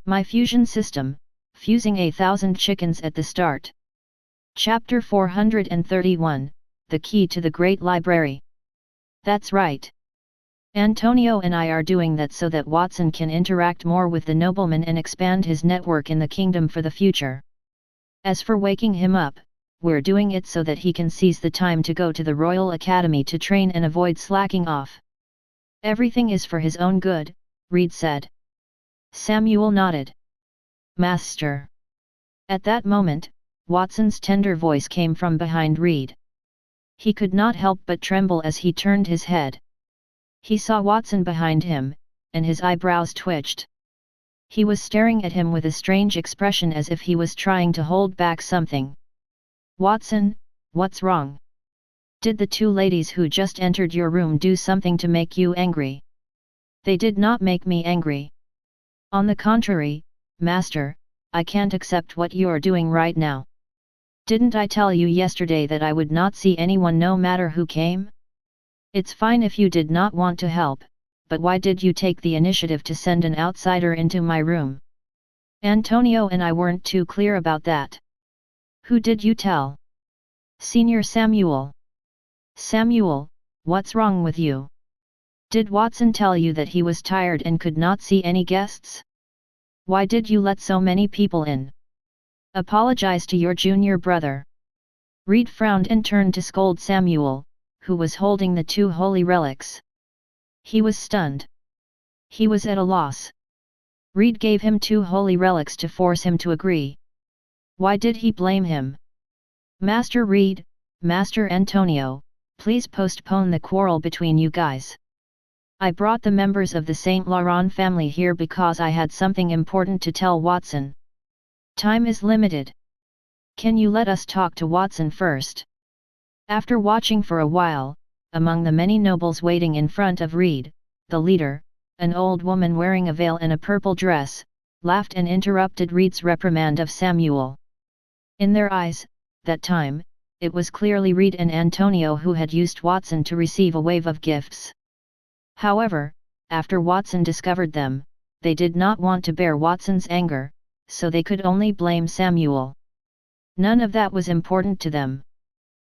My fusion system, fusing 1,000 chickens at the start. Chapter 431, The Key to the Great Library. That's right. Antonio and I are doing that so that Watson can interact more with the nobleman and expand his network in the kingdom for the future. As for waking him up, we're doing it so that he can seize the time to go to the Royal Academy to train and avoid slacking off. Everything is for his own good, Reed said. Samuel nodded. Master. At that moment, Watson's tender voice came from behind Reed. He could not help but tremble as he turned his head. He saw Watson behind him, and his eyebrows twitched. He was staring at him with a strange expression as if he was trying to hold back something. Watson, what's wrong? Did the two ladies who just entered your room do something to make you angry? They did not make me angry. On the contrary, Master, I can't accept what you're doing right now. Didn't I tell you yesterday that I would not see anyone no matter who came? It's fine if you did not want to help, but why did you take the initiative to send an outsider into my room? Antonio and I weren't too clear about that. Who did you tell? Senior Samuel. Samuel, what's wrong with you? Did Watson tell you that he was tired and could not see any guests? Why did you let so many people in? Apologize to your junior brother. Reed frowned and turned to scold Samuel, who was holding the two holy relics. He was stunned. He was at a loss. Reed gave him two holy relics to force him to agree. Why did he blame him? Master Reed, Master Antonio, please postpone the quarrel between you guys. I brought the members of the St. Laurent family here because I had something important to tell Watson. Time is limited. Can you let us talk to Watson first? After watching for a while, among the many nobles waiting in front of Reed, the leader, an old woman wearing a veil and a purple dress, laughed and interrupted Reed's reprimand of Samuel. In their eyes, that time, it was clearly Reed and Antonio who had used Watson to receive a wave of gifts. However, after Watson discovered them, they did not want to bear Watson's anger, so they could only blame Samuel. None of that was important to them.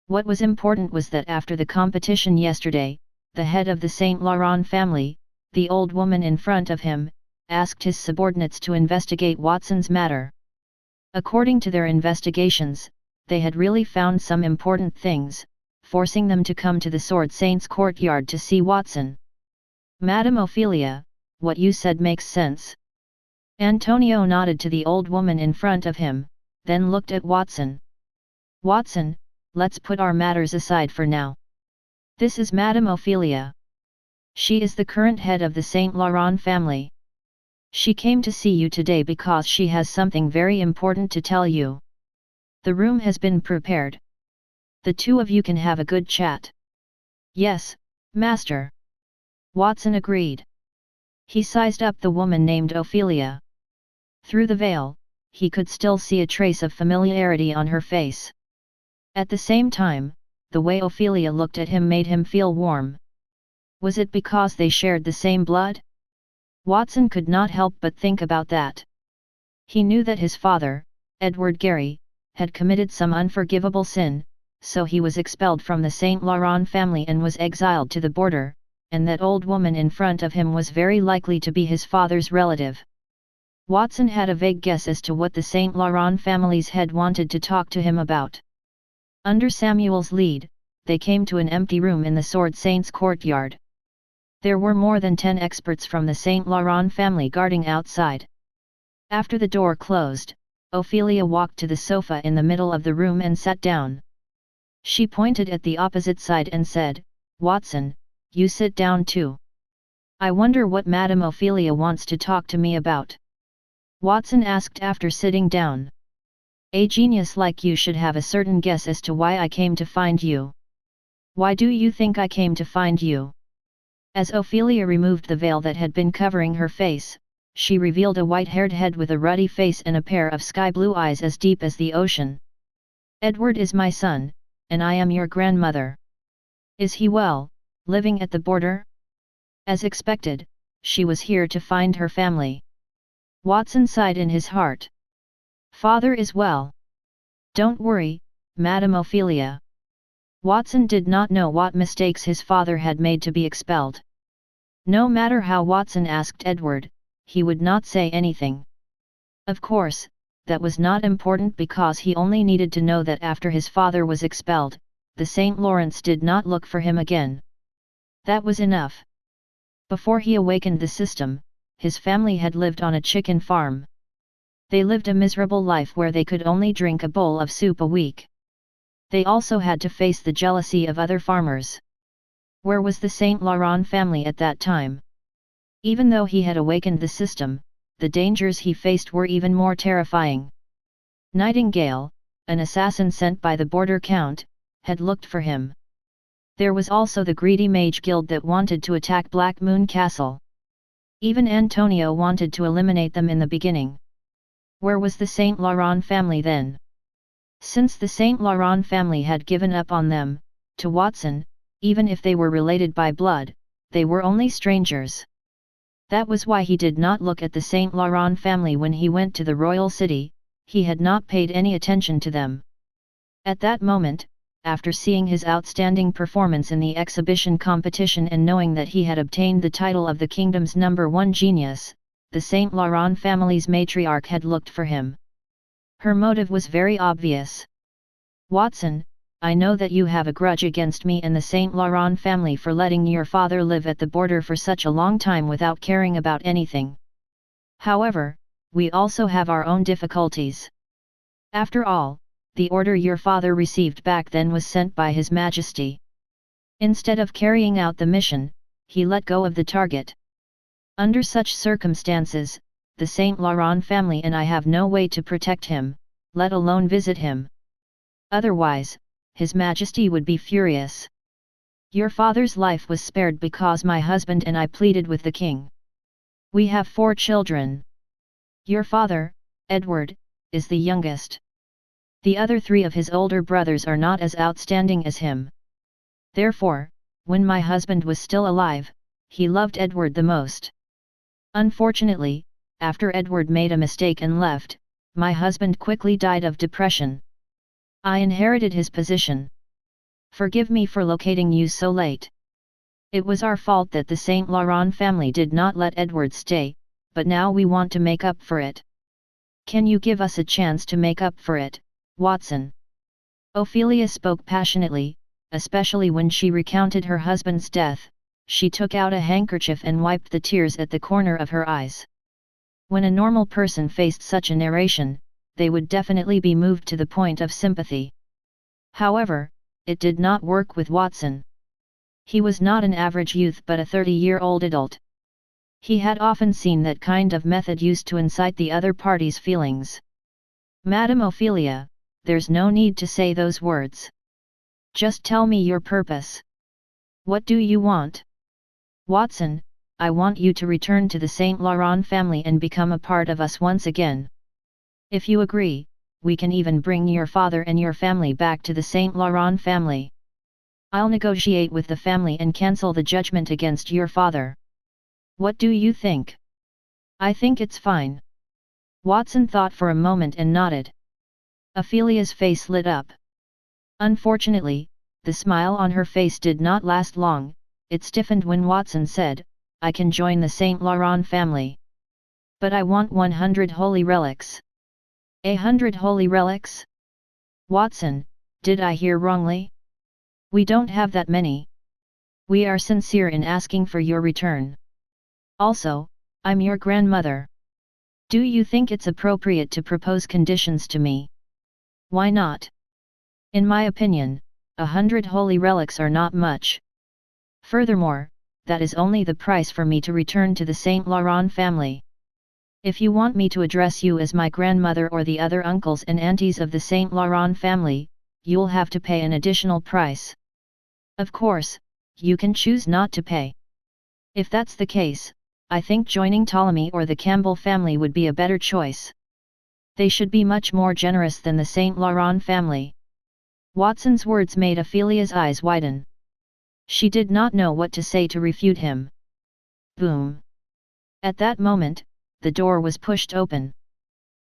What was important was that after the competition yesterday, the head of the St. Laurent family, the old woman in front of him, asked his subordinates to investigate Watson's matter. According to their investigations, they had really found some important things, forcing them to come to the Sword Saint's courtyard to see Watson. Madame Ophelia, what you said makes sense. Antonio nodded to the old woman in front of him, then looked at Watson. Watson, let's put our matters aside for now. This is Madame Ophelia. She is the current head of the St. Laurent family. She came to see you today because she has something very important to tell you. The room has been prepared. The two of you can have a good chat. Yes, Master. Watson agreed. He sized up the woman named Ophelia. Through the veil, he could still see a trace of familiarity on her face. At the same time, the way Ophelia looked at him made him feel warm. Was it because they shared the same blood? Watson could not help but think about that. He knew that his father, Edward Gary, had committed some unforgivable sin, so he was expelled from the St. Laurent family and was exiled to the border, and that old woman in front of him was very likely to be his father's relative. Watson had a vague guess as to what the St. Laurent family's head wanted to talk to him about. Under Samuel's lead, they came to an empty room in the Sword Saint's courtyard. There were more than 10 experts from the St. Laurent family guarding outside. After the door closed, Ophelia walked to the sofa in the middle of the room and sat down. She pointed at the opposite side and said, Watson, you sit down too. I wonder what Madame Ophelia wants to talk to me about. Watson asked after sitting down. A genius like you should have a certain guess as to why I came to find you. Why do you think I came to find you? As Ophelia removed the veil that had been covering her face, she revealed a white-haired head with a ruddy face and a pair of sky-blue eyes as deep as the ocean. Edward is my son, and I am your grandmother. Is he well, living at the border? As expected, she was here to find her family. Watson sighed in his heart. Father is well. Don't worry, Madam Ophelia. Watson did not know what mistakes his father had made to be expelled. No matter how Watson asked Edward, he would not say anything. Of course, that was not important because he only needed to know that after his father was expelled, the St. Lawrence did not look for him again. That was enough. Before he awakened the system, his family had lived on a chicken farm. They lived a miserable life where they could only drink a bowl of soup a week. They also had to face the jealousy of other farmers. Where was the St. Laurent family at that time? Even though he had awakened the system, the dangers he faced were even more terrifying. Nightingale, an assassin sent by the border count, had looked for him. There was also the greedy mage guild that wanted to attack Black Moon Castle. Even Antonio wanted to eliminate them in the beginning. Where was the St. Laurent family then? Since the St. Laurent family had given up on them, to Watson, even if they were related by blood, they were only strangers. That was why he did not look at the St. Laurent family when he went to the royal city. He had not paid any attention to them. At that moment, after seeing his outstanding performance in the exhibition competition and knowing that he had obtained the title of the kingdom's #1 genius, the St. Laurent family's matriarch had looked for him. Her motive was very obvious. Watson, I know that you have a grudge against me and the St. Laurent family for letting your father live at the border for such a long time without caring about anything. However, we also have our own difficulties. After all, the order your father received back then was sent by His Majesty. Instead of carrying out the mission, he let go of the target. Under such circumstances, the St. Laurent family and I have no way to protect him, let alone visit him. Otherwise, His Majesty would be furious. Your father's life was spared because my husband and I pleaded with the king. We have 4 children. Your father, Edward, is the youngest. The other 3 of his older brothers are not as outstanding as him. Therefore, when my husband was still alive, he loved Edward the most. Unfortunately, after Edward made a mistake and left, my husband quickly died of depression. I inherited his position. Forgive me for locating you so late. It was our fault that the St. Laurent family did not let Edward stay, but now we want to make up for it. Can you give us a chance to make up for it, Watson? Ophelia spoke passionately, especially when she recounted her husband's death. She took out a handkerchief and wiped the tears at the corner of her eyes. When a normal person faced such a narration, they would definitely be moved to the point of sympathy. However, it did not work with Watson. He was not an average youth but a 30-year-old adult. He had often seen that kind of method used to incite the other party's feelings. Madam Ophelia, there's no need to say those words. Just tell me your purpose. What do you want? Watson, I want you to return to the St. Laurent family and become a part of us once again. If you agree, we can even bring your father and your family back to the St. Laurent family. I'll negotiate with the family and cancel the judgment against your father. What do you think? I think it's fine. Watson thought for a moment and nodded. Ophelia's face lit up. Unfortunately, the smile on her face did not last long. It stiffened when Watson said, I can join the St. Laurent family. But I want 100 holy relics. 100 holy relics? Watson, did I hear wrongly? We don't have that many. We are sincere in asking for your return. Also, I'm your grandmother. Do you think it's appropriate to propose conditions to me? Why not? In my opinion, 100 holy relics are not much. Furthermore, that is only the price for me to return to the St. Laurent family. If you want me to address you as my grandmother or the other uncles and aunties of the St. Laurent family, you'll have to pay an additional price. Of course, you can choose not to pay. If that's the case, I think joining Ptolemy or the Campbell family would be a better choice. They should be much more generous than the St. Laurent family. Watson's words made Ophelia's eyes widen. She did not know what to say to refute him. Boom! At that moment, the door was pushed open.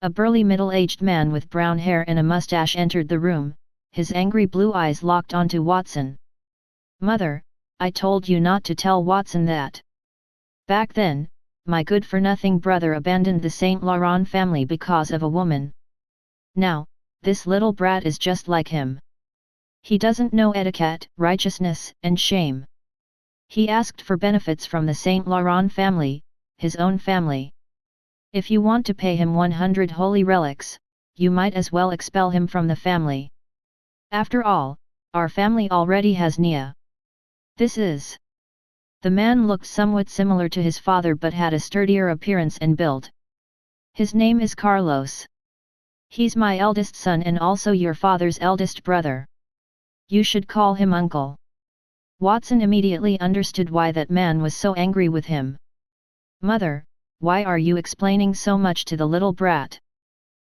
A burly middle-aged man with brown hair and a mustache entered the room, his angry blue eyes locked onto Watson. "Mother, I told you not to tell Watson that. Back then, my good-for-nothing brother abandoned the Saint Laurent family because of a woman. Now, this little brat is just like him. He doesn't know etiquette, righteousness, and shame. He asked for benefits from the Saint Laurent family, his own family. If you want to pay him 100 holy relics, you might as well expel him from the family. After all, our family already has Nia. This is..." The man looked somewhat similar to his father but had a sturdier appearance and build. "His name is Carlos. He's my eldest son and also your father's eldest brother. You should call him uncle." Watson immediately understood why that man was so angry with him. "Mother, why are you explaining so much to the little brat?"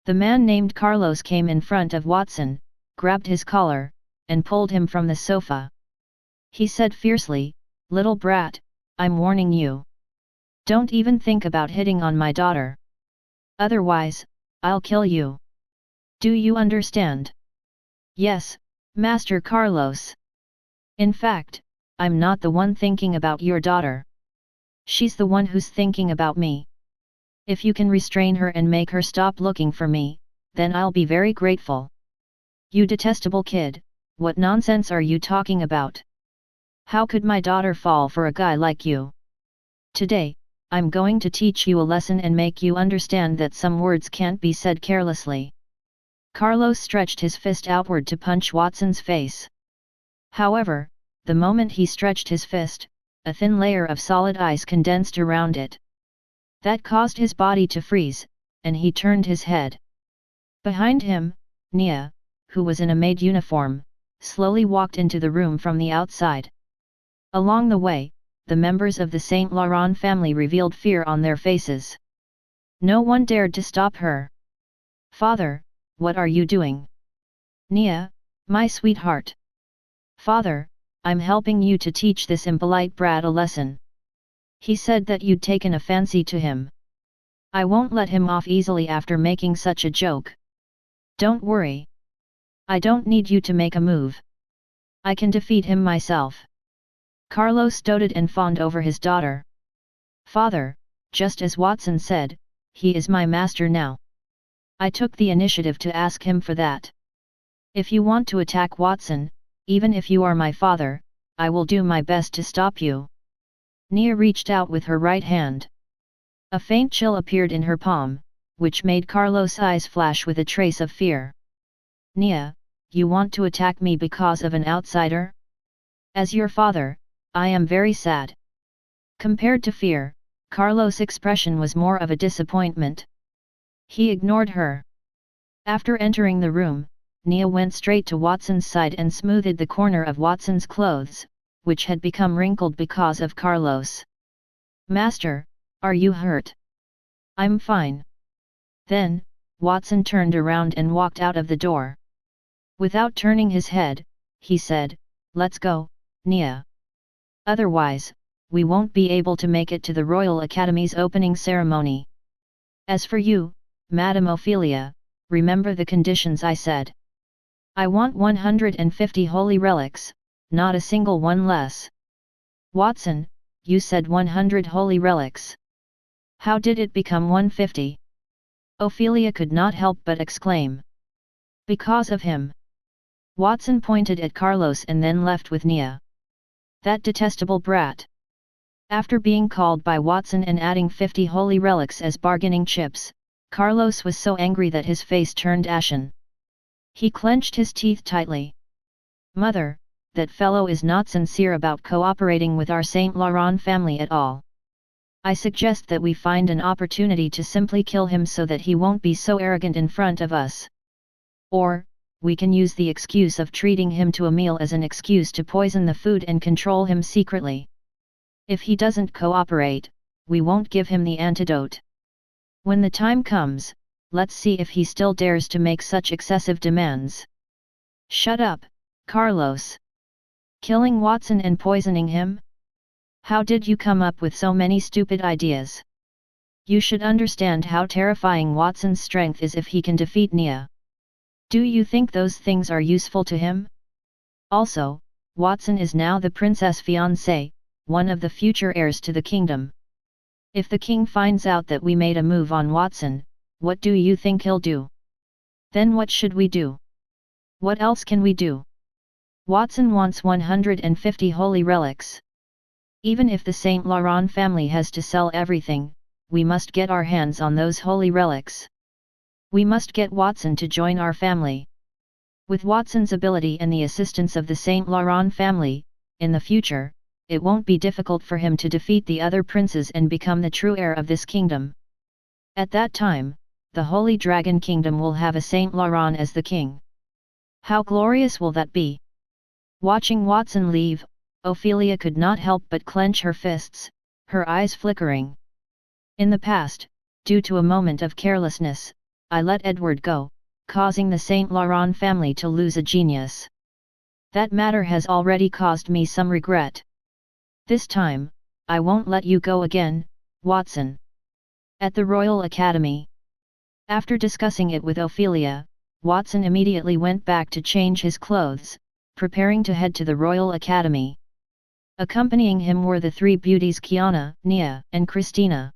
The man named Carlos came in front of Watson, grabbed his collar, and pulled him from the sofa. He said fiercely, "Little brat, I'm warning you. Don't even think about hitting on my daughter. Otherwise, I'll kill you. Do you understand?" "Yes, Master Carlos. In fact, I'm not the one thinking about your daughter. She's the one who's thinking about me. If you can restrain her and make her stop looking for me, then I'll be very grateful." "You detestable kid, what nonsense are you talking about? How could my daughter fall for a guy like you? Today, I'm going to teach you a lesson and make you understand that some words can't be said carelessly." Carlos stretched his fist outward to punch Watson's face. However, the moment he stretched his fist, a thin layer of solid ice condensed around it. That caused his body to freeze, and he turned his head. Behind him, Nia, who was in a maid uniform, slowly walked into the room from the outside. Along the way, the members of the Saint Laurent family revealed fear on their faces. No one dared to stop her. "Father, what are you doing?" "Nia, my sweetheart." "Father, I'm helping you to teach this impolite brat a lesson. He said that you'd taken a fancy to him. I won't let him off easily after making such a joke. Don't worry. I don't need you to make a move. I can defeat him myself." Carlos doted and fawned over his daughter. "Father, just as Watson said, he is my master now. I took the initiative to ask him for that. If you want to attack Watson, even if you are my father, I will do my best to stop you." Nia reached out with her right hand. A faint chill appeared in her palm, which made Carlos' eyes flash with a trace of fear. "Nia, you want to attack me because of an outsider? As your father, I am very sad." Compared to fear, Carlos' expression was more of a disappointment. He ignored her. After entering the room, Nia went straight to Watson's side and smoothed the corner of Watson's clothes, which had become wrinkled because of Carlos. "Master, are you hurt?" "I'm fine." Then, Watson turned around and walked out of the door. Without turning his head, he said, "Let's go, Nia. Otherwise, we won't be able to make it to the Royal Academy's opening ceremony. As for you, Madame Ophelia, remember the conditions I said. I want 150 holy relics, not a single one less." "Watson, you said 100 holy relics. How did it become 150? Ophelia could not help but exclaim. "Because of him." Watson pointed at Carlos and then left with Nia. That detestable brat. After being called by Watson and adding 50 holy relics as bargaining chips, Carlos was so angry that his face turned ashen. He clenched his teeth tightly. "Mother, that fellow is not sincere about cooperating with our Saint Laurent family at all. I suggest that we find an opportunity to simply kill him so that he won't be so arrogant in front of us. Or, we can use the excuse of treating him to a meal as an excuse to poison the food and control him secretly. If he doesn't cooperate, we won't give him the antidote. When the time comes, let's see if he still dares to make such excessive demands." "Shut up, Carlos. Killing Watson and poisoning him? How did you come up with so many stupid ideas?" You should understand how terrifying Watson's strength is if he can defeat Nia. Do you think those things are useful to him? Also, Watson is now the princess fiancé, one of the future heirs to the kingdom. If the king finds out that we made a move on Watson, what do you think he'll do? Then what should we do? What else can we do? Watson wants 150 holy relics. Even if the Saint Laurent family has to sell everything, we must get our hands on those holy relics. We must get Watson to join our family. With Watson's ability and the assistance of the Saint Laurent family, in the future, it won't be difficult for him to defeat the other princes and become the true heir of this kingdom. At that time, the Holy Dragon Kingdom will have a Saint Laurent as the king. How glorious will that be? Watching Watson leave, Ophelia could not help but clench her fists, her eyes flickering. In the past, due to a moment of carelessness, I let Edward go, causing the Saint Laurent family to lose a genius. That matter has already caused me some regret. This time, I won't let you go again, Watson. At the Royal Academy. After discussing it with Ophelia, Watson immediately went back to change his clothes, preparing to head to the Royal Academy. Accompanying him were the three beauties Kiana, Nia, and Christina.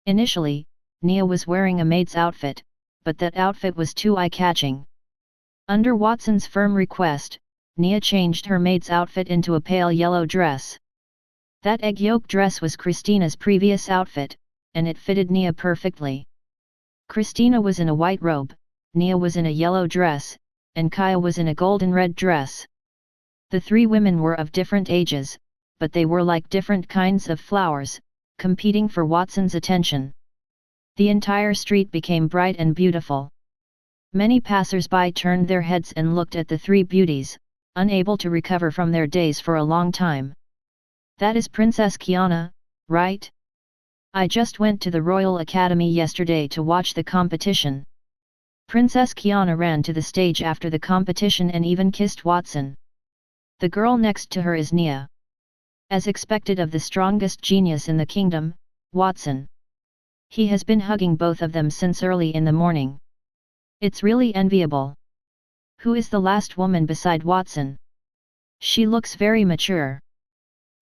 Initially, Nia was wearing a maid's outfit, but that outfit was too eye-catching. Under Watson's firm request, Nia changed her maid's outfit into a pale yellow dress. That egg yolk dress was Christina's previous outfit, and it fitted Nia perfectly. Christina was in a white robe, Nia was in a yellow dress, and Kaya was in a golden red dress. The three women were of different ages, but they were like different kinds of flowers, competing for Watson's attention. The entire street became bright and beautiful. Many passers-by turned their heads and looked at the three beauties, unable to recover from their daze for a long time. That is Princess Kiana, right? I just went to the Royal Academy yesterday to watch the competition. Princess Kiana ran to the stage after the competition and even kissed Watson. The girl next to her is Nia. As expected of the strongest genius in the kingdom, Watson. He has been hugging both of them since early in the morning. It's really enviable. Who is the last woman beside Watson? She looks very mature.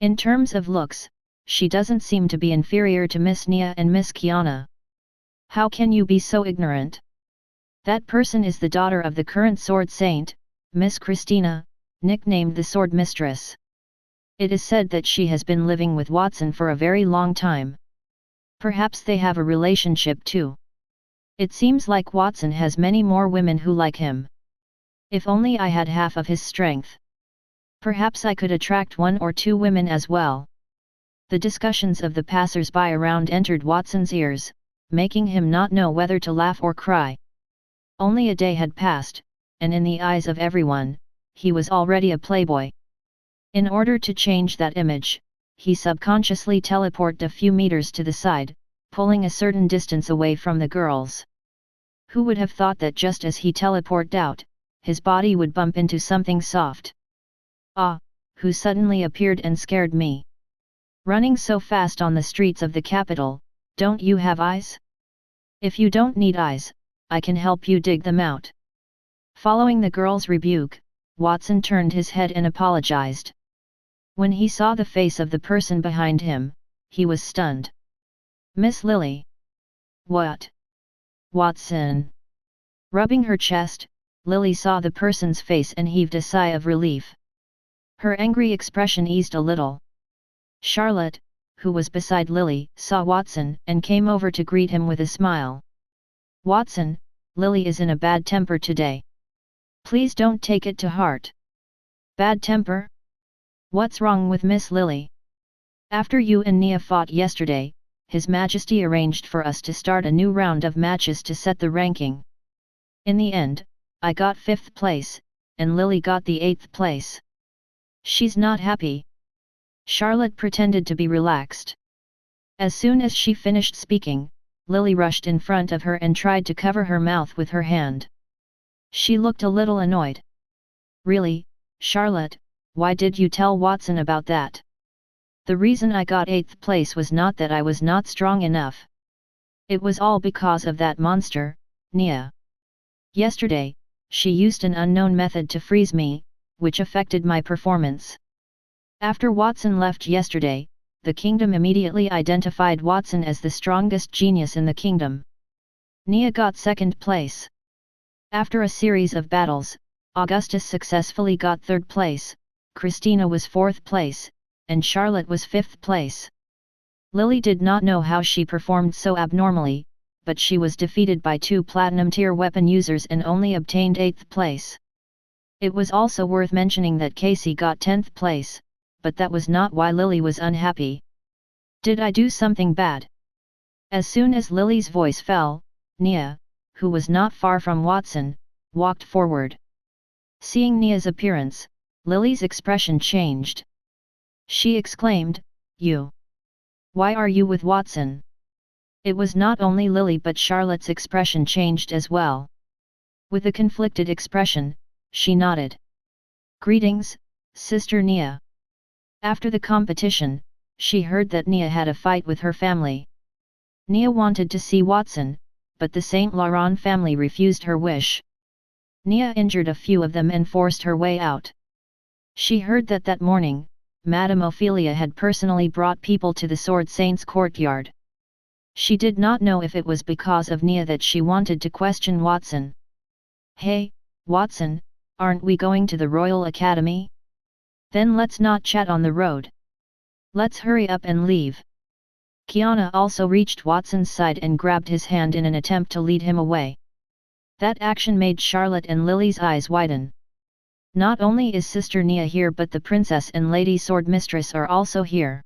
In terms of looks, she doesn't seem to be inferior to Miss Nia and Miss Kiana. How can you be so ignorant? That person is the daughter of the current sword saint, Miss Christina, nicknamed the Sword Mistress. It is said that she has been living with Watson for a very long time. Perhaps they have a relationship too. It seems like Watson has many more women who like him. If only I had half of his strength. Perhaps I could attract 1 or 2 women as well. The discussions of the passers-by around entered Watson's ears, making him not know whether to laugh or cry. Only a day had passed, and in the eyes of everyone, he was already a playboy. In order to change that image, he subconsciously teleported a few meters to the side, pulling a certain distance away from the girls. Who would have thought that just as he teleported out, his body would bump into something soft? Ah, who suddenly appeared and scared me? Running so fast on the streets of the capital, don't you have eyes? If you don't need eyes, I can help you dig them out. Following the girl's rebuke, Watson turned his head and apologized. When he saw the face of the person behind him, he was stunned. Miss Lily. What? Watson. Rubbing her chest, Lily saw the person's face and heaved a sigh of relief. Her angry expression eased a little. Charlotte, who was beside Lily, saw Watson and came over to greet him with a smile. Watson, Lily is in a bad temper today. Please don't take it to heart. Bad temper? What's wrong with Miss Lily? After you and Nia fought yesterday, His Majesty arranged for us to start a new round of matches to set the ranking. In the end, I got 5th place, and Lily got the 8th place. She's not happy. Charlotte pretended to be relaxed. As soon as she finished speaking, Lily rushed in front of her and tried to cover her mouth with her hand. She looked a little annoyed. Really, Charlotte, why did you tell Watson about that? The reason I got 8th place was not that I was not strong enough. It was all because of that monster, Nia. Yesterday, she used an unknown method to freeze me, which affected my performance. After Watson left yesterday, the kingdom immediately identified Watson as the strongest genius in the kingdom. Nia got second place. After a series of battles, Augustus successfully got third place, Christina was fourth place, and Charlotte was fifth place. Lily did not know how she performed so abnormally, but she was defeated by 2 platinum-tier weapon users and only obtained 8th place. It was also worth mentioning that Casey got 10th place, but that was not why Lily was unhappy. Did I do something bad? As soon as Lily's voice fell, Nia, who was not far from Watson, walked forward. Seeing Nia's appearance, Lily's expression changed. She exclaimed, "You! Why are you with Watson?" It was not only Lily but Charlotte's expression changed as well. With a conflicted expression, she nodded. "Greetings, Sister Nia." After the competition, she heard that Nia had a fight with her family. Nia wanted to see Watson, but the Saint Laurent family refused her wish. Nia injured a few of them and forced her way out. She heard that morning, Madame Ophelia had personally brought people to the Sword Saint's courtyard. She did not know if it was because of Nia that she wanted to question Watson. "Hey, Watson, aren't we going to the Royal Academy? Then let's not chat on the road. Let's hurry up and leave." Kiana also reached Watson's side and grabbed his hand in an attempt to lead him away. That action made Charlotte and Lily's eyes widen. Not only is Sister Nia here but the Princess and Lady Sword Mistress are also here.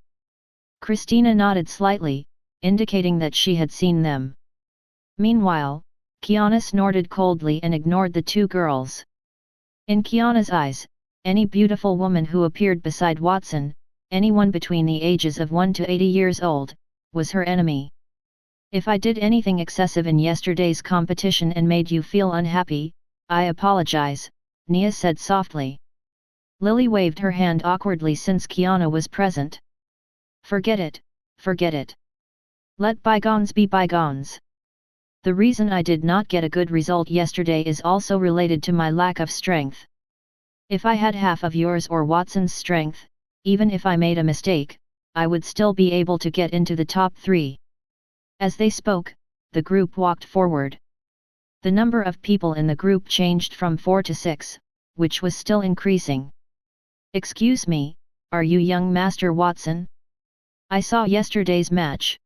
Christina nodded slightly, indicating that she had seen them. Meanwhile, Kiana snorted coldly and ignored the 2 girls. In Kiana's eyes, any beautiful woman who appeared beside Watson, anyone between the ages of 1 to 80 years old, was her enemy. "If I did anything excessive in yesterday's competition and made you feel unhappy, I apologize," Nia said softly. Lily waved her hand awkwardly since Kiana was present. Forget it, forget it. Let bygones be bygones. The reason I did not get a good result yesterday is also related to my lack of strength. If I had half of yours or Watson's strength, even if I made a mistake, I would still be able to get into the top 3. As they spoke, the group walked forward. The number of people in the group changed from 4 to 6, which was still increasing. "Excuse me, are you young Master Watson? I saw yesterday's match.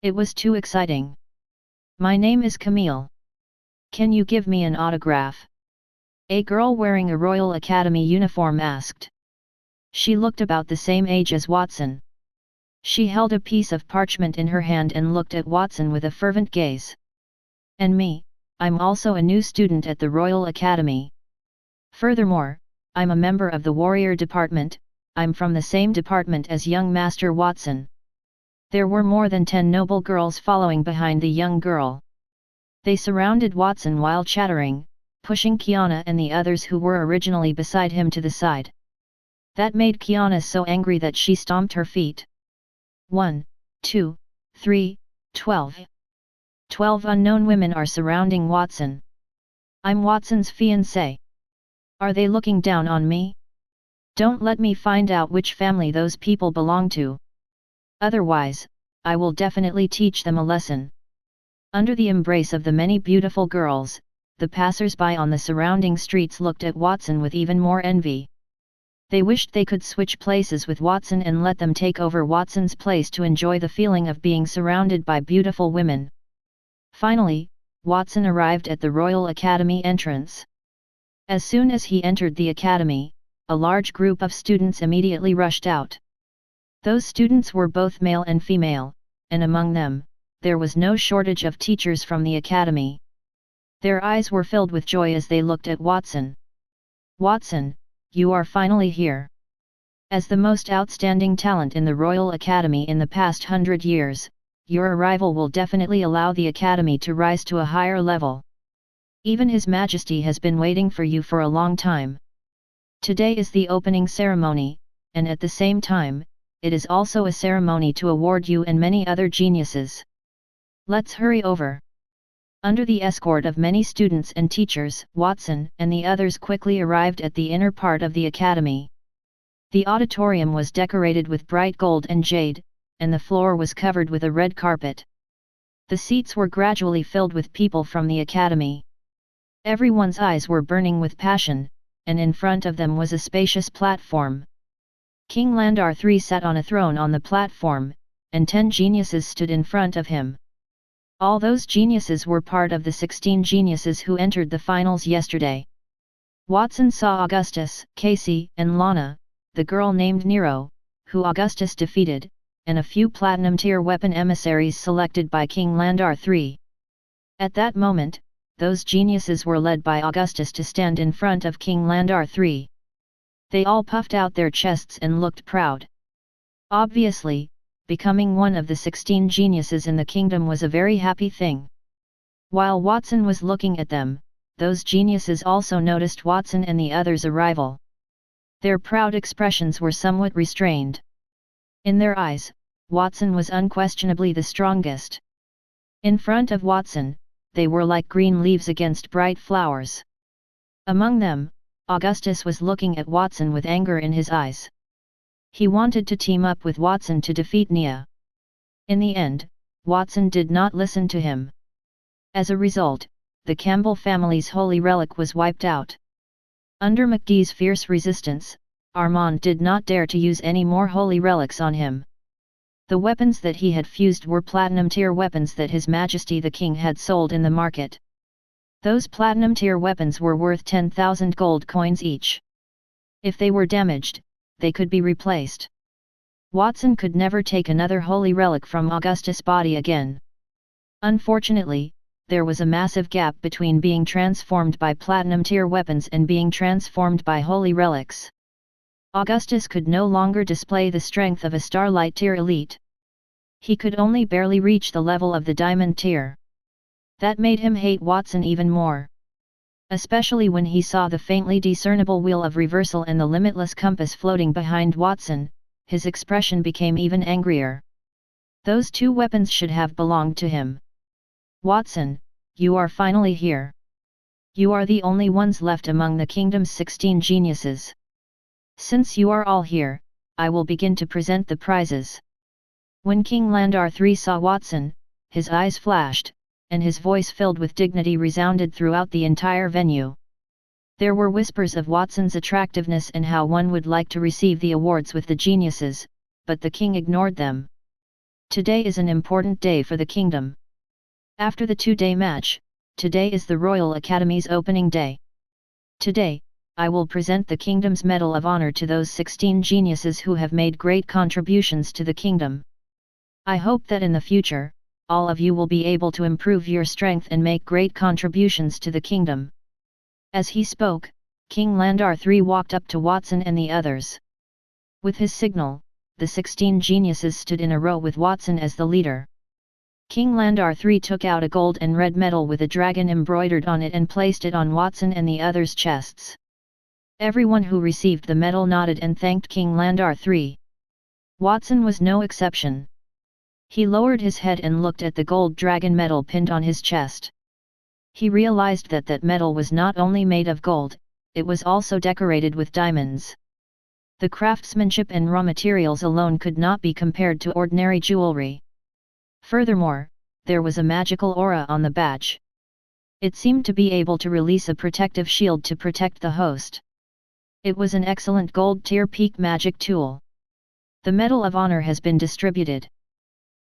It was too exciting. My name is Camille. Can you give me an autograph?" A girl wearing a Royal Academy uniform asked. She looked about the same age as Watson. She held a piece of parchment in her hand and looked at Watson with a fervent gaze. "And me, I'm also a new student at the Royal Academy. Furthermore, I'm a member of the Warrior Department, I'm from the same department as young Master Watson." There were more than 10 noble girls following behind the young girl. They surrounded Watson while chattering, pushing Kiana and the others who were originally beside him to the side. That made Kiana so angry that she stomped her feet. 1, 2, 3, 12. 12 unknown women are surrounding Watson. I'm Watson's fiancé. Are they looking down on me? Don't let me find out which family those people belong to. Otherwise, I will definitely teach them a lesson. Under the embrace of the many beautiful girls, the passers-by on the surrounding streets looked at Watson with even more envy. They wished they could switch places with Watson and let them take over Watson's place to enjoy the feeling of being surrounded by beautiful women. Finally, Watson arrived at the Royal Academy entrance. As soon as he entered the academy, a large group of students immediately rushed out. Those students were both male and female, and among them, there was no shortage of teachers from the academy. Their eyes were filled with joy as they looked at Watson. "Watson, you are finally here. As the most outstanding talent in the Royal Academy in the past 100 years, your arrival will definitely allow the Academy to rise to a higher level. Even His Majesty has been waiting for you for a long time. Today is the opening ceremony, and at the same time, it is also a ceremony to award you and many other geniuses. Let's hurry over. Under the escort of many students and teachers, Watson and the others quickly arrived at the inner part of the academy. The auditorium was decorated with bright gold and jade, and the floor was covered with a red carpet. The seats were gradually filled with people from the academy. Everyone's eyes were burning with passion, and in front of them was a spacious platform. King Landar III sat on a throne on the platform, and 10 geniuses stood in front of him. All those geniuses were part of the 16 geniuses who entered the finals yesterday. Watson saw Augustus, Casey, and Lana, the girl named Nero, who Augustus defeated, and a few platinum-tier weapon emissaries selected by King Landar III. At that moment, those geniuses were led by Augustus to stand in front of King Landar III. They all puffed out their chests and looked proud. Obviously, becoming one of the 16 geniuses in the kingdom was a very happy thing. While Watson was looking at them, those geniuses also noticed Watson and the others' arrival. Their proud expressions were somewhat restrained. In their eyes, Watson was unquestionably the strongest. In front of Watson, they were like green leaves against bright flowers. Among them, Augustus was looking at Watson with anger in his eyes. He wanted to team up with Watson to defeat Nia. In the end, Watson did not listen to him. As a result, the Campbell family's holy relic was wiped out. Under McGee's fierce resistance, Armand did not dare to use any more holy relics on him. The weapons that he had fused were platinum-tier weapons that His Majesty the King had sold in the market. Those platinum-tier weapons were worth 10,000 gold coins each. If they were damaged, they could be replaced. Watson could never take another holy relic from Augustus' body again. Unfortunately, there was a massive gap between being transformed by platinum-tier weapons and being transformed by holy relics. Augustus could no longer display the strength of a starlight tier elite. He could only barely reach the level of the diamond tier. That made him hate Watson even more. Especially when he saw the faintly discernible wheel of reversal and the limitless compass floating behind Watson, his expression became even angrier. Those two weapons should have belonged to him. Watson, you are finally here. You are the only ones left among the kingdom's 16 geniuses. Since you are all here, I will begin to present the prizes. When King Landar III saw Watson, his eyes flashed, and his voice filled with dignity resounded throughout the entire venue. There were whispers of Watson's attractiveness and how one would like to receive the awards with the geniuses, but the king ignored them. Today is an important day for the kingdom. After the 2-day match, today is the Royal Academy's opening day. Today, I will present the kingdom's Medal of Honor to those 16 geniuses who have made great contributions to the kingdom. I hope that in the future, all of you will be able to improve your strength and make great contributions to the kingdom. As he spoke, King Landar III walked up to Watson and the others. With his signal, the 16 geniuses stood in a row with Watson as the leader. King Landar III took out a gold and red medal with a dragon embroidered on it and placed it on Watson and the others' chests. Everyone who received the medal nodded and thanked King Landar III. Watson was no exception. He lowered his head and looked at the gold dragon medal pinned on his chest. He realized that that medal was not only made of gold, it was also decorated with diamonds. The craftsmanship and raw materials alone could not be compared to ordinary jewelry. Furthermore, there was a magical aura on the badge. It seemed to be able to release a protective shield to protect the host. It was an excellent gold-tier peak magic tool. The Medal of Honor has been distributed.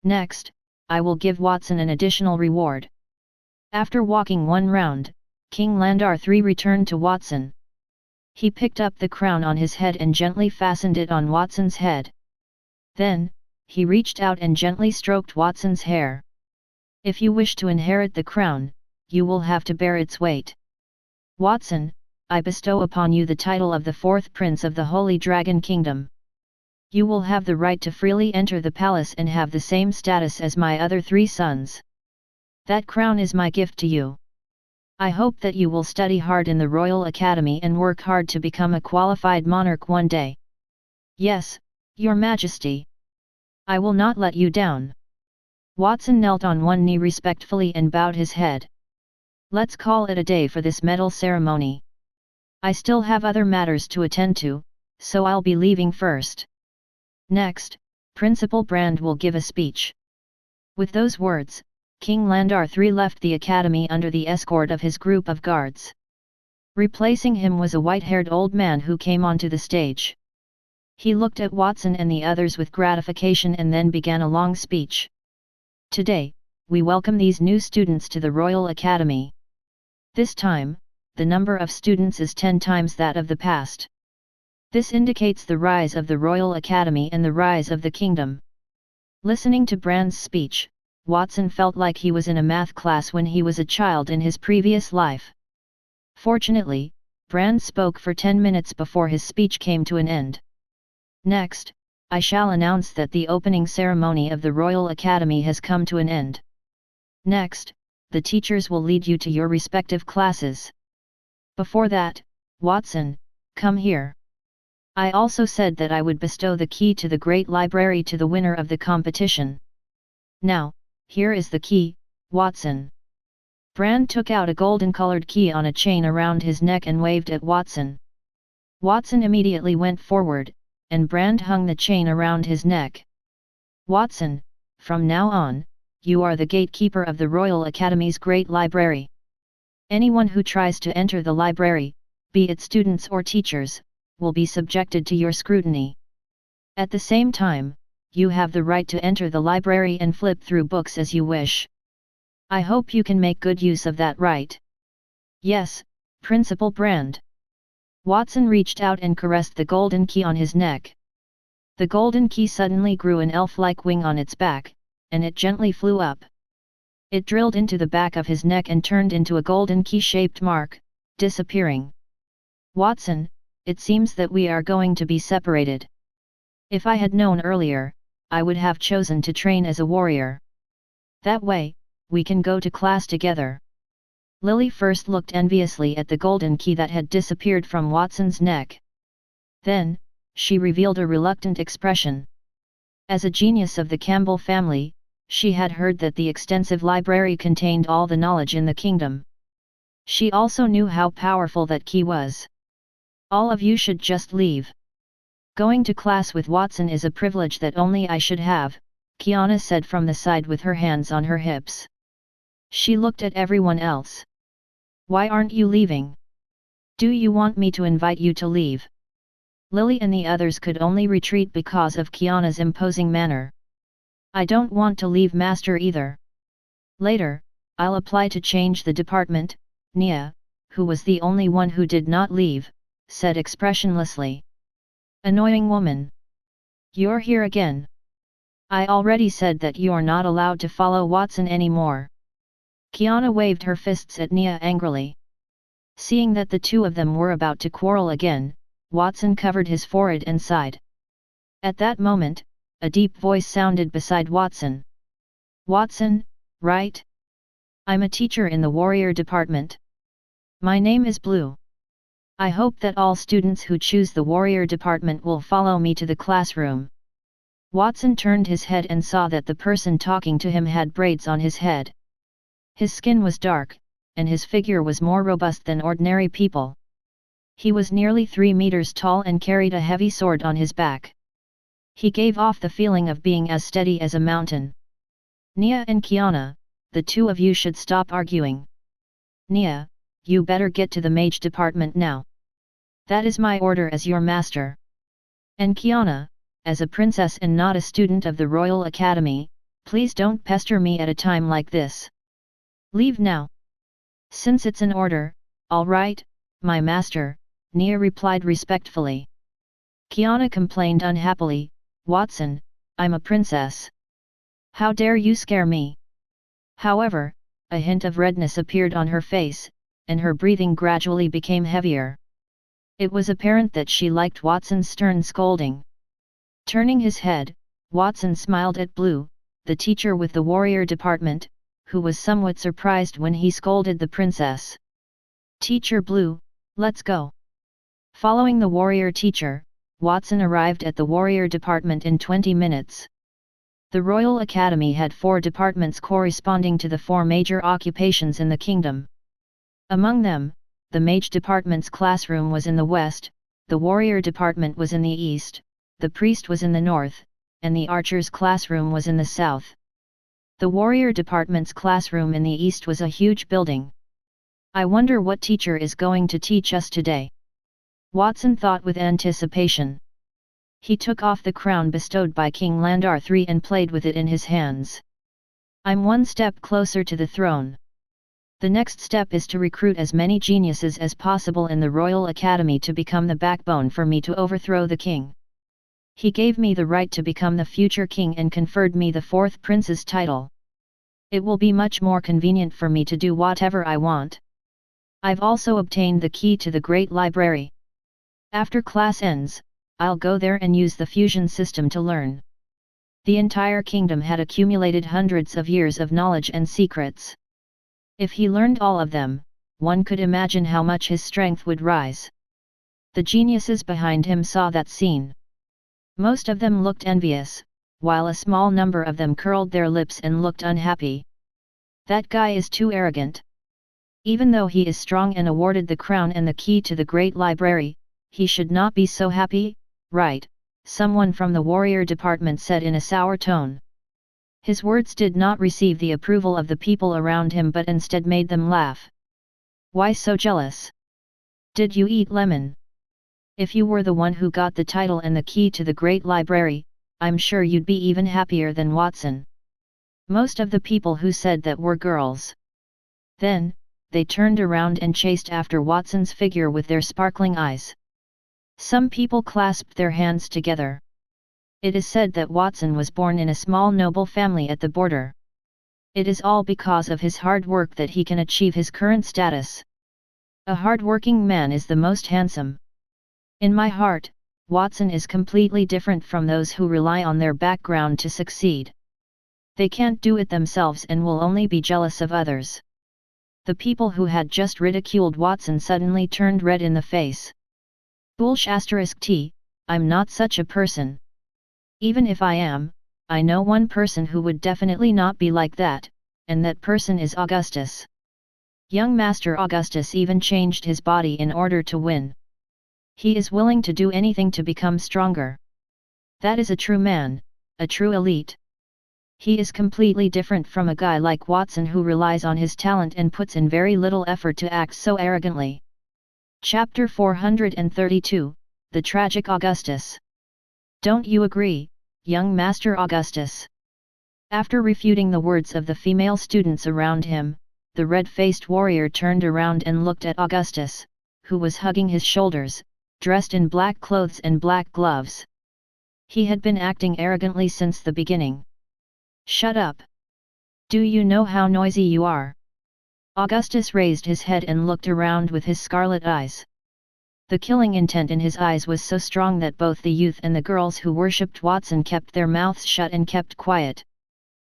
Next, I will give Watson an additional reward. After walking one round, King Landar III returned to Watson. He picked up the crown on his head and gently fastened it on Watson's head. Then, he reached out and gently stroked Watson's hair. If you wish to inherit the crown, you will have to bear its weight. Watson, I bestow upon you the title of the 4th Prince of the Holy Dragon Kingdom. You will have the right to freely enter the palace and have the same status as my other 3 sons. That crown is my gift to you. I hope that you will study hard in the Royal Academy and work hard to become a qualified monarch one day. Yes, Your Majesty. I will not let you down. Watson knelt on one knee respectfully and bowed his head. Let's call it a day for this medal ceremony. I still have other matters to attend to, so I'll be leaving first. Next, Principal Brand will give a speech. With those words, King Landar III left the academy under the escort of his group of guards. Replacing him was a white-haired old man who came onto the stage. He looked at Watson and the others with gratification and then began a long speech. Today, we welcome these new students to the Royal Academy. This time, the number of students is 10 times that of the past. This indicates the rise of the Royal Academy and the rise of the kingdom. Listening to Brand's speech, Watson felt like he was in a math class when he was a child in his previous life. Fortunately, Brand spoke for 10 minutes before his speech came to an end. Next, I shall announce that the opening ceremony of the Royal Academy has come to an end. Next, the teachers will lead you to your respective classes. Before that, Watson, come here. I also said that I would bestow the key to the Great Library to the winner of the competition. Now, here is the key, Watson. Brand took out a golden-colored key on a chain around his neck and waved at Watson. Watson immediately went forward, and Brand hung the chain around his neck. Watson, from now on, you are the gatekeeper of the Royal Academy's Great Library. Anyone who tries to enter the library, be it students or teachers, will be subjected to your scrutiny. At the same time, you have the right to enter the library and flip through books as you wish. I hope you can make good use of that right. Yes, Principal Brand. Watson reached out and caressed the golden key on his neck. The golden key suddenly grew an elf-like wing on its back, and it gently flew up. It drilled into the back of his neck and turned into a golden key-shaped mark, disappearing. Watson, it seems that we are going to be separated. If I had known earlier, I would have chosen to train as a warrior. That way, we can go to class together. Lily first looked enviously at the golden key that had disappeared from Watson's neck. Then, she revealed a reluctant expression. As a genius of the Campbell family, she had heard that the extensive library contained all the knowledge in the kingdom. She also knew how powerful that key was. All of you should just leave. Going to class with Watson is a privilege that only I should have, Kiana said from the side with her hands on her hips. She looked at everyone else. Why aren't you leaving? Do you want me to invite you to leave? Lily and the others could only retreat because of Kiana's imposing manner. I don't want to leave, Master, either. Later, I'll apply to change the department, Nia, who was the only one who did not leave, said expressionlessly. Annoying woman. You're here again. I already said that you're not allowed to follow Watson anymore. Kiana waved her fists at Nia angrily. Seeing that the two of them were about to quarrel again, Watson covered his forehead and sighed. At that moment, a deep voice sounded beside Watson. Watson, right? I'm a teacher in the warrior department. My name is Blue. I hope that all students who choose the warrior department will follow me to the classroom. Watson turned his head and saw that the person talking to him had braids on his head. His skin was dark, and his figure was more robust than ordinary people. He was nearly 3 meters tall and carried a heavy sword on his back. He gave off the feeling of being as steady as a mountain. Nia and Kiana, the two of you should stop arguing. Nia, you better get to the mage department now. That is my order as your master. And Kiana, as a princess and not a student of the Royal Academy, please don't pester me at a time like this. Leave now. Since it's an order, all right, my master, Nia replied respectfully. Kiana complained unhappily, Watson, I'm a princess. How dare you scare me? However, a hint of redness appeared on her face, and her breathing gradually became heavier. It was apparent that she liked Watson's stern scolding. Turning his head, Watson smiled at Blue, the teacher with the warrior department, who was somewhat surprised when he scolded the princess. Teacher Blue, let's go. Following the warrior teacher, Watson arrived at the warrior department in 20 minutes. The Royal Academy had 4 departments corresponding to the 4 major occupations in the kingdom. Among them, the mage department's classroom was in the west, the warrior department was in the east, the priest was in the north, and the archer's classroom was in the south. The warrior department's classroom in the east was a huge building. I wonder what teacher is going to teach us today? Watson thought with anticipation. He took off the crown bestowed by King Landar III and played with it in his hands. I'm one step closer to the throne. The next step is to recruit as many geniuses as possible in the Royal Academy to become the backbone for me to overthrow the king. He gave me the right to become the future king and conferred me the 4th prince's title. It will be much more convenient for me to do whatever I want. I've also obtained the key to the Great Library. After class ends, I'll go there and use the fusion system to learn. The entire kingdom had accumulated hundreds of years of knowledge and secrets. If he learned all of them, one could imagine how much his strength would rise. The geniuses behind him saw that scene. Most of them looked envious, while a small number of them curled their lips and looked unhappy. That guy is too arrogant. Even though he is strong and awarded the crown and the key to the Great Library, he should not be so happy, right? Someone from the warrior department said in a sour tone. His words did not receive the approval of the people around him but instead made them laugh. Why so jealous? Did you eat lemon? If you were the one who got the title and the key to the Great Library, I'm sure you'd be even happier than Watson. Most of the people who said that were girls. Then, they turned around and chased after Watson's figure with their sparkling eyes. Some people clasped their hands together. It is said that Watson was born in a small noble family at the border. It is all because of his hard work that he can achieve his current status. A hard-working man is the most handsome. In my heart, Watson is completely different from those who rely on their background to succeed. They can't do it themselves and will only be jealous of others. The people who had just ridiculed Watson suddenly turned red in the face. **T, I'm not such a person. Even if I am, I know one person who would definitely not be like that, and that person is Augustus. Young Master Augustus even changed his body in order to win. He is willing to do anything to become stronger. That is a true man, a true elite. He is completely different from a guy like Watson who relies on his talent and puts in very little effort to act so arrogantly. Chapter 432, The Tragic Augustus. Don't you agree, young Master Augustus? After refuting the words of the female students around him, the red-faced warrior turned around and looked at Augustus, who was hugging his shoulders, dressed in black clothes and black gloves. He had been acting arrogantly since the beginning. Shut up! Do you know how noisy you are? Augustus raised his head and looked around with his scarlet eyes. The killing intent in his eyes was so strong that both the youth and the girls who worshipped Watson kept their mouths shut and kept quiet.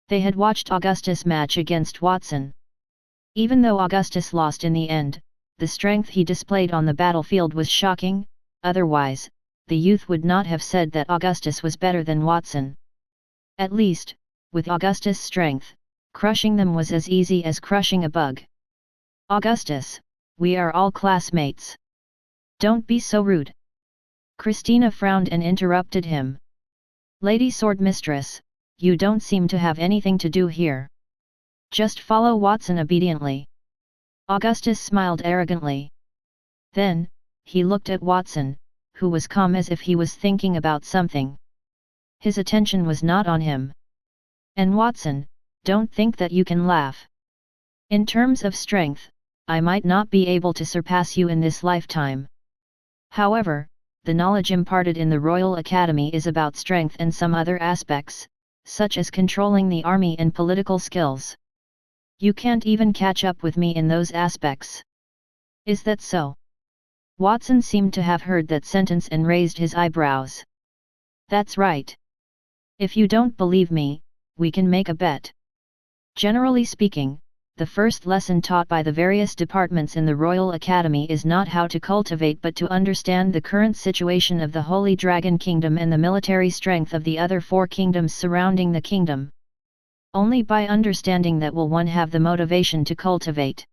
They had watched Augustus match against Watson. Even though Augustus lost in the end, the strength he displayed on the battlefield was shocking, otherwise, the youth would not have said that Augustus was better than Watson. At least, with Augustus' strength, crushing them was as easy as crushing a bug. Augustus, we are all classmates. Don't be so rude. Christina frowned and interrupted him. Lady Sword Mistress, you don't seem to have anything to do here. Just follow Watson obediently. Augustus smiled arrogantly. Then, he looked at Watson, who was calm as if he was thinking about something. His attention was not on him. And Watson, don't think that you can laugh. In terms of strength, I might not be able to surpass you in this lifetime. However, the knowledge imparted in the Royal Academy is about strength and some other aspects, such as controlling the army and political skills. You can't even catch up with me in those aspects. Is that so? Watson seemed to have heard that sentence and raised his eyebrows. That's right. If you don't believe me, we can make a bet. Generally speaking, the first lesson taught by the various departments in the Royal Academy is not how to cultivate but to understand the current situation of the Holy Dragon Kingdom and the military strength of the other 4 kingdoms surrounding the kingdom. Only by understanding that will one have the motivation to cultivate.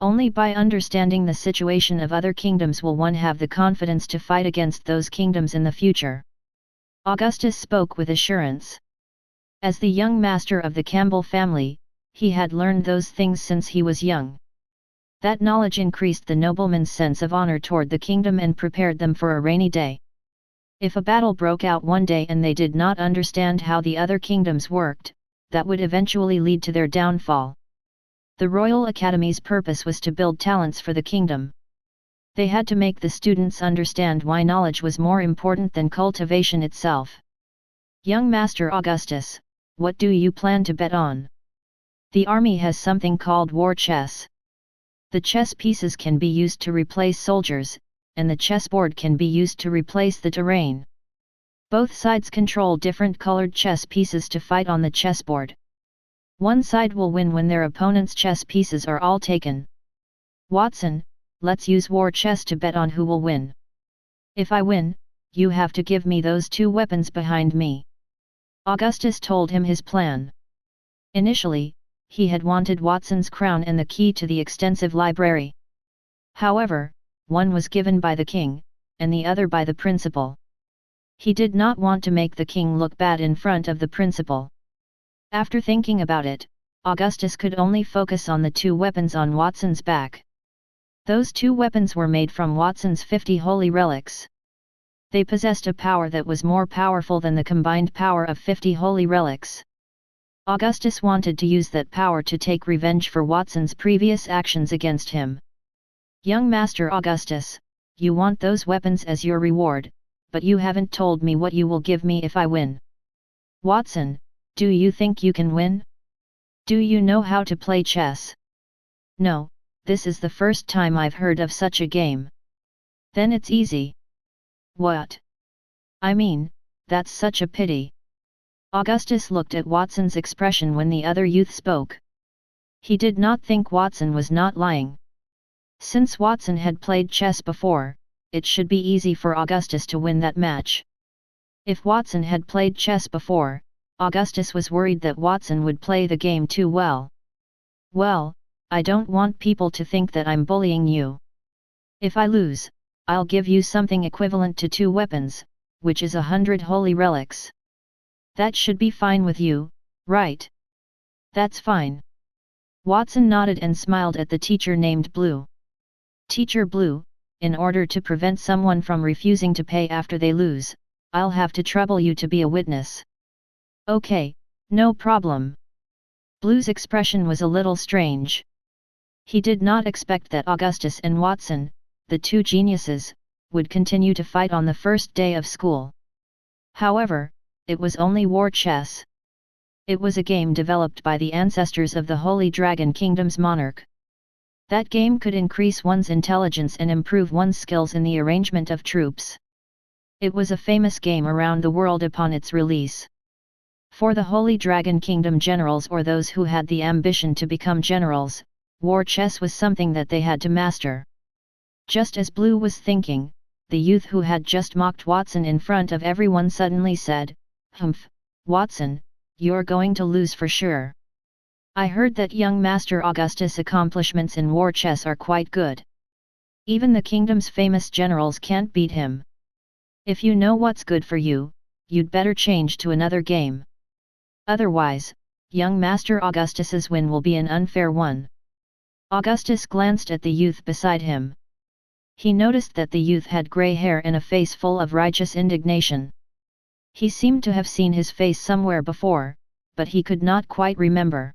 Only by understanding the situation of other kingdoms will one have the confidence to fight against those kingdoms in the future. Augustus spoke with assurance. As the young master of the Campbell family, he had learned those things since he was young. That knowledge increased the noblemen's sense of honor toward the kingdom and prepared them for a rainy day. If a battle broke out one day and they did not understand how the other kingdoms worked, that would eventually lead to their downfall. The Royal Academy's purpose was to build talents for the kingdom. They had to make the students understand why knowledge was more important than cultivation itself. Young Master Augustus, what do you plan to bet on? The army has something called war chess. The chess pieces can be used to replace soldiers, and the chessboard can be used to replace the terrain. Both sides control different colored chess pieces to fight on the chessboard. One side will win when their opponent's chess pieces are all taken. Watson, let's use war chess to bet on who will win. If I win, you have to give me those 2 weapons behind me. Augustus told him his plan. Initially, he had wanted Watson's crown and the key to the extensive library. However, one was given by the king, and the other by the principal. He did not want to make the king look bad in front of the principal. After thinking about it, Augustus could only focus on the 2 weapons on Watson's back. Those 2 weapons were made from Watson's 50 holy relics. They possessed a power that was more powerful than the combined power of 50 holy relics. Augustus wanted to use that power to take revenge for Watson's previous actions against him. Young Master Augustus, you want those weapons as your reward, but you haven't told me what you will give me if I win. Watson, do you think you can win? Do you know how to play chess? No, this is the first time I've heard of such a game. Then it's easy. What? I mean, that's such a pity. Augustus looked at Watson's expression when the other youth spoke. He did not think Watson was not lying. Since Watson had played chess before, it should be easy for Augustus to win that match. If Watson had played chess before, Augustus was worried that Watson would play the game too well. Well, I don't want people to think that I'm bullying you. If I lose, I'll give you something equivalent to 2 weapons, which is 100 holy relics. That should be fine with you, right? That's fine. Watson nodded and smiled at the teacher named Blue. Teacher Blue, in order to prevent someone from refusing to pay after they lose, I'll have to trouble you to be a witness. Okay, no problem. Blue's expression was a little strange. He did not expect that Augustus and Watson, the 2 geniuses, would continue to fight on the first day of school. However, it was only war chess. It was a game developed by the ancestors of the Holy Dragon Kingdom's monarch. That game could increase one's intelligence and improve one's skills in the arrangement of troops. It was a famous game around the world upon its release. For the Holy Dragon Kingdom generals or those who had the ambition to become generals, war chess was something that they had to master. Just as Blue was thinking, the youth who had just mocked Watson in front of everyone suddenly said, "Humph, Watson, you're going to lose for sure. I heard that young Master Augustus' accomplishments in war chess are quite good. Even the kingdom's famous generals can't beat him. If you know what's good for you, you'd better change to another game. Otherwise, young Master Augustus's win will be an unfair one." Augustus glanced at the youth beside him. He noticed that the youth had grey hair and a face full of righteous indignation. He seemed to have seen his face somewhere before, but he could not quite remember.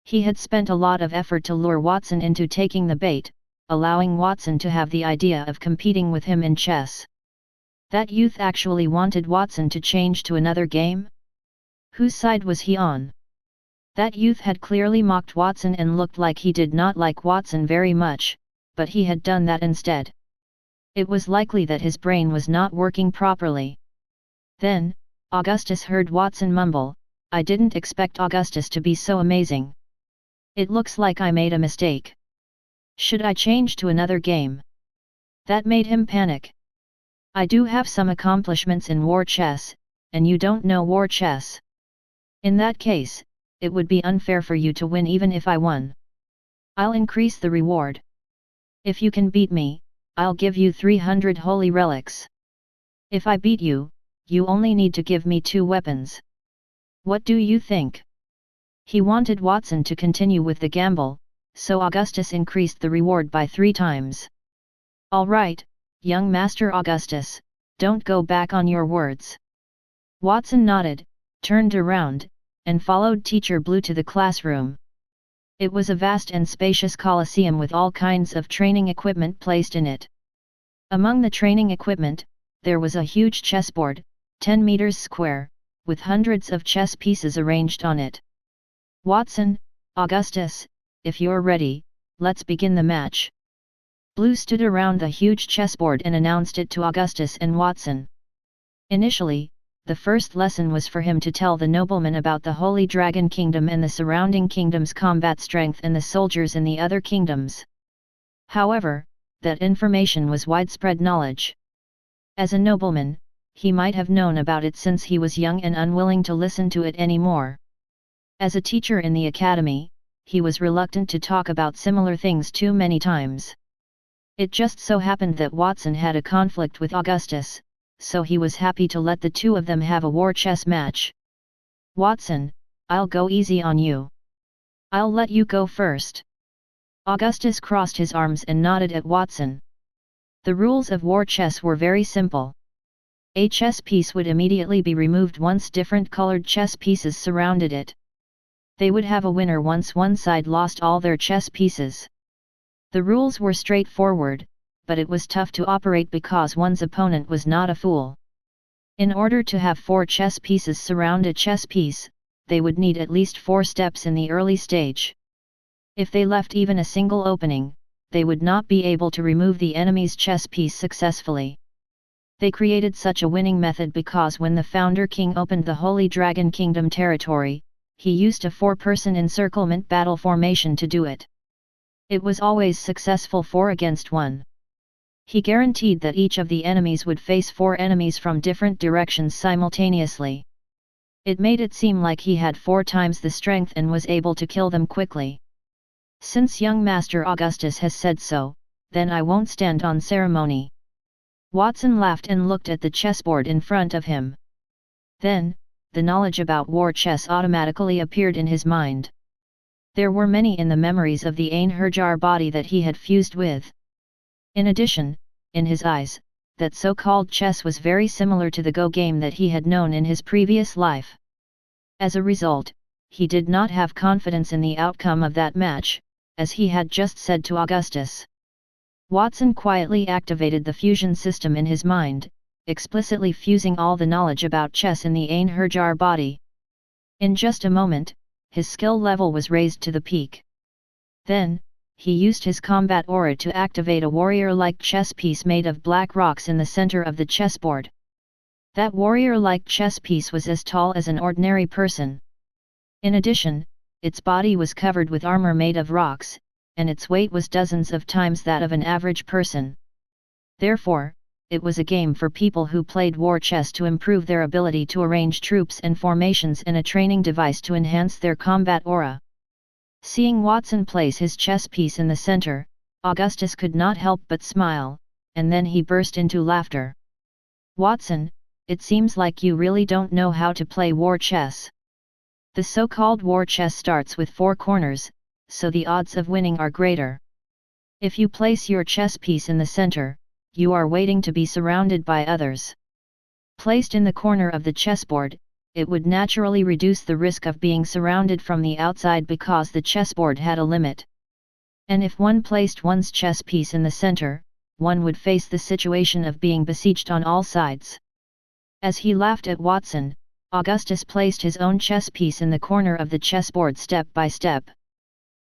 He had spent a lot of effort to lure Watson into taking the bait, allowing Watson to have the idea of competing with him in chess. That youth actually wanted Watson to change to another game? Whose side was he on? That youth had clearly mocked Watson and looked like he did not like Watson very much, but he had done that instead. It was likely that his brain was not working properly. Then, Augustus heard Watson mumble, "I didn't expect Augustus to be so amazing." It looks like I made a mistake. Should I change to another game? That made him panic. I do have some accomplishments in war chess, and you don't know war chess. In that case, it would be unfair for you to win even if I won. I'll increase the reward. If you can beat me, I'll give you 300 holy relics. If I beat you, you only need to give me 2 weapons. What do you think? He wanted Watson to continue with the gamble, so Augustus increased the reward by 3 times. All right, young Master Augustus, don't go back on your words. Watson nodded, turned around, and followed Teacher Blue to the classroom. It was a vast and spacious coliseum with all kinds of training equipment placed in it. Among the training equipment, there was a huge chessboard, 10 meters square, with hundreds of chess pieces arranged on it. Watson, Augustus, if you're ready, let's begin the match. Blue stood around the huge chessboard and announced it to Augustus and Watson. Initially, the first lesson was for him to tell the nobleman about the Holy Dragon Kingdom and the surrounding kingdoms' combat strength and the soldiers in the other kingdoms. However, that information was widespread knowledge. As a nobleman, he might have known about it since he was young and unwilling to listen to it anymore. As a teacher in the academy, he was reluctant to talk about similar things too many times. It just so happened that Watson had a conflict with Augustus, so he was happy to let the two of them have a war chess match. Watson, I'll go easy on you. I'll let you go first. Augustus crossed his arms and nodded at Watson. The rules of war chess were very simple. A chess piece would immediately be removed once different colored chess pieces surrounded it. They would have a winner once one side lost all their chess pieces. The rules were straightforward, but it was tough to operate because one's opponent was not a fool. In order to have 4 chess pieces surround a chess piece, they would need at least 4 steps in the early stage. If they left even a single opening, they would not be able to remove the enemy's chess piece successfully. They created such a winning method because when the founder king opened the Holy Dragon Kingdom territory, he used a 4-person encirclement battle formation to do it. It was always successful 4 against 1. He guaranteed that each of the enemies would face 4 enemies from different directions simultaneously. It made it seem like he had 4 times the strength and was able to kill them quickly. Since young Master Augustus has said so, then I won't stand on ceremony. Watson laughed and looked at the chessboard in front of him. Then, the knowledge about war chess automatically appeared in his mind. There were many in the memories of the Einherjar body that he had fused with. In addition, in his eyes, that so-called chess was very similar to the Go game that he had known in his previous life. As a result, he did not have confidence in the outcome of that match, as he had just said to Augustus. Watson quietly activated the fusion system in his mind, explicitly fusing all the knowledge about chess in the Einherjar body. In just a moment, his skill level was raised to the peak. Then, he used his combat aura to activate a warrior-like chess piece made of black rocks in the center of the chessboard. That warrior-like chess piece was as tall as an ordinary person. In addition, its body was covered with armor made of rocks, and its weight was dozens of times that of an average person. Therefore, it was a game for people who played war chess to improve their ability to arrange troops and formations, and a training device to enhance their combat aura. Seeing Watson place his chess piece in the center, Augustus could not help but smile, and then he burst into laughter. Watson, it seems like you really don't know how to play war chess. The so-called war chess starts with 4 corners, so the odds of winning are greater. If you place your chess piece in the center, you are waiting to be surrounded by others. Placed in the corner of the chessboard, it would naturally reduce the risk of being surrounded from the outside because the chessboard had a limit. And if one placed one's chess piece in the center, one would face the situation of being besieged on all sides. As he laughed at Watson, Augustus placed his own chess piece in the corner of the chessboard step by step.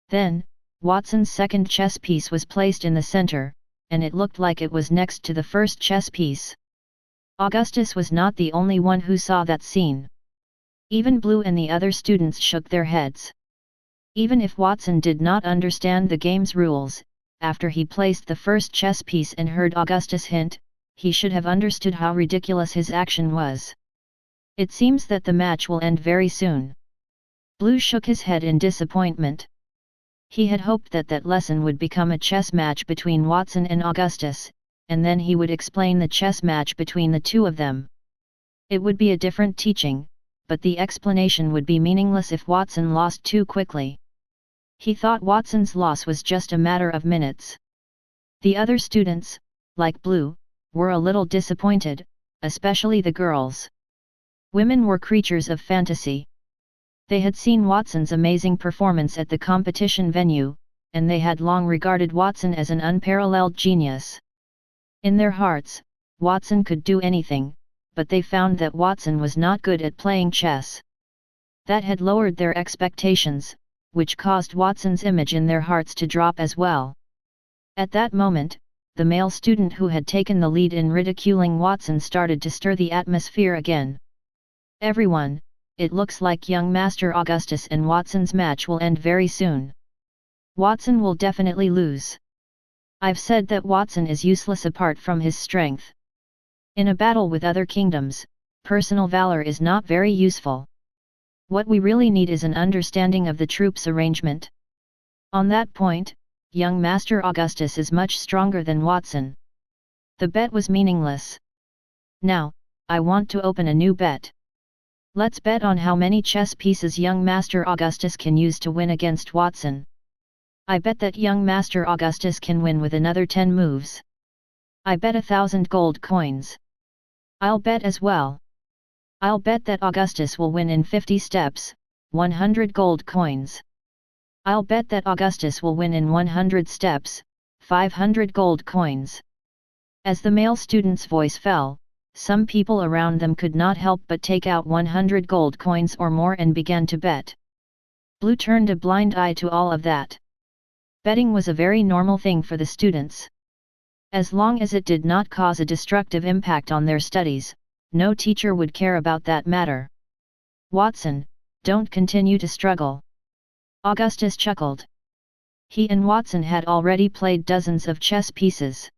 Then, Watson's second chess piece was placed in the center, and it looked like it was next to the first chess piece. Augustus was not the only one who saw that scene. Even Blue and the other students shook their heads. Even if Watson did not understand the game's rules, after he placed the first chess piece and heard Augustus' hint, he should have understood how ridiculous his action was. It seems that the match will end very soon. Blue shook his head in disappointment. He had hoped that that lesson would become a chess match between Watson and Augustus, and then he would explain the chess match between the two of them. It would be a different teaching, but the explanation would be meaningless if Watson lost too quickly. He thought Watson's loss was just a matter of minutes. The other students, like Blue, were a little disappointed, especially the girls. Women were creatures of fantasy. They had seen Watson's amazing performance at the competition venue, and they had long regarded Watson as an unparalleled genius. In their hearts, Watson could do anything, but they found that Watson was not good at playing chess. That had lowered their expectations, which caused Watson's image in their hearts to drop as well. At that moment, the male student who had taken the lead in ridiculing Watson started to stir the atmosphere again. Everyone, it looks like young Master Augustus and Watson's match will end very soon. Watson will definitely lose. I've said that Watson is useless apart from his strength. In a battle with other kingdoms, personal valor is not very useful. What we really need is an understanding of the troops' arrangement. On that point, young Master Augustus is much stronger than Watson. The bet was meaningless. Now, I want to open a new bet. Let's bet on how many chess pieces young Master Augustus can use to win against Watson. I bet that young Master Augustus can win with another 10 moves. I bet 1,000 gold coins. I'll bet as well. I'll bet that Augustus will win in 50 steps, 100 gold coins. I'll bet that Augustus will win in 100 steps, 500 gold coins. As the male student's voice fell, some people around them could not help but take out 100 gold coins or more and began to bet. Blue turned a blind eye to all of that. Betting was a very normal thing for the students. As long as it did not cause a destructive impact on their studies, no teacher would care about that matter. Watson, don't continue to struggle. Augustus chuckled. He and Watson had already played dozens of chess pieces.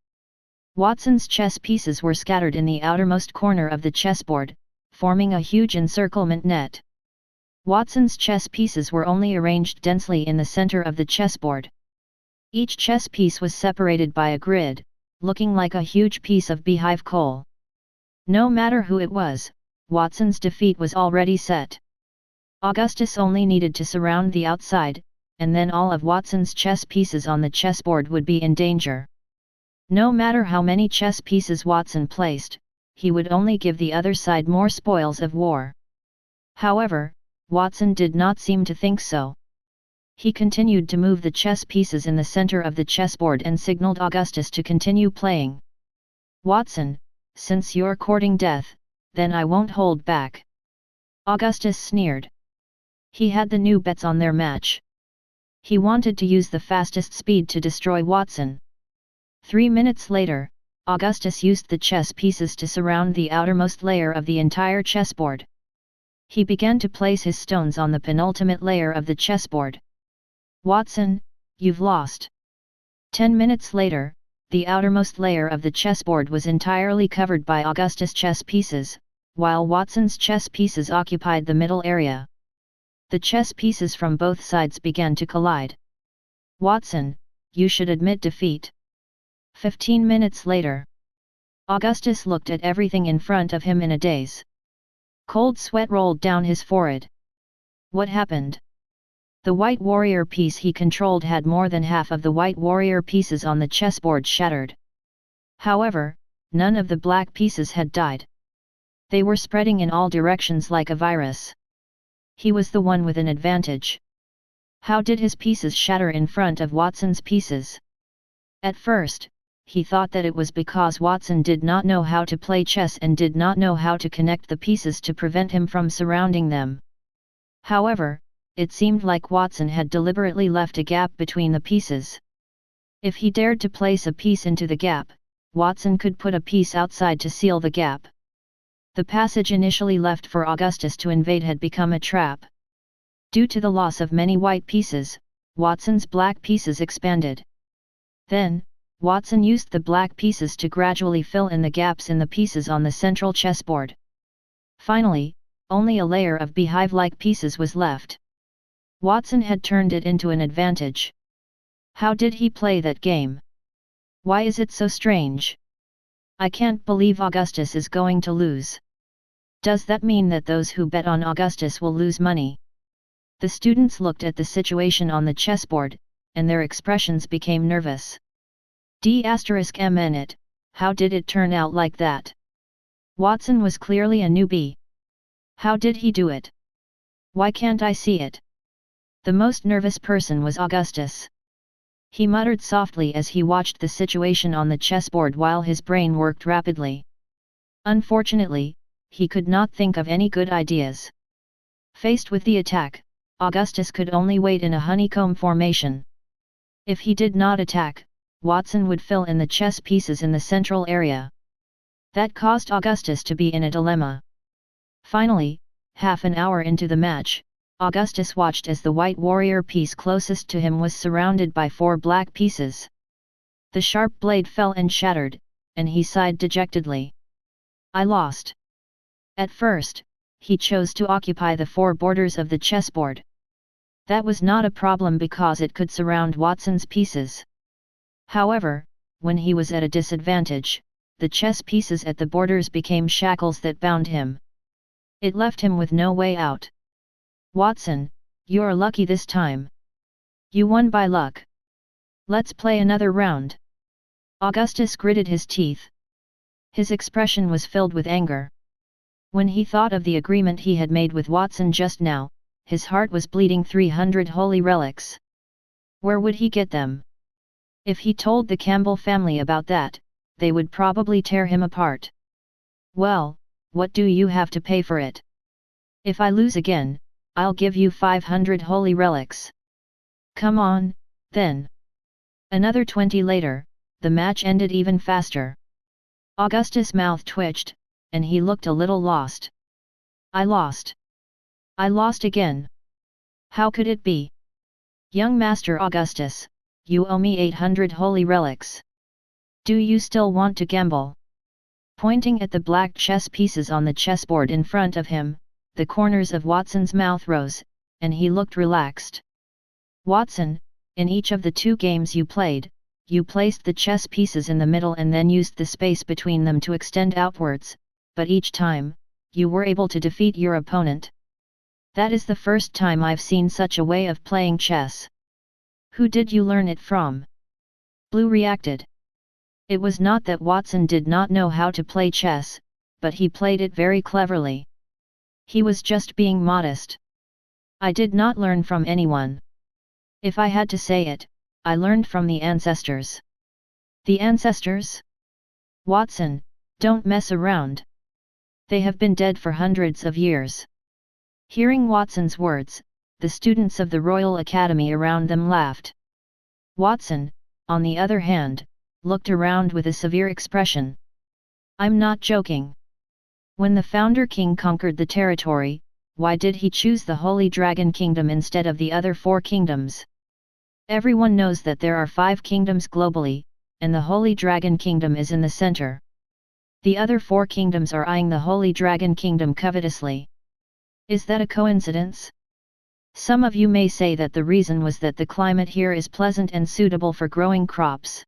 Watson's chess pieces were scattered in the outermost corner of the chessboard, forming a huge encirclement net. Watson's chess pieces were only arranged densely in the center of the chessboard. Each chess piece was separated by a grid, looking like a huge piece of beehive coal. No matter who it was, Watson's defeat was already set. Augustus only needed to surround the outside, and then all of Watson's chess pieces on the chessboard would be in danger. No matter how many chess pieces Watson placed, he would only give the other side more spoils of war. However, Watson did not seem to think so. He continued to move the chess pieces in the center of the chessboard and signaled Augustus to continue playing. Watson, since you're courting death, then I won't hold back. Augustus sneered. He had the new bets on their match. He wanted to use the fastest speed to destroy Watson. 3 minutes later, Augustus used the chess pieces to surround the outermost layer of the entire chessboard. He began to place his stones on the penultimate layer of the chessboard. Watson, you've lost. 10 minutes later, the outermost layer of the chessboard was entirely covered by Augustus' chess pieces, while Watson's chess pieces occupied the middle area. The chess pieces from both sides began to collide. Watson, you should admit defeat. 15 minutes later. Augustus looked at everything in front of him in a daze. Cold sweat rolled down his forehead. What happened? The white warrior piece he controlled had more than half of the white warrior pieces on the chessboard shattered. However, none of the black pieces had died. They were spreading in all directions like a virus. He was the one with an advantage. How did his pieces shatter in front of Watson's pieces? At first, he thought that it was because Watson did not know how to play chess and did not know how to connect the pieces to prevent him from surrounding them. However, it seemed like Watson had deliberately left a gap between the pieces. If he dared to place a piece into the gap, Watson could put a piece outside to seal the gap. The passage initially left for Augustus to invade had become a trap. Due to the loss of many white pieces, Watson's black pieces expanded. Then, Watson used the black pieces to gradually fill in the gaps in the pieces on the central chessboard. Finally, only a layer of beehive-like pieces was left. Watson had turned it into an advantage. How did he play that game? Why is it so strange? I can't believe Augustus is going to lose. Does that mean that those who bet on Augustus will lose money? The students looked at the situation on the chessboard, and their expressions became nervous. D***MN it, how did it turn out like that? Watson was clearly a newbie. How did he do it? Why can't I see it? The most nervous person was Augustus. He muttered softly as he watched the situation on the chessboard while his brain worked rapidly. Unfortunately, he could not think of any good ideas. Faced with the attack, Augustus could only wait in a honeycomb formation. If he did not attack, Watson would fill in the chess pieces in the central area. That caused Augustus to be in a dilemma. Finally, half an hour into the match, Augustus watched as the white warrior piece closest to him was surrounded by 4 black pieces. The sharp blade fell and shattered, and he sighed dejectedly. I lost. At first, he chose to occupy the 4 borders of the chessboard. That was not a problem because it could surround Watson's pieces. However, when he was at a disadvantage, the chess pieces at the borders became shackles that bound him. It left him with no way out. Watson, you're lucky this time. You won by luck. Let's play another round. Augustus gritted his teeth. His expression was filled with anger. When he thought of the agreement he had made with Watson just now, his heart was bleeding. 300 holy relics. Where would he get them? If he told the Campbell family about that, they would probably tear him apart. Well, what do you have to pay for it? If I lose again, I'll give you 500 holy relics. Come on, then. Another 20 later, the match ended even faster. Augustus' mouth twitched, and he looked a little lost. I lost. I lost again. How could it be? Young Master Augustus, you owe me 800 holy relics. Do you still want to gamble? Pointing at the black chess pieces on the chessboard in front of him, the corners of Watson's mouth rose, and he looked relaxed. Watson, in each of the 2 games you played, you placed the chess pieces in the middle and then used the space between them to extend outwards, but each time, you were able to defeat your opponent. That is the first time I've seen such a way of playing chess. Who did you learn it from? Blue reacted. It was not that Watson did not know how to play chess, but he played it very cleverly. He was just being modest. I did not learn from anyone. If I had to say it, I learned from the ancestors. The ancestors? Watson, don't mess around. They have been dead for hundreds of years. Hearing Watson's words, the students of the Royal Academy around them laughed. Watson, on the other hand, looked around with a severe expression. I'm not joking. When the founder king conquered the territory, why did he choose the Holy Dragon Kingdom instead of the other 4 kingdoms? Everyone knows that there are 5 kingdoms globally, and the Holy Dragon Kingdom is in the center. The other 4 kingdoms are eyeing the Holy Dragon Kingdom covetously. Is that a coincidence? Some of you may say that the reason was that the climate here is pleasant and suitable for growing crops.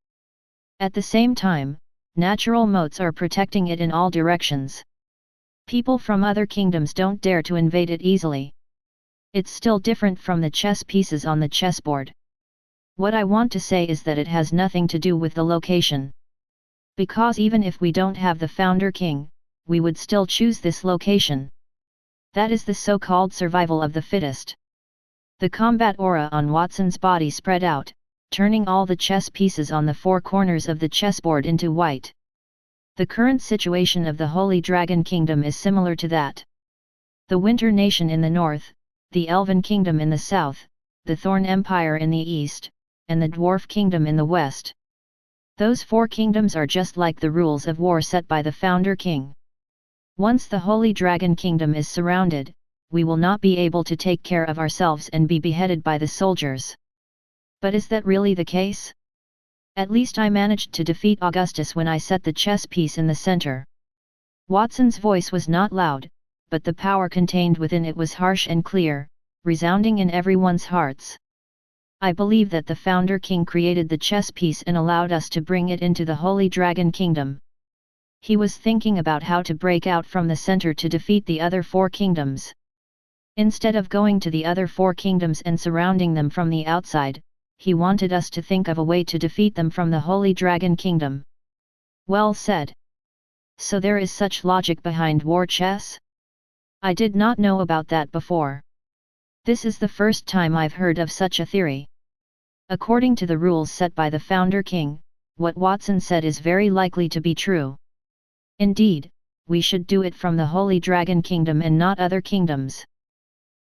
At the same time, natural moats are protecting it in all directions. People from other kingdoms don't dare to invade it easily. It's still different from the chess pieces on the chessboard. What I want to say is that it has nothing to do with the location. Because even if we don't have the founder king, we would still choose this location. That is the so-called survival of the fittest. The combat aura on Watson's body spread out, turning all the chess pieces on the 4 corners of the chessboard into white. The current situation of the Holy Dragon Kingdom is similar to that. The Winter Nation in the north, the Elven Kingdom in the south, the Thorn Empire in the east, and the Dwarf Kingdom in the west. Those 4 kingdoms are just like the rules of war set by the founder king. Once the Holy Dragon Kingdom is surrounded, we will not be able to take care of ourselves and be beheaded by the soldiers. But is that really the case? At least I managed to defeat Augustus when I set the chess piece in the center. Watson's voice was not loud, but the power contained within it was harsh and clear, resounding in everyone's hearts. I believe that the founder king created the chess piece and allowed us to bring it into the Holy Dragon Kingdom. He was thinking about how to break out from the center to defeat the other 4 kingdoms. Instead of going to the other 4 kingdoms and surrounding them from the outside, he wanted us to think of a way to defeat them from the Holy Dragon Kingdom. Well said. So there is such logic behind war chess? I did not know about that before. This is the first time I've heard of such a theory. According to the rules set by the founder king, what Watson said is very likely to be true. Indeed, we should do it from the Holy Dragon Kingdom and not other kingdoms.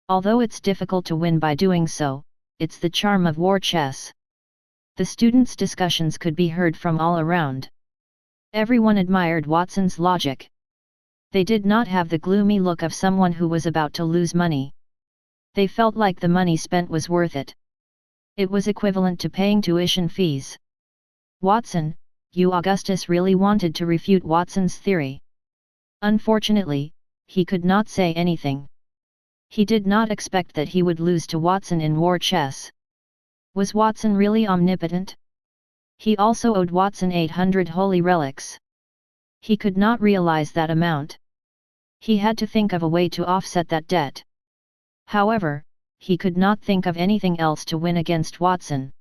Although it's difficult to win by doing so, it's the charm of war chess. The students' discussions could be heard from all around. Everyone admired Watson's logic. They did not have the gloomy look of someone who was about to lose money. They felt like the money spent was worth it. It was equivalent to paying tuition fees. Watson, you Augustus really wanted to refute Watson's theory. Unfortunately, he could not say anything. He did not expect that he would lose to Watson in war chess. Was Watson really omnipotent? He also owed Watson 800 holy relics. He could not realize that amount. He had to think of a way to offset that debt. However, he could not think of anything else to win against Watson.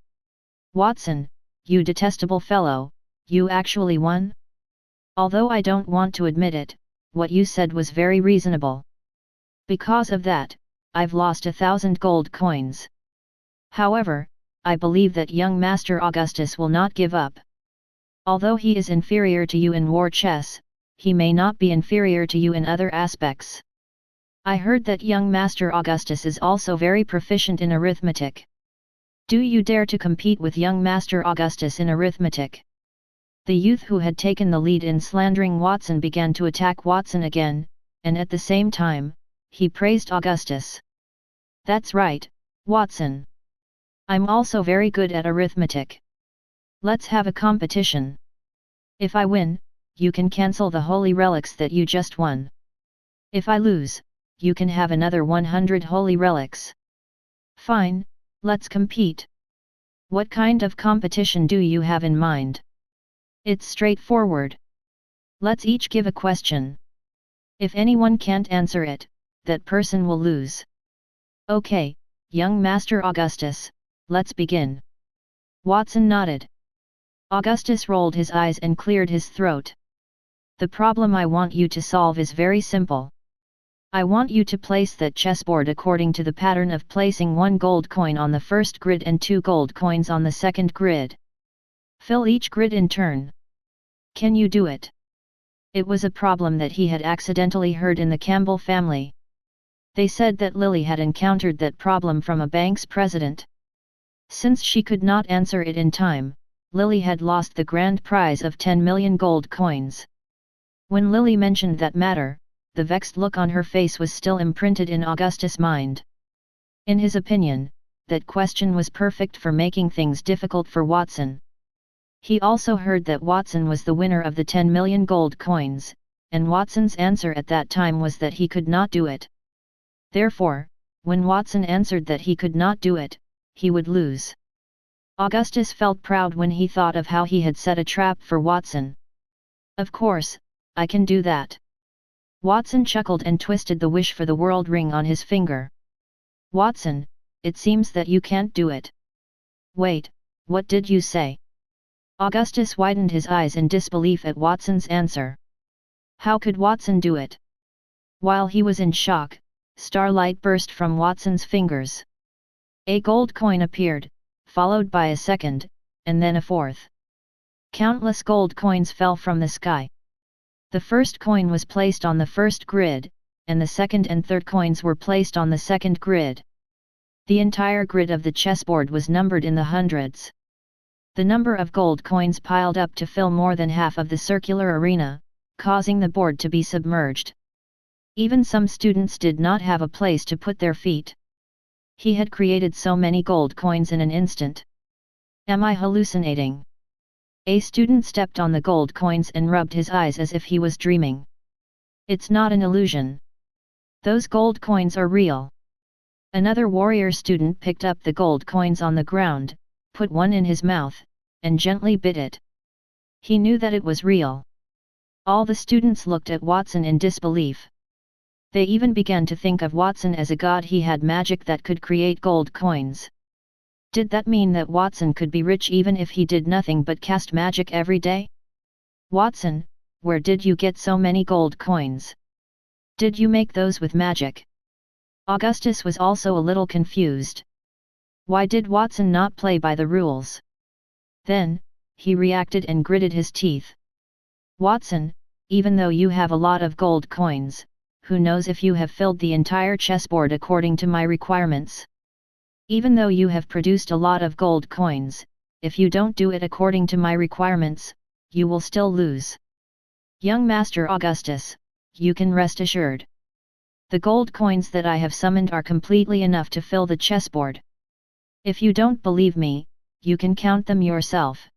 Watson, you detestable fellow, you actually won? Although I don't want to admit it, what you said was very reasonable. Because of that, I've lost 1,000 gold coins. However, I believe that young Master Augustus will not give up. Although he is inferior to you in war chess, he may not be inferior to you in other aspects. I heard that young Master Augustus is also very proficient in arithmetic. Do you dare to compete with young Master Augustus in arithmetic? The youth who had taken the lead in slandering Watson began to attack Watson again, and at the same time, he praised Augustus. That's right, Watson. I'm also very good at arithmetic. Let's have a competition. If I win, you can cancel the holy relics that you just won. If I lose, you can have another 100 holy relics. Fine, let's compete. What kind of competition do you have in mind? It's straightforward. Let's each give a question. If anyone can't answer it, that person will lose. Okay, young Master Augustus, let's begin. Watson nodded. Augustus rolled his eyes and cleared his throat. The problem I want you to solve is very simple. I want you to place that chessboard according to the pattern of placing 1 gold coin on the first grid and 2 gold coins on the second grid. Fill each grid in turn. Can you do it? It was a problem that he had accidentally heard in the Campbell family. They said that Lily had encountered that problem from a bank's president. Since she could not answer it in time, Lily had lost the grand prize of 10 million gold coins. When Lily mentioned that matter, the vexed look on her face was still imprinted in Augustus' mind. In his opinion, that question was perfect for making things difficult for Watson. He also heard that Watson was the winner of the 10 million gold coins, and Watson's answer at that time was that he could not do it. Therefore, when Watson answered that he could not do it, he would lose. Augustus felt proud when he thought of how he had set a trap for Watson. Of course, I can do that. Watson chuckled and twisted the wish for the world ring on his finger. Watson, it seems that you can't do it. Wait, what did you say? Augustus widened his eyes in disbelief at Watson's answer. How could Watson do it? While he was in shock, starlight burst from Watson's fingers. A gold coin appeared, followed by a second, and then a fourth. Countless gold coins fell from the sky. The first coin was placed on the first grid, and the second and third coins were placed on the second grid. The entire grid of the chessboard was numbered in the hundreds. The number of gold coins piled up to fill more than half of the circular arena, causing the board to be submerged. Even some students did not have a place to put their feet. He had created so many gold coins in an instant. Am I hallucinating? A student stepped on the gold coins and rubbed his eyes as if he was dreaming. It's not an illusion. Those gold coins are real. Another warrior student picked up the gold coins on the ground, put one in his mouth, and gently bit it. He knew that it was real. All the students looked at Watson in disbelief. They even began to think of Watson as a god. He had magic that could create gold coins. Did that mean that Watson could be rich even if he did nothing but cast magic every day? Watson, where did you get so many gold coins? Did you make those with magic? Augustus was also a little confused. Why did Watson not play by the rules? Then, he reacted and gritted his teeth. Watson, even though you have a lot of gold coins, who knows if you have filled the entire chessboard according to my requirements? Even though you have produced a lot of gold coins, if you don't do it according to my requirements, you will still lose. Young Master Augustus, you can rest assured. The gold coins that I have summoned are completely enough to fill the chessboard. If you don't believe me, you can count them yourself.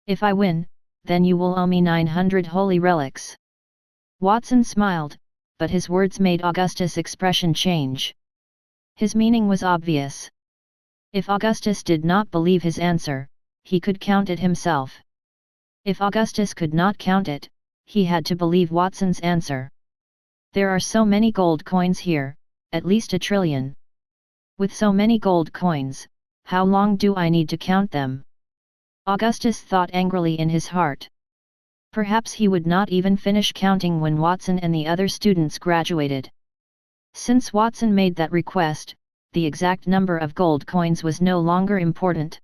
If I win, then you will owe me 900 holy relics. Watson smiled, but his words made Augustus' expression change. His meaning was obvious. If Augustus did not believe his answer, he could count it himself. If Augustus could not count it, he had to believe Watson's answer. There are so many gold coins here, at least 1 trillion. With so many gold coins, how long do I need to count them? Augustus thought angrily in his heart. Perhaps he would not even finish counting when Watson and the other students graduated. Since Watson made that request, the exact number of gold coins was no longer important.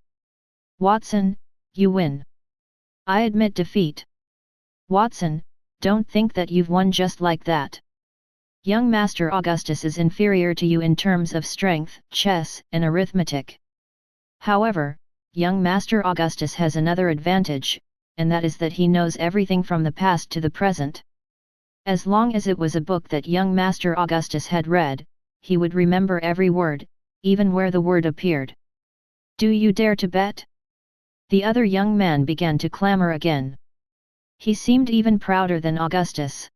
Watson, you win. I admit defeat. Watson, don't think that you've won just like that. Young Master Augustus is inferior to you in terms of strength, chess, and arithmetic. However, young Master Augustus has another advantage, and that is that he knows everything from the past to the present. As long as it was a book that young Master Augustus had read, he would remember every word, even where the word appeared. Do you dare to bet? The other young man began to clamor again. He seemed even prouder than Augustus.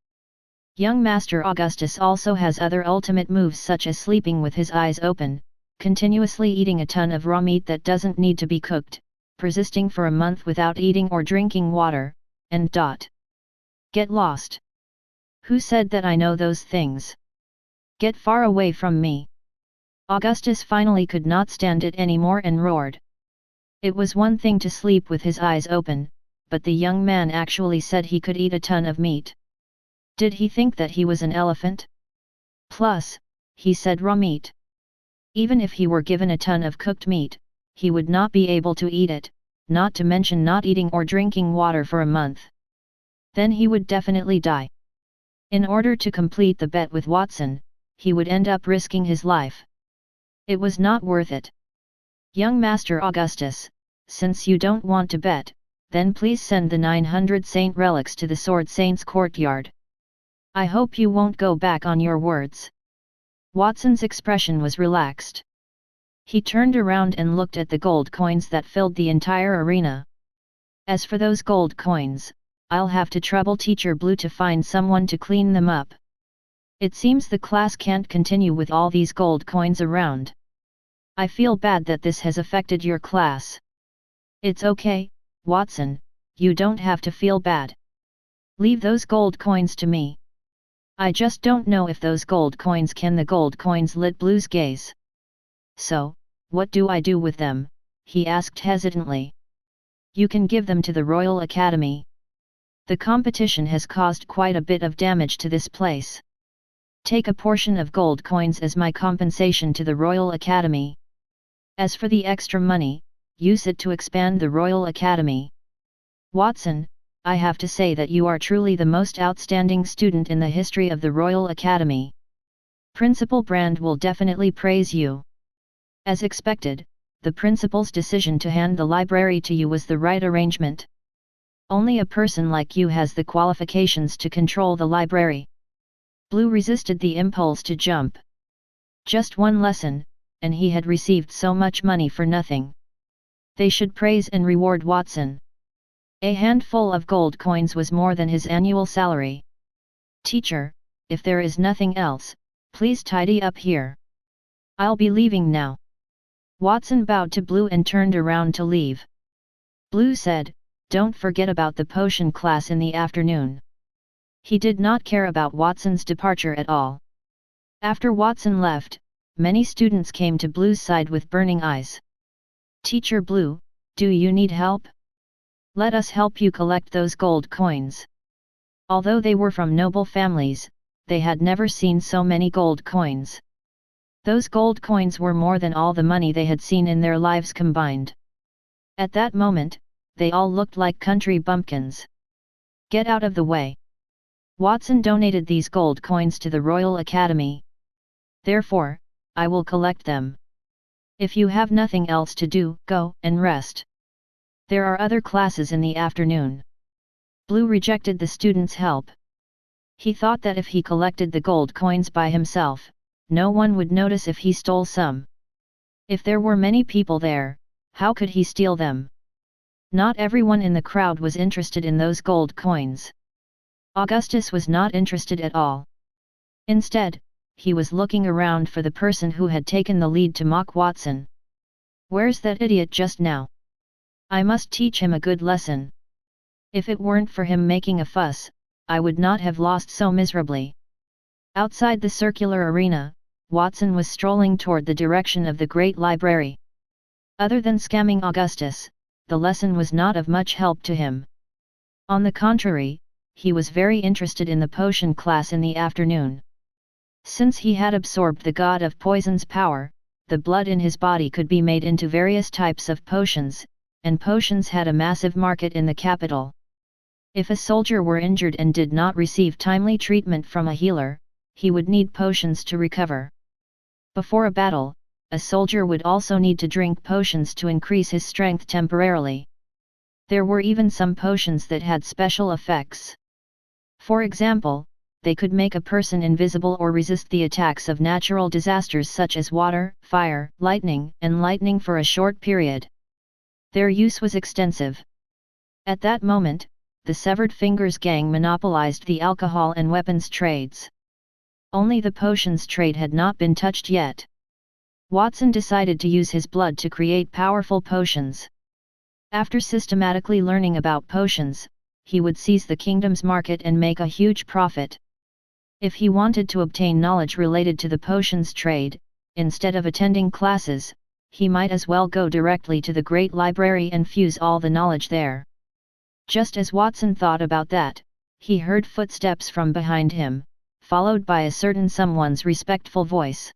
Young Master Augustus also has other ultimate moves such as sleeping with his eyes open, continuously eating a ton of raw meat that doesn't need to be cooked, persisting for a month without eating or drinking water, and ... Get lost. Who said that I know those things? Get far away from me. Augustus finally could not stand it anymore and roared. It was one thing to sleep with his eyes open, but the young man actually said he could eat a ton of meat. Did he think that he was an elephant? Plus, he said raw meat. Even if he were given a ton of cooked meat, he would not be able to eat it, not to mention not eating or drinking water for a month. Then he would definitely die. In order to complete the bet with Watson, he would end up risking his life. It was not worth it. Young Master Augustus, since you don't want to bet, then please send the 900 saint relics to the Sword Saint's courtyard. I hope you won't go back on your words. Watson's expression was relaxed. He turned around and looked at the gold coins that filled the entire arena. As for those gold coins, I'll have to trouble Teacher Blue to find someone to clean them up. It seems the class can't continue with all these gold coins around. I feel bad that this has affected your class. It's okay, Watson, you don't have to feel bad. Leave those gold coins to me. I just don't know if those gold coins can the gold coins lit Blue's gaze. So, what do I do with them? He asked hesitantly. You can give them to the Royal Academy. The competition has caused quite a bit of damage to this place. Take a portion of gold coins as my compensation to the Royal Academy. As for the extra money, use it to expand the Royal Academy. Watson, I have to say that you are truly the most outstanding student in the history of the Royal Academy. Principal Brand will definitely praise you. As expected, the principal's decision to hand the library to you was the right arrangement. Only a person like you has the qualifications to control the library. Blue resisted the impulse to jump. Just one lesson, and he had received so much money for nothing. They should praise and reward Watson. A handful of gold coins was more than his annual salary. Teacher, if there is nothing else, please tidy up here. I'll be leaving now. Watson bowed to Blue and turned around to leave. Blue said, don't forget about the potion class in the afternoon. He did not care about Watson's departure at all. After Watson left, many students came to Blue's side with burning eyes. Teacher Blue, do you need help? Let us help you collect those gold coins. Although they were from noble families, they had never seen so many gold coins. Those gold coins were more than all the money they had seen in their lives combined. At that moment, they all looked like country bumpkins. Get out of the way. Watson donated these gold coins to the Royal Academy. Therefore, I will collect them. If you have nothing else to do, go and rest. There are other classes in the afternoon. Blue rejected the students' help. He thought that if he collected the gold coins by himself, no one would notice if he stole some. If there were many people there, how could he steal them? Not everyone in the crowd was interested in those gold coins. Augustus was not interested at all. Instead, he was looking around for the person who had taken the lead to mock Watson. Where's that idiot just now? I must teach him a good lesson. If it weren't for him making a fuss, I would not have lost so miserably. Outside the circular arena, Watson was strolling toward the direction of the Great Library. Other than scamming Augustus, the lesson was not of much help to him. On the contrary, he was very interested in the potion class in the afternoon. Since he had absorbed the god of poison's power, the blood in his body could be made into various types of potions, and potions had a massive market in the capital. If a soldier were injured and did not receive timely treatment from a healer, he would need potions to recover. Before a battle, a soldier would also need to drink potions to increase his strength temporarily. There were even some potions that had special effects. For example, they could make a person invisible or resist the attacks of natural disasters such as water, fire, lightning, and lightning for a short period. Their use was extensive. At that moment, the Severed Fingers gang monopolized the alcohol and weapons trades. Only the potions trade had not been touched yet. Watson decided to use his blood to create powerful potions. After systematically learning about potions, he would seize the kingdom's market and make a huge profit. If he wanted to obtain knowledge related to the potions trade, instead of attending classes, he might as well go directly to the Great Library and fuse all the knowledge there. Just as Watson thought about that, he heard footsteps from behind him, followed by a certain someone's respectful voice.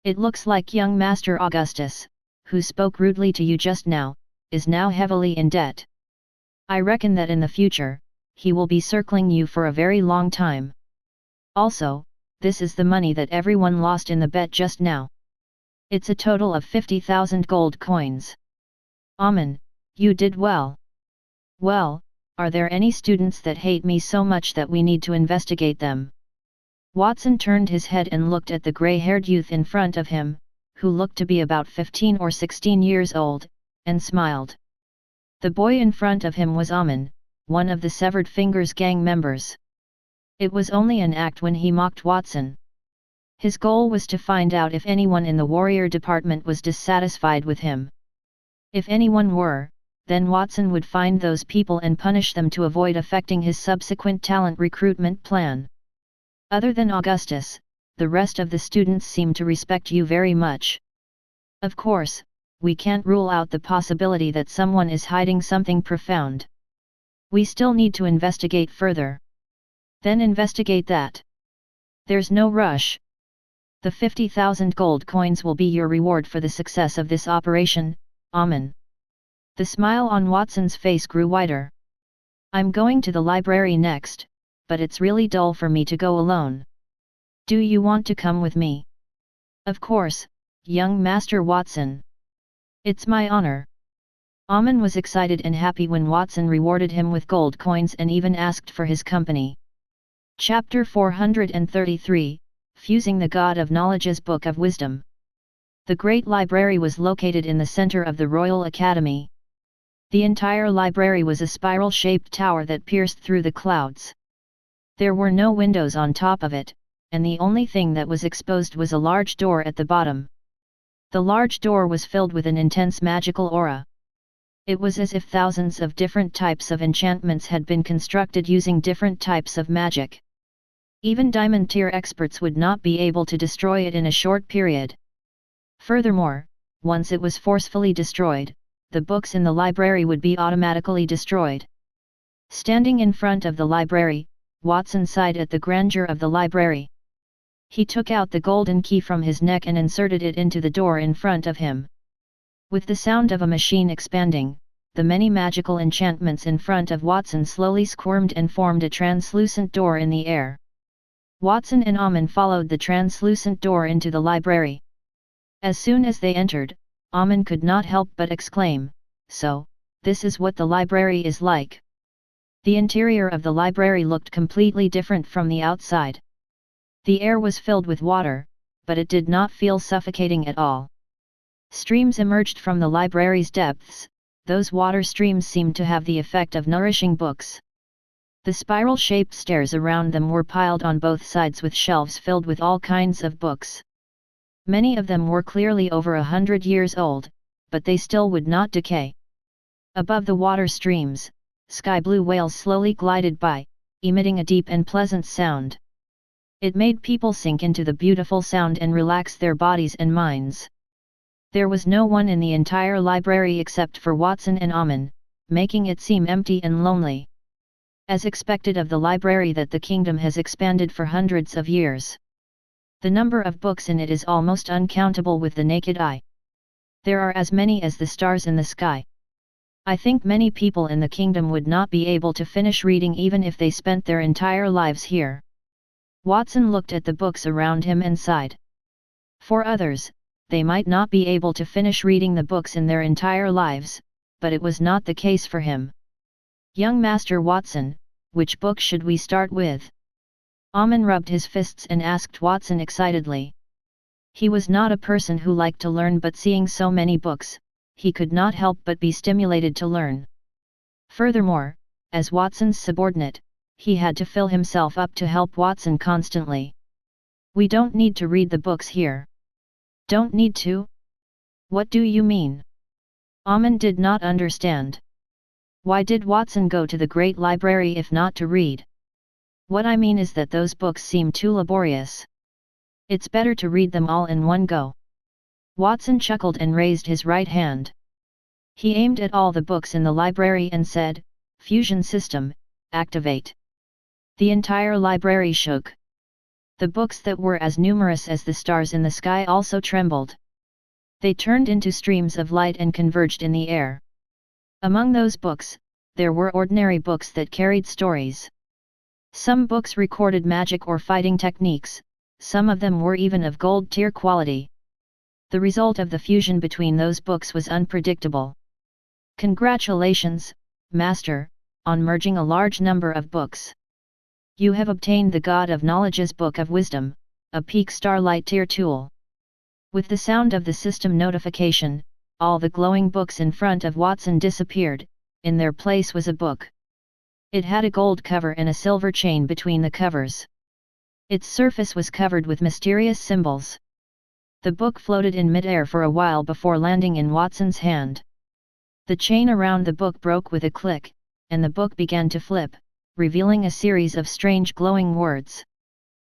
It looks like young Master Augustus, who spoke rudely to you just now, is now heavily in debt. I reckon that in the future, he will be circling you for a very long time. Also, this is the money that everyone lost in the bet just now. It's a total of 50,000 gold coins. Amen, you did well. Well, are there any students that hate me so much that we need to investigate them? Watson turned his head and looked at the gray-haired youth in front of him, who looked to be about 15 or 16 years old, and smiled. The boy in front of him was Amen, one of the Severed Fingers gang members. It was only an act when he mocked Watson. His goal was to find out if anyone in the warrior department was dissatisfied with him. If anyone were, then Watson would find those people and punish them to avoid affecting his subsequent talent recruitment plan. Other than Augustus, the rest of the students seem to respect you very much. Of course, we can't rule out the possibility that someone is hiding something profound. We still need to investigate further. Then investigate that. There's no rush. The 50,000 gold coins will be your reward for the success of this operation, Amen. The smile on Watson's face grew wider. I'm going to the library next, but it's really dull for me to go alone. Do you want to come with me? Of course, young Master Watson. It's my honor. Amen was excited and happy when Watson rewarded him with gold coins and even asked for his company. Chapter 433, Fusing the God of Knowledge's Book of Wisdom. The Great Library was located in the center of the Royal Academy. The entire library was a spiral-shaped tower that pierced through the clouds. There were no windows on top of it, and the only thing that was exposed was a large door at the bottom. The large door was filled with an intense magical aura. It was as if thousands of different types of enchantments had been constructed using different types of magic. Even diamond tier experts would not be able to destroy it in a short period. Furthermore, once it was forcefully destroyed, the books in the library would be automatically destroyed. Standing in front of the library, Watson sighed at the grandeur of the library. He took out the golden key from his neck and inserted it into the door in front of him. With the sound of a machine expanding, the many magical enchantments in front of Watson slowly squirmed and formed a translucent door in the air. Watson and Amen followed the translucent door into the library. As soon as they entered, Amen could not help but exclaim, "So, this is what the library is like." The interior of the library looked completely different from the outside. The air was filled with water, but it did not feel suffocating at all. Streams emerged from the library's depths. Those water streams seemed to have the effect of nourishing books. The spiral-shaped stairs around them were piled on both sides with shelves filled with all kinds of books. Many of them were clearly over 100 years old, but they still would not decay. Above the water streams, sky-blue whales slowly glided by, emitting a deep and pleasant sound. It made people sink into the beautiful sound and relax their bodies and minds. There was no one in the entire library except for Watson and Amen, making it seem empty and lonely. As expected of the library that the kingdom has expanded for hundreds of years. The number of books in it is almost uncountable with the naked eye. There are as many as the stars in the sky. I think many people in the kingdom would not be able to finish reading even if they spent their entire lives here. Watson looked at the books around him and sighed. For others, they might not be able to finish reading the books in their entire lives, but it was not the case for him. "Young Master Watson, which book should we start with?" Amen rubbed his fists and asked Watson excitedly. He was not a person who liked to learn, but seeing so many books, he could not help but be stimulated to learn. Furthermore, as Watson's subordinate, he had to fill himself up to help Watson constantly. "We don't need to read the books here." "Don't need to? What do you mean?" Amen did not understand. Why did Watson go to the Great Library if not to read? "What I mean is that those books seem too laborious. It's better to read them all in one go." Watson chuckled and raised his right hand. He aimed at all the books in the library and said, "Fusion system, activate." The entire library shook. The books that were as numerous as the stars in the sky also trembled. They turned into streams of light and converged in the air. Among those books, there were ordinary books that carried stories. Some books recorded magic or fighting techniques, some of them were even of gold tier quality. The result of the fusion between those books was unpredictable. "Congratulations, Master, on merging a large number of books. You have obtained the God of Knowledge's Book of Wisdom, a peak starlight tier tool." With the sound of the system notification, all the glowing books in front of Watson disappeared. In their place was a book. It had a gold cover and a silver chain between the covers. Its surface was covered with mysterious symbols. The book floated in mid-air for a while before landing in Watson's hand. The chain around the book broke with a click, and the book began to flip, revealing a series of strange glowing words.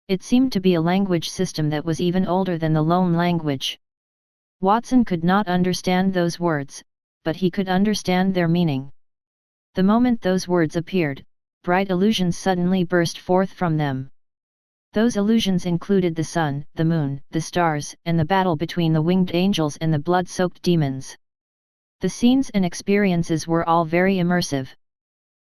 It seemed to be a language system that was even older than the Loan language. Watson could not understand those words, but he could understand their meaning. The moment those words appeared, bright illusions suddenly burst forth from them. Those illusions included the sun, the moon, the stars, and the battle between the winged angels and the blood-soaked demons. The scenes and experiences were all very immersive.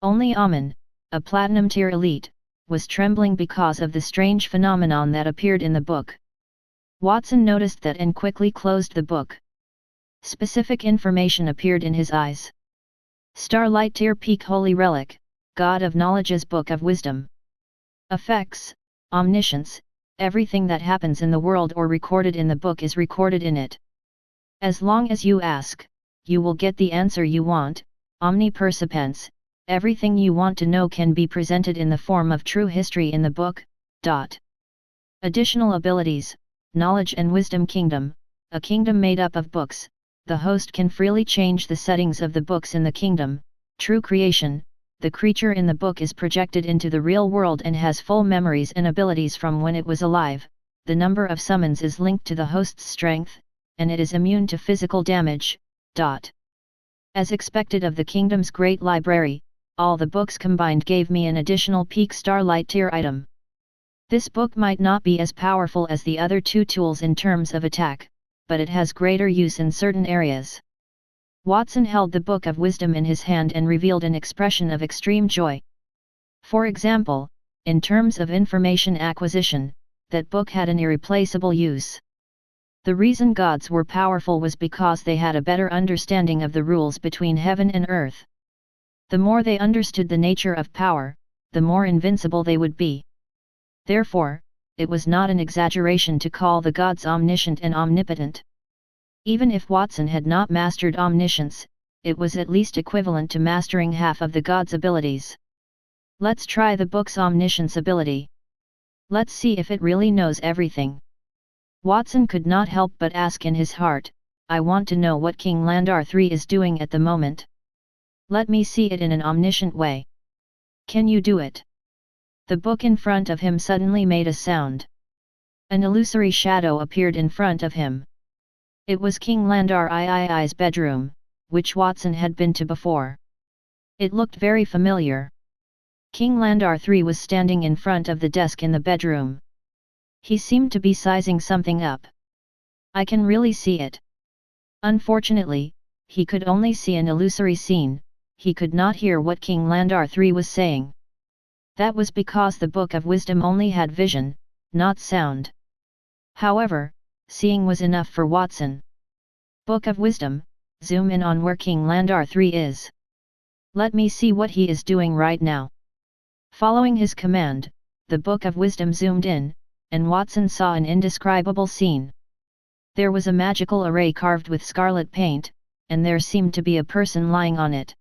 Only Amen, a platinum tier elite, was trembling because of the strange phenomenon that appeared in the book. Watson noticed that and quickly closed the book. Specific information appeared in his eyes. "Starlight tier peak holy relic, God of Knowledge's Book of Wisdom. Effects, omniscience, everything that happens in the world or recorded in the book is recorded in it. As long as you ask, you will get the answer you want. Omnipercipence, everything you want to know can be presented in the form of true history in the book. Additional abilities, knowledge and wisdom kingdom, a kingdom made up of books. The host can freely change the settings of the books in the kingdom. True creation, the creature in the book is projected into the real world and has full memories and abilities from when it was alive. The number of summons is linked to the host's strength, and it is immune to physical damage. As expected of the kingdom's great library, all the books combined gave me an additional peak starlight tier item. This book might not be as powerful as the other two tools in terms of attack, but it has greater use in certain areas. Watson held the Book of Wisdom in his hand and revealed an expression of extreme joy. For example, in terms of information acquisition, that book had an irreplaceable use. The reason gods were powerful was because they had a better understanding of the rules between heaven and earth. The more they understood the nature of power, the more invincible they would be. Therefore, it was not an exaggeration to call the gods omniscient and omnipotent. Even if Watson had not mastered omniscience, it was at least equivalent to mastering half of the god's abilities. Let's try the book's omniscience ability. Let's see if it really knows everything. Watson could not help but ask in his heart, I want to know what King Landar III is doing at the moment. Let me see it in an omniscient way. Can you do it? The book in front of him suddenly made a sound. An illusory shadow appeared in front of him. It was King Landar III's bedroom, which Watson had been to before. It looked very familiar. King Landar III was standing in front of the desk in the bedroom. He seemed to be sizing something up. I can really see it. Unfortunately, he could only see an illusory scene. He could not hear what King Landar III was saying. That was because the Book of Wisdom only had vision, not sound. However, seeing was enough for Watson. Book of Wisdom, zoom in on where King Landar III is. Let me see what he is doing right now. Following his command, the Book of Wisdom zoomed in, and Watson saw an indescribable scene. There was a magical array carved with scarlet paint, and there seemed to be a person lying on it.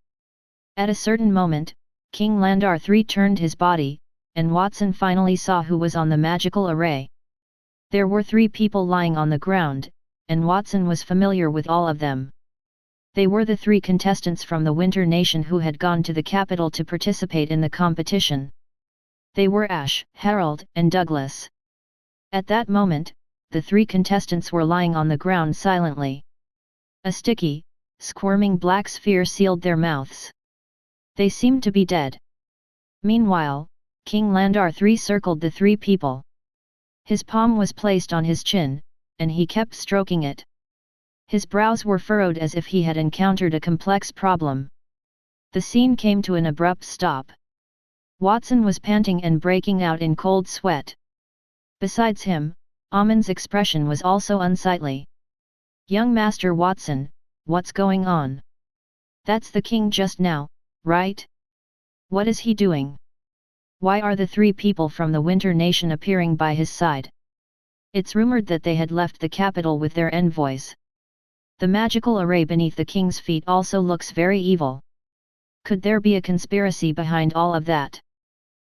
At a certain moment, King Landar III turned his body, and Watson finally saw who was on the magical array. There were 3 people lying on the ground, and Watson was familiar with all of them. They were the 3 contestants from the Winter Nation who had gone to the capital to participate in the competition. They were Ash, Harold, and Douglas. At that moment, the 3 contestants were lying on the ground silently. A sticky, squirming black sphere sealed their mouths. They seemed to be dead. Meanwhile, King Landar III circled the 3 people. His palm was placed on his chin, and he kept stroking it. His brows were furrowed as if he had encountered a complex problem. The scene came to an abrupt stop. Watson was panting and breaking out in cold sweat. Besides him, Amon's expression was also unsightly. Young Master Watson, what's going on? That's the king just now, right? What is he doing? Why are the 3 people from the Winter Nation appearing by his side? It's rumored that they had left the capital with their envoys. The magical array beneath the king's feet also looks very evil. Could there be a conspiracy behind all of that?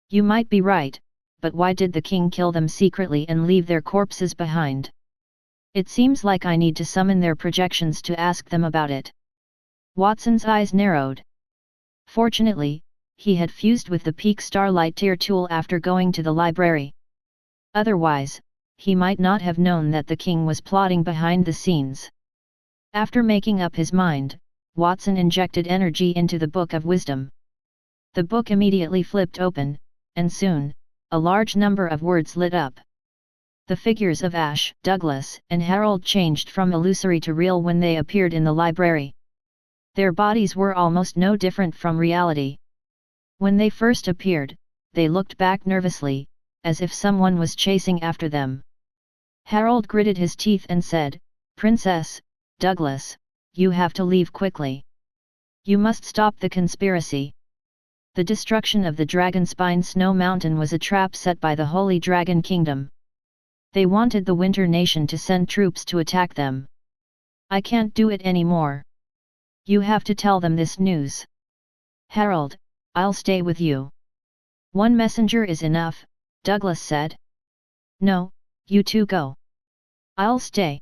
You might be right, but why did the king kill them secretly and leave their corpses behind? It seems like I need to summon their projections to ask them about it. Watson's eyes narrowed. Fortunately, he had fused with the Peak Starlight Tier tool after going to the library. Otherwise, he might not have known that the king was plotting behind the scenes. After making up his mind, Watson injected energy into the Book of Wisdom. The book immediately flipped open, and soon, a large number of words lit up. The figures of Ash, Douglas, and Harold changed from illusory to real when they appeared in the library. Their bodies were almost no different from reality. When they first appeared, they looked back nervously, as if someone was chasing after them. Harold gritted his teeth and said, "Princess, Douglas, you have to leave quickly. You must stop the conspiracy." The destruction of the Dragonspine Snow Mountain was a trap set by the Holy Dragon Kingdom. They wanted the Winter Nation to send troops to attack them. I can't do it anymore. You have to tell them this news. Harold, I'll stay with you. One messenger is enough, Douglas said. No, you two go. I'll stay.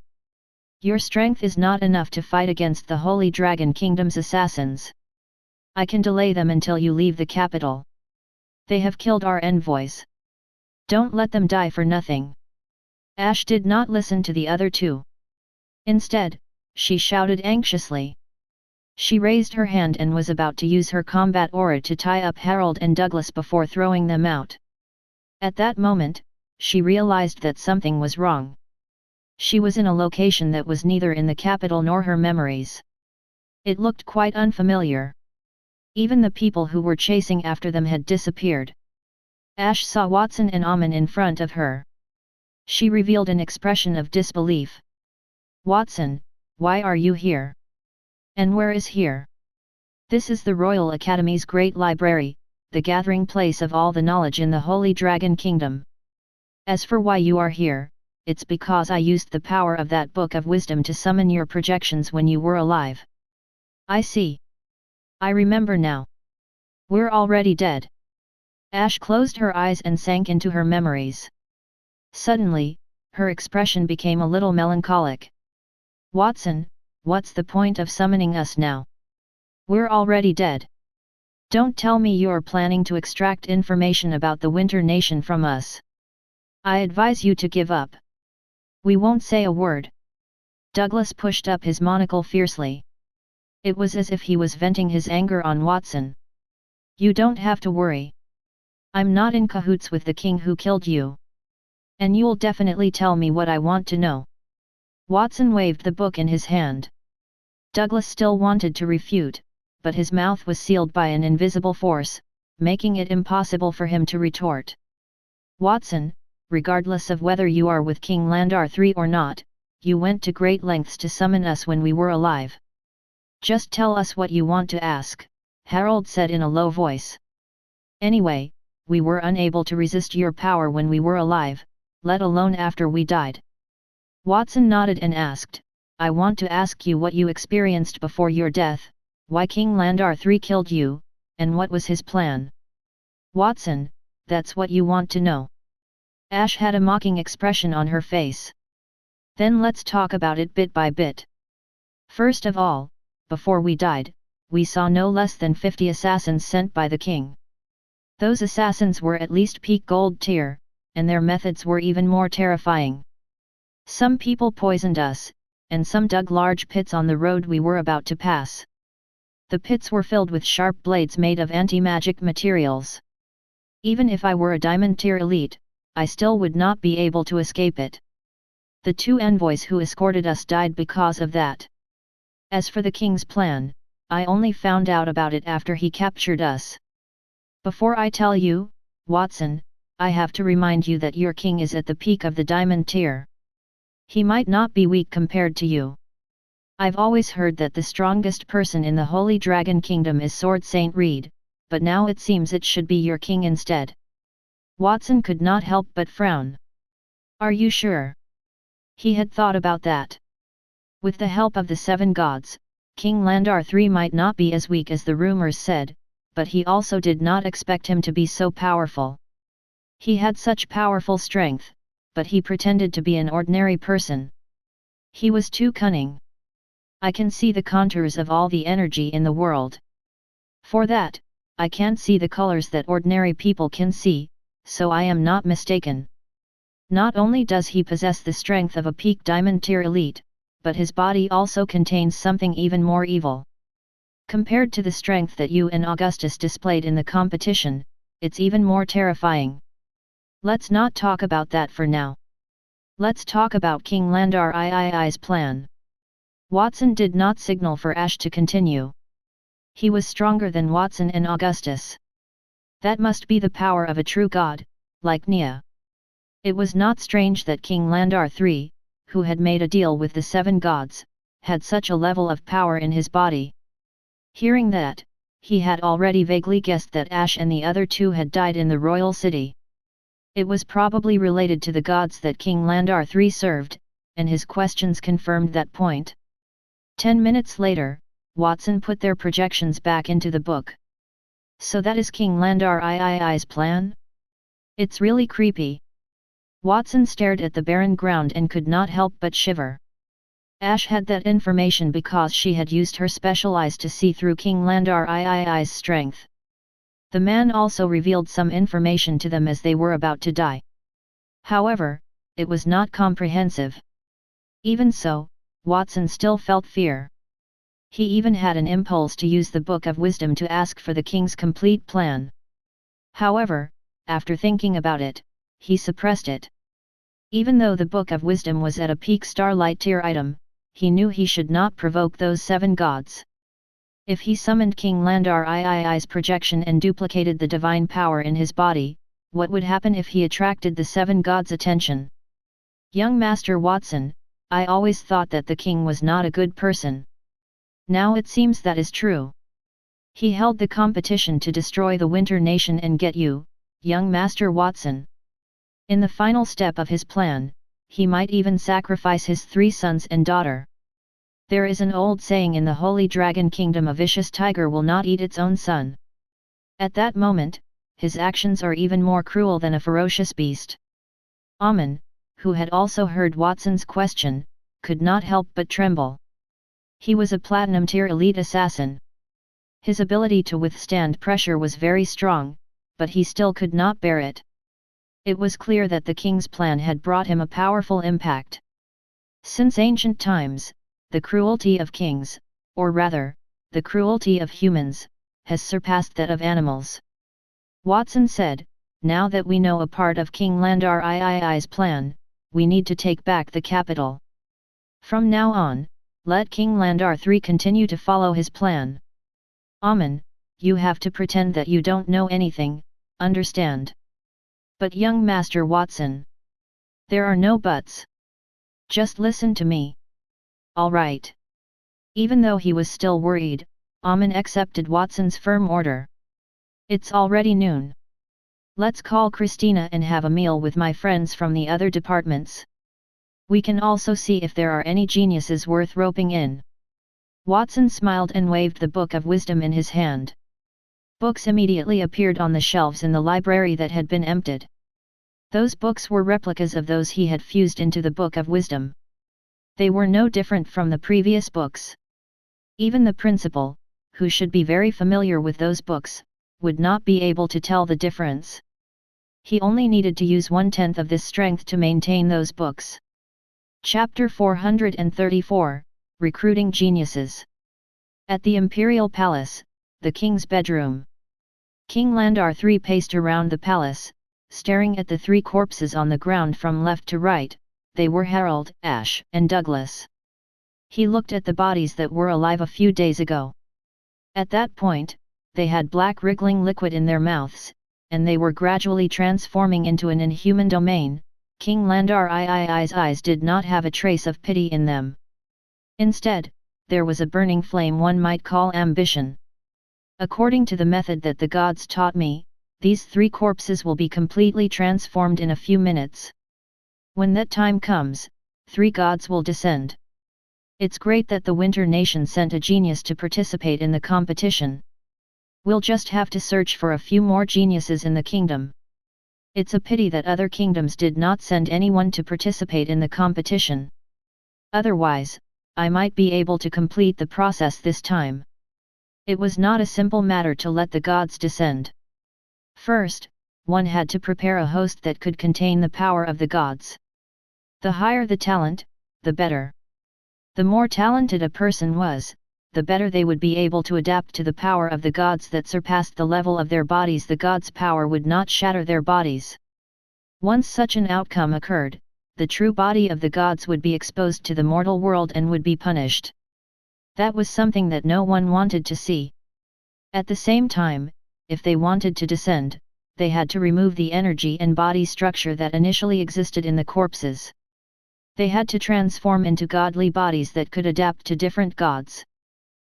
Your strength is not enough to fight against the Holy Dragon Kingdom's assassins. I can delay them until you leave the capital. They have killed our envoys. Don't let them die for nothing. Ash did not listen to the other two. Instead, she shouted anxiously. She raised her hand and was about to use her combat aura to tie up Harold and Douglas before throwing them out. At that moment, she realized that something was wrong. She was in a location that was neither in the capital nor her memories. It looked quite unfamiliar. Even the people who were chasing after them had disappeared. Ash saw Watson and Amon in front of her. She revealed an expression of disbelief. Watson, why are you here? And where is here? This is the Royal Academy's great library, the gathering place of all the knowledge in the Holy Dragon Kingdom. As for why you are here, it's because I used the power of that book of wisdom to summon your projections when you were alive. I see. I remember now. We're already dead. Ash closed her eyes and sank into her memories. Suddenly, her expression became a little melancholic. Watson, what's the point of summoning us now? We're already dead. Don't tell me you're planning to extract information about the Winter Nation from us. I advise you to give up. We won't say a word. Douglas pushed up his monocle fiercely. It was as if he was venting his anger on Watson. You don't have to worry. I'm not in cahoots with the king who killed you. And you'll definitely tell me what I want to know. Watson waved the book in his hand. Douglas still wanted to refute, but his mouth was sealed by an invisible force, making it impossible for him to retort. Watson, regardless of whether you are with King Landar III or not, you went to great lengths to summon us when we were alive. Just tell us what you want to ask, Harold said in a low voice. Anyway, we were unable to resist your power when we were alive, let alone after we died. Watson nodded and asked, I want to ask you what you experienced before your death, why King Landar III killed you, and what was his plan. Watson, that's what you want to know. Ash had a mocking expression on her face. Then let's talk about it bit by bit. First of all, before we died, we saw no less than 50 assassins sent by the king. Those assassins were at least peak gold tier, and their methods were even more terrifying. Some people poisoned us, and some dug large pits on the road we were about to pass. The pits were filled with sharp blades made of anti-magic materials. Even if I were a diamond tier elite, I still would not be able to escape it. The two envoys who escorted us died because of that. As for the king's plan, I only found out about it after he captured us. Before I tell you, Watson, I have to remind you that your king is at the peak of the diamond tier. He might not be weak compared to you. I've always heard that the strongest person in the Holy Dragon Kingdom is Sword Saint Reed, but now it seems it should be your king instead. Watson could not help but frown. Are you sure? He had thought about that. With the help of the 7 gods, King Landar III might not be as weak as the rumors said, but he also did not expect him to be so powerful. He had such powerful strength, but he pretended to be an ordinary person. He was too cunning. I can see the contours of all the energy in the world. For that, I can't see the colors that ordinary people can see, so I am not mistaken. Not only does he possess the strength of a peak diamond tier elite, but his body also contains something even more evil. Compared to the strength that you and Augustus displayed in the competition, it's even more terrifying. Let's not talk about that for now. Let's talk about King Landar III's plan. Watson did not signal for Ash to continue. He was stronger than Watson and Augustus. That must be the power of a true god, like Nia. It was not strange that King Landar III, who had made a deal with the 7 gods, had such a level of power in his body. Hearing that, He had already vaguely guessed that Ash and the other two had died in the royal city. It was probably related to the gods that King Landar III served, and his questions confirmed that point. 10 minutes later, Watson put their projections back into the book. So that is King Landar III's plan? It's really creepy. Watson stared at the barren ground and could not help but shiver. Ash had that information because she had used her special eyes to see through King Landar III's strength. The man also revealed some information to them as they were about to die. However, it was not comprehensive. Even so, Watson still felt fear. He even had an impulse to use the Book of Wisdom to ask for the king's complete plan. However, after thinking about it, he suppressed it. Even though the Book of Wisdom was at a peak starlight tier item, he knew he should not provoke those 7 gods. If he summoned King Landar III's projection and duplicated the divine power in his body, what would happen if he attracted the 7 gods' attention? Young Master Watson, I always thought that the king was not a good person. Now it seems that is true. He held the competition to destroy the Winter Nation and get you, young Master Watson. In the final step of his plan, he might even sacrifice his 3 sons and daughter. There is an old saying in the Holy Dragon Kingdom: a vicious tiger will not eat its own son. At that moment, his actions are even more cruel than a ferocious beast. Amun, who had also heard Watson's question, could not help but tremble. He was a platinum tier elite assassin. His ability to withstand pressure was very strong, but he still could not bear it. It was clear that the king's plan had brought him a powerful impact. Since ancient times, the cruelty of kings, or rather, the cruelty of humans, has surpassed that of animals. Watson said, now that we know a part of King Landar III's plan, we need to take back the capital. From now on, let King Landar III continue to follow his plan. Amun, you have to pretend that you don't know anything, understand? But young Master Watson, there are no buts. Just listen to me. All right. Even though he was still worried, Amun accepted Watson's firm order. It's already noon. Let's call Christina and have a meal with my friends from the other departments. We can also see if there are any geniuses worth roping in. Watson smiled and waved the Book of Wisdom in his hand. Books immediately appeared on the shelves in the library that had been emptied. Those books were replicas of those he had fused into the Book of Wisdom. They were no different from the previous books. Even the principal, who should be very familiar with those books, would not be able to tell the difference. He only needed to use 1/10 of this strength to maintain those books. Chapter 434, Recruiting Geniuses. At the Imperial Palace, the King's bedroom. King Landar III paced around the palace, staring at the 3 corpses on the ground from left to right. They were Harold, Ash, and Douglas. He looked at the bodies that were alive a few days ago. At that point, they had black wriggling liquid in their mouths, and they were gradually transforming into an inhuman domain. King Landar III's eyes did not have a trace of pity in them. Instead, there was a burning flame one might call ambition. According to the method that the gods taught me, these 3 corpses will be completely transformed in a few minutes. When that time comes, 3 gods will descend. It's great that the Winter Nation sent a genius to participate in the competition. We'll just have to search for a few more geniuses in the kingdom. It's a pity that other kingdoms did not send anyone to participate in the competition. Otherwise, I might be able to complete the process this time. It was not a simple matter to let the gods descend. First, one had to prepare a host that could contain the power of the gods. The higher the talent, the better. The more talented a person was, the better they would be able to adapt to the power of the gods that surpassed the level of their bodies. The gods' power would not shatter their bodies. Once such an outcome occurred, the true body of the gods would be exposed to the mortal world and would be punished. That was something that no one wanted to see. At the same time, if they wanted to descend, they had to remove the energy and body structure that initially existed in the corpses. They had to transform into godly bodies that could adapt to different gods.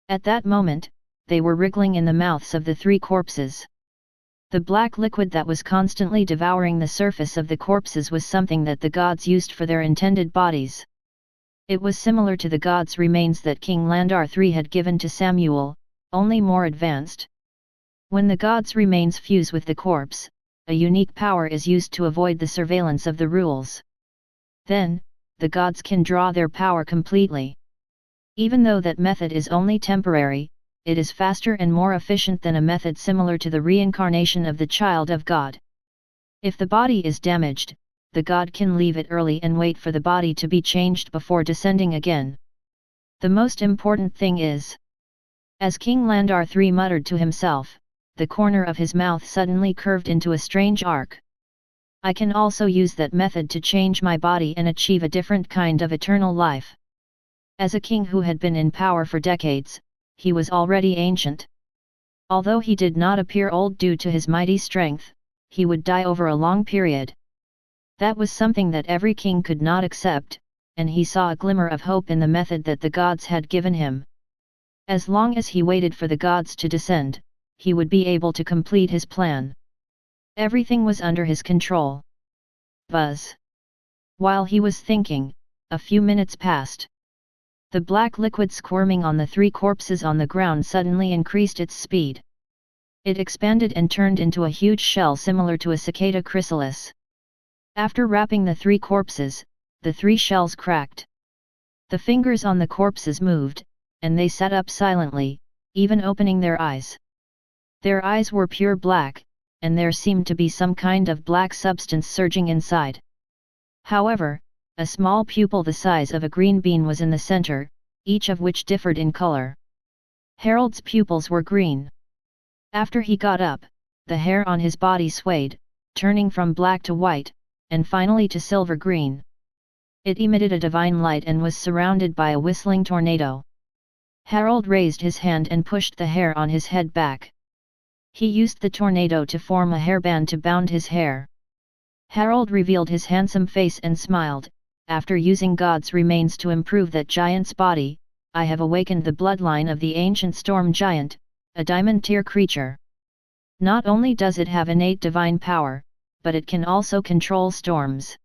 At that moment, they were wriggling in the mouths of the three corpses. The black liquid that was constantly devouring the surface of the corpses was something that the gods used for their intended bodies. It was similar to the gods' remains that King Landar III had given to Samuel, only more advanced. When the gods' remains fuse with the corpse, a unique power is used to avoid the surveillance of the rules. Then, the gods can draw their power completely. Even though that method is only temporary, it is faster and more efficient than a method similar to the reincarnation of the child of God. If the body is damaged, the god can leave it early and wait for the body to be changed before descending again. The most important thing is, as King Landar III muttered to himself, the corner of his mouth suddenly curved into a strange arc. I can also use that method to change my body and achieve a different kind of eternal life. As a king who had been in power for decades, he was already ancient. Although he did not appear old due to his mighty strength, he would die over a long period. That was something that every king could not accept, and he saw a glimmer of hope in the method that the gods had given him. As long as he waited for the gods to descend, he would be able to complete his plan. Everything was under his control. Buzz. While he was thinking, a few minutes passed. The black liquid squirming on the three corpses on the ground suddenly increased its speed. It expanded and turned into a huge shell similar to a cicada chrysalis. After wrapping the three corpses, the three shells cracked. The fingers on the corpses moved, and they sat up silently, even opening their eyes. Their eyes were pure black, and there seemed to be some kind of black substance surging inside. However, a small pupil the size of a green bean was in the center, each of which differed in color. Harold's pupils were green. After he got up, the hair on his body swayed, turning from black to white, and finally to silver green. It emitted a divine light and was surrounded by a whistling tornado. Harold raised his hand and pushed the hair on his head back. He used the tornado to form a hairband to bound his hair. Harold revealed his handsome face and smiled. After using God's remains to improve that giant's body, I have awakened the bloodline of the ancient storm giant, a diamond-tier creature. Not only does it have innate divine power, but it can also control storms.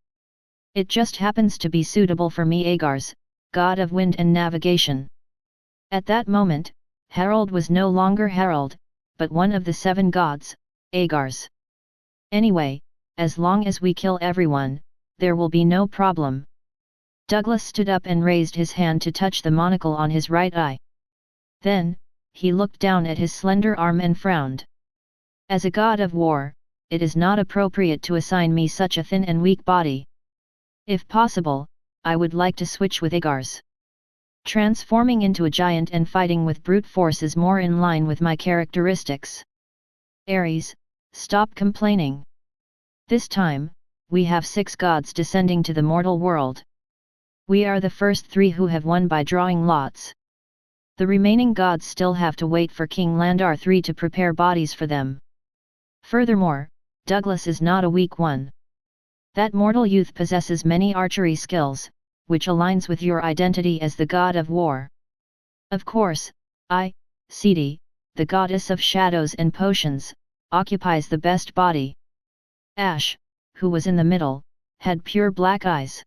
It just happens to be suitable for me, Agars, god of wind and navigation. At that moment, Harold was no longer Harold, but one of the 7 gods, Agars. Anyway, as long as we kill everyone, there will be no problem. Douglas stood up and raised his hand to touch the monocle on his right eye. Then, he looked down at his slender arm and frowned. As a god of war, it is not appropriate to assign me such a thin and weak body. If possible, I would like to switch with Agars. Transforming into a giant and fighting with brute force is more in line with my characteristics. Ares, stop complaining. This time, we have 6 gods descending to the mortal world. We are the first 3 who have won by drawing lots. The remaining gods still have to wait for King Landar III to prepare bodies for them. Furthermore, Douglas is not a weak one. That mortal youth possesses many archery skills, which aligns with your identity as the god of war. Of course, Sidi, the goddess of shadows and potions, occupies the best body. Ash, who was in the middle, had pure black eyes.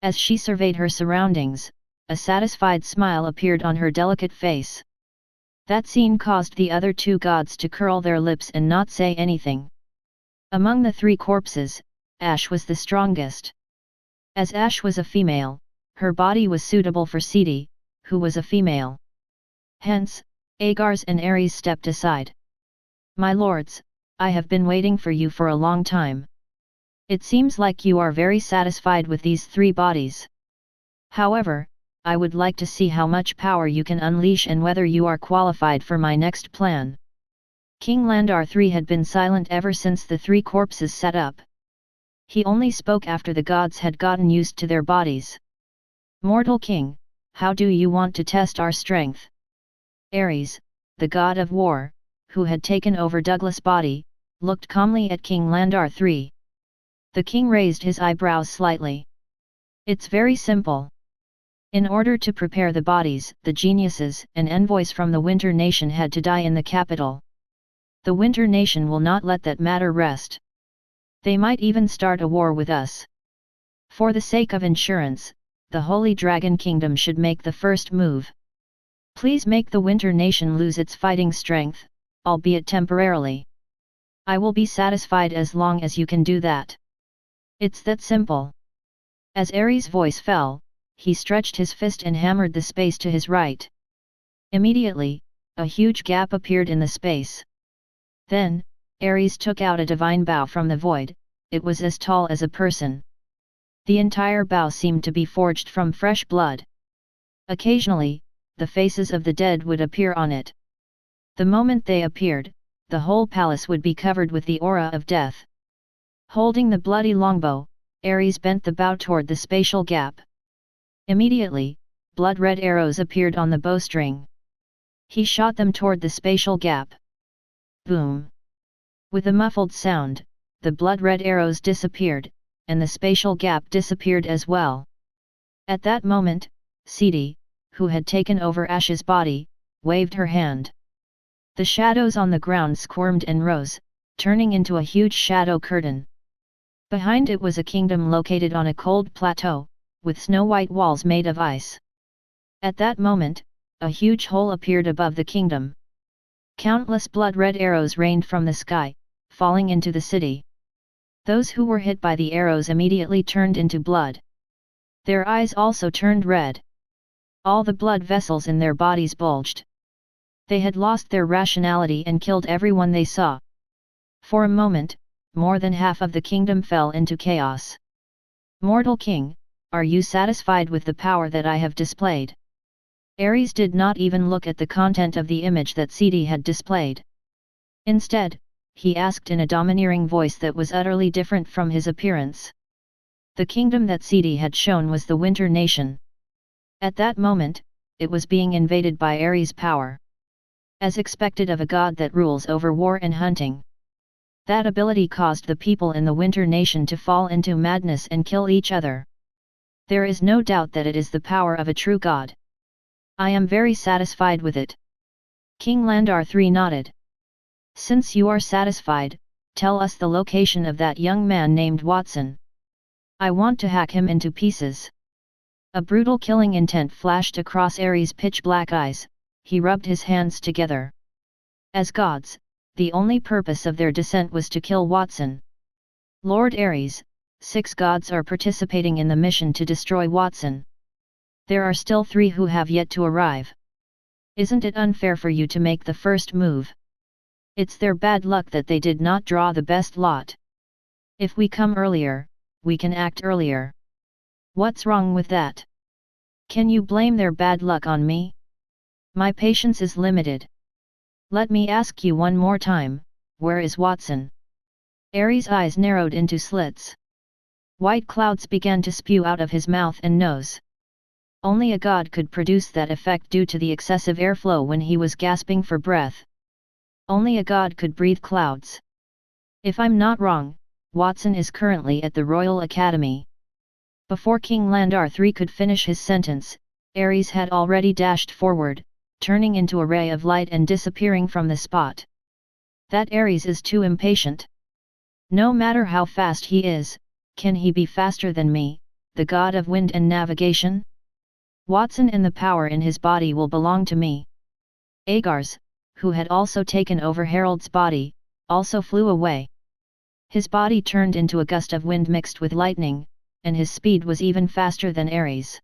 As she surveyed her surroundings, a satisfied smile appeared on her delicate face. That scene caused the other 2 gods to curl their lips and not say anything. Among the 3 corpses, Ash was the strongest. As Ash was a female, her body was suitable for Sidi, who was a female. Hence, Agars and Ares stepped aside. My lords, I have been waiting for you for a long time. It seems like you are very satisfied with these 3 bodies. However, I would like to see how much power you can unleash and whether you are qualified for my next plan. King Landar III had been silent ever since the 3 corpses sat up. He only spoke after the gods had gotten used to their bodies. Mortal King, how do you want to test our strength? Ares, the god of war, who had taken over Douglas' body, looked calmly at King Landar III. The king raised his eyebrows slightly. It's very simple. In order to prepare the bodies, the geniuses and envoys from the Winter Nation had to die in the capital. The Winter Nation will not let that matter rest. They might even start a war with us. For the sake of insurance, the Holy Dragon Kingdom should make the first move. Please make the Winter Nation lose its fighting strength, albeit temporarily. I will be satisfied as long as you can do that. It's that simple. As Ares' voice fell, he stretched his fist and hammered the space to his right. Immediately, a huge gap appeared in the space. Then, Ares took out a divine bow from the void. It was as tall as a person. The entire bow seemed to be forged from fresh blood. Occasionally, the faces of the dead would appear on it. The moment they appeared, the whole palace would be covered with the aura of death. Holding the bloody longbow, Ares bent the bow toward the spatial gap. Immediately, blood-red arrows appeared on the bowstring. He shot them toward the spatial gap. Boom! With a muffled sound, the blood-red arrows disappeared, and the spatial gap disappeared as well. At that moment, Sidi, who had taken over Ash's body, waved her hand. The shadows on the ground squirmed and rose, turning into a huge shadow curtain. Behind it was a kingdom located on a cold plateau, with snow-white walls made of ice. At that moment, a huge hole appeared above the kingdom. Countless blood-red arrows rained from the sky, falling into the city. Those who were hit by the arrows immediately turned into blood. Their eyes also turned red. All the blood vessels in their bodies bulged. They had lost their rationality and killed everyone they saw. For a moment, more than half of the kingdom fell into chaos. Mortal King, are you satisfied with the power that I have displayed? Ares did not even look at the content of the image that Sidi had displayed. Instead, he asked in a domineering voice that was utterly different from his appearance. The kingdom that Sidi had shown was the Winter Nation. At that moment, it was being invaded by Ares' power. As expected of a god that rules over war and hunting. That ability caused the people in the Winter Nation to fall into madness and kill each other. There is no doubt that it is the power of a true god. I am very satisfied with it. King Landar III nodded. Since you are satisfied, tell us the location of that young man named Watson. I want to hack him into pieces. A brutal killing intent flashed across Ares' pitch-black eyes. He rubbed his hands together. As gods, the only purpose of their descent was to kill Watson. Lord Ares, 6 gods are participating in the mission to destroy Watson. There are still 3 who have yet to arrive. Isn't it unfair for you to make the first move? It's their bad luck that they did not draw the best lot. If we come earlier, we can act earlier. What's wrong with that? Can you blame their bad luck on me? My patience is limited. Let me ask you one more time, where is Watson? Ares' eyes narrowed into slits. White clouds began to spew out of his mouth and nose. Only a god could produce that effect due to the excessive airflow when he was gasping for breath. Only a god could breathe clouds. If I'm not wrong, Watson is currently at the Royal Academy. Before King Landar III could finish his sentence, Ares had already dashed forward, turning into a ray of light and disappearing from the spot. That Ares is too impatient. No matter how fast he is, can he be faster than me, the god of wind and navigation? Watson and the power in his body will belong to me. Agars, who had also taken over Harold's body, also flew away. His body turned into a gust of wind mixed with lightning, and his speed was even faster than Ares.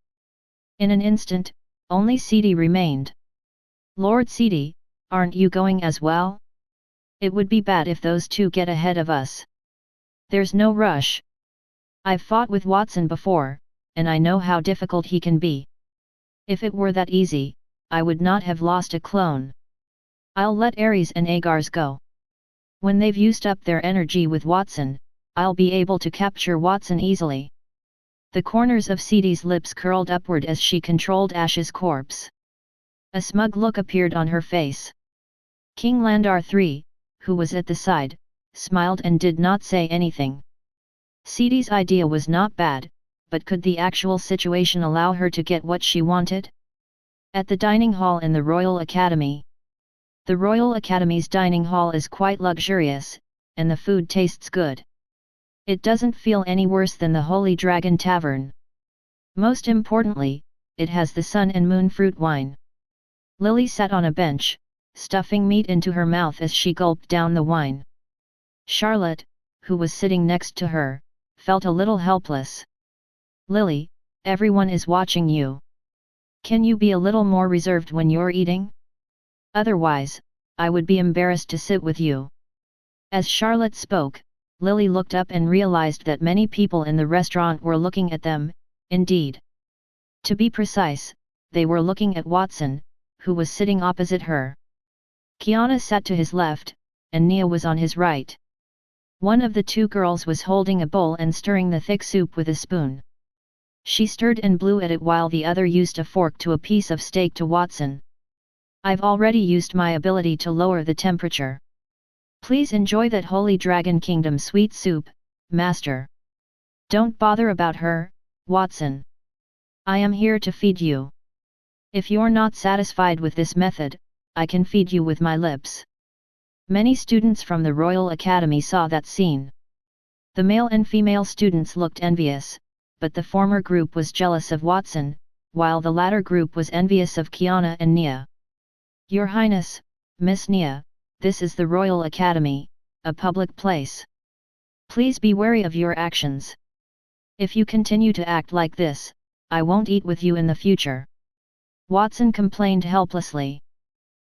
In an instant, only Sidi remained. Lord Sidi, aren't you going as well? It would be bad if those 2 get ahead of us. There's no rush. I've fought with Watson before, and I know how difficult he can be. If it were that easy, I would not have lost a clone. I'll let Ares and Agars go. When they've used up their energy with Watson, I'll be able to capture Watson easily. The corners of Sidi's lips curled upward as she controlled Ash's corpse. A smug look appeared on her face. King Landar III, who was at the side, smiled and did not say anything. Sidi's idea was not bad, but could the actual situation allow her to get what she wanted? At the dining hall in the Royal Academy. The Royal Academy's dining hall is quite luxurious, and the food tastes good. It doesn't feel any worse than the Holy Dragon Tavern. Most importantly, it has the sun and moon fruit wine. Lily sat on a bench, stuffing meat into her mouth as she gulped down the wine. Charlotte, who was sitting next to her, felt a little helpless. Lily, everyone is watching you. Can you be a little more reserved when you're eating? Otherwise, I would be embarrassed to sit with you. As Charlotte spoke, Lily looked up and realized that many people in the restaurant were looking at them, indeed. To be precise, they were looking at Watson, who was sitting opposite her. Kiana sat to his left, and Nia was on his right. One of the two girls was holding a bowl and stirring the thick soup with a spoon. She stirred and blew at it while the other used a fork to a piece of steak to Watson. I've already used my ability to lower the temperature. Please enjoy that Holy Dragon Kingdom sweet soup, Master. Don't bother about her, Watson. I am here to feed you. If you're not satisfied with this method, I can feed you with my lips. Many students from the Royal Academy saw that scene. The male and female students looked envious, but the former group was jealous of Watson, while the latter group was envious of Kiana and Nia. Your Highness, Miss Nia, this is the Royal Academy, a public place. Please be wary of your actions. If you continue to act like this, I won't eat with you in the future. Watson complained helplessly.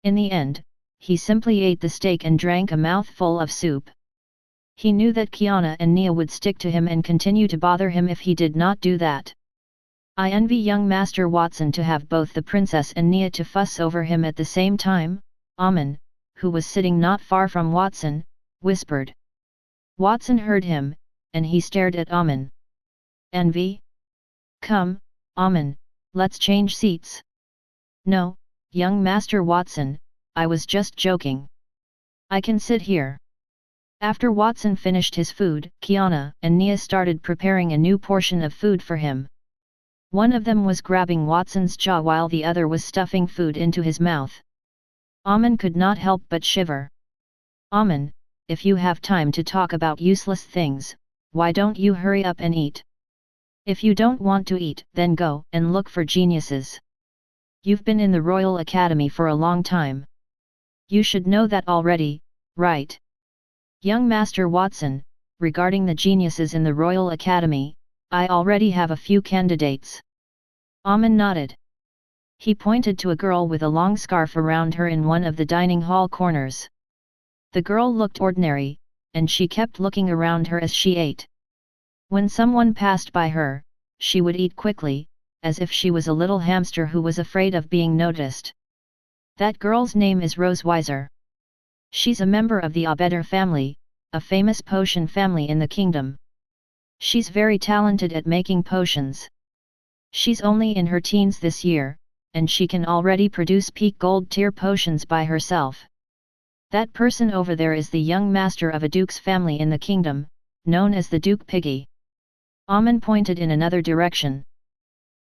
In the end, he simply ate the steak and drank a mouthful of soup. He knew that Kiana and Nia would stick to him and continue to bother him if he did not do that. I envy young Master Watson to have both the princess and Nia to fuss over him at the same time, Amen, who was sitting not far from Watson, whispered. Watson heard him, and he stared at Amen. Envy? Come, Amen, let's change seats. No, young Master Watson, I was just joking. I can sit here. After Watson finished his food, Kiana and Nia started preparing a new portion of food for him. One of them was grabbing Watson's jaw while the other was stuffing food into his mouth. Amen could not help but shiver. Amen, if you have time to talk about useless things, why don't you hurry up and eat? If you don't want to eat, then go and look for geniuses. You've been in the Royal Academy for a long time. You should know that already, right? Young Master Watson, regarding the geniuses in the Royal Academy, I already have a few candidates. Amen nodded. He pointed to a girl with a long scarf around her in one of the dining hall corners. The girl looked ordinary, and she kept looking around her as she ate. When someone passed by her, she would eat quickly, as if she was a little hamster who was afraid of being noticed. That girl's name is Rosewiser. She's a member of the Augustus family, a famous potion family in the kingdom. She's very talented at making potions. She's only in her teens this year, and she can already produce peak gold tier potions by herself. That person over there is the young master of a duke's family in the kingdom, known as the Duke Piggy. Amen pointed in another direction.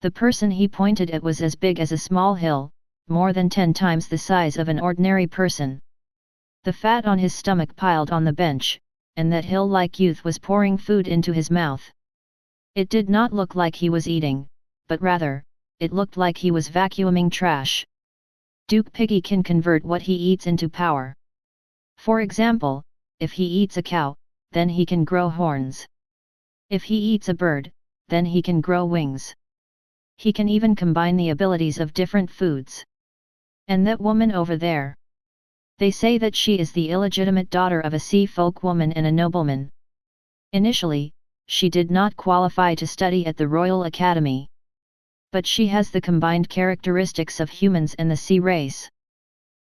The person he pointed at was as big as a small hill, more than 10 times the size of an ordinary person. The fat on his stomach piled on the bench, and that hill-like youth was pouring food into his mouth. It did not look like he was eating, but rather, it looked like he was vacuuming trash. Duke Piggy can convert what he eats into power. For example, if he eats a cow, then he can grow horns. If he eats a bird, then he can grow wings. He can even combine the abilities of different foods. And that woman over there? They say that she is the illegitimate daughter of a sea folk woman and a nobleman. Initially, she did not qualify to study at the Royal Academy. But she has the combined characteristics of humans and the sea race.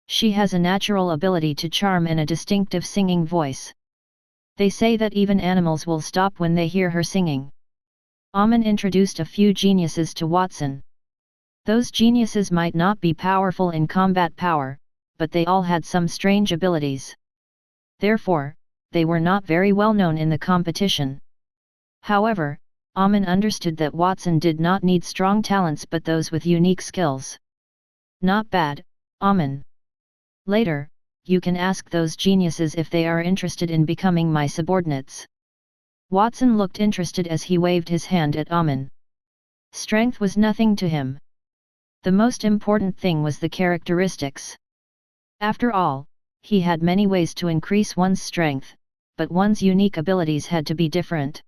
She has a natural ability to charm and a distinctive singing voice. They say that even animals will stop when they hear her singing. Amen introduced a few geniuses to Watson. Those geniuses might not be powerful in combat power, but they all had some strange abilities. Therefore, they were not very well known in the competition. However, Amen understood that Watson did not need strong talents but those with unique skills. Not bad, Amen. Later, you can ask those geniuses if they are interested in becoming my subordinates. Watson looked interested as he waved his hand at Amen. Strength was nothing to him. The most important thing was the characteristics. After all, he had many ways to increase one's strength, but one's unique abilities had to be different.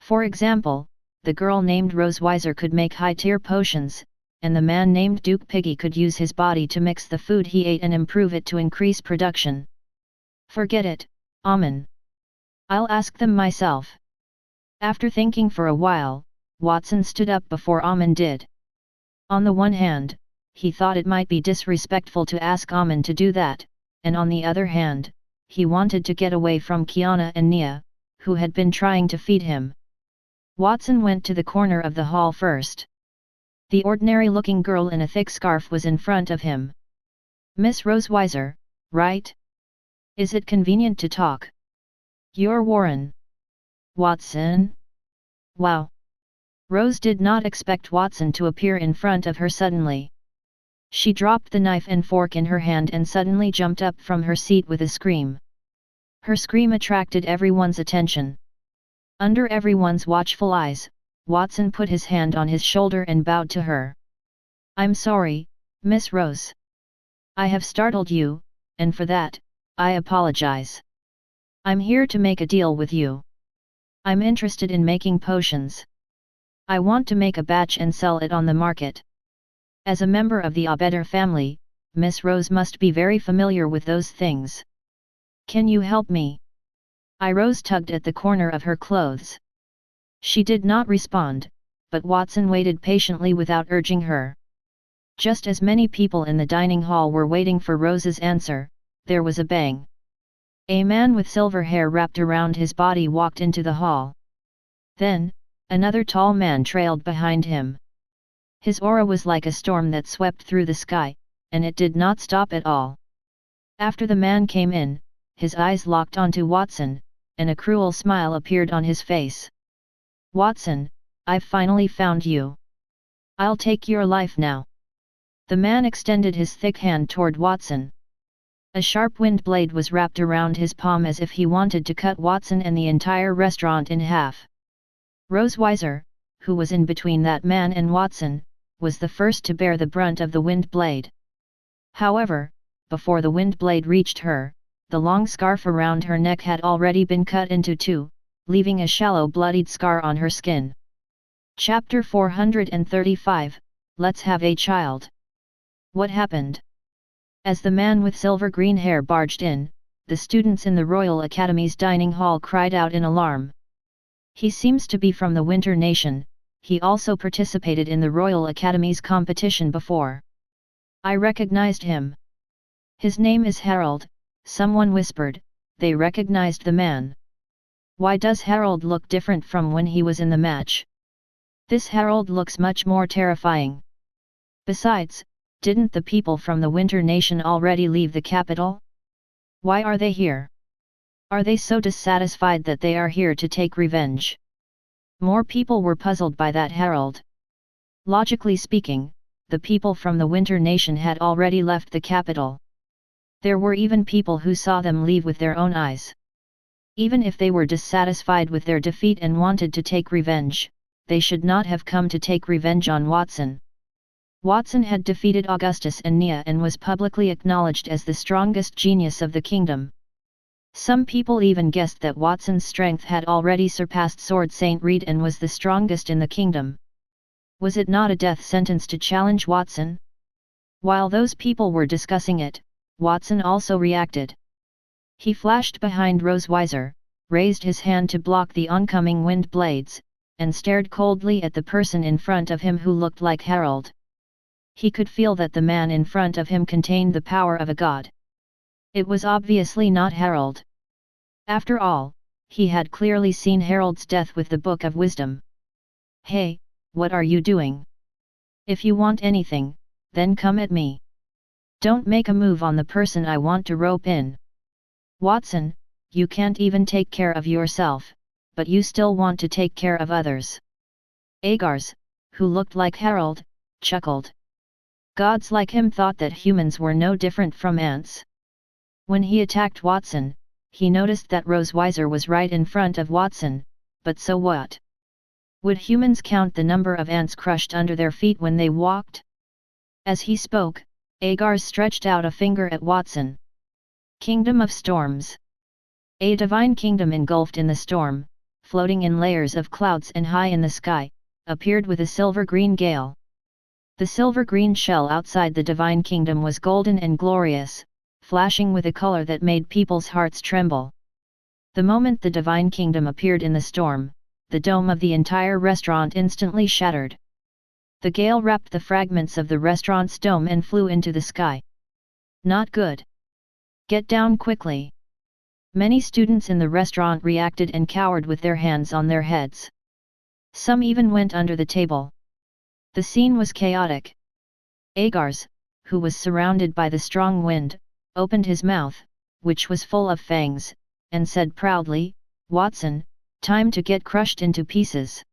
For example, the girl named Rosewiser could make high-tier potions, and the man named Duke Piggy could use his body to mix the food he ate and improve it to increase production. Forget it, Amen. I'll ask them myself. After thinking for a while, Watson stood up before Amen did. On the one hand, he thought it might be disrespectful to ask Amen to do that, and on the other hand, he wanted to get away from Kiana and Nia, who had been trying to feed him. Watson went to the corner of the hall first. The ordinary-looking girl in a thick scarf was in front of him. Miss Rosewiser, right? Is it convenient to talk? You're Warren. Watson? Wow. Rose did not expect Watson to appear in front of her suddenly. She dropped the knife and fork in her hand and suddenly jumped up from her seat with a scream. Her scream attracted everyone's attention. Under everyone's watchful eyes, Watson put his hand on his shoulder and bowed to her. I'm sorry, Miss Rose. I have startled you, and for that, I apologize. I'm here to make a deal with you. I'm interested in making potions. I want to make a batch and sell it on the market. As a member of the Abeder family, Miss Rose must be very familiar with those things. Can you help me? Rose tugged at the corner of her clothes. She did not respond, but Watson waited patiently without urging her. Just as many people in the dining hall were waiting for Rose's answer, there was a bang. A man with silver hair wrapped around his body walked into the hall. Then, another tall man trailed behind him. His aura was like a storm that swept through the sky, and it did not stop at all. After the man came in, his eyes locked onto Watson, and a cruel smile appeared on his face. Watson, I've finally found you. I'll take your life now. The man extended his thick hand toward Watson. A sharp wind blade was wrapped around his palm as if he wanted to cut Watson and the entire restaurant in half. Rosewiser, who was in between that man and Watson, was the first to bear the brunt of the wind blade. However, before the wind blade reached her, the long scarf around her neck had already been cut into two, leaving a shallow bloodied scar on her skin. Chapter 435, Let's Have a Child. What happened? As the man with silver-green hair barged in, the students in the Royal Academy's dining hall cried out in alarm. He seems to be from the Winter Nation, he also participated in the Royal Academy's competition before. I recognized him. His name is Harold, someone whispered. They recognized the man. Why does Harold look different from when he was in the match? This Harold looks much more terrifying. Besides, didn't the people from the Winter Nation already leave the capital? Why are they here? Are they so dissatisfied that they are here to take revenge? More people were puzzled by that Harold. Logically speaking, the people from the Winter Nation had already left the capital. There were even people who saw them leave with their own eyes. Even if they were dissatisfied with their defeat and wanted to take revenge, they should not have come to take revenge on Watson. Watson had defeated Augustus and Nia and was publicly acknowledged as the strongest genius of the kingdom. Some people even guessed that Watson's strength had already surpassed Sword Saint Reed and was the strongest in the kingdom. Was it not a death sentence to challenge Watson? While those people were discussing it, Watson also reacted. He flashed behind Rosewiser, raised his hand to block the oncoming wind blades, and stared coldly at the person in front of him who looked like Harold. He could feel that the man in front of him contained the power of a god. It was obviously not Harold. After all, he had clearly seen Harold's death with the Book of Wisdom. Hey, what are you doing? If you want anything, then come at me. Don't make a move on the person I want to rope in. Watson, you can't even take care of yourself, but you still want to take care of others. Agars, who looked like Harold, chuckled. Gods like him thought that humans were no different from ants. When he attacked Watson, he noticed that Rosewiser was right in front of Watson, but so what? Would humans count the number of ants crushed under their feet when they walked? As he spoke, Agars stretched out a finger at Watson. Kingdom of Storms. A divine kingdom engulfed in the storm, floating in layers of clouds and high in the sky, appeared with a silver-green gale. The silver-green shell outside the divine kingdom was golden and glorious, flashing with a color that made people's hearts tremble. The moment the divine kingdom appeared in the storm, the dome of the entire restaurant instantly shattered. The gale wrapped the fragments of the restaurant's dome and flew into the sky. Not good. Get down quickly. Many students in the restaurant reacted and cowered with their hands on their heads. Some even went under the table. The scene was chaotic. Agars, who was surrounded by the strong wind, opened his mouth, which was full of fangs, and said proudly, "Watson, time to get crushed into pieces."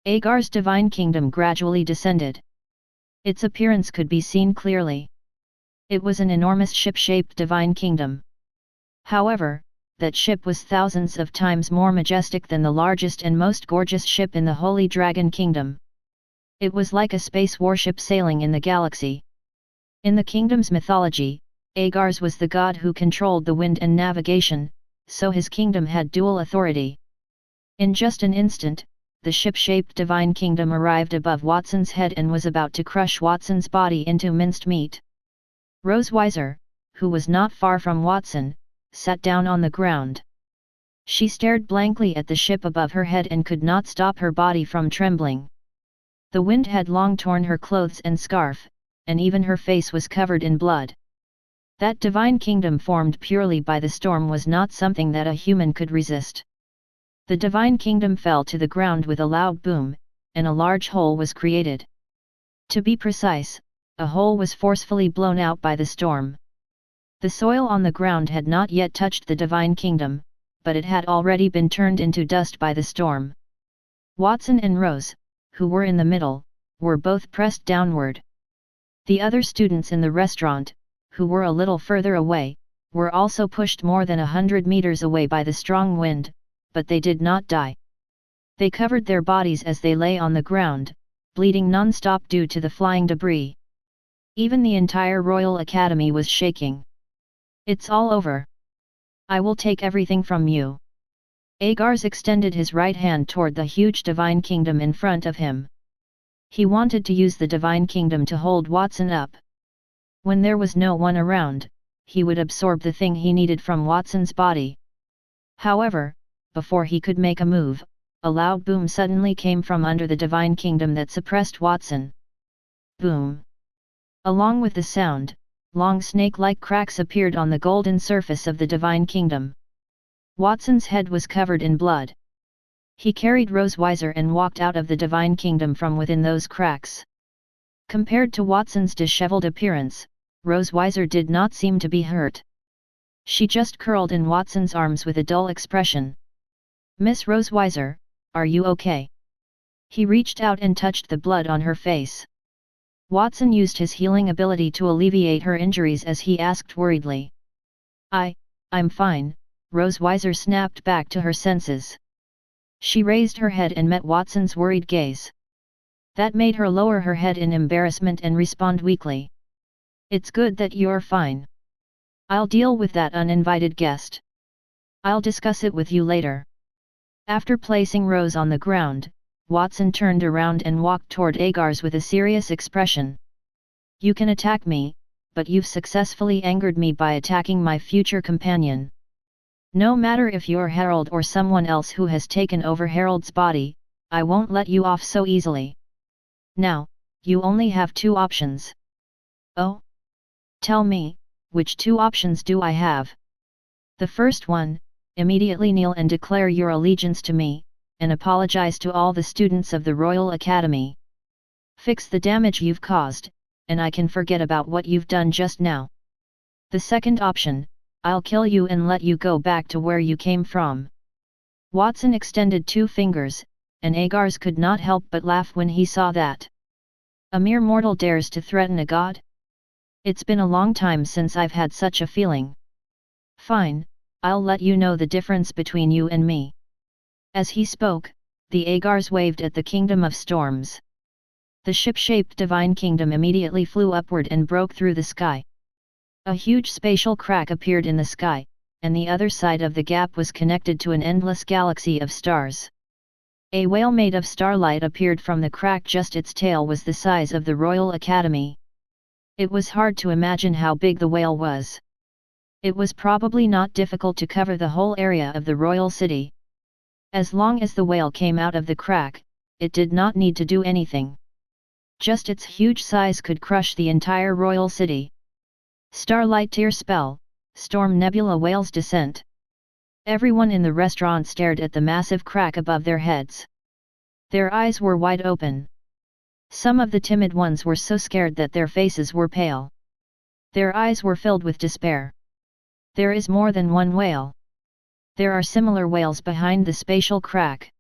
Agar's divine kingdom gradually descended. Its appearance could be seen clearly. It was an enormous ship-shaped divine kingdom. However, that ship was thousands of times more majestic than the largest and most gorgeous ship in the Holy Dragon Kingdom. It was like a space warship sailing in the galaxy. In the kingdom's mythology, Agars was the god who controlled the wind and navigation, so his kingdom had dual authority. In just an instant, the ship-shaped divine kingdom arrived above Watson's head and was about to crush Watson's body into minced meat. Rosewiser, who was not far from Watson, sat down on the ground. She stared blankly at the ship above her head and could not stop her body from trembling. The wind had long torn her clothes and scarf, and even her face was covered in blood. That divine kingdom formed purely by the storm was not something that a human could resist. The divine kingdom fell to the ground with a loud boom, and a large hole was created. To be precise, a hole was forcefully blown out by the storm. The soil on the ground had not yet touched the divine kingdom, but it had already been turned into dust by the storm. Watson and Rose, who were in the middle, were both pressed downward. The other students in the restaurant, who were a little further away, were also pushed more than 100 meters away by the strong wind, but they did not die. They covered their bodies as they lay on the ground, bleeding non-stop due to the flying debris. Even the entire Royal Academy was shaking. "It's all over. I will take everything from you." Agars extended his right hand toward the huge divine kingdom in front of him. He wanted to use the divine kingdom to hold Watson up. When there was no one around, he would absorb the thing he needed from Watson's body. However, before he could make a move, a loud boom suddenly came from under the divine kingdom that suppressed Watson. Boom! Along with the sound, long snake-like cracks appeared on the golden surface of the divine kingdom. Watson's head was covered in blood. He carried Rosewiser and walked out of the divine kingdom from within those cracks. Compared to Watson's disheveled appearance, Rosewiser did not seem to be hurt. She just curled in Watson's arms with a dull expression. "Miss Rosewiser, are you okay?" He reached out and touched the blood on her face. Watson used his healing ability to alleviate her injuries as he asked worriedly. I'm fine," Rosewiser snapped back to her senses. She raised her head and met Watson's worried gaze. That made her lower her head in embarrassment and respond weakly. "It's good that you're fine. I'll deal with that uninvited guest. I'll discuss it with you later." After placing Rose on the ground, Watson turned around and walked toward Agars with a serious expression. "You can attack me, but you've successfully angered me by attacking my future companion. No matter if you're Harold or someone else who has taken over Harold's body, I won't let you off so easily. Now, you only have two options." "Oh? Tell me, which two options do I have?" "The first one, immediately kneel and declare your allegiance to me, and apologize to all the students of the Royal Academy. Fix the damage you've caused, and I can forget about what you've done just now. The second option, I'll kill you and let you go back to where you came from." Watson extended 2 fingers, and Agars could not help but laugh when he saw that. A mere mortal dares to threaten a god? It's been a long time since I've had such a feeling. Fine, I'll let you know the difference between you and me. As he spoke, the Agars waved at the Kingdom of Storms. The ship-shaped divine kingdom immediately flew upward and broke through the sky. A huge spatial crack appeared in the sky, and the other side of the gap was connected to an endless galaxy of stars. A whale made of starlight appeared from the crack. Just its tail was the size of the Royal Academy. It was hard to imagine how big the whale was. It was probably not difficult to cover the whole area of the royal city. As long as the whale came out of the crack, it did not need to do anything. Just its huge size could crush the entire royal city. Starlight Tier Spell, Storm Nebula Whale's Descent. Everyone in the restaurant stared at the massive crack above their heads. Their eyes were wide open. Some of the timid ones were so scared that their faces were pale. Their eyes were filled with despair. There is more than one whale. There are similar whales behind the spatial crack.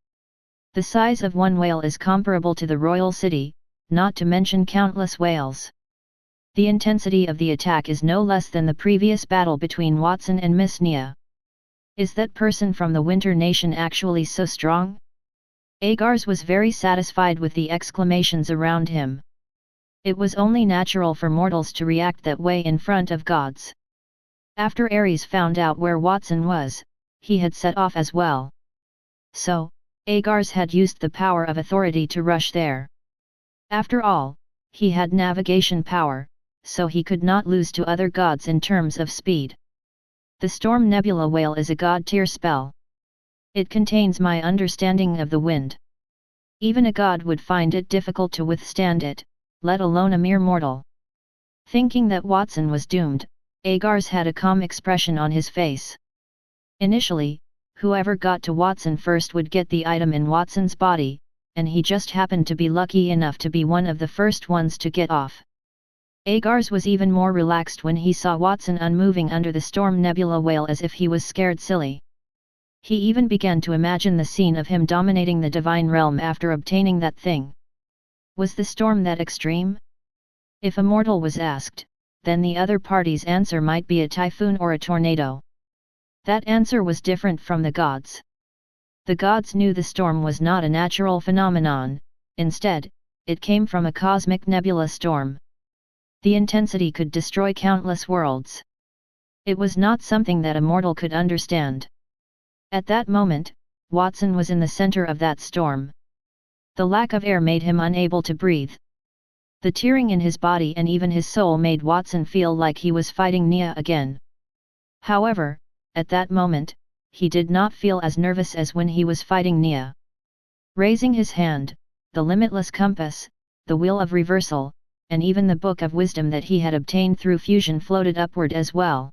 The size of one whale is comparable to the royal city, not to mention countless whales. The intensity of the attack is no less than the previous battle between Watson and Miss Nia. Is that person from the Winter Nation actually so strong? Agars was very satisfied with the exclamations around him. It was only natural for mortals to react that way in front of gods. After Ares found out where Watson was, he had set off as well. So, Agars had used the power of authority to rush there. After all, he had navigation power, so he could not lose to other gods in terms of speed. The Storm Nebula Whale is a god-tier spell. It contains my understanding of the wind. Even a god would find it difficult to withstand it, let alone a mere mortal. Thinking that Watson was doomed, Agars had a calm expression on his face. Initially, whoever got to Watson first would get the item in Watson's body, and he just happened to be lucky enough to be one of the first ones to get off. Agars was even more relaxed when he saw Watson unmoving under the Storm Nebula Whale as if he was scared silly. He even began to imagine the scene of him dominating the divine realm after obtaining that thing. Was the storm that extreme? If a mortal was asked, then the other party's answer might be a typhoon or a tornado. That answer was different from the gods. The gods knew the storm was not a natural phenomenon, instead, it came from a cosmic nebula storm. The intensity could destroy countless worlds. It was not something that a mortal could understand. At that moment, Watson was in the center of that storm. The lack of air made him unable to breathe. The tearing in his body and even his soul made Watson feel like he was fighting Nia again. However, at that moment, he did not feel as nervous as when he was fighting Nia. Raising his hand, the limitless compass, the wheel of reversal, and even the book of wisdom that he had obtained through fusion floated upward as well.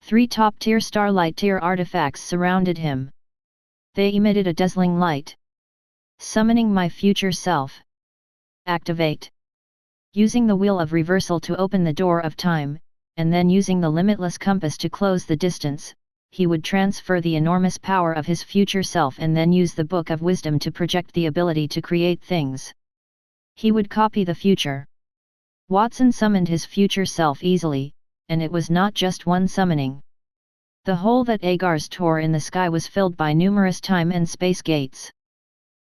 3 top-tier starlight tier artifacts surrounded him. They emitted a dazzling light. Summoning my future self. Activate. Using the wheel of reversal to open the door of time, and then using the limitless compass to close the distance, he would transfer the enormous power of his future self and then use the book of wisdom to project the ability to create things. He would copy the future. Watson summoned his future self easily, and it was not just one summoning. The hole that Agars tore in the sky was filled by numerous time and space gates.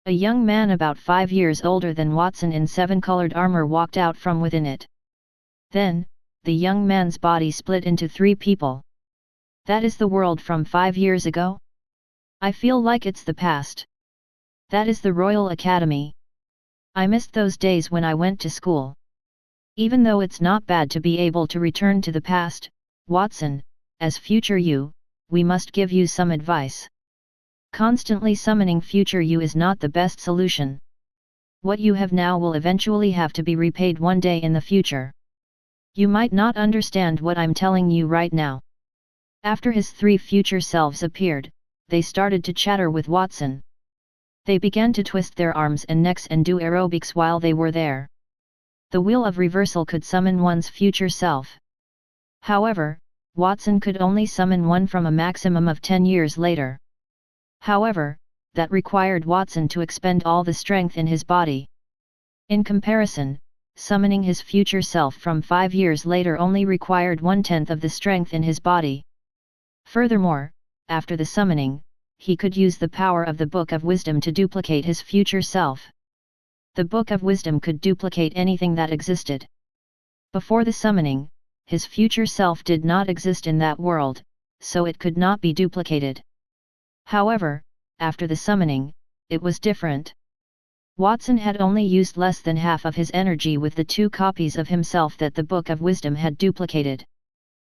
A young man about 5 years older than Watson in 7-colored armor walked out from within it. Then, the young man's body split into 3 people. That is the world from 5 years ago? I feel like it's the past. That is the Royal Academy. I missed those days when I went to school. Even though it's not bad to be able to return to the past, Watson, as future you, we must give you some advice. Constantly summoning future you is not the best solution. What you have now will eventually have to be repaid one day in the future. You might not understand what I'm telling you right now. After his 3 future selves appeared, they started to chatter with Watson. They began to twist their arms and necks and do aerobics while they were there. The wheel of reversal could summon one's future self. However, Watson could only summon one from a maximum of 10 years later. However, that required Watson to expend all the strength in his body. In comparison, summoning his future self from 5 years later only required 1/10 of the strength in his body. Furthermore, after the summoning, he could use the power of the Book of Wisdom to duplicate his future self. The Book of Wisdom could duplicate anything that existed. Before the summoning, his future self did not exist in that world, so it could not be duplicated. However, after the summoning, it was different. Watson had only used less than half of his energy with the 2 copies of himself that the Book of Wisdom had duplicated.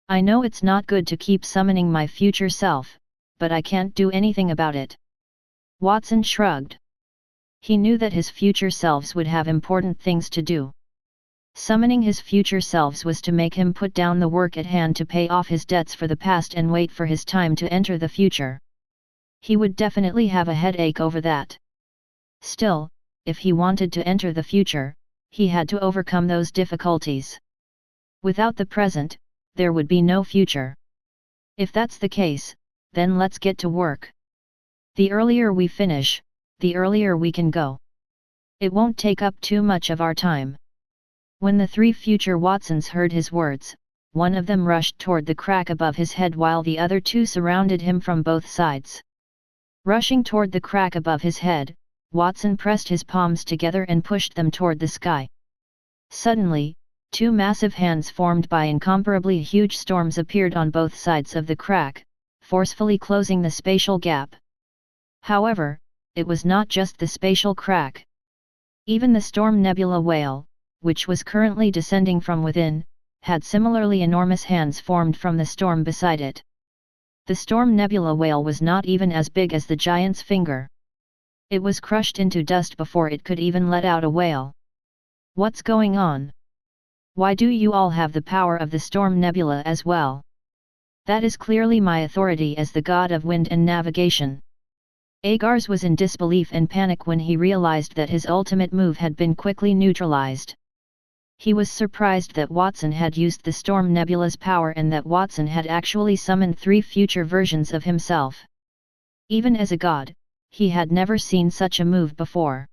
I know it's not good to keep summoning my future self, but I can't do anything about it. Watson shrugged. He knew that his future selves would have important things to do. Summoning his future selves was to make him put down the work at hand to pay off his debts for the past and wait for his time to enter the future. He would definitely have a headache over that. Still, if he wanted to enter the future, he had to overcome those difficulties. Without the present, there would be no future. If that's the case, then let's get to work. The earlier we finish, the earlier we can go. It won't take up too much of our time. When the 3 future Watsons heard his words, one of them rushed toward the crack above his head while the other 2 surrounded him from both sides. Rushing toward the crack above his head, Watson pressed his palms together and pushed them toward the sky. Suddenly, 2 massive hands formed by incomparably huge storms appeared on both sides of the crack, forcefully closing the spatial gap. However, it was not just the spatial crack. Even the storm nebula whale, which was currently descending from within, had similarly enormous hands formed from the storm beside it. The storm nebula whale was not even as big as the giant's finger. It was crushed into dust before it could even let out a wail. What's going on? Why do you all have the power of the storm nebula as well? That is clearly my authority as the god of wind and navigation. Agars was in disbelief and panic when he realized that his ultimate move had been quickly neutralized. He was surprised that Watson had used the storm nebula's power and that Watson had actually summoned 3 future versions of himself. Even as a god, he had never seen such a move before.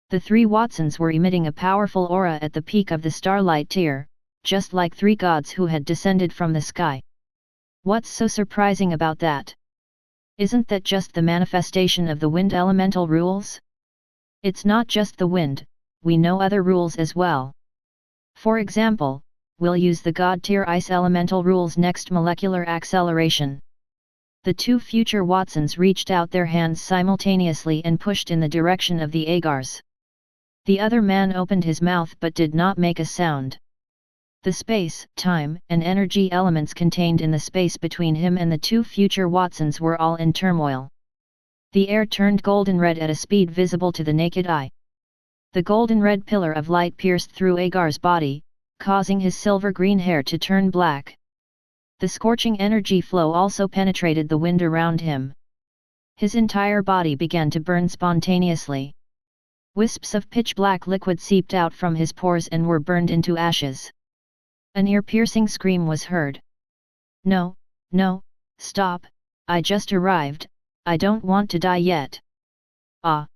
The 3 Watsons were emitting a powerful aura at the peak of the starlight tier, just like 3 gods who had descended from the sky. What's so surprising about that? Isn't that just the manifestation of the wind elemental rules? It's not just the wind, we know other rules as well. For example, we'll use the god tier ice elemental rules next molecular acceleration. The 2 future Watsons reached out their hands simultaneously and pushed in the direction of the Agars. The other man opened his mouth but did not make a sound. The space, time, and energy elements contained in the space between him and the 2 future Watsons were all in turmoil. The air turned golden red at a speed visible to the naked eye. The golden red pillar of light pierced through Agar's body, causing his silver-green hair to turn black. The scorching energy flow also penetrated the wind around him. His entire body began to burn spontaneously. Wisps of pitch-black liquid seeped out from his pores and were burned into ashes. An ear-piercing scream was heard. No, no, stop, I just arrived, I don't want to die yet. Ah!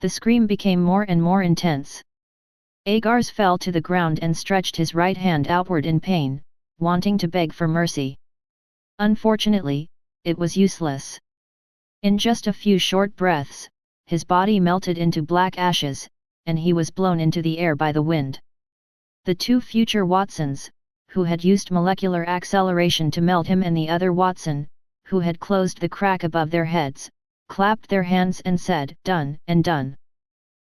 The scream became more and more intense. Agars fell to the ground and stretched his right hand outward in pain, wanting to beg for mercy. Unfortunately, it was useless. In just a few short breaths, his body melted into black ashes, and he was blown into the air by the wind. The 2 future Watsons, who had used molecular acceleration to melt him and the other Watson, who had closed the crack above their heads, clapped their hands and said, "Done and done."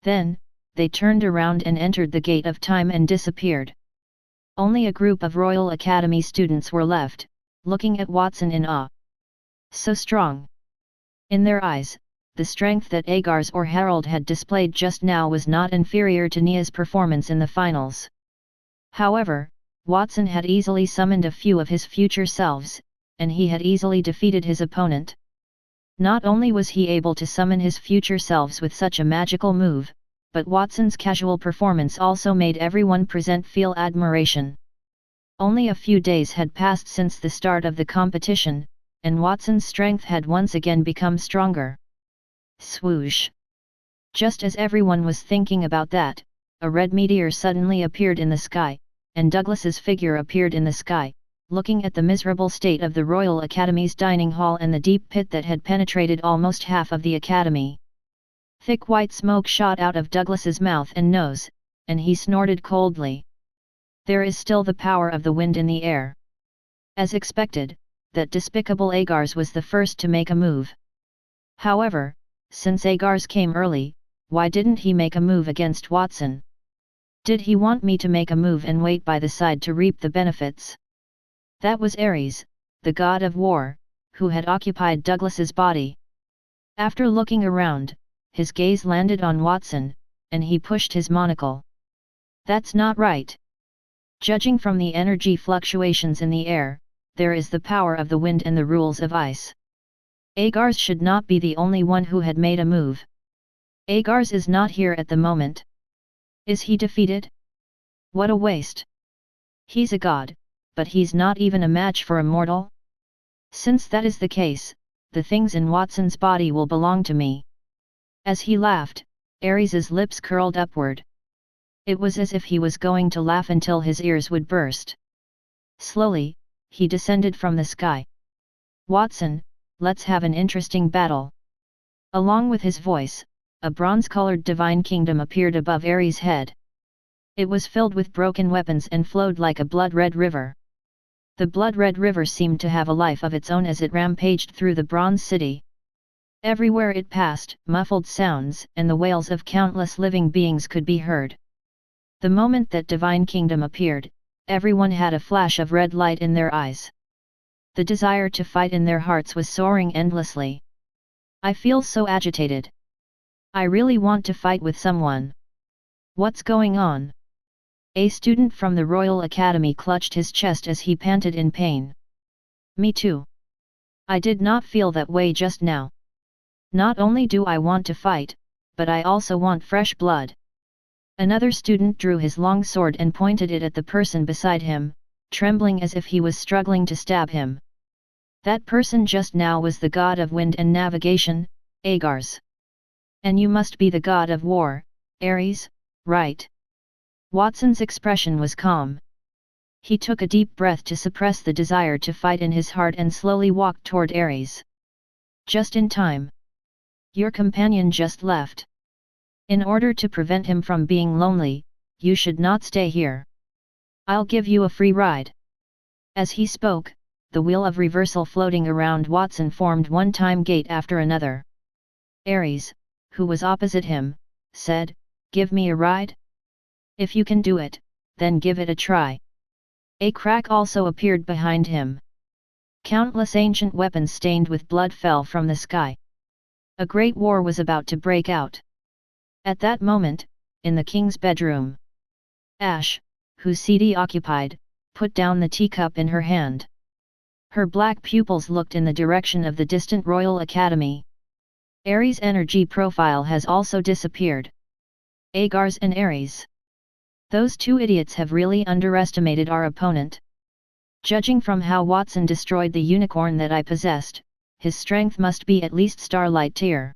Then, they turned around and entered the gate of time and disappeared. Only a group of Royal Academy students were left, looking at Watson in awe. So strong. In their eyes, the strength that Agars or Harold had displayed just now was not inferior to Nia's performance in the finals. However, Watson had easily summoned a few of his future selves, and he had easily defeated his opponent. Not only was he able to summon his future selves with such a magical move, but Watson's casual performance also made everyone present feel admiration. Only a few days had passed since the start of the competition, and Watson's strength had once again become stronger. Swoosh! Just as everyone was thinking about that, a red meteor suddenly appeared in the sky, and Douglas's figure appeared in the sky, looking at the miserable state of the Royal Academy's dining hall and the deep pit that had penetrated almost half of the Academy. Thick white smoke shot out of Douglas's mouth and nose, and he snorted coldly. There is still the power of the wind in the air. As expected, that despicable Agars was the first to make a move. However, since Agars came early, why didn't he make a move against Watson? Did he want me to make a move and wait by the side to reap the benefits? That was Ares, the god of war, who had occupied Douglas's body. After looking around, his gaze landed on Watson, and he pushed his monocle. That's not right. Judging from the energy fluctuations in the air, there is the power of the wind and the rules of ice. Agars should not be the only one who had made a move. Agars is not here at the moment. Is he defeated? What a waste. He's a god, but he's not even a match for a mortal? Since that is the case, the things in Watson's body will belong to me. As he laughed, Ares's lips curled upward. It was as if he was going to laugh until his ears would burst. Slowly, he descended from the sky. Watson, let's have an interesting battle. Along with his voice, a bronze-colored divine kingdom appeared above Ares' head. It was filled with broken weapons and flowed like a blood-red river. The blood-red river seemed to have a life of its own as it rampaged through the bronze city. Everywhere it passed, muffled sounds and the wails of countless living beings could be heard. The moment that divine kingdom appeared, everyone had a flash of red light in their eyes. The desire to fight in their hearts was soaring endlessly. I feel so agitated. I really want to fight with someone. What's going on? A student from the Royal Academy clutched his chest as he panted in pain. Me too. I did not feel that way just now. Not only do I want to fight, but I also want fresh blood. Another student drew his long sword and pointed it at the person beside him, trembling as if he was struggling to stab him. That person just now was the god of wind and navigation, Agars. And you must be the god of war, Ares, right? Watson's expression was calm. He took a deep breath to suppress the desire to fight in his heart and slowly walked toward Ares. Just in time. Your companion just left. In order to prevent him from being lonely, you should not stay here. I'll give you a free ride. As he spoke, the wheel of reversal floating around Watson formed one-time gate after another. Ares, who was opposite him, said, "Give me a ride? If you can do it, then give it a try." A crack also appeared behind him. Countless ancient weapons stained with blood fell from the sky. A great war was about to break out. At that moment, in the king's bedroom, Ash, who Sidi occupied, put down the teacup in her hand. Her black pupils looked in the direction of the distant Royal Academy. Ares' energy profile has also disappeared. Agars and Ares. Those two idiots have really underestimated our opponent. Judging from how Watson destroyed the unicorn that I possessed, his strength must be at least Starlight tier.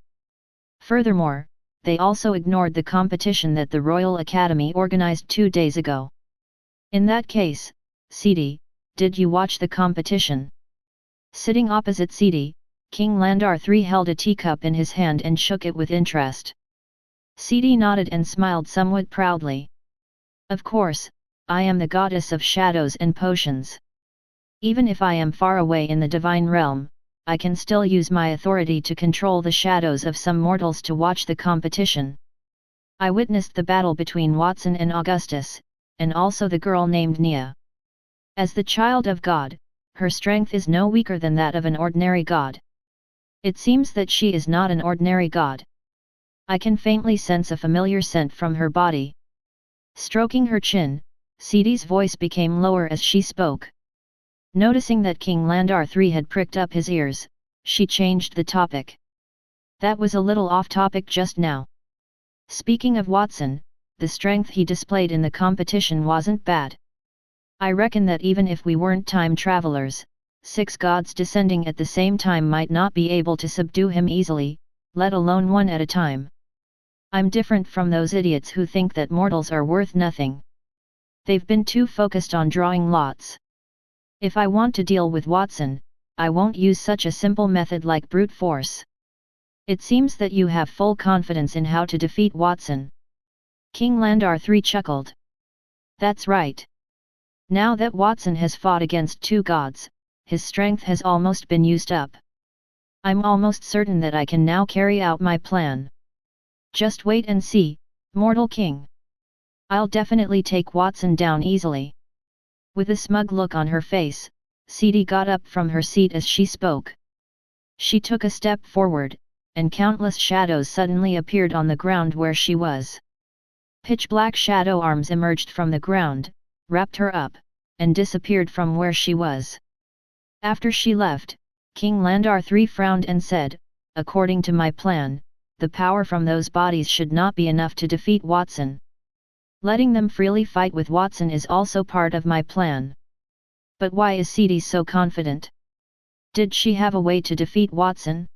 Furthermore, they also ignored the competition that the Royal Academy organized 2 days ago. In that case, Sidi, did you watch the competition? Sitting opposite Sidi, King Landar III held a teacup in his hand and shook it with interest. Sidi nodded and smiled somewhat proudly. Of course, I am the goddess of shadows and potions. Even if I am far away in the divine realm, I can still use my authority to control the shadows of some mortals to watch the competition. I witnessed the battle between Watson and Augustus, and also the girl named Nia. As the child of God, her strength is no weaker than that of an ordinary god. It seems that she is not an ordinary god. I can faintly sense a familiar scent from her body. Stroking her chin, Sidi's voice became lower as she spoke. Noticing that King Landar III had pricked up his ears, she changed the topic. That was a little off-topic just now. Speaking of Watson, the strength he displayed in the competition wasn't bad. I reckon that even if we weren't time travelers, 6 gods descending at the same time might not be able to subdue him easily, let alone one at a time. I'm different from those idiots who think that mortals are worth nothing. They've been too focused on drawing lots. If I want to deal with Watson, I won't use such a simple method like brute force. It seems that you have full confidence in how to defeat Watson. King Landar III chuckled. That's right. Now that Watson has fought against 2 gods, his strength has almost been used up. I'm almost certain that I can now carry out my plan. Just wait and see, mortal king. I'll definitely take Watson down easily. With a smug look on her face, Sidi got up from her seat as she spoke. She took a step forward, and countless shadows suddenly appeared on the ground where she was. Pitch-black shadow arms emerged from the ground, wrapped her up, and disappeared from where she was. After she left, King Landar III frowned and said, according to my plan, the power from those bodies should not be enough to defeat Watson. Letting them freely fight with Watson is also part of my plan. But why is Sidi so confident? Did she have a way to defeat Watson?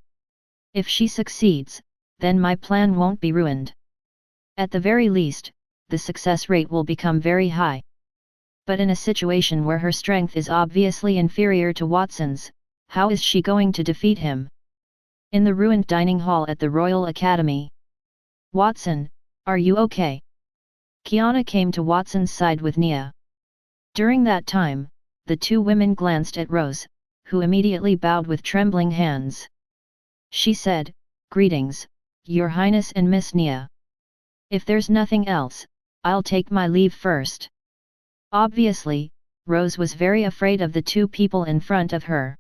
If she succeeds, then my plan won't be ruined. At the very least, the success rate will become very high. But in a situation where her strength is obviously inferior to Watson's, how is she going to defeat him? In the ruined dining hall at the Royal Academy. Watson, are you okay? Kiana came to Watson's side with Nia. During that time, the 2 women glanced at Rose, who immediately bowed with trembling hands. She said, "Greetings, Your Highness and Miss Nia. If there's nothing else, I'll take my leave first." Obviously, Rose was very afraid of the 2 people in front of her.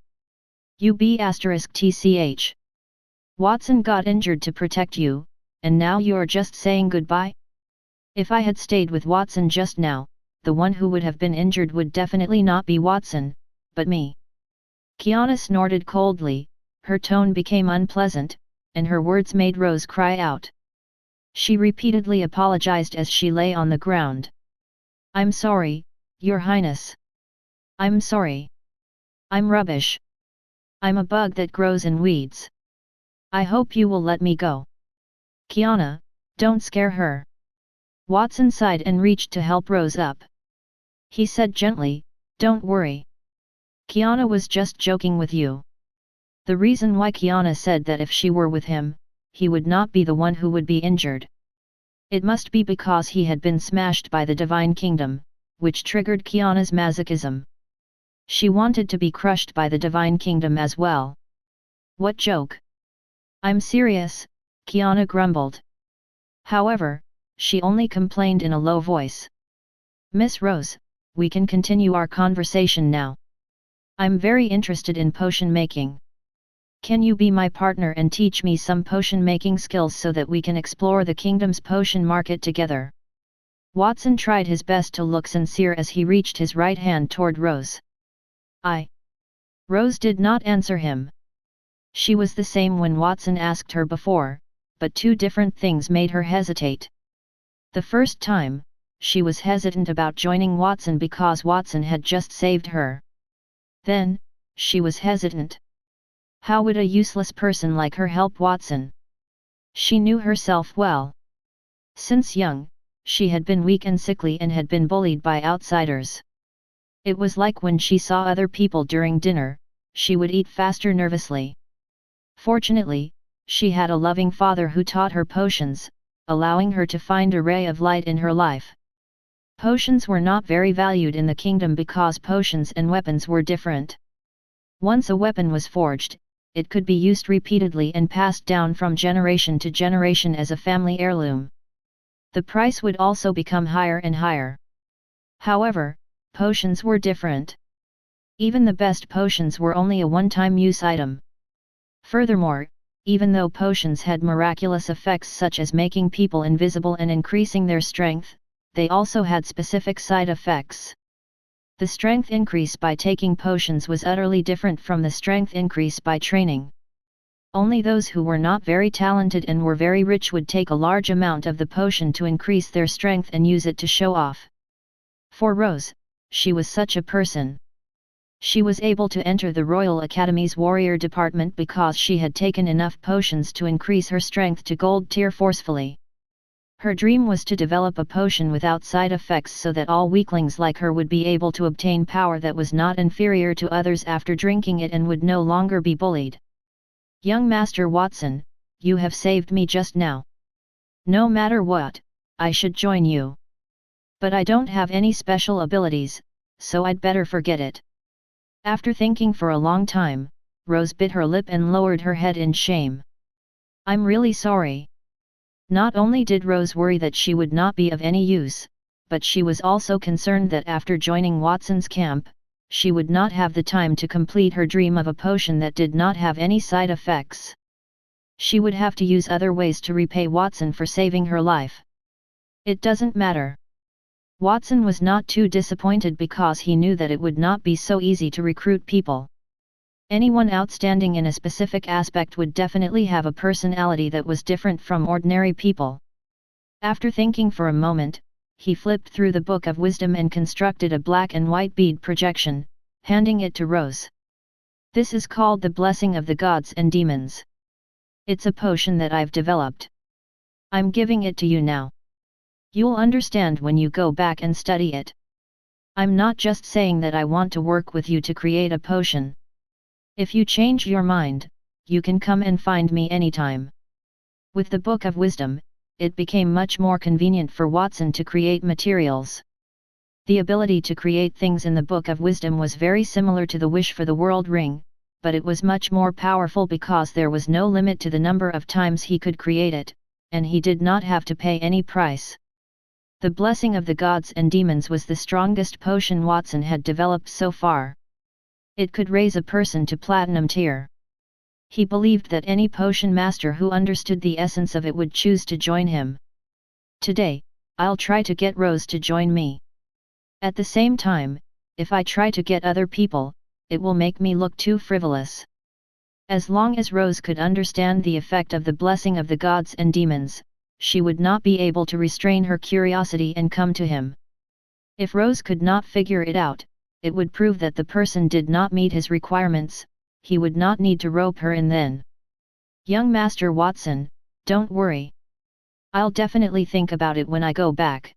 *****. Watson got injured to protect you, and now you're just saying goodbye? If I had stayed with Watson just now, the one who would have been injured would definitely not be Watson, but me. Kiana snorted coldly, her tone became unpleasant, and her words made Rose cry out. She repeatedly apologized as she lay on the ground. "I'm sorry, Your Highness. I'm sorry. I'm rubbish. I'm a bug that grows in weeds. I hope you will let me go." "Kiana, don't scare her." Watson sighed and reached to help Rose up. He said gently, "Don't worry. Kiana was just joking with you." The reason why Kiana said that if she were with him, he would not be the one who would be injured. It must be because he had been smashed by the Divine Kingdom, which triggered Kiana's masochism. She wanted to be crushed by the Divine Kingdom as well. "What joke? I'm serious," Kiana grumbled. However, she only complained in a low voice. "Miss Rose, we can continue our conversation now. I'm very interested in potion making. Can you be my partner and teach me some potion making skills so that we can explore the kingdom's potion market together?" Watson tried his best to look sincere as he reached his right hand toward Rose. Rose did not answer him. She was the same when Watson asked her before, but 2 different things made her hesitate. The first time, she was hesitant about joining Watson because Watson had just saved her. Then, she was hesitant. How would a useless person like her help Watson? She knew herself well. Since young, she had been weak and sickly and had been bullied by outsiders. It was like when she saw other people during dinner, she would eat faster nervously. Fortunately, she had a loving father who taught her potions, allowing her to find a ray of light in her life. Potions were not very valued in the kingdom because potions and weapons were different. Once a weapon was forged, it could be used repeatedly and passed down from generation to generation as a family heirloom. The price would also become higher and higher. However, potions were different. Even the best potions were only a one-time use item. Furthermore, even though potions had miraculous effects such as making people invisible and increasing their strength, they also had specific side effects. The strength increase by taking potions was utterly different from the strength increase by training. Only those who were not very talented and were very rich would take a large amount of the potion to increase their strength and use it to show off. For Rose, she was such a person. She was able to enter the Royal Academy's warrior department because she had taken enough potions to increase her strength to gold tier forcefully. Her dream was to develop a potion without side effects so that all weaklings like her would be able to obtain power that was not inferior to others after drinking it and would no longer be bullied. Young Master Watson, you have saved me just now. No matter what, I should join you. But I don't have any special abilities, so I'd better forget it. After thinking for a long time, Rose bit her lip and lowered her head in shame. I'm really sorry. Not only did Rose worry that she would not be of any use, but she was also concerned that after joining Watson's camp, she would not have the time to complete her dream of a potion that did not have any side effects. She would have to use other ways to repay Watson for saving her life. It doesn't matter. Watson was not too disappointed because he knew that it would not be so easy to recruit people. Anyone outstanding in a specific aspect would definitely have a personality that was different from ordinary people. After thinking for a moment, he flipped through the Book of Wisdom and constructed a black and white bead projection, handing it to Rose. This is called the Blessing of the Gods and Demons. It's a potion that I've developed. I'm giving it to you now. You'll understand when you go back and study it. I'm not just saying that I want to work with you to create a potion. If you change your mind, you can come and find me anytime. With the Book of Wisdom, it became much more convenient for Watson to create materials. The ability to create things in the Book of Wisdom was very similar to the Wish for the World Ring, but it was much more powerful because there was no limit to the number of times he could create it, and he did not have to pay any price. The Blessing of the Gods and Demons was the strongest potion Watson had developed so far. It could raise a person to platinum tier. He believed that any potion master who understood the essence of it would choose to join him. Today, I'll try to get Rose to join me. At the same time, if I try to get other people, it will make me look too frivolous. As long as Rose could understand the effect of the Blessing of the Gods and Demons, she would not be able to restrain her curiosity and come to him. If Rose could not figure it out, it would prove that the person did not meet his requirements. He would not need to rope her in then. Young Master Watson, don't worry. I'll definitely think about it when I go back.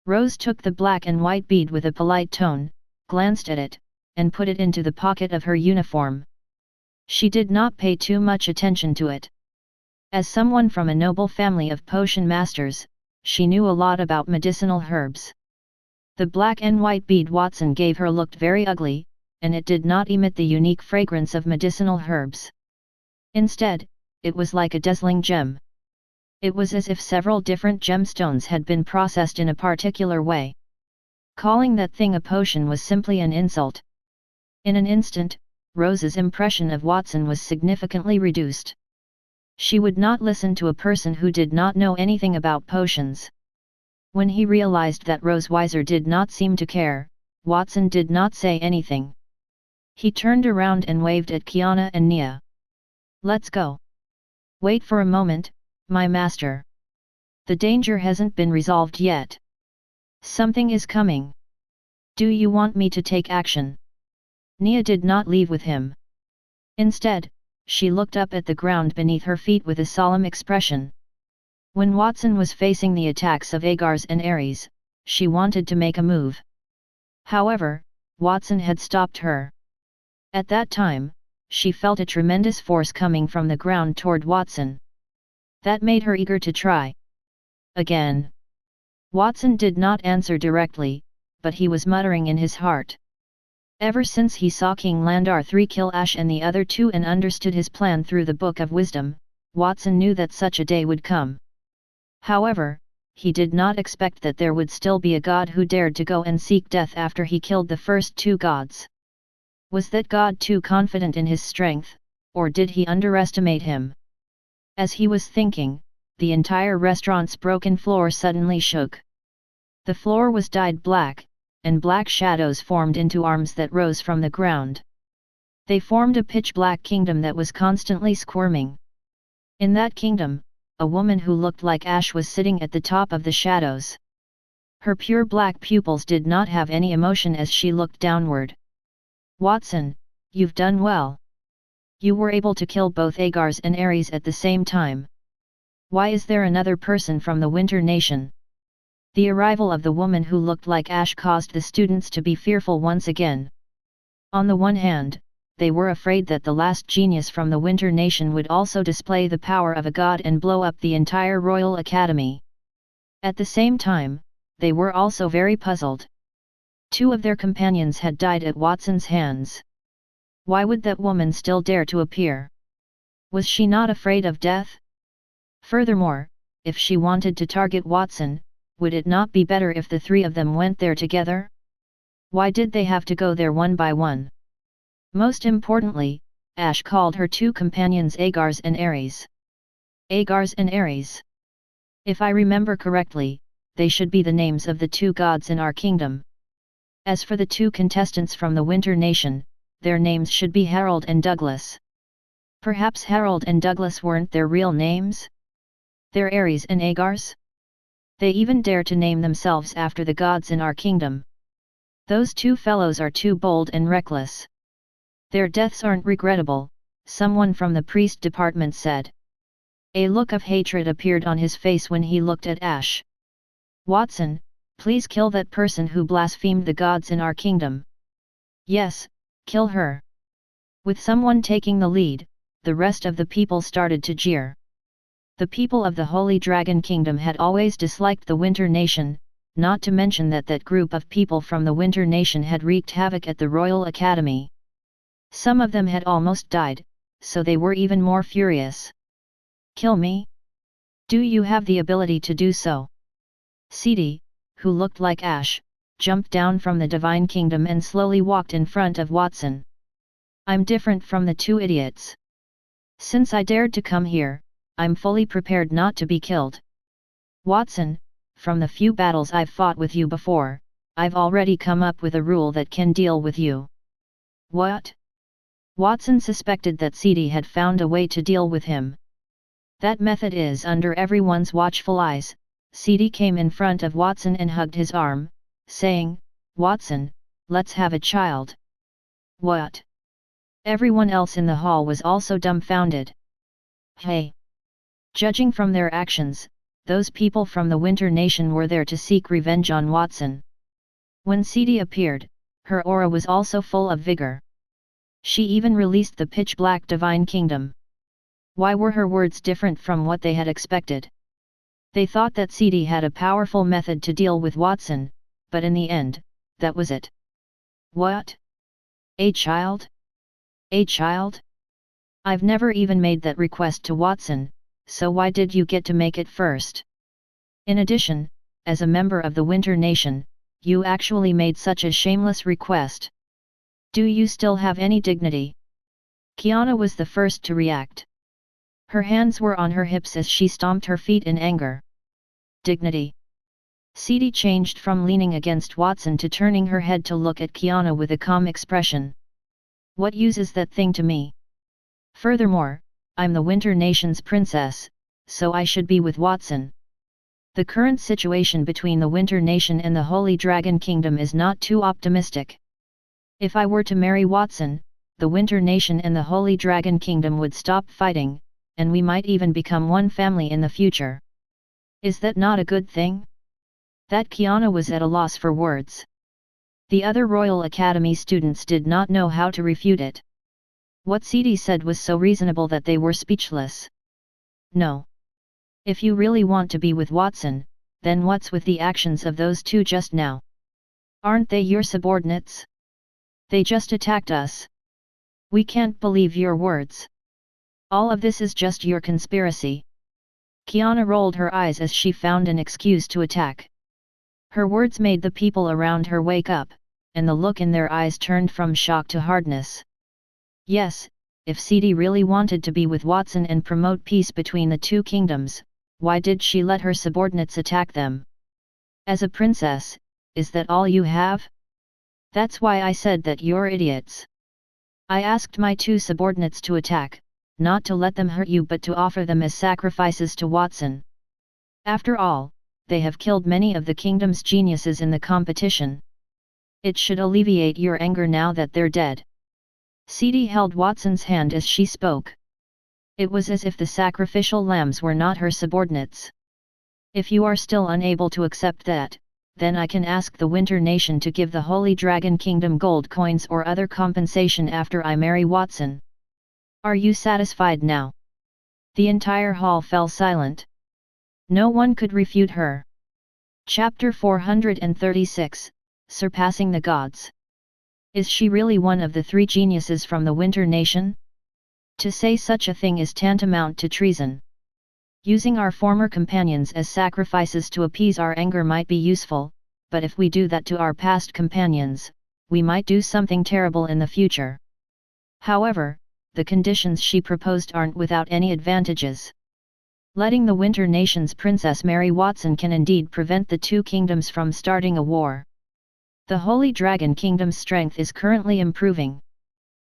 Rose took the black and white bead with a polite tone, glanced at it, and put it into the pocket of her uniform. She did not pay too much attention to it. As someone from a noble family of potion masters, she knew a lot about medicinal herbs. The black and white bead Watson gave her looked very ugly, and it did not emit the unique fragrance of medicinal herbs. Instead, it was like a dazzling gem. It was as if several different gemstones had been processed in a particular way. Calling that thing a potion was simply an insult. In an instant, Rose's impression of Watson was significantly reduced. She would not listen to a person who did not know anything about potions. When he realized that Rosewiser did not seem to care, Watson did not say anything. He turned around and waved at Kiana and Nia. Let's go. Wait for a moment, my master. The danger hasn't been resolved yet. Something is coming. Do you want me to take action? Nia did not leave with him. Instead, she looked up at the ground beneath her feet with a solemn expression. When Watson was facing the attacks of Agars and Ares, she wanted to make a move. However, Watson had stopped her. At that time, she felt a tremendous force coming from the ground toward Watson. That made her eager to try. Again. Watson did not answer directly, but he was muttering in his heart. Ever since he saw King Landar III kill Ash and the other two and understood his plan through the Book of Wisdom, Watson knew that such a day would come. However, he did not expect that there would still be a god who dared to go and seek death after he killed the first two gods. Was that god too confident in his strength, or did he underestimate him? As he was thinking, the entire restaurant's broken floor suddenly shook. The floor was dyed black, and black shadows formed into arms that rose from the ground. They formed a pitch-black kingdom that was constantly squirming. In that kingdom, a woman who looked like Ash was sitting at the top of the shadows. Her pure black pupils did not have any emotion as she looked downward. Watson, you've done well. You were able to kill both Agars and Ares at the same time. Why is there another person from the Winter Nation? The arrival of the woman who looked like Ash caused the students to be fearful once again. On the one hand, they were afraid that the last genius from the Winter Nation would also display the power of a god and blow up the entire Royal Academy. At the same time, they were also very puzzled. Two of their companions had died at Watson's hands. Why would that woman still dare to appear? Was she not afraid of death? Furthermore, if she wanted to target Watson, would it not be better if the three of them went there together? Why did they have to go there one by one? Most importantly, Ash called her two companions Agars and Ares. Agars and Ares. If I remember correctly, they should be the names of the two gods in our kingdom. As for the two contestants from the Winter Nation, their names should be Harold and Douglas. Perhaps Harold and Douglas weren't their real names? They're Ares and Agars? They even dare to name themselves after the gods in our kingdom. Those two fellows are too bold and reckless. Their deaths aren't regrettable, someone from the priest department said. A look of hatred appeared on his face when he looked at Ash. Watson, please kill that person who blasphemed the gods in our kingdom. Yes, kill her. With someone taking the lead, the rest of the people started to jeer. The people of the Holy Dragon Kingdom had always disliked the Winter Nation, not to mention that that group of people from the Winter Nation had wreaked havoc at the Royal Academy. Some of them had almost died, so they were even more furious. Kill me? Do you have the ability to do so? Sidi, who looked like Ash, jumped down from the Divine Kingdom and slowly walked in front of Watson. I'm different from the two idiots. Since I dared to come here, I'm fully prepared not to be killed. Watson, from the few battles I've fought with you before, I've already come up with a rule that can deal with you. What? Watson suspected that Sidi had found a way to deal with him. That method is under everyone's watchful eyes. Sidi came in front of Watson and hugged his arm, saying, Watson, let's have a child. What? Everyone else in the hall was also dumbfounded. Hey! Judging from their actions, those people from the Winter Nation were there to seek revenge on Watson. When Sidi appeared, her aura was also full of vigor. She even released the pitch-black Divine Kingdom. Why were her words different from what they had expected? They thought that Sidi had a powerful method to deal with Watson, but in the end, that was it. What? A child? A child? I've never even made that request to Watson, so why did you get to make it first? In addition, as a member of the Winter Nation, you actually made such a shameless request. Do you still have any dignity? Kiana was the first to react. Her hands were on her hips as she stomped her feet in anger. Dignity. Sidi changed from leaning against Watson to turning her head to look at Kiana with a calm expression. What use is that thing to me? Furthermore, I'm the Winter Nation's princess, so I should be with Watson. The current situation between the Winter Nation and the Holy Dragon Kingdom is not too optimistic. If I were to marry Watson, the Winter Nation and the Holy Dragon Kingdom would stop fighting, and we might even become one family in the future. Is that not a good thing? That Kiana was at a loss for words. The other Royal Academy students did not know how to refute it. What Sidi said was so reasonable that they were speechless. No. If you really want to be with Watson, then what's with the actions of those two just now? Aren't they your subordinates? They just attacked us. We can't believe your words. All of this is just your conspiracy. Kiana rolled her eyes as she found an excuse to attack. Her words made the people around her wake up, and the look in their eyes turned from shock to hardness. Yes, if Sidi really wanted to be with Watson and promote peace between the two kingdoms, why did she let her subordinates attack them? As a princess, is that all you have? That's why I said that you're idiots. I asked my two subordinates to attack, not to let them hurt you but to offer them as sacrifices to Watson. After all, they have killed many of the kingdom's geniuses in the competition. It should alleviate your anger now that they're dead. Sidi held Watson's hand as she spoke. It was as if the sacrificial lambs were not her subordinates. If you are still unable to accept that, then I can ask the Winter Nation to give the Holy Dragon Kingdom gold coins or other compensation after I marry Watson. Are you satisfied now? The entire hall fell silent. No one could refute her. Chapter 436, Surpassing the Gods. Is she really one of the three geniuses from the Winter Nation? To say such a thing is tantamount to treason. Using our former companions as sacrifices to appease our anger might be useful, but if we do that to our past companions, we might do something terrible in the future. However, the conditions she proposed aren't without any advantages. Letting the Winter Nation's princess marry Watson can indeed prevent the two kingdoms from starting a war. The Holy Dragon Kingdom's strength is currently improving.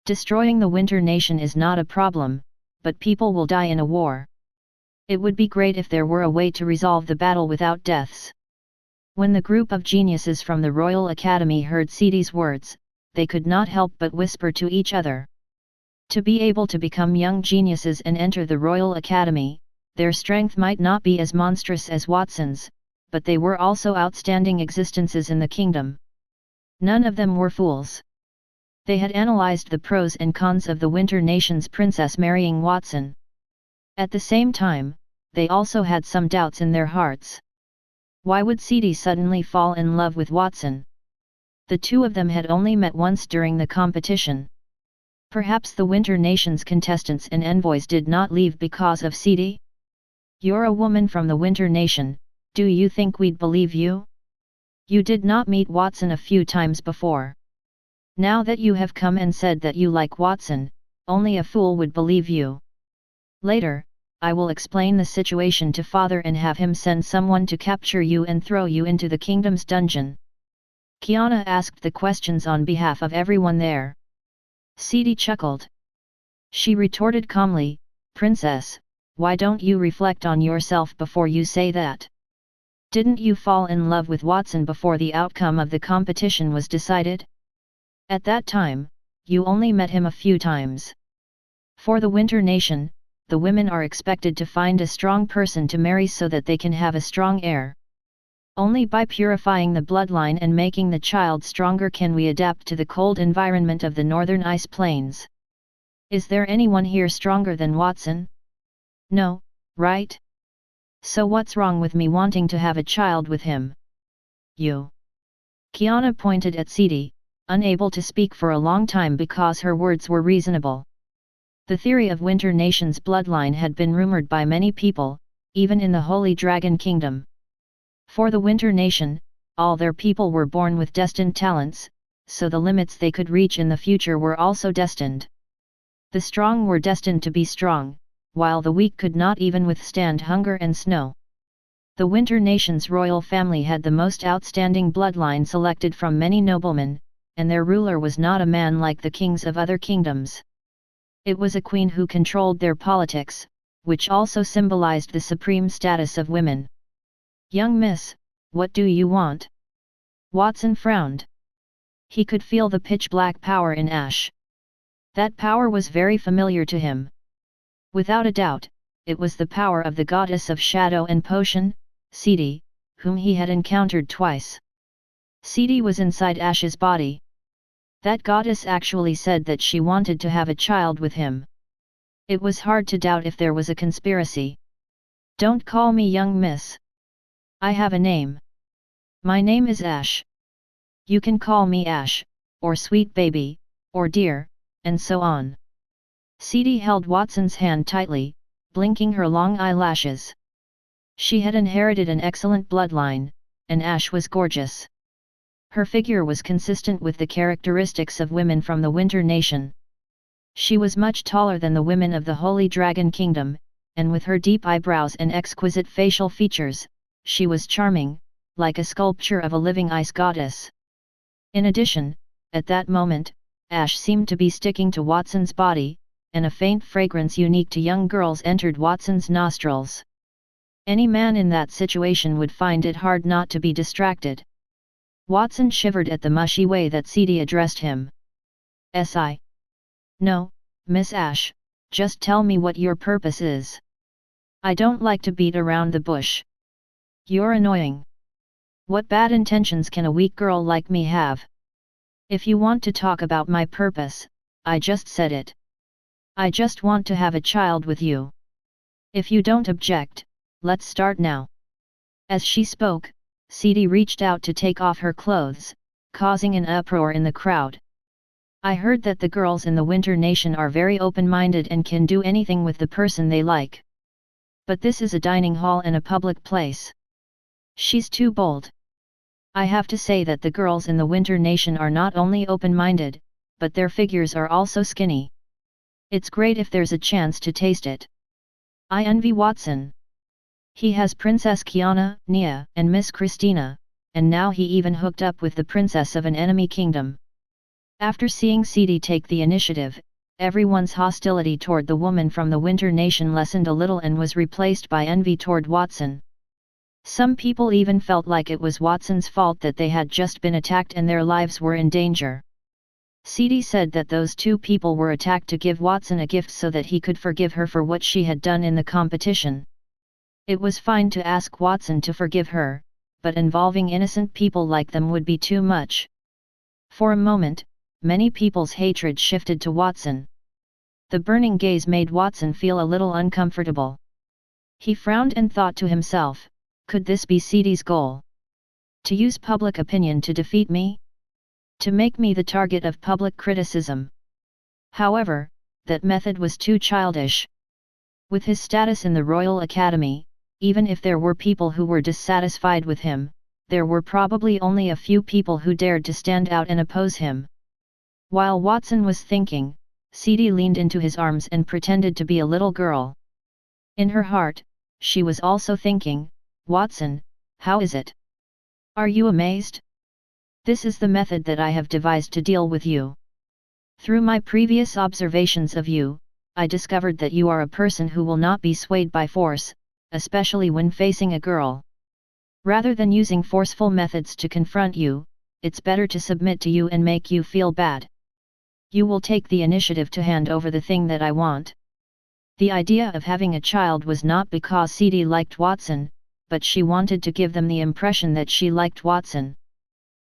Destroying the Winter Nation is not a problem, but people will die in a war. It would be great if there were a way to resolve the battle without deaths. When the group of geniuses from the Royal Academy heard Sidi's words, they could not help but whisper to each other. To be able to become young geniuses and enter the Royal Academy, their strength might not be as monstrous as Watson's, but they were also outstanding existences in the kingdom. None of them were fools. They had analyzed the pros and cons of the Winter Nation's princess marrying Watson. At the same time, they also had some doubts in their hearts. Why would Sidi suddenly fall in love with Watson? The two of them had only met once during the competition. Perhaps the Winter Nation's contestants and envoys did not leave because of Sidi? You're a woman from the Winter Nation, do you think we'd believe you? You did not meet Watson a few times before. Now that you have come and said that you like Watson, only a fool would believe you. Later, I will explain the situation to Father and have him send someone to capture you and throw you into the kingdom's dungeon. Kiana asked the questions on behalf of everyone there. Sidi chuckled. She retorted calmly, Princess, why don't you reflect on yourself before you say that? Didn't you fall in love with Watson before the outcome of the competition was decided? At that time, you only met him a few times. For the Winter Nation, the women are expected to find a strong person to marry so that they can have a strong heir. Only by purifying the bloodline and making the child stronger can we adapt to the cold environment of the northern ice plains. Is there anyone here stronger than Watson? No, right? So what's wrong with me wanting to have a child with him? You. Kiana pointed at Sidi, unable to speak for a long time because her words were reasonable. The theory of Winter Nation's bloodline had been rumored by many people, even in the Holy Dragon Kingdom. For the Winter Nation, all their people were born with destined talents, so the limits they could reach in the future were also destined. The strong were destined to be strong, while the weak could not even withstand hunger and snow. The Winter Nation's royal family had the most outstanding bloodline selected from many noblemen, and their ruler was not a man like the kings of other kingdoms. It was a queen who controlled their politics, which also symbolized the supreme status of women. Young miss, what do you want? Watson frowned. He could feel the pitch-black power in Ash. That power was very familiar to him. Without a doubt, it was the power of the goddess of shadow and potion, Sidi, whom he had encountered twice. Sidi was inside Ash's body. That goddess actually said that she wanted to have a child with him. It was hard to doubt if there was a conspiracy. Don't call me young miss. I have a name. My name is Ash. You can call me Ash, or sweet baby, or dear, and so on. Sidi held Watson's hand tightly, blinking her long eyelashes. She had inherited an excellent bloodline, and Ash was gorgeous. Her figure was consistent with the characteristics of women from the Winter Nation. She was much taller than the women of the Holy Dragon Kingdom, and with her deep eyebrows and exquisite facial features, she was charming, like a sculpture of a living ice goddess. In addition, at that moment, Ash seemed to be sticking to Watson's body, and a faint fragrance unique to young girls entered Watson's nostrils. Any man in that situation would find it hard not to be distracted. Watson shivered at the mushy way that Sidi addressed him. "Si. No, Miss Ash, just tell me what your purpose is. I don't like to beat around the bush. You're annoying. What bad intentions can a weak girl like me have? If you want to talk about my purpose, I just said it. I just want to have a child with you. If you don't object, let's start now." As she spoke, Sidi reached out to take off her clothes, causing an uproar in the crowd. "I heard that the girls in the Winter Nation are very open-minded and can do anything with the person they like. But this is a dining hall and a public place. She's too bold. I have to say that the girls in the Winter Nation are not only open-minded, but their figures are also skinny. It's great if there's a chance to taste it. I envy Watson. He has Princess Kiana, Nia, and Miss Christina, and now he even hooked up with the princess of an enemy kingdom." After seeing Sidi take the initiative, everyone's hostility toward the woman from the Winter Nation lessened a little and was replaced by envy toward Watson. Some people even felt like it was Watson's fault that they had just been attacked and their lives were in danger. Sidi said that those two people were attacked to give Watson a gift so that he could forgive her for what she had done in the competition. It was fine to ask Watson to forgive her, but involving innocent people like them would be too much. For a moment, many people's hatred shifted to Watson. The burning gaze made Watson feel a little uncomfortable. He frowned and thought to himself, could this be Sidi's goal? To use public opinion to defeat me? To make me the target of public criticism? However, that method was too childish. With his status in the Royal Academy, even if there were people who were dissatisfied with him, there were probably only a few people who dared to stand out and oppose him. While Watson was thinking, Sidi leaned into his arms and pretended to be a little girl. In her heart, she was also thinking, "Watson, how is it? Are you amazed? This is the method that I have devised to deal with you. Through my previous observations of you, I discovered that you are a person who will not be swayed by force, especially when facing a girl. Rather than using forceful methods to confront you, it's better to submit to you and make you feel bad. You will take the initiative to hand over the thing that I want." The idea of having a child was not because Sidi liked Watson, but she wanted to give them the impression that she liked Watson.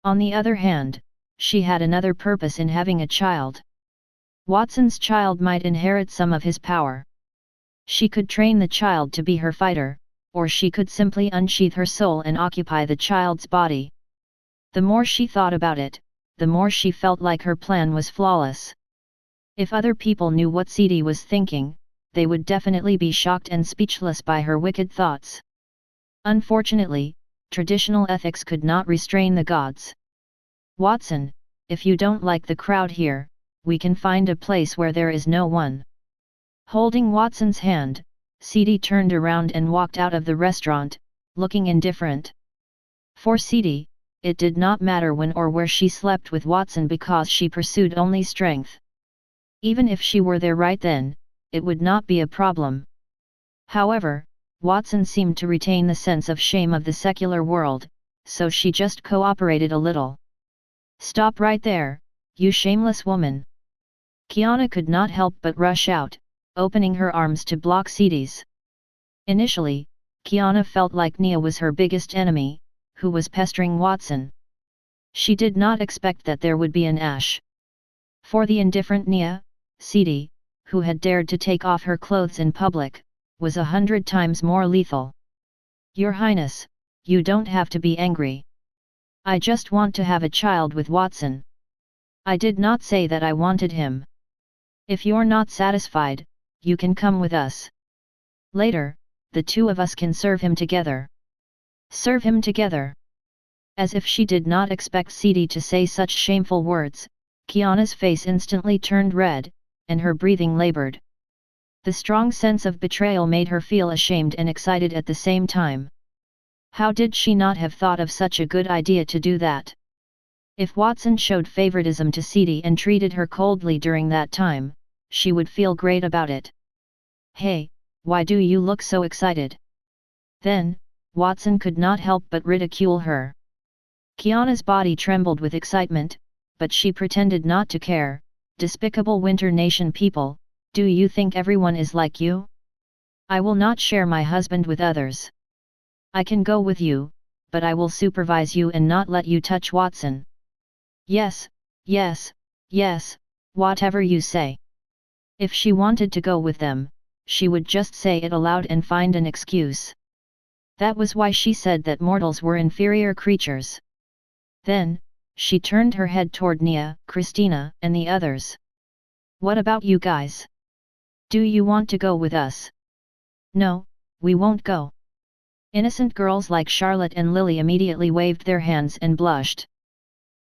On the other hand, she had another purpose in having a child. Watson's child might inherit some of his power. She could train the child to be her fighter, or she could simply unsheath her soul and occupy the child's body. The more she thought about it, the more she felt like her plan was flawless. If other people knew what Sidi was thinking, they would definitely be shocked and speechless by her wicked thoughts. Unfortunately, traditional ethics could not restrain the gods. "Watson, if you don't like the crowd here, we can find a place where there is no one." Holding Watson's hand, Sidi turned around and walked out of the restaurant, looking indifferent. For Sidi, it did not matter when or where she slept with Watson because she pursued only strength. Even if she were there right then, it would not be a problem. However, Watson seemed to retain the sense of shame of the secular world, so she just cooperated a little. "Stop right there, you shameless woman!" Kiana could not help but rush out, opening her arms to block Sidi's. Initially, Kiana felt like Nia was her biggest enemy, who was pestering Watson. She did not expect that there would be an Ash. For the indifferent Nia, Sidi, who had dared to take off her clothes in public, was 100 times more lethal. "Your Highness, you don't have to be angry. I just want to have a child with Watson. I did not say that I wanted him. If you're not satisfied, you can come with us. Later, the two of us can serve him together." Serve him together? As if she did not expect Sidi to say such shameful words, Kiana's face instantly turned red, and her breathing labored. The strong sense of betrayal made her feel ashamed and excited at the same time. How did she not have thought of such a good idea to do that? If Watson showed favoritism to Sidi and treated her coldly during that time, she would feel great about it. "Hey, why do you look so excited?" Then, Watson could not help but ridicule her. Kiana's body trembled with excitement, but she pretended not to care. Despicable Winter Nation people, do you think everyone is like you? I will not share my husband with others. I can go with you, but I will supervise you and not let you touch Watson. Yes, yes, yes, whatever you say. If she wanted to go with them, she would just say it aloud and find an excuse. That was why she said that mortals were inferior creatures. Then, she turned her head toward Nia, Christina, and the others. What about you guys? Do you want to go with us? No, we won't go. Innocent girls like Charlotte and Lily immediately waved their hands and blushed.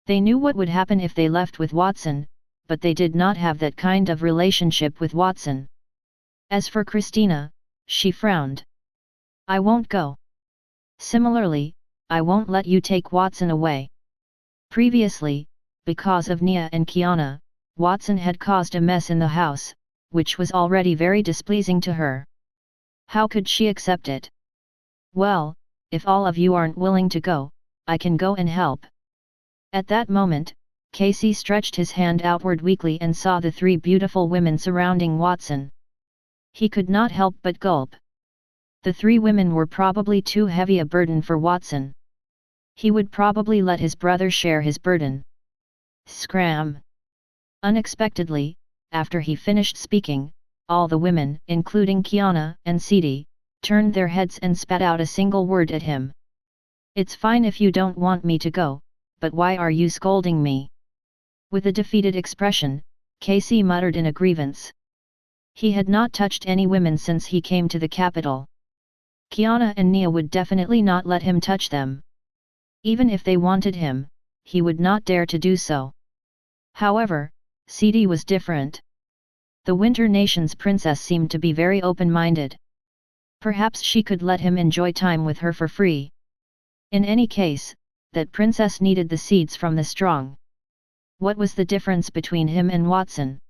They knew what would happen if they left with Watson, but they did not have that kind of relationship with Watson. As for Christina, she frowned. I won't go. Similarly, I won't let you take Watson away. Previously, because of Nia and Kiana, Watson had caused a mess in the house, which was already very displeasing to her. How could she accept it? Well, if all of you aren't willing to go, I can go and help. At that moment, Casey stretched his hand outward weakly and saw the three beautiful women surrounding Watson. He could not help but gulp. The three women were probably too heavy a burden for Watson. He would probably let his brother share his burden. Scram! Unexpectedly, after he finished speaking, all the women, including Kiana and Sidi, turned their heads and spat out a single word at him. It's fine if you don't want me to go, but why are you scolding me? With a defeated expression, Casey muttered in a grievance. He had not touched any women since he came to the capital. Kiana and Nia would definitely not let him touch them. Even if they wanted him, he would not dare to do so. However, Sidi was different. The Winter Nation's princess seemed to be very open-minded. Perhaps she could let him enjoy time with her for free. In any case, that princess needed the seeds from the strong. What was the difference between him and Watson?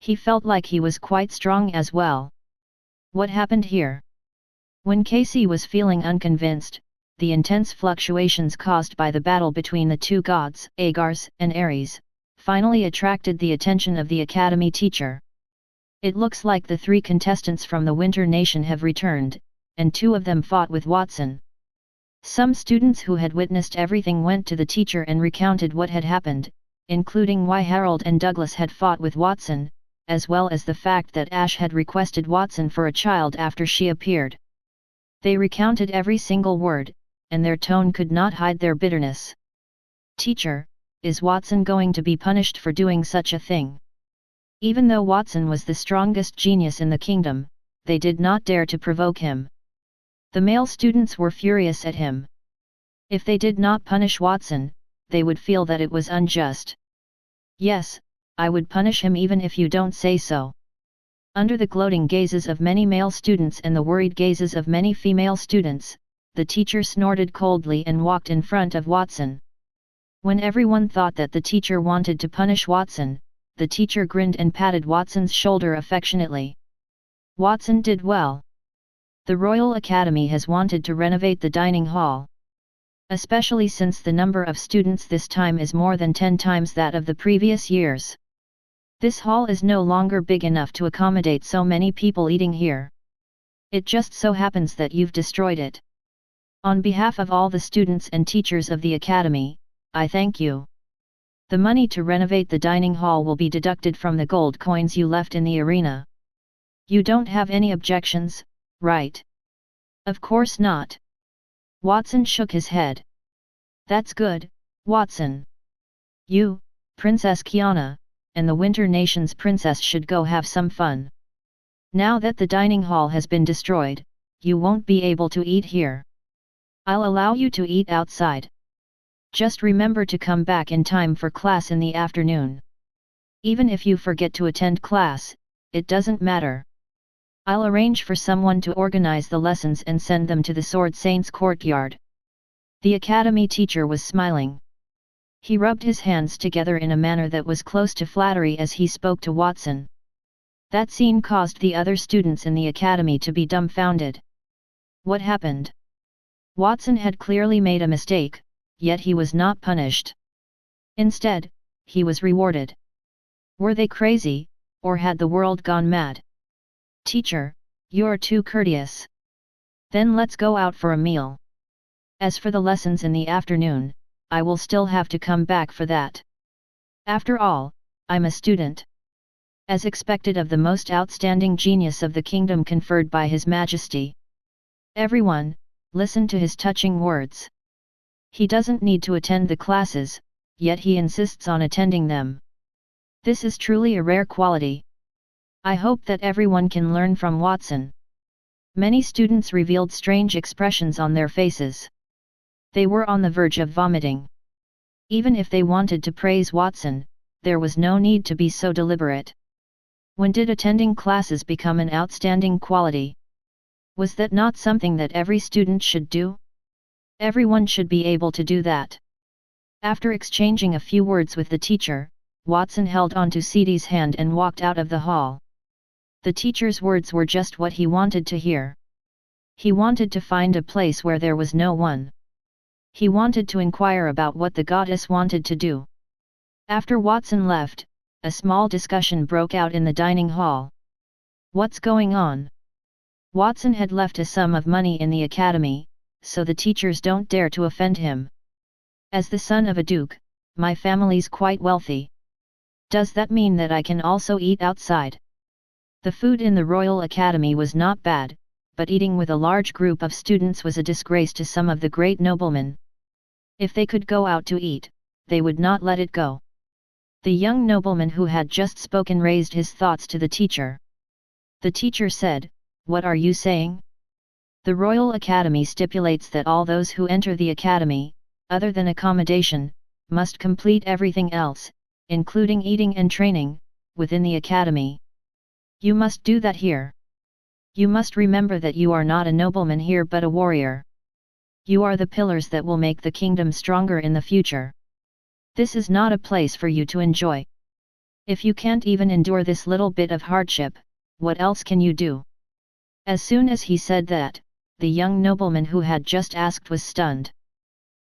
He felt like he was quite strong as well. What happened here? When Casey was feeling unconvinced, the intense fluctuations caused by the battle between the two gods, Agars and Ares, finally attracted the attention of the academy teacher. It looks like the three contestants from the Winter Nation have returned, and two of them fought with Watson. Some students who had witnessed everything went to the teacher and recounted what had happened, including why Harold and Douglas had fought with Watson, as well as the fact that Ash had requested Watson for a child after she appeared. They recounted every single word, and their tone could not hide their bitterness. Teacher, is Watson going to be punished for doing such a thing? Even though Watson was the strongest genius in the kingdom, they did not dare to provoke him. The male students were furious at him. If they did not punish Watson, they would feel that it was unjust. Yes, I would punish him even if you don't say so. Under the gloating gazes of many male students and the worried gazes of many female students, the teacher snorted coldly and walked in front of Watson. When everyone thought that the teacher wanted to punish Watson, the teacher grinned and patted Watson's shoulder affectionately. Watson did well. The Royal Academy has wanted to renovate the dining hall. Especially since the number of students this time is more than 10 times that of the previous years. This hall is no longer big enough to accommodate so many people eating here. It just so happens that you've destroyed it. On behalf of all the students and teachers of the Academy, I thank you. The money to renovate the dining hall will be deducted from the gold coins you left in the arena. You don't have any objections, right? Of course not. Watson shook his head. That's good, Watson. You, Princess Kiana, and the Winter Nation's princess should go have some fun. Now that the dining hall has been destroyed, you won't be able to eat here. I'll allow you to eat outside. Just remember to come back in time for class in the afternoon. Even if you forget to attend class, it doesn't matter. I'll arrange for someone to organize the lessons and send them to the Sword Saint's courtyard. The academy teacher was smiling. He rubbed his hands together in a manner that was close to flattery as he spoke to Watson. That scene caused the other students in the academy to be dumbfounded. What happened? Watson had clearly made a mistake, yet he was not punished. Instead, he was rewarded. Were they crazy, or had the world gone mad? Teacher, you're too courteous. Then let's go out for a meal. As for the lessons in the afternoon, I will still have to come back for that. After all, I'm a student. As expected of the most outstanding genius of the kingdom conferred by His Majesty. Everyone, listen to his touching words. He doesn't need to attend the classes, yet he insists on attending them. This is truly a rare quality. I hope that everyone can learn from Watson. Many students revealed strange expressions on their faces. They were on the verge of vomiting. Even if they wanted to praise Watson, there was no need to be so deliberate. When did attending classes become an outstanding quality? Was that not something that every student should do? Everyone should be able to do that. After exchanging a few words with the teacher, Watson held on to Sidi's hand and walked out of the hall. The teacher's words were just what he wanted to hear. He wanted to find a place where there was no one. He wanted to inquire about what the goddess wanted to do. After Watson left, a small discussion broke out in the dining hall. What's going on? Watson had left a sum of money in the academy, so the teachers don't dare to offend him. As the son of a duke, my family's quite wealthy. Does that mean that I can also eat outside? The food in the Royal Academy was not bad, but eating with a large group of students was a disgrace to some of the great noblemen. If they could go out to eat, they would not let it go. The young nobleman who had just spoken raised his thoughts to the teacher. The teacher said, "What are you saying?" The Royal Academy stipulates that all those who enter the academy, other than accommodation, must complete everything else, including eating and training, within the academy. You must do that here. You must remember that you are not a nobleman here but a warrior. You are the pillars that will make the kingdom stronger in the future. This is not a place for you to enjoy. If you can't even endure this little bit of hardship, what else can you do? As soon as he said that, the young nobleman who had just asked was stunned.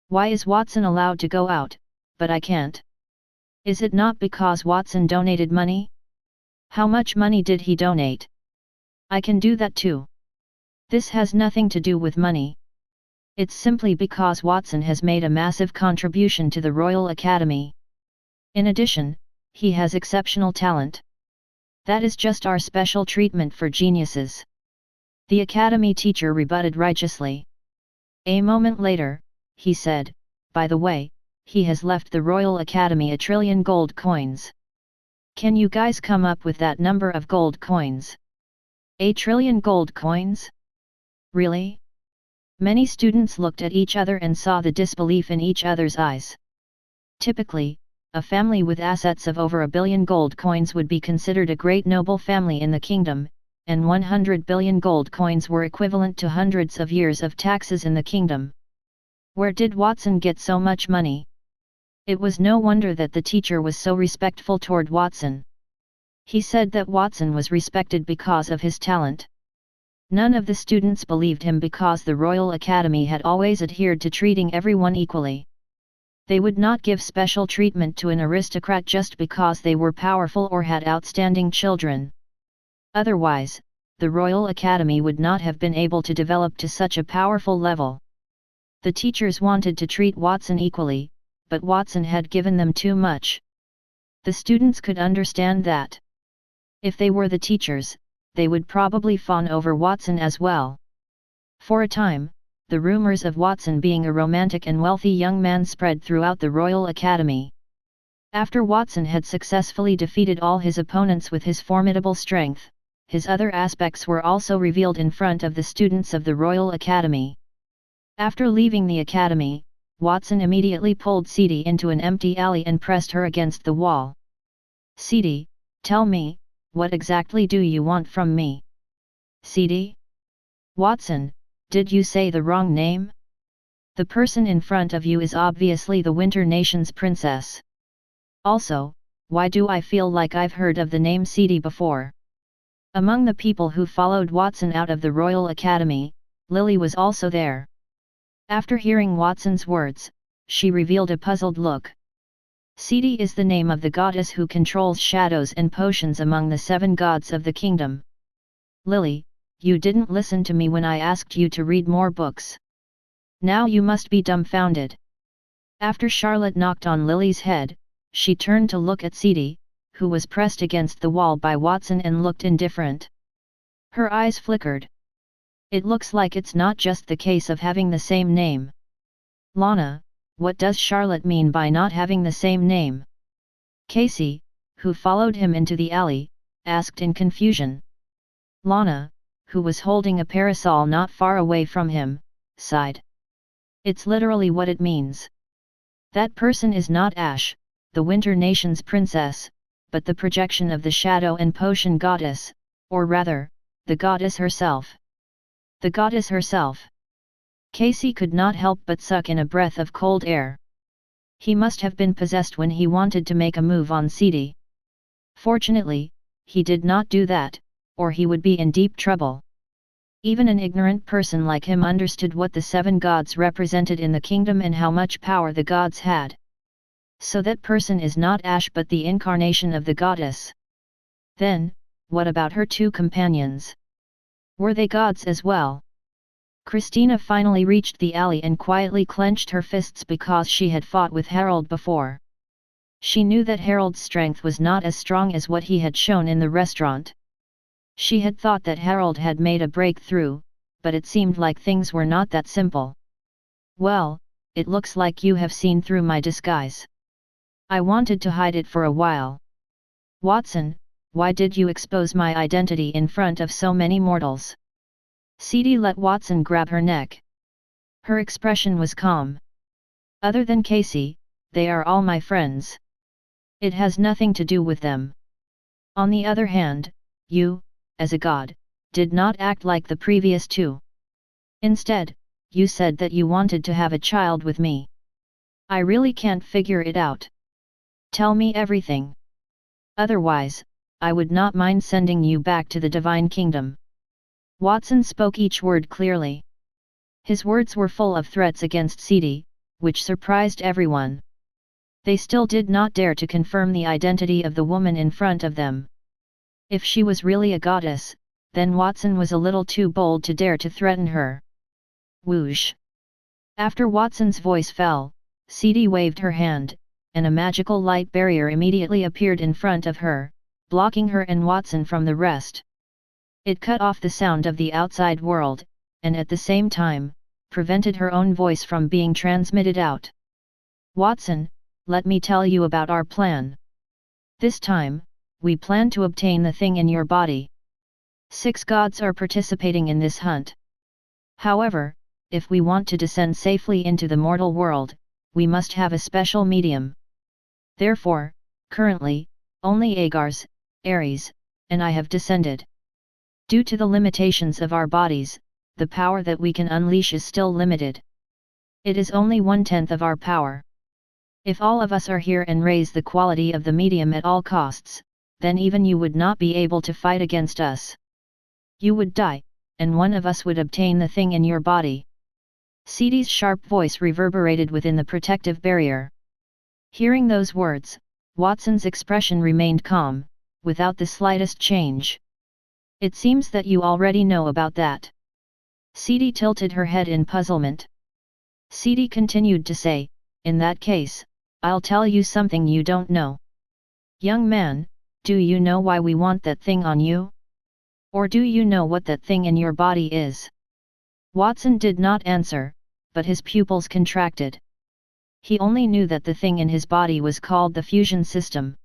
Why is Watson allowed to go out, but I can't? Is it not because Watson donated money? How much money did he donate? I can do that too. This has nothing to do with money. It's simply because Watson has made a massive contribution to the Royal Academy. In addition, he has exceptional talent. That is just our special treatment for geniuses. The academy teacher rebutted righteously. A moment later, he said, "By the way, he has left the Royal Academy 1 trillion gold coins. Can you guys come up with that number of gold coins? 1 trillion gold coins? Really?" Many students looked at each other and saw the disbelief in each other's eyes. Typically, a family with assets of over 1 billion gold coins would be considered a great noble family in the kingdom, and 100 billion gold coins were equivalent to hundreds of years of taxes in the kingdom. Where did Watson get so much money? It was no wonder that the teacher was so respectful toward Watson. He said that Watson was respected because of his talent. None of the students believed him because the Royal Academy had always adhered to treating everyone equally. They would not give special treatment to an aristocrat just because they were powerful or had outstanding children. Otherwise, the Royal Academy would not have been able to develop to such a powerful level. The teachers wanted to treat Watson equally, but Watson had given them too much. The students could understand that. If they were the teachers, they would probably fawn over Watson as well. For a time, the rumors of Watson being a romantic and wealthy young man spread throughout the Royal Academy. After Watson had successfully defeated all his opponents with his formidable strength, his other aspects were also revealed in front of the students of the Royal Academy. After leaving the academy, Watson immediately pulled Sidi into an empty alley and pressed her against the wall. "Sidi, tell me, what exactly do you want from me?" "Sidi? Watson, did you say the wrong name? The person in front of you is obviously the Winter Nation's princess. Also, why do I feel like I've heard of the name Sidi before?" Among the people who followed Watson out of the Royal Academy, Lily was also there. After hearing Watson's words, she revealed a puzzled look. Sidi is the name of the goddess who controls shadows and potions among the 7 gods of the kingdom. Lily, you didn't listen to me when I asked you to read more books. Now you must be dumbfounded. After Charlotte knocked on Lily's head, she turned to look at Sidi, who was pressed against the wall by Watson and looked indifferent. Her eyes flickered. It looks like it's not just the case of having the same name. Lana, what does Charlotte mean by not having the same name? Casey, who followed him into the alley, asked in confusion. Lana, who was holding a parasol not far away from him, sighed. It's literally what it means. That person is not Ash, the Winter Nation's princess, but the projection of the shadow and potion goddess, or rather, the goddess herself. The goddess herself. Casey could not help but suck in a breath of cold air. He must have been possessed when he wanted to make a move on Sidi. Fortunately, he did not do that, or he would be in deep trouble. Even an ignorant person like him understood what the 7 gods represented in the kingdom and how much power the gods had. So that person is not Ash but the incarnation of the goddess. Then, what about her 2 companions? Were they gods as well? Christina finally reached the alley and quietly clenched her fists because she had fought with Harold before. She knew that Harold's strength was not as strong as what he had shown in the restaurant. She had thought that Harold had made a breakthrough, but it seemed like things were not that simple. Well, it looks like you have seen through my disguise. I wanted to hide it for a while. Watson, why did you expose my identity in front of so many mortals? Sidi let Watson grab her neck. Her expression was calm. Other than Casey, they are all my friends. It has nothing to do with them. On the other hand, you, as a god, did not act like the previous 2. Instead, you said that you wanted to have a child with me. I really can't figure it out. Tell me everything. Otherwise, I would not mind sending you back to the Divine Kingdom. Watson spoke each word clearly. His words were full of threats against Sidi, which surprised everyone. They still did not dare to confirm the identity of the woman in front of them. If she was really a goddess, then Watson was a little too bold to dare to threaten her. Whoosh! After Watson's voice fell, Sidi waved her hand, and a magical light barrier immediately appeared in front of her, blocking her and Watson from the rest. It cut off the sound of the outside world, and at the same time, prevented her own voice from being transmitted out. Watson, let me tell you about our plan. This time, we plan to obtain the thing in your body. 6 gods are participating in this hunt. However, if we want to descend safely into the mortal world, we must have a special medium. Therefore, currently, only Agars, Ares, and I have descended. Due to the limitations of our bodies, the power that we can unleash is still limited. It is only 1/10 of our power. If all of us are here and raise the quality of the medium at all costs, then even you would not be able to fight against us. You would die, and one of us would obtain the thing in your body. Sidi's sharp voice reverberated within the protective barrier. Hearing those words, Watson's expression remained calm, without the slightest change. It seems that you already know about that. Sidi tilted her head in puzzlement. Sidi continued to say, in that case, I'll tell you something you don't know. Young man, do you know why we want that thing on you? Or do you know what that thing in your body is? Watson did not answer, but his pupils contracted. He only knew that the thing in his body was called the fusion system.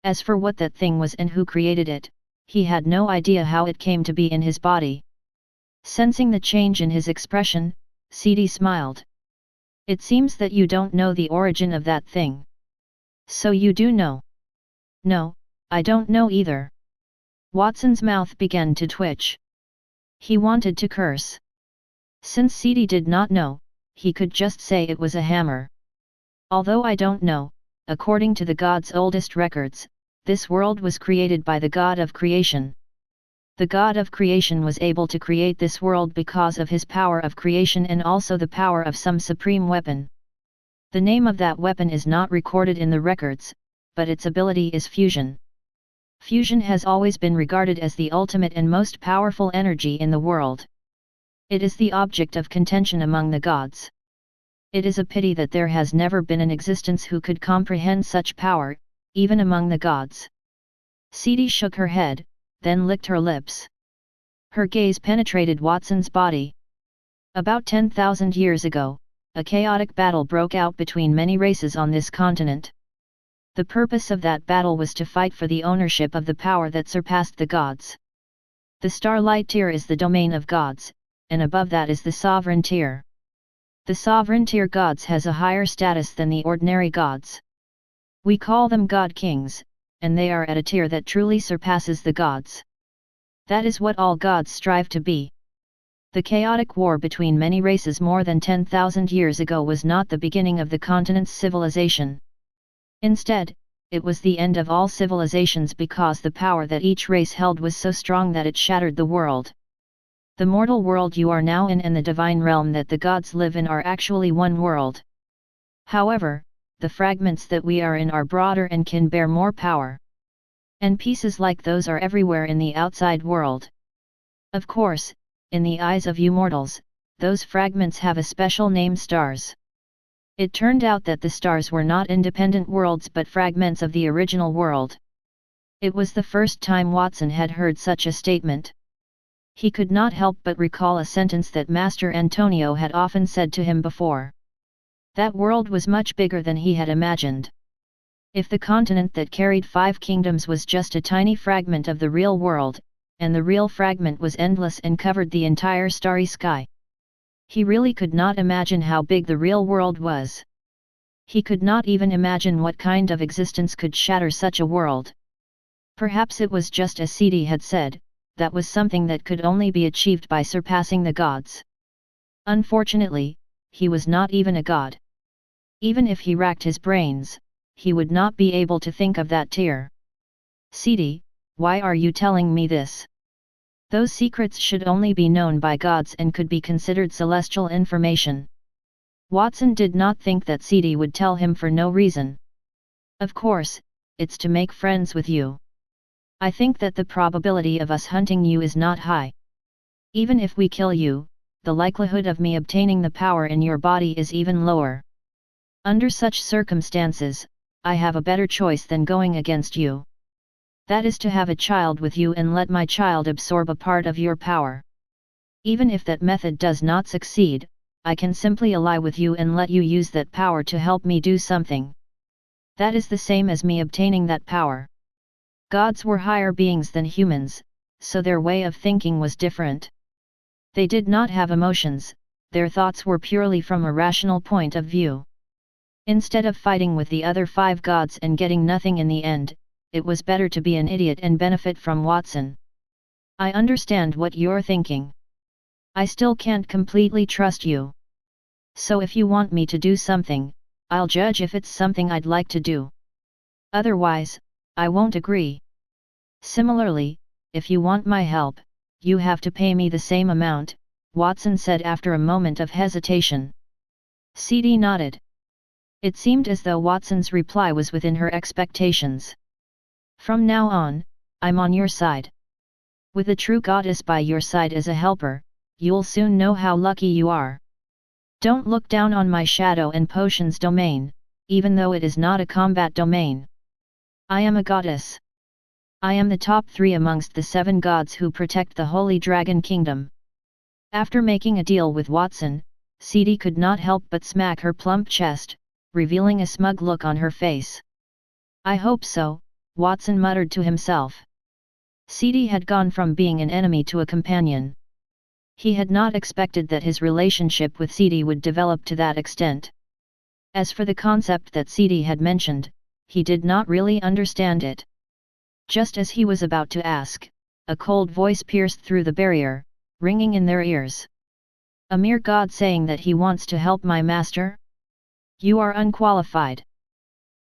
As for what that thing was and who created it, he had no idea how it came to be in his body. Sensing the change in his expression, Sidi smiled. It seems that you don't know the origin of that thing. So you do know? No, I don't know either. Watson's mouth began to twitch. He wanted to curse. Since Sidi did not know, he could just say it was a hammer. Although I don't know, according to the gods' oldest records, this world was created by the god of creation. The god of creation was able to create this world because of his power of creation and also the power of some supreme weapon. The name of that weapon is not recorded in the records, but its ability is fusion. Fusion has always been regarded as the ultimate and most powerful energy in the world. It is the object of contention among the gods. It is a pity that there has never been an existence who could comprehend such power, even among the gods. Sidi shook her head, then licked her lips. Her gaze penetrated Watson's body. About 10,000 years ago, a chaotic battle broke out between many races on this continent. The purpose of that battle was to fight for the ownership of the power that surpassed the gods. The starlight tier is the domain of gods, and above that is the sovereign tier. The sovereign tier gods has a higher status than the ordinary gods. We call them god kings, and they are at a tier that truly surpasses the gods. That is what all gods strive to be. The chaotic war between many races more than 10,000 years ago was not the beginning of the continent's civilization. Instead, it was the end of all civilizations because the power that each race held was so strong that it shattered the world. The mortal world you are now in and the divine realm that the gods live in are actually one world. However, the fragments that we are in are broader and can bear more power. And pieces like those are everywhere in the outside world. Of course, in the eyes of you mortals, those fragments have a special name: stars. It turned out that the stars were not independent worlds but fragments of the original world. It was the first time Watson had heard such a statement. He could not help but recall a sentence that Master Antonio had often said to him before. That world was much bigger than he had imagined. If the continent that carried 5 kingdoms was just a tiny fragment of the real world, and the real fragment was endless and covered the entire starry sky, he really could not imagine how big the real world was. He could not even imagine what kind of existence could shatter such a world. Perhaps it was just as Sidi had said, that was something that could only be achieved by surpassing the gods. Unfortunately, he was not even a god. Even if he racked his brains, he would not be able to think of that tier. Sidi, why are you telling me this? Those secrets should only be known by gods and could be considered celestial information. Watson did not think that Sidi would tell him for no reason. Of course, it's to make friends with you. I think that the probability of us hunting you is not high. Even if we kill you, the likelihood of me obtaining the power in your body is even lower. Under such circumstances, I have a better choice than going against you. That is to have a child with you and let my child absorb a part of your power. Even if that method does not succeed, I can simply ally with you and let you use that power to help me do something. That is the same as me obtaining that power. Gods were higher beings than humans, so their way of thinking was different. They did not have emotions, their thoughts were purely from a rational point of view. Instead of fighting with the other 5 gods and getting nothing in the end, it was better to be an idiot and benefit from Watson. I understand what you're thinking. I still can't completely trust you. So if you want me to do something, I'll judge if it's something I'd like to do. Otherwise, I won't agree. Similarly, if you want my help, you have to pay me the same amount, Watson said after a moment of hesitation. Sidi nodded. It seemed as though Watson's reply was within her expectations. From now on, I'm on your side. With a true goddess by your side as a helper, you'll soon know how lucky you are. Don't look down on my shadow and potions domain, even though it is not a combat domain. I am a goddess. I am the top 3 amongst the 7 gods who protect the Holy Dragon Kingdom. After making a deal with Watson, Sidi could not help but smack her plump chest, revealing a smug look on her face. I hope so, Watson muttered to himself. Sidi had gone from being an enemy to a companion. He had not expected that his relationship with Sidi would develop to that extent. As for the concept that Sidi had mentioned, he did not really understand it. Just as he was about to ask, a cold voice pierced through the barrier, ringing in their ears. A mere god saying that he wants to help my master? You are unqualified.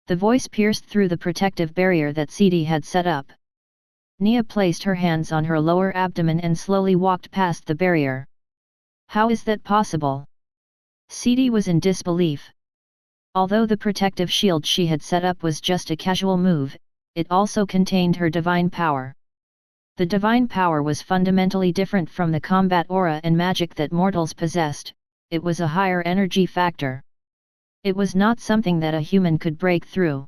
The voice pierced through the protective barrier that Sidi had set up. Nia placed her hands on her lower abdomen and slowly walked past the barrier. How is that possible? Sidi was in disbelief. Although the protective shield she had set up was just a casual move, it also contained her divine power. The divine power was fundamentally different from the combat aura and magic that mortals possessed. It was a higher energy factor. It was not something that a human could break through.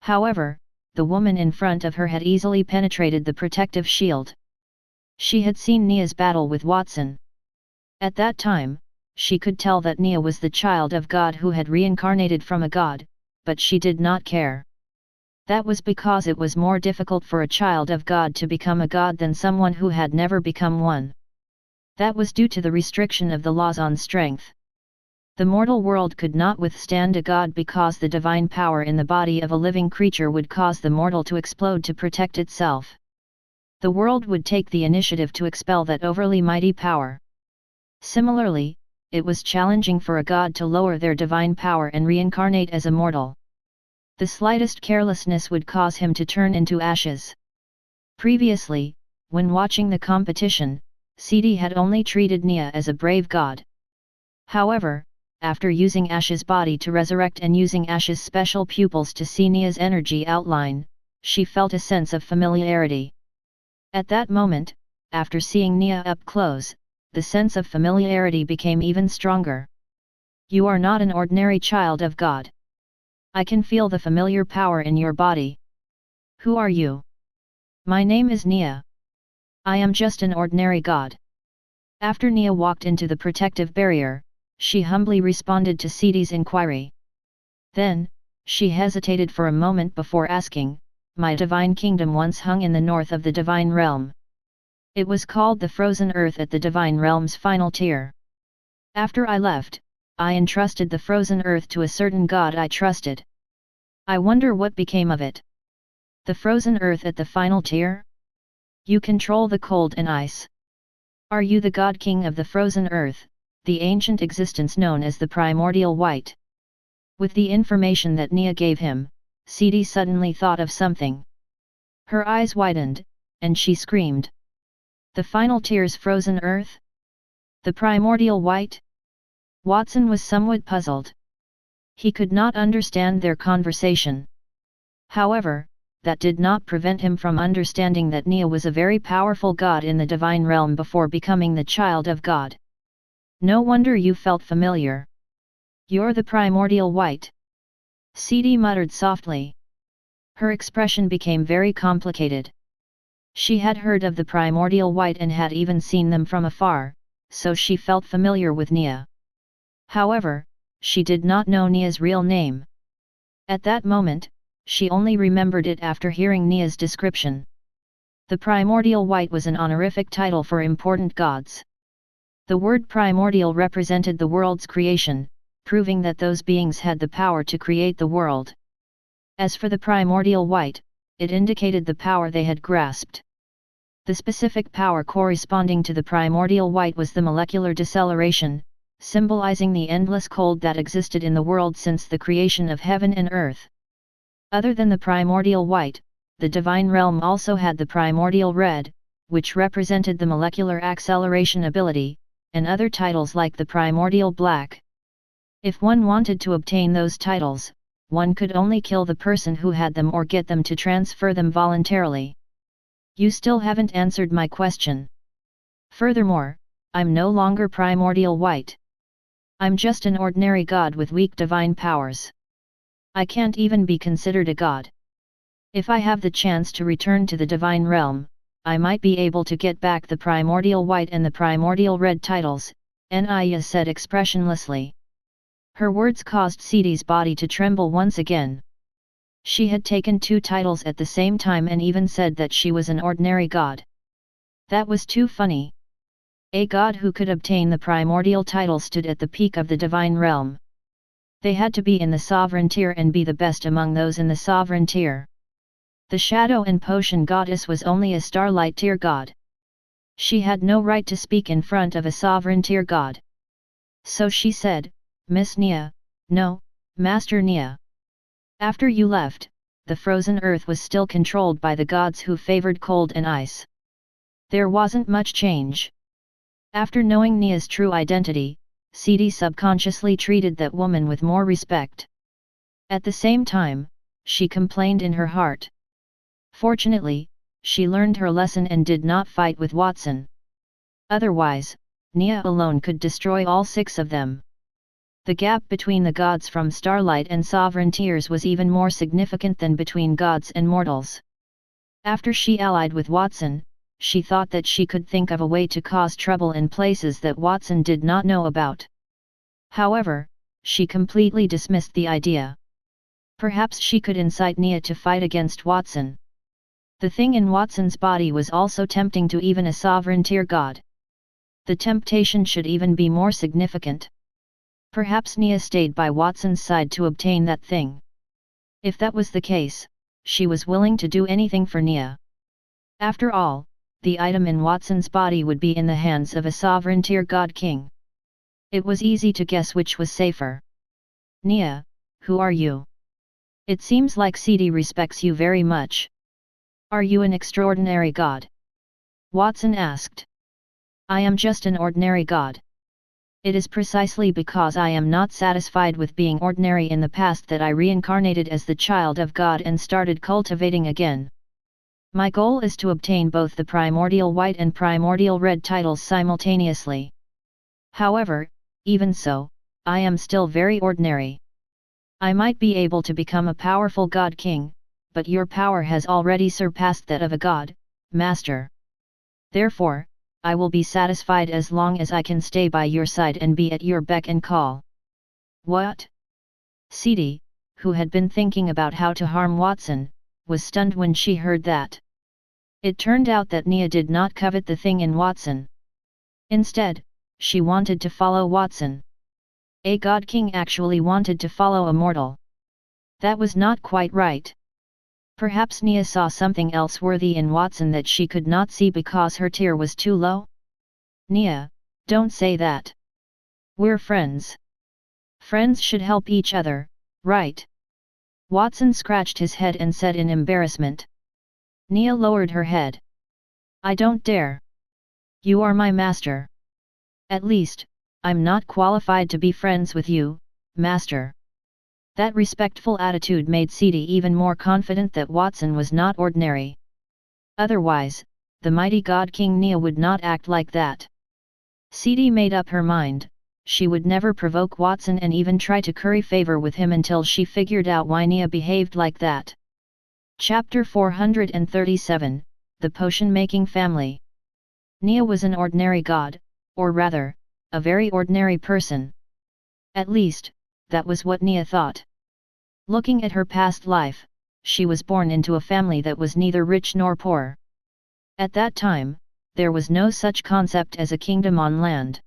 However, the woman in front of her had easily penetrated the protective shield. She had seen Nia's battle with Watson. At that time, she could tell that Nia was the child of God who had reincarnated from a god, but she did not care. That was because it was more difficult for a child of God to become a god than someone who had never become one. That was due to the restriction of the laws on strength. The mortal world could not withstand a god because the divine power in the body of a living creature would cause the mortal to explode to protect itself. The world would take the initiative to expel that overly mighty power. Similarly, it was challenging for a god to lower their divine power and reincarnate as a mortal. The slightest carelessness would cause him to turn into ashes. Previously, when watching the competition, Sidi had only treated Nia as a brave god. However, after using Ash's body to resurrect and using Ash's special pupils to see Nia's energy outline, she felt a sense of familiarity. At that moment, after seeing Nia up close, the sense of familiarity became even stronger. You are not an ordinary child of God. I can feel the familiar power in your body. Who are you? My name is Nia. I am just an ordinary god. After Nia walked into the protective barrier, she humbly responded to Sidi's inquiry. Then, she hesitated for a moment before asking, my divine kingdom once hung in the north of the divine realm. It was called the Frozen Earth at the divine realm's final tier. After I left, I entrusted the frozen earth to a certain god I trusted. I wonder what became of it. The frozen earth at the final tier? You control the cold and ice. Are you the god king of the frozen earth, the ancient existence known as the Primordial White? With the information that Nia gave him, Sidi suddenly thought of something. Her eyes widened, and she screamed. The final tier's frozen earth? The Primordial White? Watson was somewhat puzzled. He could not understand their conversation. However, that did not prevent him from understanding that Nia was a very powerful god in the divine realm before becoming the child of God. No wonder you felt familiar. You're the Primordial White. Sidi muttered softly. Her expression became very complicated. She had heard of the Primordial White and had even seen them from afar, so she felt familiar with Nia. However, she did not know Nia's real name. At that moment, she only remembered it after hearing Nia's description. The Primordial White was an honorific title for important gods. The word primordial represented the world's creation, proving that those beings had the power to create the world. As for the Primordial White, it indicated the power they had grasped. The specific power corresponding to the Primordial White was the molecular deceleration, symbolizing the endless cold that existed in the world since the creation of heaven and earth. Other than the Primordial White, the divine realm also had the Primordial Red, which represented the molecular acceleration ability, and other titles like the Primordial Black. If one wanted to obtain those titles, one could only kill the person who had them or get them to transfer them voluntarily. You still haven't answered my question. Furthermore, I'm no longer Primordial White. I'm just an ordinary god with weak divine powers. I can't even be considered a god. If I have the chance to return to the divine realm, I might be able to get back the Primordial White and the Primordial Red titles, Nia said expressionlessly. Her words caused Sidi's body to tremble once again. She had taken 2 titles at the same time and even said that she was an ordinary god. That was too funny. A god who could obtain the primordial title stood at the peak of the divine realm. They had to be in the sovereign tier and be the best among those in the sovereign tier. The shadow and potion goddess was only a starlight tier god. She had no right to speak in front of a sovereign tier god. So she said, Miss Nia, no, Master Nia. After you left, the frozen earth was still controlled by the gods who favored cold and ice. There wasn't much change. After knowing Nia's true identity, Sidi subconsciously treated that woman with more respect. At the same time, she complained in her heart. Fortunately, she learned her lesson and did not fight with Watson. Otherwise, Nia alone could destroy all 6 of them. The gap between the gods from starlight and sovereign tiers was even more significant than between gods and mortals. After she allied with Watson, she thought that she could think of a way to cause trouble in places that Watson did not know about. However, she completely dismissed the idea. Perhaps she could incite Nia to fight against Watson. The thing in Watson's body was also tempting to even a sovereign tier god. The temptation should even be more significant. Perhaps Nia stayed by Watson's side to obtain that thing. If that was the case, she was willing to do anything for Nia. After all, the item in Watson's body would be in the hands of a sovereign tier god king. It was easy to guess which was safer. Nia, who are you? It seems like Sidi respects you very much. Are you an extraordinary god? Watson asked. I am just an ordinary god. It is precisely because I am not satisfied with being ordinary in the past that I reincarnated as the child of God and started cultivating again. My goal is to obtain both the Primordial White and Primordial Red titles simultaneously. However, even so, I am still very ordinary. I might be able to become a powerful god king, but your power has already surpassed that of a god, master. Therefore, I will be satisfied as long as I can stay by your side and be at your beck and call. What? Sidi, who had been thinking about how to harm Watson, was stunned when she heard that. It turned out that Nia did not covet the thing in Watson. Instead, she wanted to follow Watson. A god king actually wanted to follow a mortal. That was not quite right. Perhaps Nia saw something else worthy in Watson that she could not see because her tier was too low? Nia, don't say that. We're friends. Friends should help each other, right? Watson scratched his head and said in embarrassment. Nia lowered her head. I don't dare. You are my master. At least, I'm not qualified to be friends with you, master. That respectful attitude made Sidi even more confident that Watson was not ordinary. Otherwise, the mighty god King Nia would not act like that. Sidi made up her mind, she would never provoke Watson and even try to curry favor with him until she figured out why Nia behaved like that. Chapter 437, The Potion-Making Family. Nia was an ordinary god, or rather, a very ordinary person. At least, that was what Nia thought. Looking at her past life, she was born into a family that was neither rich nor poor. At that time, there was no such concept as a kingdom on land.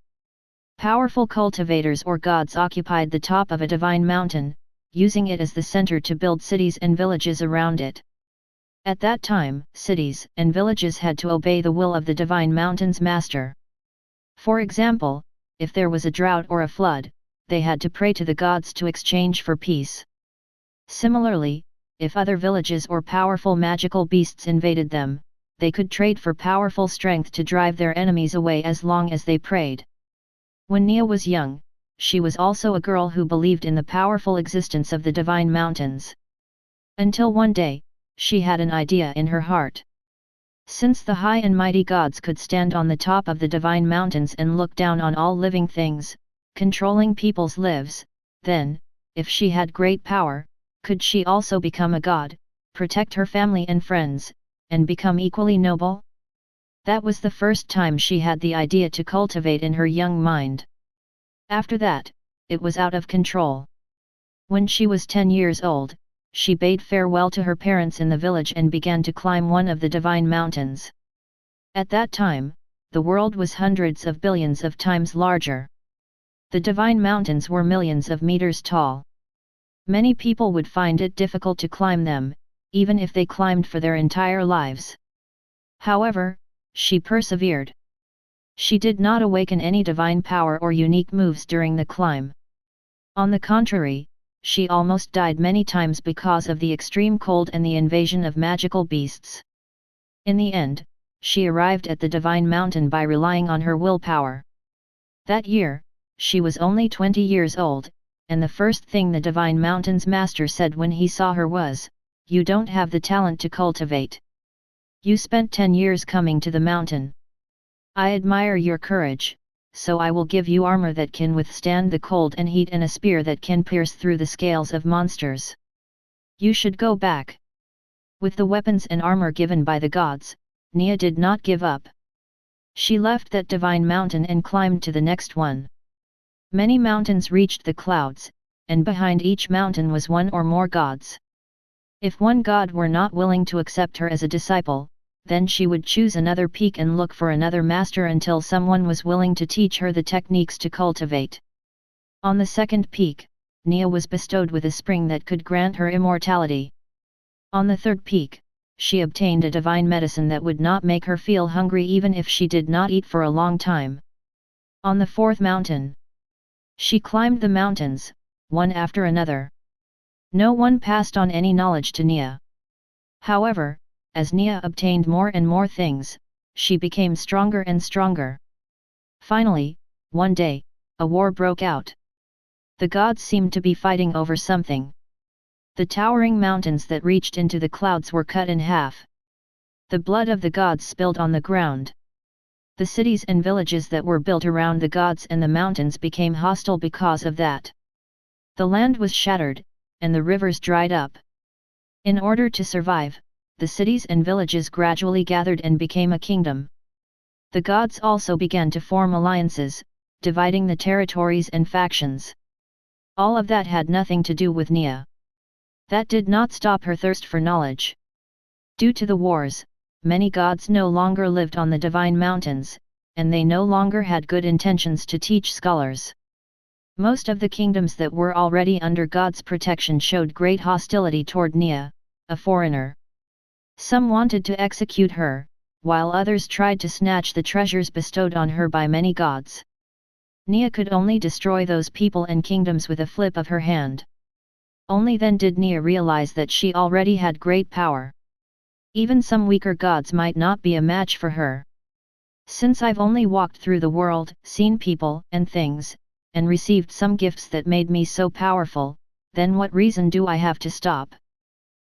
Powerful cultivators or gods occupied the top of a divine mountain, using it as the center to build cities and villages around it. At that time, cities and villages had to obey the will of the divine mountain's master. For example, if there was a drought or a flood, they had to pray to the gods to exchange for peace. Similarly, if other villages or powerful magical beasts invaded them, they could trade for powerful strength to drive their enemies away as long as they prayed. When Nia was young, she was also a girl who believed in the powerful existence of the divine mountains. Until one day, she had an idea in her heart. Since the high and mighty gods could stand on the top of the divine mountains and look down on all living things, controlling people's lives, then, if she had great power, could she also become a god, protect her family and friends, and become equally noble? That was the first time she had the idea to cultivate in her young mind. After that, it was out of control. When she was 10 years old, she bade farewell to her parents in the village and began to climb one of the divine mountains. At that time, the world was hundreds of billions of times larger. The divine mountains were millions of meters tall. Many people would find it difficult to climb them, even if they climbed for their entire lives. However, she persevered. She did not awaken any divine power or unique moves during the climb. On the contrary, she almost died many times because of the extreme cold and the invasion of magical beasts. In the end, she arrived at the divine mountain by relying on her willpower. That year, she was only 20 years old, and the first thing the Divine Mountain's master said when he saw her was, "You don't have the talent to cultivate. You spent 10 years coming to the mountain. I admire your courage, so I will give you armor that can withstand the cold and heat and a spear that can pierce through the scales of monsters. You should go back." With the weapons and armor given by the gods, Nia did not give up. She left that divine mountain and climbed to the next one. Many mountains reached the clouds, and behind each mountain was one or more gods. If one god were not willing to accept her as a disciple, then she would choose another peak and look for another master until someone was willing to teach her the techniques to cultivate. On the second peak, Nia was bestowed with a spring that could grant her immortality. On the third peak, she obtained a divine medicine that would not make her feel hungry even if she did not eat for a long time. On the fourth mountain, she climbed the mountains, one after another. No one passed on any knowledge to Nia. However, as Nia obtained more and more things, she became stronger and stronger. Finally, one day, a war broke out. The gods seemed to be fighting over something. The towering mountains that reached into the clouds were cut in half. The blood of the gods spilled on the ground. The cities and villages that were built around the gods and the mountains became hostile because of that. The land was shattered, and the rivers dried up. In order to survive, the cities and villages gradually gathered and became a kingdom. The gods also began to form alliances, dividing the territories and factions. All of that had nothing to do with Nia. That did not stop her thirst for knowledge. Due to the wars, many gods no longer lived on the divine mountains, and they no longer had good intentions to teach scholars. Most of the kingdoms that were already under God's protection showed great hostility toward Nia, a foreigner. Some wanted to execute her, while others tried to snatch the treasures bestowed on her by many gods. Nia could only destroy those people and kingdoms with a flip of her hand. Only then did Nia realize that she already had great power. Even some weaker gods might not be a match for her. Since I've only walked through the world, seen people and things, and received some gifts that made me so powerful, then what reason do I have to stop?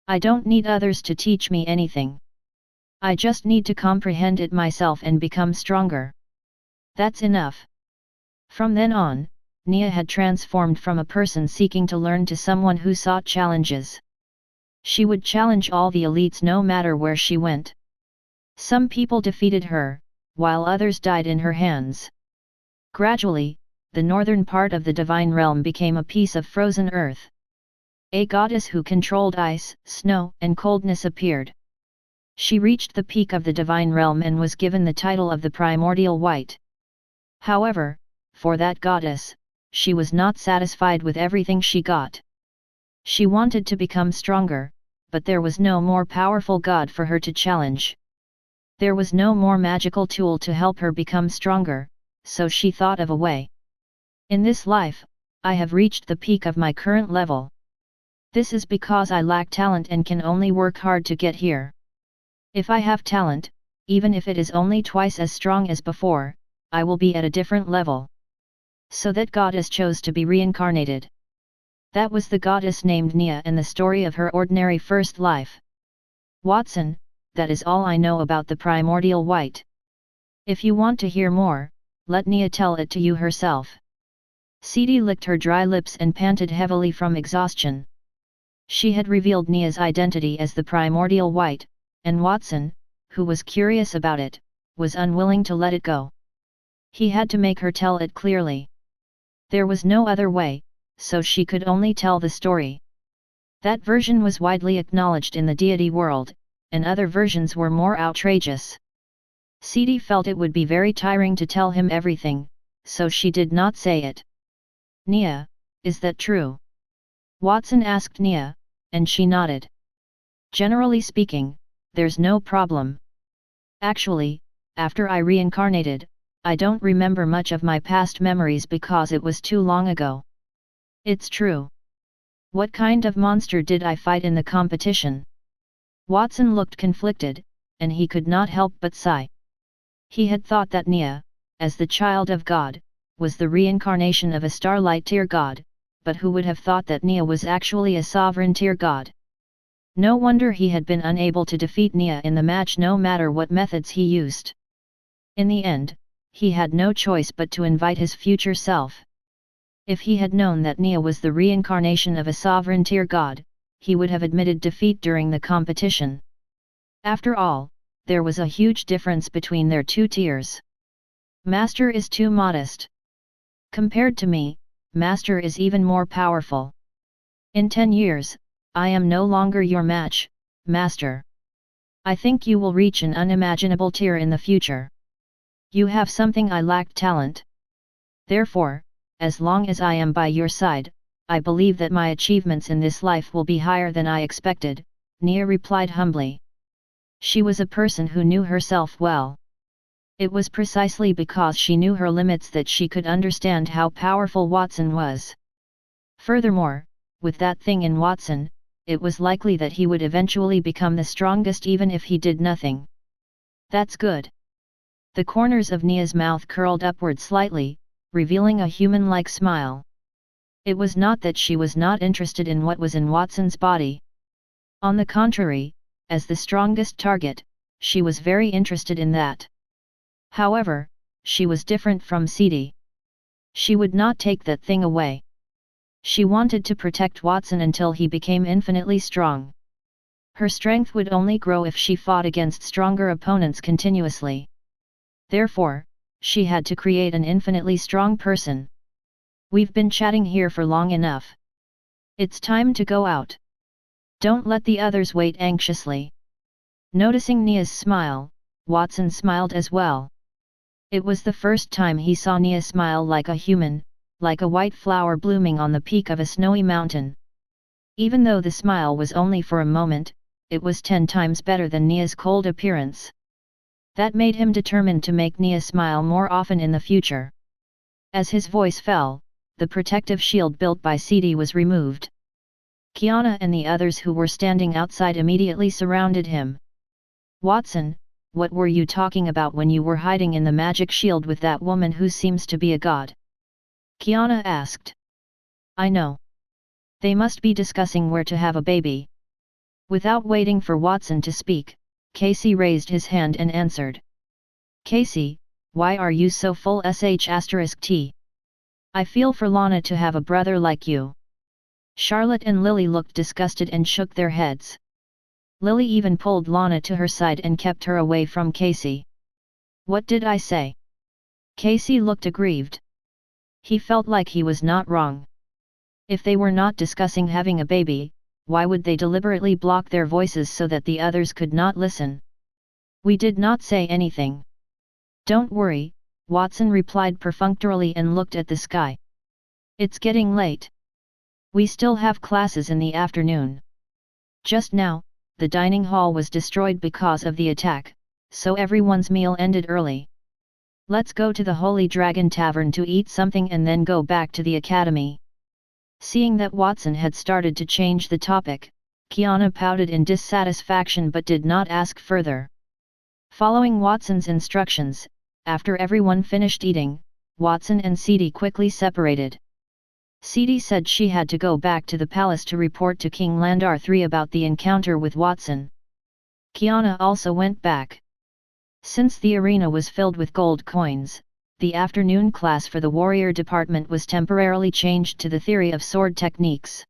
I don't need others to teach me anything. I just need to comprehend it myself and become stronger. That's enough. From then on, Nia had transformed from a person seeking to learn to someone who sought challenges. She would challenge all the elites no matter where she went. Some people defeated her, while others died in her hands. Gradually, the northern part of the divine realm became a piece of frozen earth. A goddess who controlled ice, snow, and coldness appeared. She reached the peak of the divine realm and was given the title of the Primordial White. However, for that goddess, she was not satisfied with everything she got. She wanted to become stronger, but there was no more powerful god for her to challenge. There was no more magical tool to help her become stronger, so she thought of a way. In this life, I have reached the peak of my current level. This is because I lack talent and can only work hard to get here. If I have talent, even if it is only twice as strong as before, I will be at a different level. So that goddess chose to be reincarnated. That was the goddess named Nia and the story of her ordinary first life. Watson, that is all I know about the Primordial White. If you want to hear more, let Nia tell it to you herself. Sidi licked her dry lips and panted heavily from exhaustion. She had revealed Nia's identity as the Primordial White, and Watson, who was curious about it, was unwilling to let it go. He had to make her tell it clearly. There was no other way, so she could only tell the story. That version was widely acknowledged in the deity world, and other versions were more outrageous. Sidi felt it would be very tiring to tell him everything, so she did not say it. Nia, is that true? Watson asked Nia, and she nodded. Generally speaking, there's no problem. Actually, after I reincarnated, I don't remember much of my past memories because it was too long ago. It's true. What kind of monster did I fight in the competition? Watson looked conflicted, and he could not help but sigh. He had thought that Nia, as the child of God, was the reincarnation of a starlight tier god, but who would have thought that Nia was actually a sovereign tier god? No wonder he had been unable to defeat Nia in the match no matter what methods he used. In the end, he had no choice but to invite his future self. If he had known that Nia was the reincarnation of a sovereign tier god, he would have admitted defeat during the competition. After all, there was a huge difference between their two tiers. Master is too modest. Compared to me, Master is even more powerful. In 10 years, I am no longer your match, Master. I think you will reach an unimaginable tier in the future. You have something I lack: talent. Therefore, as long as I am by your side, I believe that my achievements in this life will be higher than I expected, Nia replied humbly. She was a person who knew herself well. It was precisely because she knew her limits that she could understand how powerful Watson was. Furthermore, with that thing in Watson, it was likely that he would eventually become the strongest even if he did nothing. That's good. The corners of Nia's mouth curled upward slightly, revealing a human-like smile. It was not that she was not interested in what was in Watson's body. On the contrary, as the strongest target, she was very interested in that. However, she was different from Sidi. She would not take that thing away. She wanted to protect Watson until he became infinitely strong. Her strength would only grow if she fought against stronger opponents continuously. Therefore, she had to create an infinitely strong person. We've been chatting here for long enough. It's time to go out. Don't let the others wait anxiously. Noticing Nia's smile, Watson smiled as well. It was the first time he saw Nia smile like a human, like a white flower blooming on the peak of a snowy mountain. Even though the smile was only for a moment, it was 10 times better than Nia's cold appearance. That made him determined to make Nia smile more often in the future. As his voice fell, the protective shield built by Sidi was removed. Kiana and the others who were standing outside immediately surrounded him. Watson, what were you talking about when you were hiding in the magic shield with that woman who seems to be a god? Kiana asked. I know. They must be discussing where to have a baby. Without waiting for Watson to speak, Casey raised his hand and answered. Casey, why are you so full sh*t? I feel for Lana to have a brother like you. Charlotte and Lily looked disgusted and shook their heads. Lily even pulled Lana to her side and kept her away from Casey. What did I say? Casey looked aggrieved. He felt like he was not wrong. If they were not discussing having a baby, why would they deliberately block their voices so that the others could not listen? We did not say anything. Don't worry, Watson replied perfunctorily and looked at the sky. It's getting late. We still have classes in the afternoon. Just now, the dining hall was destroyed because of the attack, so everyone's meal ended early. Let's go to the Holy Dragon Tavern to eat something and then go back to the academy. Seeing that Watson had started to change the topic, Kiana pouted in dissatisfaction but did not ask further. Following Watson's instructions, after everyone finished eating, Watson and Sidi quickly separated. Sidi said she had to go back to the palace to report to King Landar III about the encounter with Watson. Kiana also went back. Since the arena was filled with gold coins, the afternoon class for the warrior department was temporarily changed to the theory of sword techniques.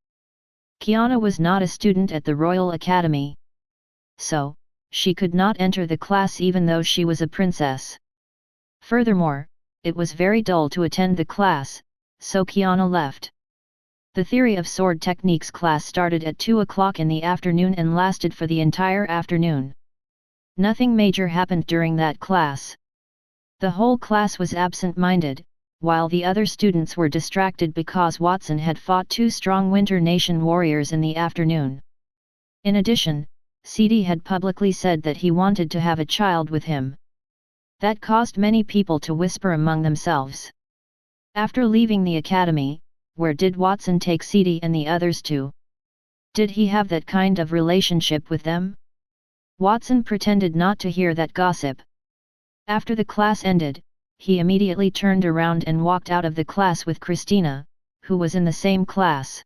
Kiana was not a student at the Royal Academy. So, she could not enter the class even though she was a princess. Furthermore, it was very dull to attend the class, so Kiana left. The theory of sword techniques class started at 2 o'clock in the afternoon and lasted for the entire afternoon. Nothing major happened during that class. The whole class was absent-minded, while the other students were distracted because Watson had fought 2 strong Winter Nation warriors in the afternoon. In addition, Sidi had publicly said that he wanted to have a child with him. That caused many people to whisper among themselves. After leaving the academy, where did Watson take Sidi and the others to? Did he have that kind of relationship with them? Watson pretended not to hear that gossip. After the class ended, he immediately turned around and walked out of the class with Christina, who was in the same class.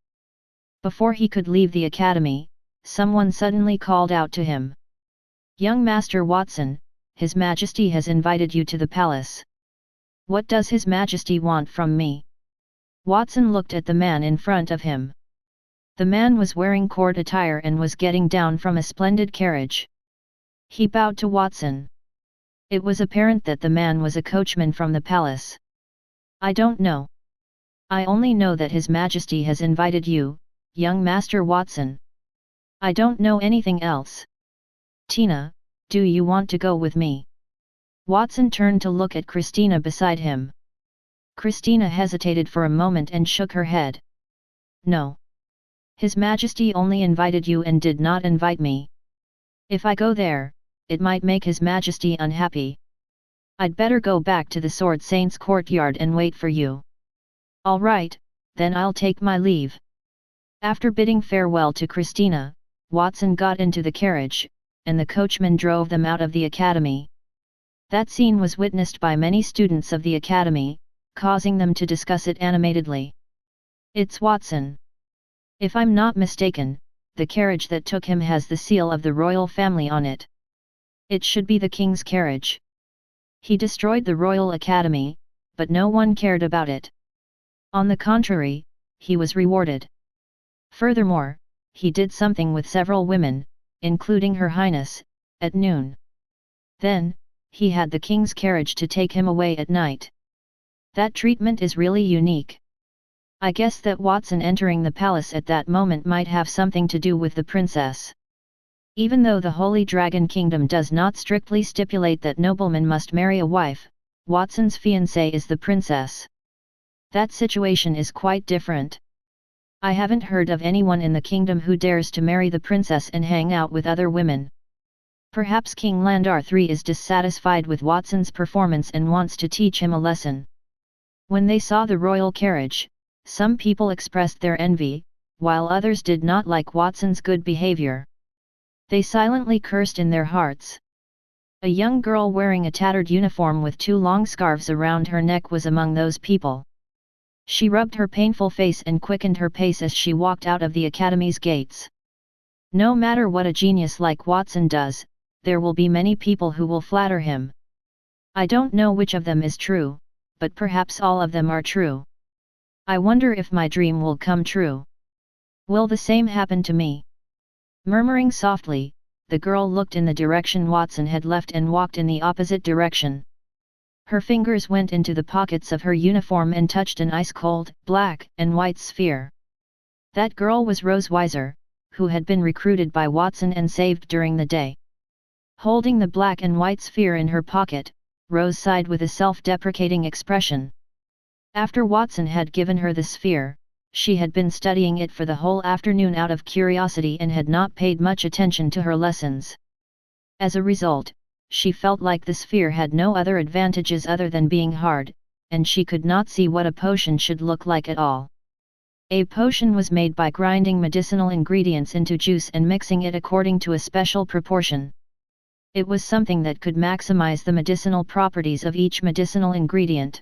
Before he could leave the academy, someone suddenly called out to him. "Young Master Watson, His Majesty has invited you to the palace." "What does His Majesty want from me?" Watson looked at the man in front of him. The man was wearing court attire and was getting down from a splendid carriage. He bowed to Watson. It was apparent that the man was a coachman from the palace. "I don't know. I only know that His Majesty has invited you, young Master Watson. I don't know anything else." "Tina, do you want to go with me?" Watson turned to look at Christina beside him. Christina hesitated for a moment and shook her head. "No. His Majesty only invited you and did not invite me. If I go there, it might make His Majesty unhappy. I'd better go back to the Sword Saint's courtyard and wait for you." "All right, then I'll take my leave." After bidding farewell to Christina, Watson got into the carriage, and the coachman drove them out of the academy. That scene was witnessed by many students of the academy, causing them to discuss it animatedly. "It's Watson. If I'm not mistaken, the carriage that took him has the seal of the royal family on it. It should be the king's carriage. He destroyed the Royal Academy, but no one cared about it. On the contrary, he was rewarded. Furthermore, he did something with several women, including Her Highness, at noon. Then, he had the king's carriage to take him away at night. That treatment is really unique. I guess that Watson entering the palace at that moment might have something to do with the princess. Even though the Holy Dragon Kingdom does not strictly stipulate that noblemen must marry a wife, Watson's fiancée is the princess. That situation is quite different. I haven't heard of anyone in the kingdom who dares to marry the princess and hang out with other women. Perhaps King Landar III is dissatisfied with Watson's performance and wants to teach him a lesson." When they saw the royal carriage, some people expressed their envy, while others did not like Watson's good behavior. They silently cursed in their hearts. A young girl wearing a tattered uniform with 2 long scarves around her neck was among those people. She rubbed her painful face and quickened her pace as she walked out of the academy's gates. No matter what a genius like Watson does, there will be many people who will flatter him. I don't know which of them is true, but perhaps all of them are true. I wonder if my dream will come true. Will the same happen to me? Murmuring softly, the girl looked in the direction Watson had left and walked in the opposite direction. Her fingers went into the pockets of her uniform and touched an ice-cold, black and white sphere. That girl was Rosewiser, who had been recruited by Watson and saved during the day. Holding the black and white sphere in her pocket, Rose sighed with a self-deprecating expression. After Watson had given her the sphere, she had been studying it for the whole afternoon out of curiosity and had not paid much attention to her lessons. As a result, she felt like the sphere had no other advantages other than being hard, and she could not see what a potion should look like at all. A potion was made by grinding medicinal ingredients into juice and mixing it according to a special proportion. It was something that could maximize the medicinal properties of each medicinal ingredient.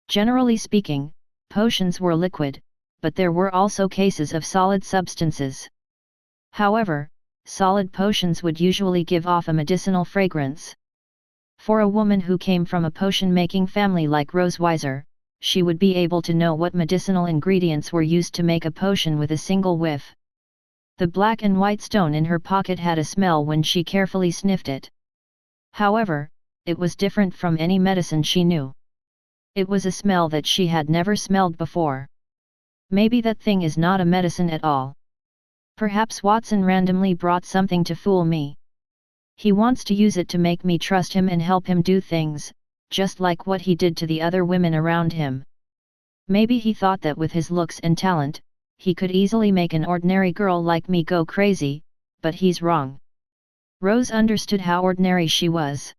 Generally speaking, potions were liquid, but there were also cases of solid substances. However, solid potions would usually give off a medicinal fragrance. For a woman who came from a potion-making family like Rosewiser, she would be able to know what medicinal ingredients were used to make a potion with a single whiff. The black and white stone in her pocket had a smell when she carefully sniffed it. However, it was different from any medicine she knew. It was a smell that she had never smelled before. Maybe that thing is not a medicine at all. Perhaps Watson randomly brought something to fool me. He wants to use it to make me trust him and help him do things, just like what he did to the other women around him. Maybe he thought that with his looks and talent, he could easily make an ordinary girl like me go crazy, but he's wrong. Rose understood how ordinary she was.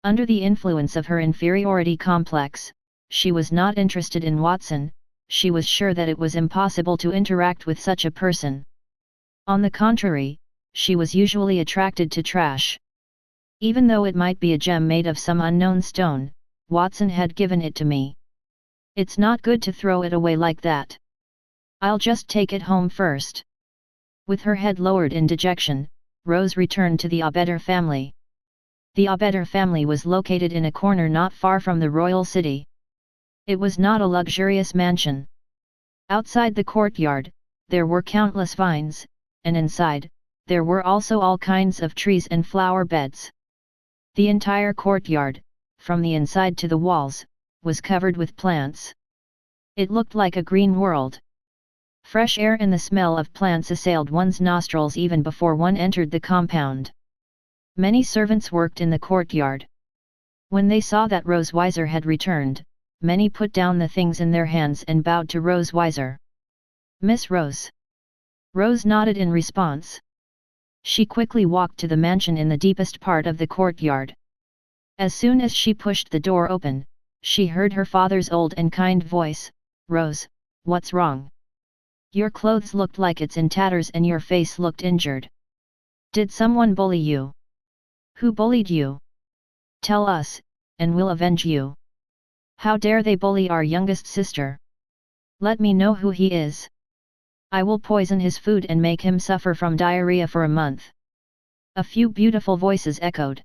Under the influence of her inferiority complex, she was not interested in Watson. She was sure that it was impossible to interact with such a person. On the contrary, she was usually attracted to trash. Even though it might be a gem made of some unknown stone, Watson had given it to me. It's not good to throw it away like that. I'll just take it home first. With her head lowered in dejection, Rose returned to the Augustus family. The Augustus family was located in a corner not far from the royal city. It was not a luxurious mansion. Outside the courtyard, there were countless vines, and inside, there were also all kinds of trees and flower beds. The entire courtyard, from the inside to the walls, was covered with plants. It looked like a green world. Fresh air and the smell of plants assailed one's nostrils even before one entered the compound. Many servants worked in the courtyard. When they saw that Rosewiser had returned, many put down the things in their hands and bowed to Rosewiser. "Miss Rose." Rose nodded in response. She quickly walked to the mansion in the deepest part of the courtyard. As soon as she pushed the door open, she heard her father's old and kind voice, "Rose, what's wrong? Your clothes looked like it's in tatters and your face looked injured. Did someone bully you? Who bullied you? Tell us, and we'll avenge you. How dare they bully our youngest sister? Let me know who he is. I will poison his food and make him suffer from diarrhea for a month." A few beautiful voices echoed.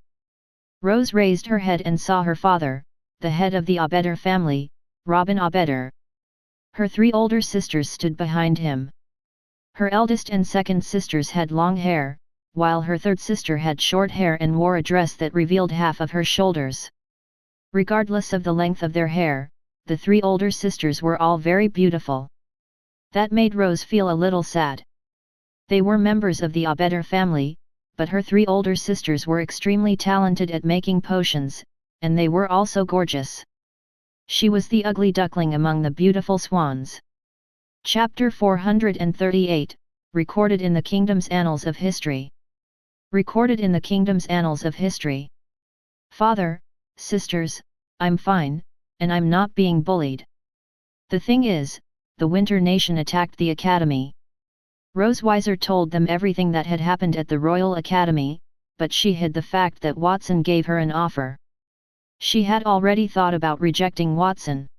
Rose raised her head and saw her father, the head of the Augustus family, Robin Augustus. Her 3 older sisters stood behind him. Her eldest and second sisters had long hair, while her third sister had short hair and wore a dress that revealed half of her shoulders. Regardless of the length of their hair, the 3 older sisters were all very beautiful. That made Rose feel a little sad. They were members of the Augustus family, but her 3 older sisters were extremely talented at making potions, and they were also gorgeous. She was the ugly duckling among the beautiful swans. Chapter 438, recorded in the Kingdom's Annals of History. Recorded in the Kingdom's Annals of History. Father, sisters, I'm fine, and I'm not being bullied. The thing is, the Winter Nation attacked the Academy. Rosewiser told them everything that had happened at the Royal Academy, but she hid the fact that Watson gave her an offer. She had already thought about rejecting Watson.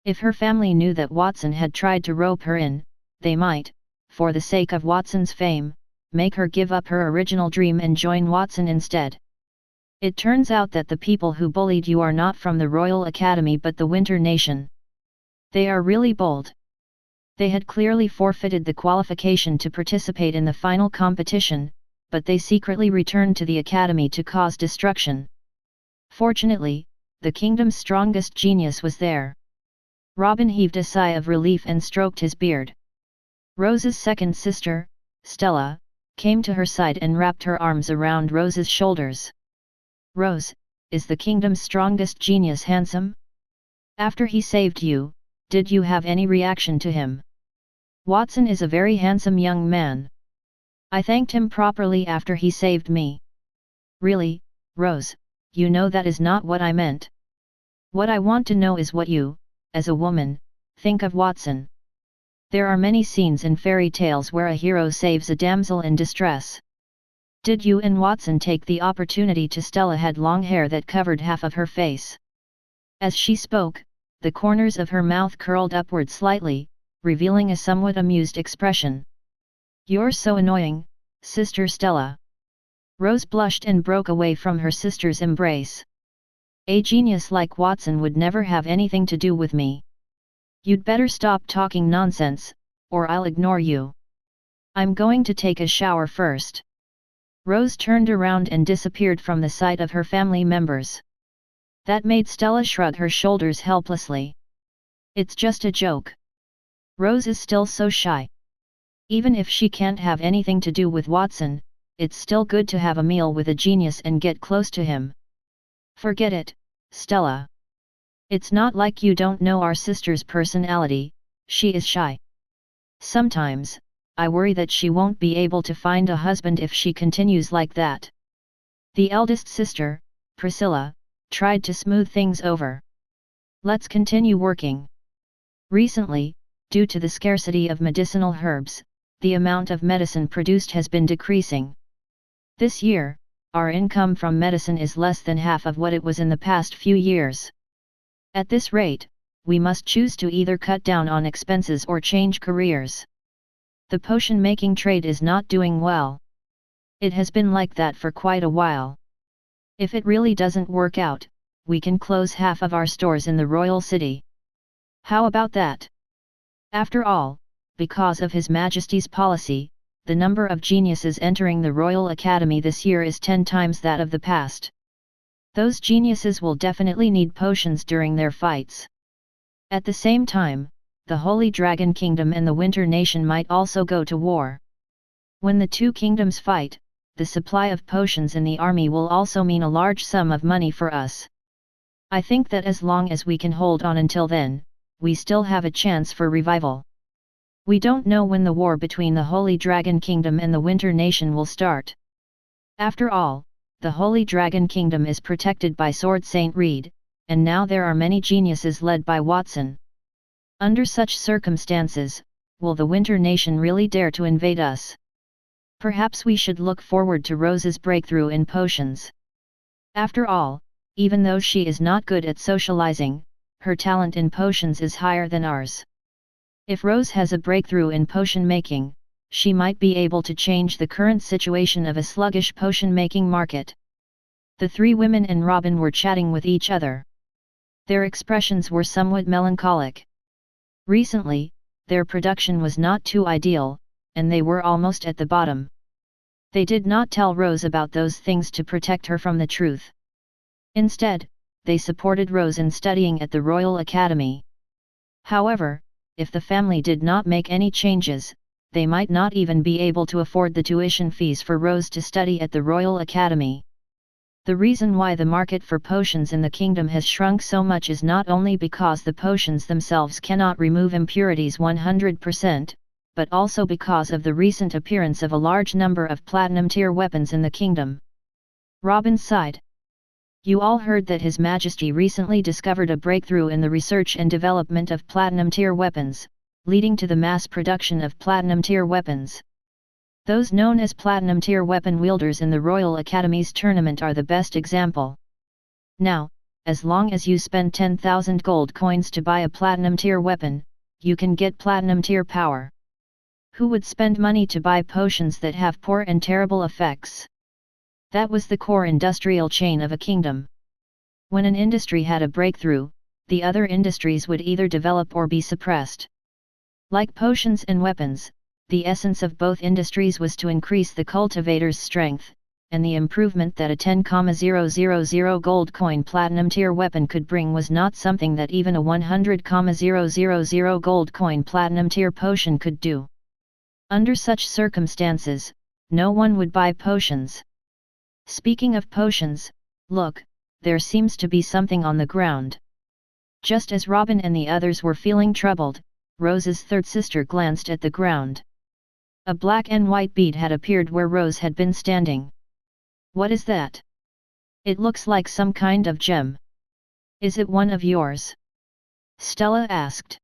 If her family knew that Watson had tried to rope her in, they might, for the sake of Watson's fame, make her give up her original dream and join Watson instead. It turns out that the people who bullied you are not from the Royal Academy but the Winter Nation. They are really bold. They had clearly forfeited the qualification to participate in the final competition, but they secretly returned to the Academy to cause destruction. Fortunately, the kingdom's strongest genius was there. Robin heaved a sigh of relief and stroked his beard. Rose's second sister, Stella, came to her side and wrapped her arms around Rose's shoulders. "Rose, is the kingdom's strongest genius handsome? After he saved you, did you have any reaction to him? Watson is a very handsome young man. I thanked him properly after he saved me." "Really, Rose, you know that is not what I meant. What I want to know is what you, as a woman, think of Watson. There are many scenes in fairy tales where a hero saves a damsel in distress. Did you and Watson take the opportunity to?" Stella had long hair that covered half of her face. As she spoke, the corners of her mouth curled upward slightly, revealing a somewhat amused expression. "You're so annoying, Sister Stella." Rose blushed and broke away from her sister's embrace. "A genius like Watson would never have anything to do with me. You'd better stop talking nonsense, or I'll ignore you. I'm going to take a shower first." Rose turned around and disappeared from the sight of her family members. That made Stella shrug her shoulders helplessly. "It's just a joke." Rose is still so shy. Even if she can't have anything to do with Watson, it's still good to have a meal with a genius and get close to him. "Forget it, Stella. It's not like you don't know our sister's personality, she is shy. Sometimes, I worry that she won't be able to find a husband if she continues like that." The eldest sister, Priscilla, tried to smooth things over. "Let's continue working. Recently, due to the scarcity of medicinal herbs, the amount of medicine produced has been decreasing. This year, our income from medicine is less than half of what it was in the past few years. At this rate, we must choose to either cut down on expenses or change careers. The potion-making trade is not doing well. It has been like that for quite a while. If it really doesn't work out, we can close half of our stores in the royal city. How about that? After all, because of His Majesty's policy, the number of geniuses entering the Royal Academy this year is 10 times that of the past. Those geniuses will definitely need potions during their fights. At the same time, the Holy Dragon Kingdom and the Winter Nation might also go to war. When the two kingdoms fight, the supply of potions in the army will also mean a large sum of money for us. I think that as long as we can hold on until then, we still have a chance for revival. We don't know when the war between the Holy Dragon Kingdom and the Winter Nation will start. After all, the Holy Dragon Kingdom is protected by Sword Saint Reed, and now there are many geniuses led by Watson. Under such circumstances, will the Winter Nation really dare to invade us? Perhaps we should look forward to Rose's breakthrough in potions. After all, even though she is not good at socializing, her talent in potions is higher than ours. If Rose has a breakthrough in potion making, she might be able to change the current situation of a sluggish potion-making market. The three women and Robin were chatting with each other. Their expressions were somewhat melancholic. Recently, their production was not too ideal, and they were almost at the bottom. They did not tell Rose about those things to protect her from the truth. Instead, they supported Rose in studying at the Royal Academy. However, if the family did not make any changes, they might not even be able to afford the tuition fees for Rose to study at the Royal Academy. The reason why the market for potions in the kingdom has shrunk so much is not only because the potions themselves cannot remove impurities 100%, but also because of the recent appearance of a large number of platinum-tier weapons in the kingdom. Robin sighed. You all heard that His Majesty recently discovered a breakthrough in the research and development of platinum-tier weapons, leading to the mass production of platinum-tier weapons. Those known as platinum-tier weapon wielders in the Royal Academy's tournament are the best example. Now, as long as you spend 10,000 gold coins to buy a platinum-tier weapon, you can get platinum-tier power. Who would spend money to buy potions that have poor and terrible effects? That was the core industrial chain of a kingdom. When an industry had a breakthrough, the other industries would either develop or be suppressed. Like potions and weapons, the essence of both industries was to increase the cultivator's strength, and the improvement that a 10,000 gold coin platinum tier weapon could bring was not something that even a 100,000 gold coin platinum tier potion could do. Under such circumstances, no one would buy potions. Speaking of potions, look, there seems to be something on the ground. Just as Robin and the others were feeling troubled, Rose's third sister glanced at the ground. A black and white bead had appeared where Rose had been standing. What is that? It looks like some kind of gem. Is it one of yours? Stella asked.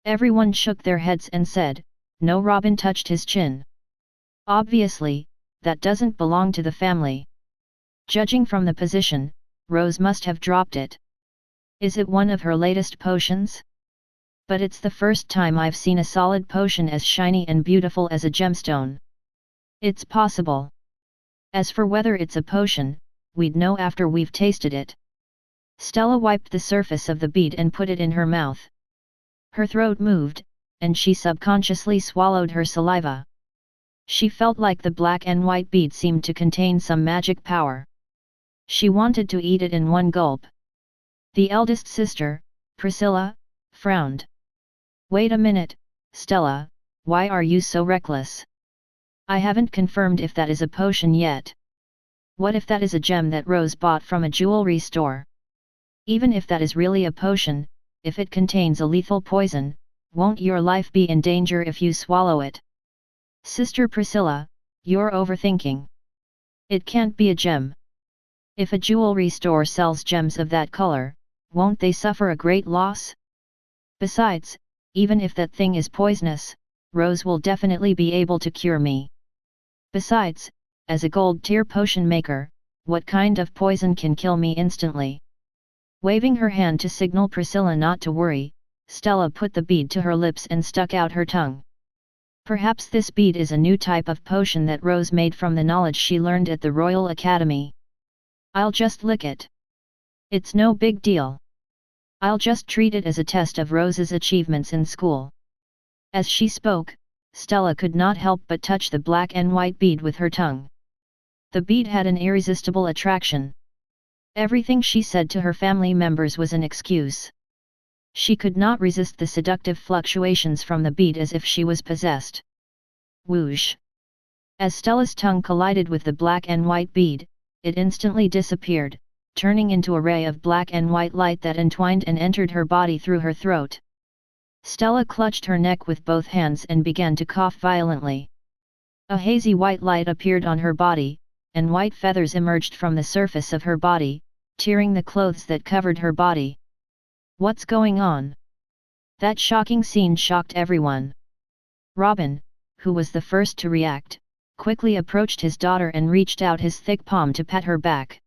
Everyone shook their heads and said, no. Robin touched his chin. Obviously, that doesn't belong to the family. Judging from the position, Rose must have dropped it. Is it one of her latest potions? But it's the first time I've seen a solid potion as shiny and beautiful as a gemstone. It's possible. As for whether it's a potion, we'd know after we've tasted it. Stella wiped the surface of the bead and put it in her mouth. Her throat moved, and she subconsciously swallowed her saliva. She felt like the black and white bead seemed to contain some magic power. She wanted to eat it in one gulp. The eldest sister, Priscilla, frowned. Wait a minute, Stella, why are you so reckless? I haven't confirmed if that is a potion yet. What if that is a gem that Rose bought from a jewelry store? Even if that is really a potion, if it contains a lethal poison, won't your life be in danger if you swallow it? Sister Priscilla, you're overthinking. It can't be a gem. If a jewelry store sells gems of that color, won't they suffer a great loss? Besides, even if that thing is poisonous, Rose will definitely be able to cure me. Besides, as a gold tier potion maker, what kind of poison can kill me instantly? Waving her hand to signal Priscilla not to worry, Stella put the bead to her lips and stuck out her tongue. Perhaps this bead is a new type of potion that Rose made from the knowledge she learned at the Royal Academy. I'll just lick it. It's no big deal. I'll just treat it as a test of Rose's achievements in school. As she spoke, Stella could not help but touch the black and white bead with her tongue. The bead had an irresistible attraction. Everything she said to her family members was an excuse. She could not resist the seductive fluctuations from the bead as if she was possessed. Whoosh! As Stella's tongue collided with the black and white bead, it instantly disappeared, turning into a ray of black and white light that entwined and entered her body through her throat. Stella clutched her neck with both hands and began to cough violently. A hazy white light appeared on her body, and white feathers emerged from the surface of her body, tearing the clothes that covered her body. What's going on? That shocking scene shocked everyone. Robin, who was the first to react, quickly approached his daughter and reached out his thick palm to pat her back.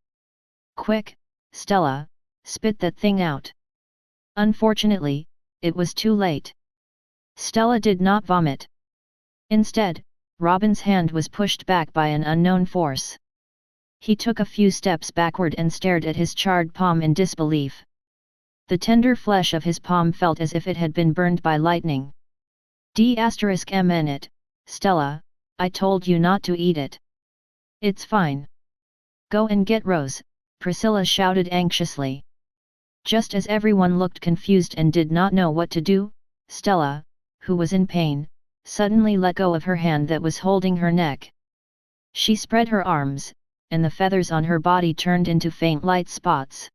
Quick, Stella, spit that thing out. Unfortunately, it was too late. Stella did not vomit. Instead, Robin's hand was pushed back by an unknown force. He took a few steps backward and stared at his charred palm in disbelief. The tender flesh of his palm felt as if it had been burned by lightning. D****, Stella, I told you not to eat it. It's fine. Go and get Rose, Priscilla shouted anxiously. Just as everyone looked confused and did not know what to do, Stella, who was in pain, suddenly let go of her hand that was holding her neck. She spread her arms, and the feathers on her body turned into faint light spots.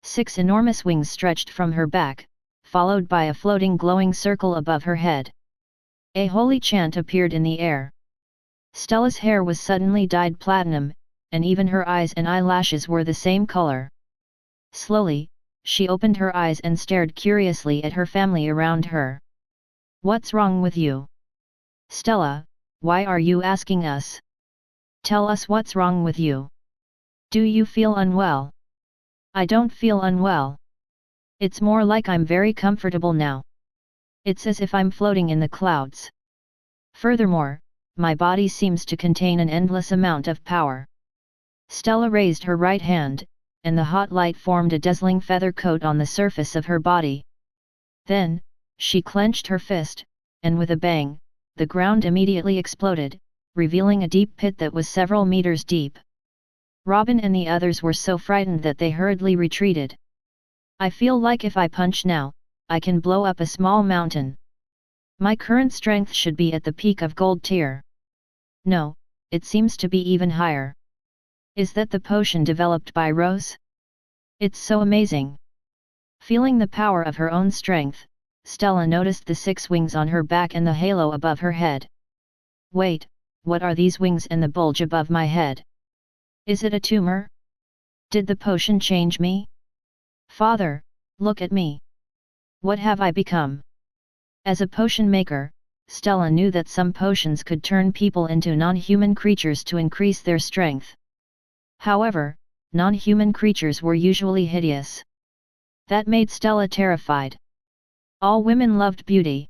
6 enormous wings stretched from her back, followed by a floating glowing circle above her head. A holy chant appeared in the air. Stella's hair was suddenly dyed platinum, and even her eyes and eyelashes were the same color. Slowly, she opened her eyes and stared curiously at her family around her. What's wrong with you? Stella, why are you asking us? Tell us what's wrong with you. Do you feel unwell? I don't feel unwell. It's more like I'm very comfortable now. It's as if I'm floating in the clouds. Furthermore, my body seems to contain an endless amount of power. Stella raised her right hand, and the hot light formed a dazzling feather coat on the surface of her body. Then, she clenched her fist, and with a bang, the ground immediately exploded, revealing a deep pit that was several meters deep. Robin and the others were so frightened that they hurriedly retreated. I feel like if I punch now, I can blow up a small mountain. My current strength should be at the peak of gold tier. No, it seems to be even higher. Is that the potion developed by Rose? It's so amazing. Feeling the power of her own strength, Stella noticed the 6 wings on her back and the halo above her head. Wait, what are these wings and the bulge above my head? Is it a tumor? Did the potion change me? Father, look at me. What have I become? As a potion maker, Stella knew that some potions could turn people into non-human creatures to increase their strength. However, non-human creatures were usually hideous. That made Stella terrified. All women loved beauty.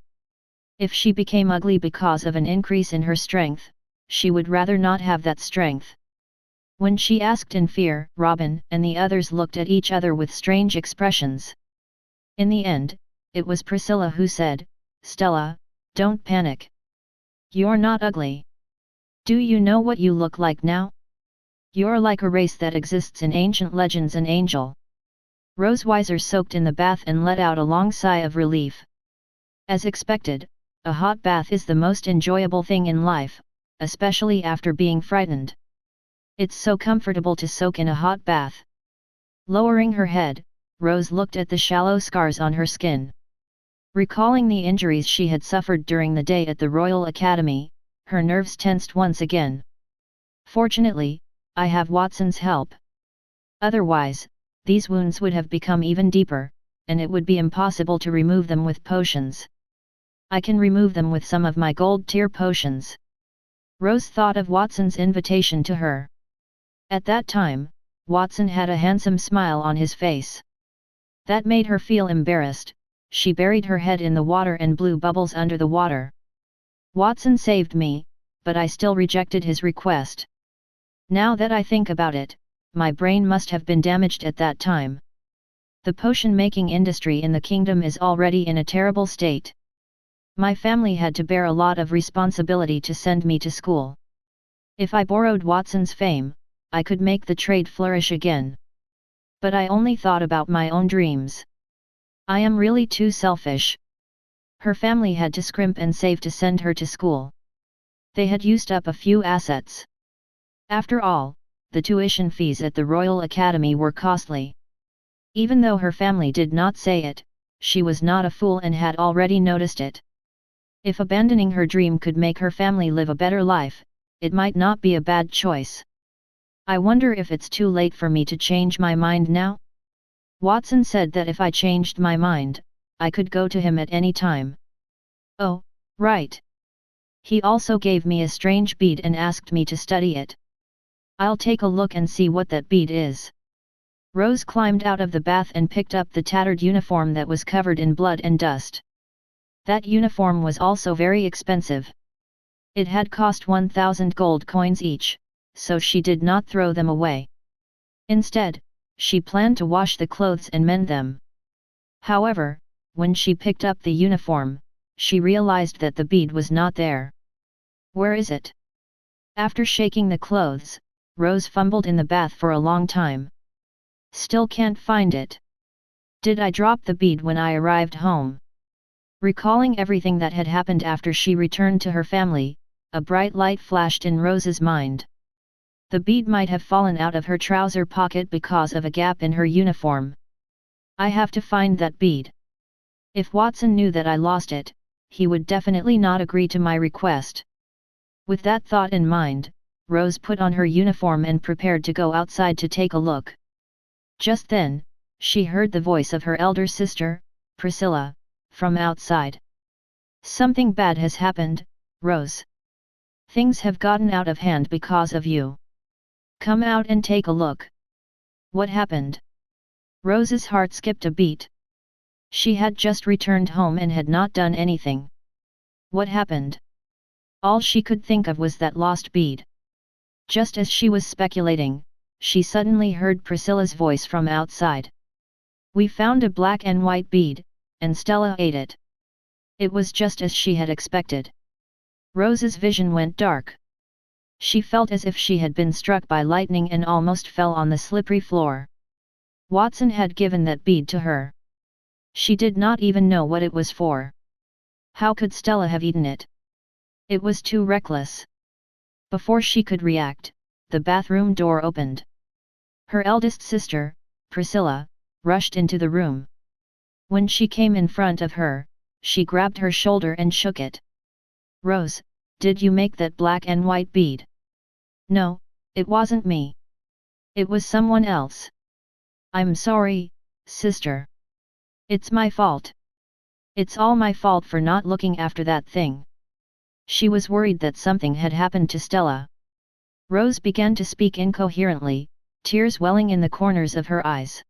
If she became ugly because of an increase in her strength, she would rather not have that strength. When she asked in fear, Robin and the others looked at each other with strange expressions. In the end, it was Priscilla who said, Stella, don't panic. You're not ugly. Do you know what you look like now? You're like a race that exists in ancient legends, an angel. Rosewiser soaked in the bath and let out a long sigh of relief. As expected, a hot bath is the most enjoyable thing in life, especially after being frightened. It's so comfortable to soak in a hot bath. Lowering her head, Rose looked at the shallow scars on her skin. Recalling the injuries she had suffered during the day at the Royal Academy, her nerves tensed once again. Fortunately, I have Watson's help. Otherwise, these wounds would have become even deeper, and it would be impossible to remove them with potions. I can remove them with some of my gold tier potions. Rose thought of Watson's invitation to her. At that time, Watson had a handsome smile on his face. That made her feel embarrassed. She buried her head in the water and blew bubbles under the water. Watson saved me, but I still rejected his request. Now that I think about it, my brain must have been damaged at that time. The potion-making industry in the kingdom is already in a terrible state. My family had to bear a lot of responsibility to send me to school. If I borrowed Watson's fame, I could make the trade flourish again. But I only thought about my own dreams. I am really too selfish. Her family had to scrimp and save to send her to school. They had used up a few assets. After all, the tuition fees at the Royal Academy were costly. Even though her family did not say it, she was not a fool and had already noticed it. If abandoning her dream could make her family live a better life, it might not be a bad choice. I wonder if it's too late for me to change my mind now? Watson said that if I changed my mind, I could go to him at any time. Oh, right. He also gave me a strange bead and asked me to study it. I'll take a look and see what that bead is. Rose climbed out of the bath and picked up the tattered uniform that was covered in blood and dust. That uniform was also very expensive. It had cost 1,000 gold coins each, so she did not throw them away. Instead, she planned to wash the clothes and mend them. However, when she picked up the uniform, she realized that the bead was not there. Where is it? After shaking the clothes, Rose fumbled in the bath for a long time. Still can't find it. Did I drop the bead when I arrived home? Recalling everything that had happened after she returned to her family, a bright light flashed in Rose's mind. The bead might have fallen out of her trouser pocket because of a gap in her uniform. I have to find that bead. If Watson knew that I lost it, he would definitely not agree to my request. With that thought in mind, Rose put on her uniform and prepared to go outside to take a look. Just then, she heard the voice of her elder sister, Priscilla, from outside. Something bad has happened, Rose. Things have gotten out of hand because of you. Come out and take a look. What happened? Rose's heart skipped a beat. She had just returned home and had not done anything. What happened? All she could think of was that lost bead. Just as she was speculating, she suddenly heard Priscilla's voice from outside. We found a black and white bead, and Stella ate it. It was just as she had expected. Rose's vision went dark. She felt as if she had been struck by lightning and almost fell on the slippery floor. Watson had given that bead to her. She did not even know what it was for. How could Stella have eaten it? It was too reckless. Before she could react, the bathroom door opened. Her eldest sister, Priscilla, rushed into the room. When she came in front of her, she grabbed her shoulder and shook it. Rose, did you make that black and white bead? No, it wasn't me. It was someone else. I'm sorry, sister. It's my fault. It's all my fault for not looking after that thing. She was worried that something had happened to Stella. Rose began to speak incoherently, tears welling in the corners of her eyes.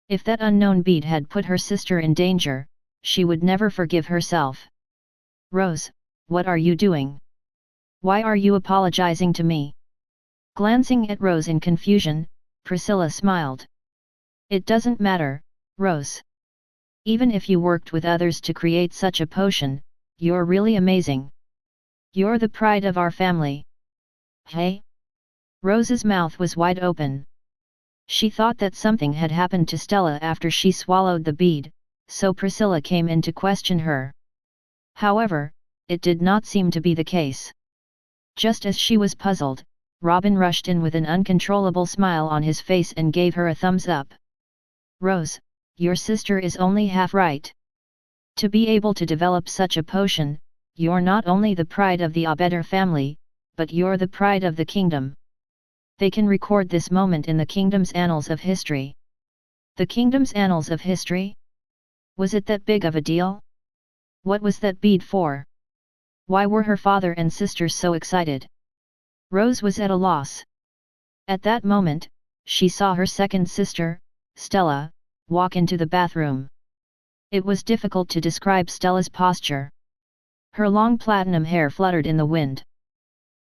If that unknown bead had put her sister in danger, she would never forgive herself. Rose, what are you doing? Why are you apologizing to me? Glancing at Rose in confusion, Priscilla smiled. It doesn't matter, Rose. Even if you worked with others to create such a potion, you're really amazing. You're the pride of our family. Hey? Rose's mouth was wide open. She thought that something had happened to Stella after she swallowed the bead, so Priscilla came in to question her. However, it did not seem to be the case. Just as she was puzzled, Robin rushed in with an uncontrollable smile on his face and gave her a thumbs up. Rose, your sister is only half right. To be able to develop such a potion, you're not only the pride of the Abeder family, but you're the pride of the kingdom. They can record this moment in the kingdom's annals of history. The kingdom's annals of history? Was it that big of a deal? What was that bead for? Why were her father and sisters so excited? Rose was at a loss. At that moment, she saw her second sister, Stella, walk into the bathroom. It was difficult to describe Stella's posture. Her long platinum hair fluttered in the wind.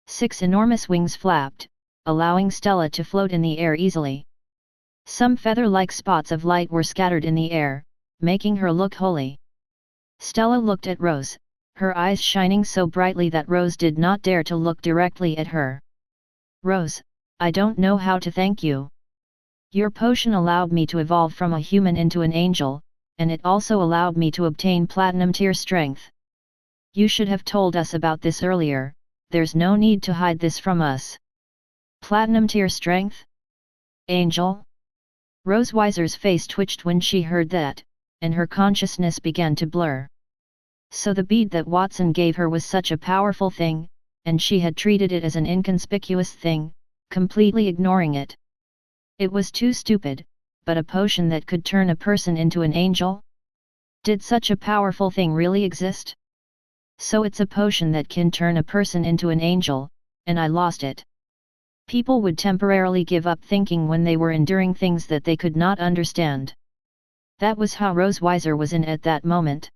6 enormous wings flapped, allowing Stella to float in the air easily. Some feather-like spots of light were scattered in the air, making her look holy. Stella looked at Rose, her eyes shining so brightly that Rose did not dare to look directly at her. "Rose, I don't know how to thank you. Your potion allowed me to evolve from a human into an angel, and it also allowed me to obtain platinum tier strength. You should have told us about this earlier, there's no need to hide this from us." Platinum tier strength? Angel? Rosewiser's face twitched when she heard that, and her consciousness began to blur. So the bead that Watson gave her was such a powerful thing, and she had treated it as an inconspicuous thing, completely ignoring it. It was too stupid, but a potion that could turn a person into an angel? Did such a powerful thing really exist? So it's a potion that can turn a person into an angel, and I lost it. People would temporarily give up thinking when they were enduring things that they could not understand. That was how Rosewiser was in at that moment.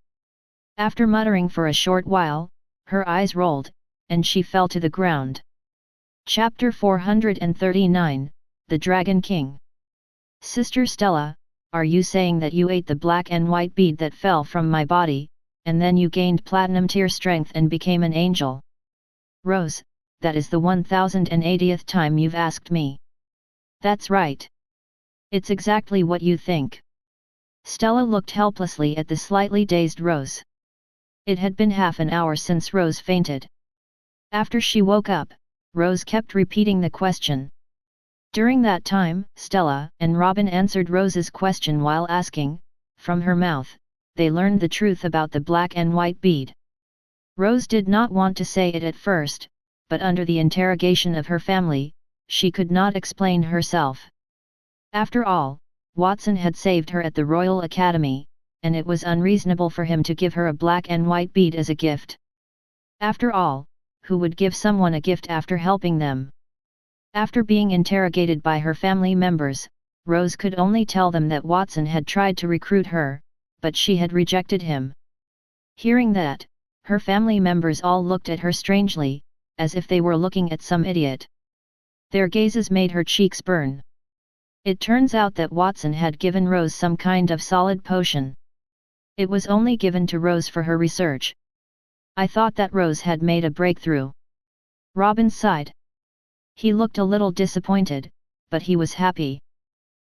After muttering for a short while, her eyes rolled, and she fell to the ground. Chapter 439, The Dragon King. Sister Stella, are you saying that you ate the black and white bead that fell from my body, and then you gained platinum tier strength and became an angel? Rose, that is the 1080th time you've asked me. That's right. It's exactly what you think. Stella looked helplessly at the slightly dazed Rose. It had been half an hour since Rose fainted. After she woke up, Rose kept repeating the question. During that time, Stella and Robin answered Rose's question while asking, from her mouth, they learned the truth about the black and white bead. Rose did not want to say it at first, but under the interrogation of her family, she could not explain herself. After all, Watson had saved her at the Royal Academy, and it was unreasonable for him to give her a black and white bead as a gift. After all, who would give someone a gift after helping them? After being interrogated by her family members, Rose could only tell them that Watson had tried to recruit her, but she had rejected him. Hearing that, her family members all looked at her strangely, as if they were looking at some idiot. Their gazes made her cheeks burn. It turns out that Watson had given Rose some kind of solid potion. It was only given to Rose for her research. I thought that Rose had made a breakthrough. Robin sighed. He looked a little disappointed, but he was happy.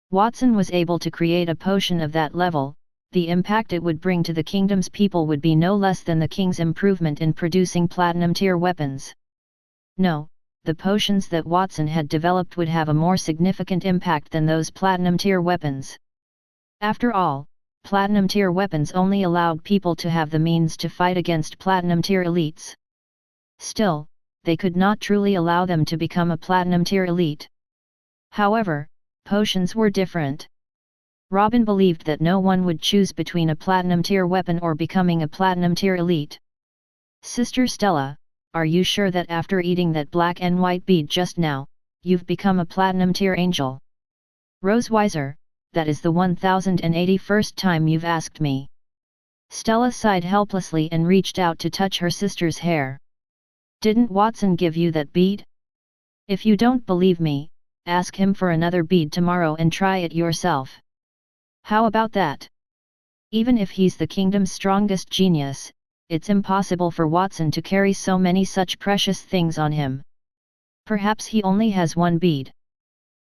Watson was able to create a potion of that level. The impact it would bring to the kingdom's people would be no less than the king's improvement in producing platinum tier weapons. No, the potions that Watson had developed would have a more significant impact than those platinum tier weapons. After all, platinum tier weapons only allowed people to have the means to fight against platinum tier elites. Still, they could not truly allow them to become a platinum tier elite. However, potions were different. Robin believed that no one would choose between a platinum tier weapon or becoming a platinum tier elite. Sister Stella, are you sure that after eating that black and white bead just now, you've become a platinum tier angel? Rosewiser, that is the 1081st time you've asked me. Stella sighed helplessly and reached out to touch her sister's hair. Didn't Watson give you that bead? If you don't believe me, ask him for another bead tomorrow and try it yourself. How about that? Even if he's the kingdom's strongest genius, it's impossible for Watson to carry so many such precious things on him. Perhaps he only has one bead.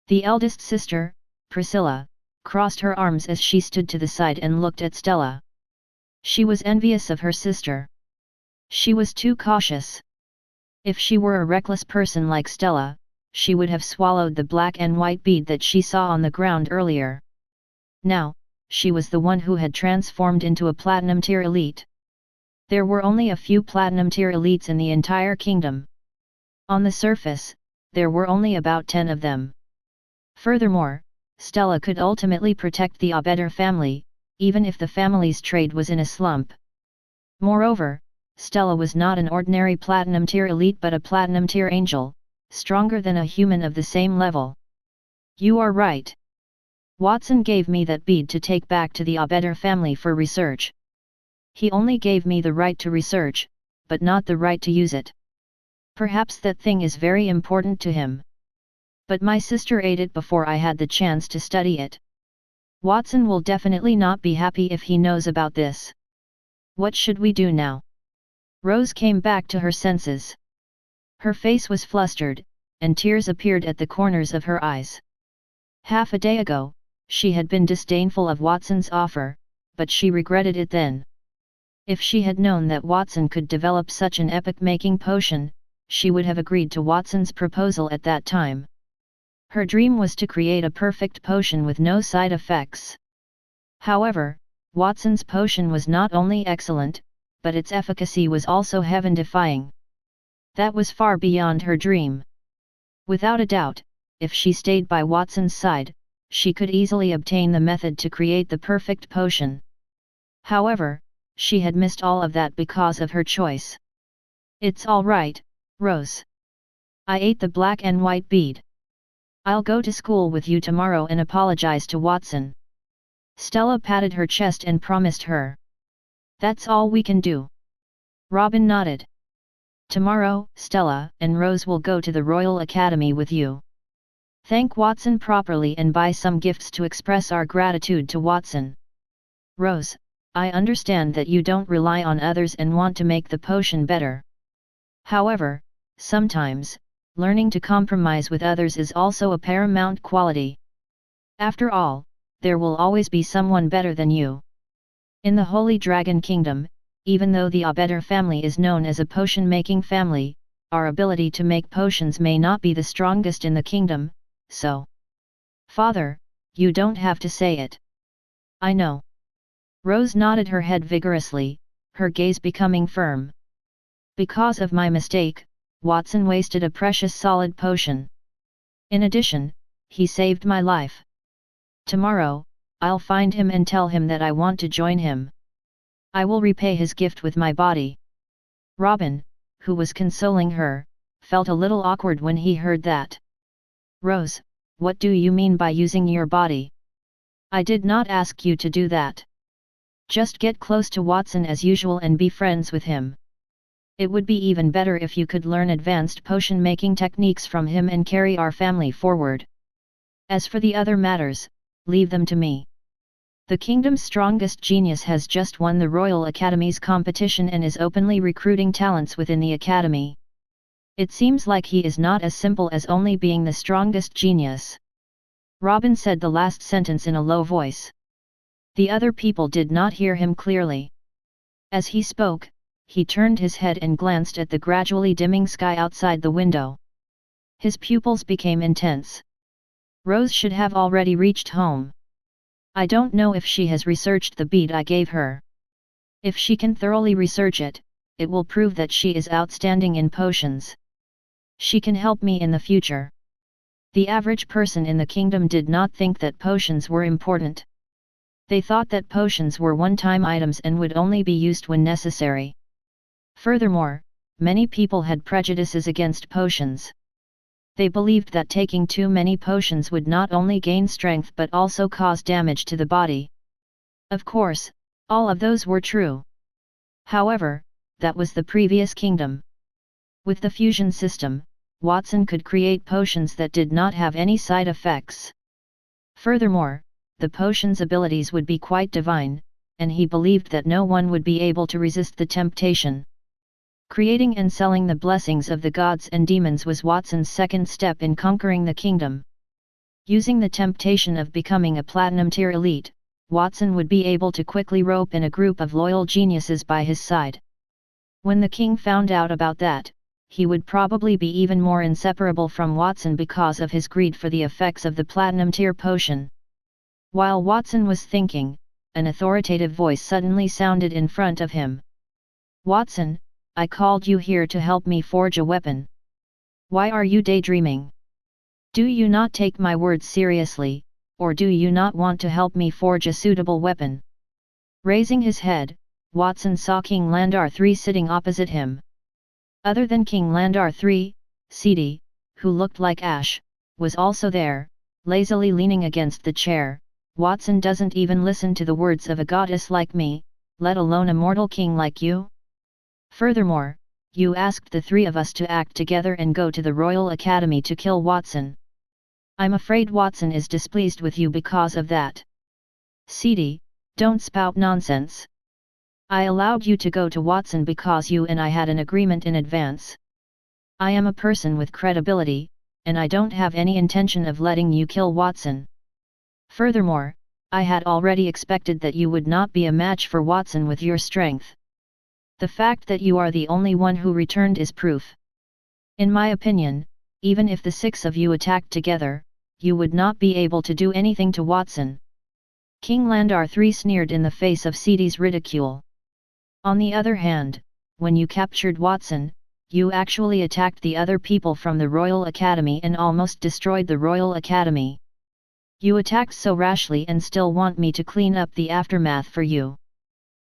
The eldest sister, Priscilla, crossed her arms as she stood to the side and looked at Stella. She was envious of her sister. She was too cautious. If she were a reckless person like Stella, she would have swallowed the black and white bead that she saw on the ground earlier. Now, she was the one who had transformed into a platinum tier elite. There were only a few platinum tier elites in the entire kingdom. On the surface, there were only about 10 of them. Furthermore, Stella could ultimately protect the Aubeder family, even if the family's trade was in a slump. Moreover, Stella was not an ordinary platinum tier elite but a platinum tier angel, stronger than a human of the same level. You are right. Watson gave me that bead to take back to the Abetter family for research. He only gave me the right to research, but not the right to use it. Perhaps that thing is very important to him. But my sister ate it before I had the chance to study it. Watson will definitely not be happy if he knows about this. What should we do now? Rose came back to her senses. Her face was flustered, and tears appeared at the corners of her eyes. Half a day ago, she had been disdainful of Watson's offer, but she regretted it then. If she had known that Watson could develop such an epoch-making potion, she would have agreed to Watson's proposal at that time. Her dream was to create a perfect potion with no side effects. However, Watson's potion was not only excellent, but its efficacy was also heaven-defying. That was far beyond her dream. Without a doubt, if she stayed by Watson's side, she could easily obtain the method to create the perfect potion. However, she had missed all of that because of her choice. It's all right, Rose. I ate the black and white bead. I'll go to school with you tomorrow and apologize to Watson. Stella patted her chest and promised her. That's all we can do. Robin nodded. Tomorrow, Stella and Rose will go to the Royal Academy with you. Thank Watson properly and buy some gifts to express our gratitude to Watson. Rose, I understand that you don't rely on others and want to make the potion better. However, sometimes, learning to compromise with others is also a paramount quality. After all, there will always be someone better than you. In the Holy Dragon Kingdom, even though the Abetter family is known as a potion-making family, our ability to make potions may not be the strongest in the kingdom, so... Father, you don't have to say it. I know. Rose nodded her head vigorously, her gaze becoming firm. Because of my mistake, Watson wasted a precious solid potion. In addition, he saved my life. Tomorrow, I'll find him and tell him that I want to join him. I will repay his gift with my body. Robin, who was consoling her, felt a little awkward when he heard that. Rose, what do you mean by using your body? I did not ask you to do that. Just get close to Watson as usual and be friends with him. It would be even better if you could learn advanced potion-making techniques from him and carry our family forward. As for the other matters, leave them to me. The kingdom's strongest genius has just won the Royal Academy's competition and is openly recruiting talents within the Academy. It seems like he is not as simple as only being the strongest genius. Robin said the last sentence in a low voice. The other people did not hear him clearly. As he spoke, he turned his head and glanced at the gradually dimming sky outside the window. His pupils became intense. Rose should have already reached home. I don't know if she has researched the bead I gave her. If she can thoroughly research it, it will prove that she is outstanding in potions. She can help me in the future. The average person in the kingdom did not think that potions were important. They thought that potions were one-time items and would only be used when necessary. Furthermore, many people had prejudices against potions. They believed that taking too many potions would not only gain strength but also cause damage to the body. Of course, all of those were true. However, that was the previous kingdom. With the fusion system, Watson could create potions that did not have any side effects. Furthermore, the potion's abilities would be quite divine, and he believed that no one would be able to resist the temptation. Creating and selling the blessings of the gods and demons was Watson's second step in conquering the kingdom. Using the temptation of becoming a platinum-tier elite, Watson would be able to quickly rope in a group of loyal geniuses by his side. When the king found out about that, he would probably be even more inseparable from Watson because of his greed for the effects of the platinum-tier potion. While Watson was thinking, an authoritative voice suddenly sounded in front of him. Watson, I called you here to help me forge a weapon. Why are you daydreaming? Do you not take my words seriously, or do you not want to help me forge a suitable weapon? Raising his head, Watson saw King Landar III sitting opposite him. Other than King Landar III, Sidi, who looked like ash, was also there, lazily leaning against the chair, Watson doesn't even listen to the words of a goddess like me, let alone a mortal king like you? Furthermore, you asked the three of us to act together and go to the Royal Academy to kill Watson. I'm afraid Watson is displeased with you because of that. Sidi, don't spout nonsense. I allowed you to go to Watson because you and I had an agreement in advance. I am a person with credibility, and I don't have any intention of letting you kill Watson. Furthermore, I had already expected that you would not be a match for Watson with your strength. The fact that you are the only one who returned is proof. In my opinion, even if the six of you attacked together, you would not be able to do anything to Watson. King Landar III sneered in the face of Sidi's ridicule. On the other hand, when you captured Watson, you actually attacked the other people from the Royal Academy and almost destroyed the Royal Academy. You attacked so rashly and still want me to clean up the aftermath for you.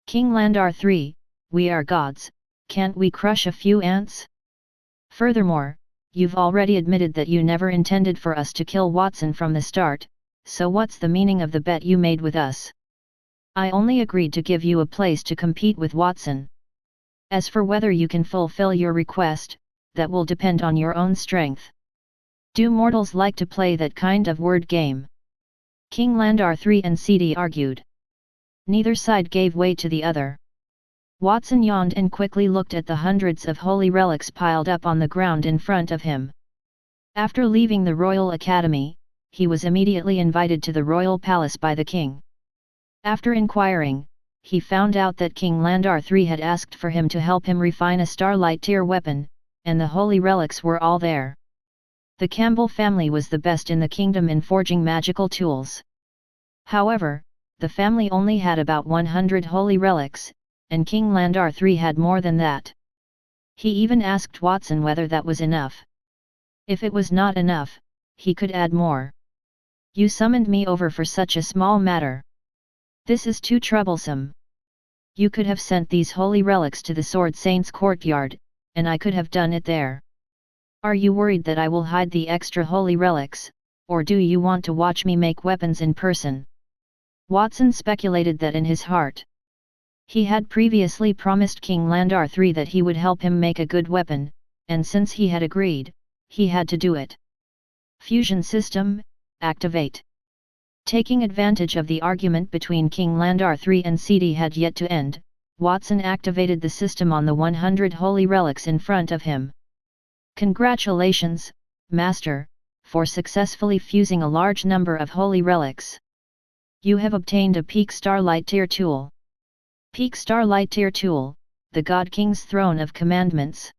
King Landar III, we are gods, can't we crush a few ants? Furthermore, you've already admitted that you never intended for us to kill Watson from the start, so what's the meaning of the bet you made with us? I only agreed to give you a place to compete with Watson. As for whether you can fulfill your request, that will depend on your own strength. Do mortals like to play that kind of word game? King Landar III and Sidi argued. Neither side gave way to the other. Watson yawned and quickly looked at the hundreds of holy relics piled up on the ground in front of him. After leaving the Royal Academy, he was immediately invited to the royal palace by the king. After inquiring, he found out that King Landar III had asked for him to help him refine a starlight tier weapon, and the holy relics were all there. The Campbell family was the best in the kingdom in forging magical tools. However, the family only had about 100 holy relics, and King Landar III had more than that. He even asked Watson whether that was enough. If it was not enough, he could add more. You summoned me over for such a small matter. This is too troublesome. You could have sent these holy relics to the Sword Saint's courtyard, and I could have done it there. Are you worried that I will hide the extra holy relics, or do you want to watch me make weapons in person? Watson speculated that in his heart. He had previously promised King Landar III that he would help him make a good weapon, and since he had agreed, he had to do it. Fusion system, activate. Taking advantage of the argument between King Landar III and Sidi had yet to end, Watson activated the system on the 100 holy relics in front of him. Congratulations, Master, for successfully fusing a large number of holy relics. You have obtained a Peak Starlight Tier tool. Peak Starlight Tier tool, the God King's Throne of Commandments.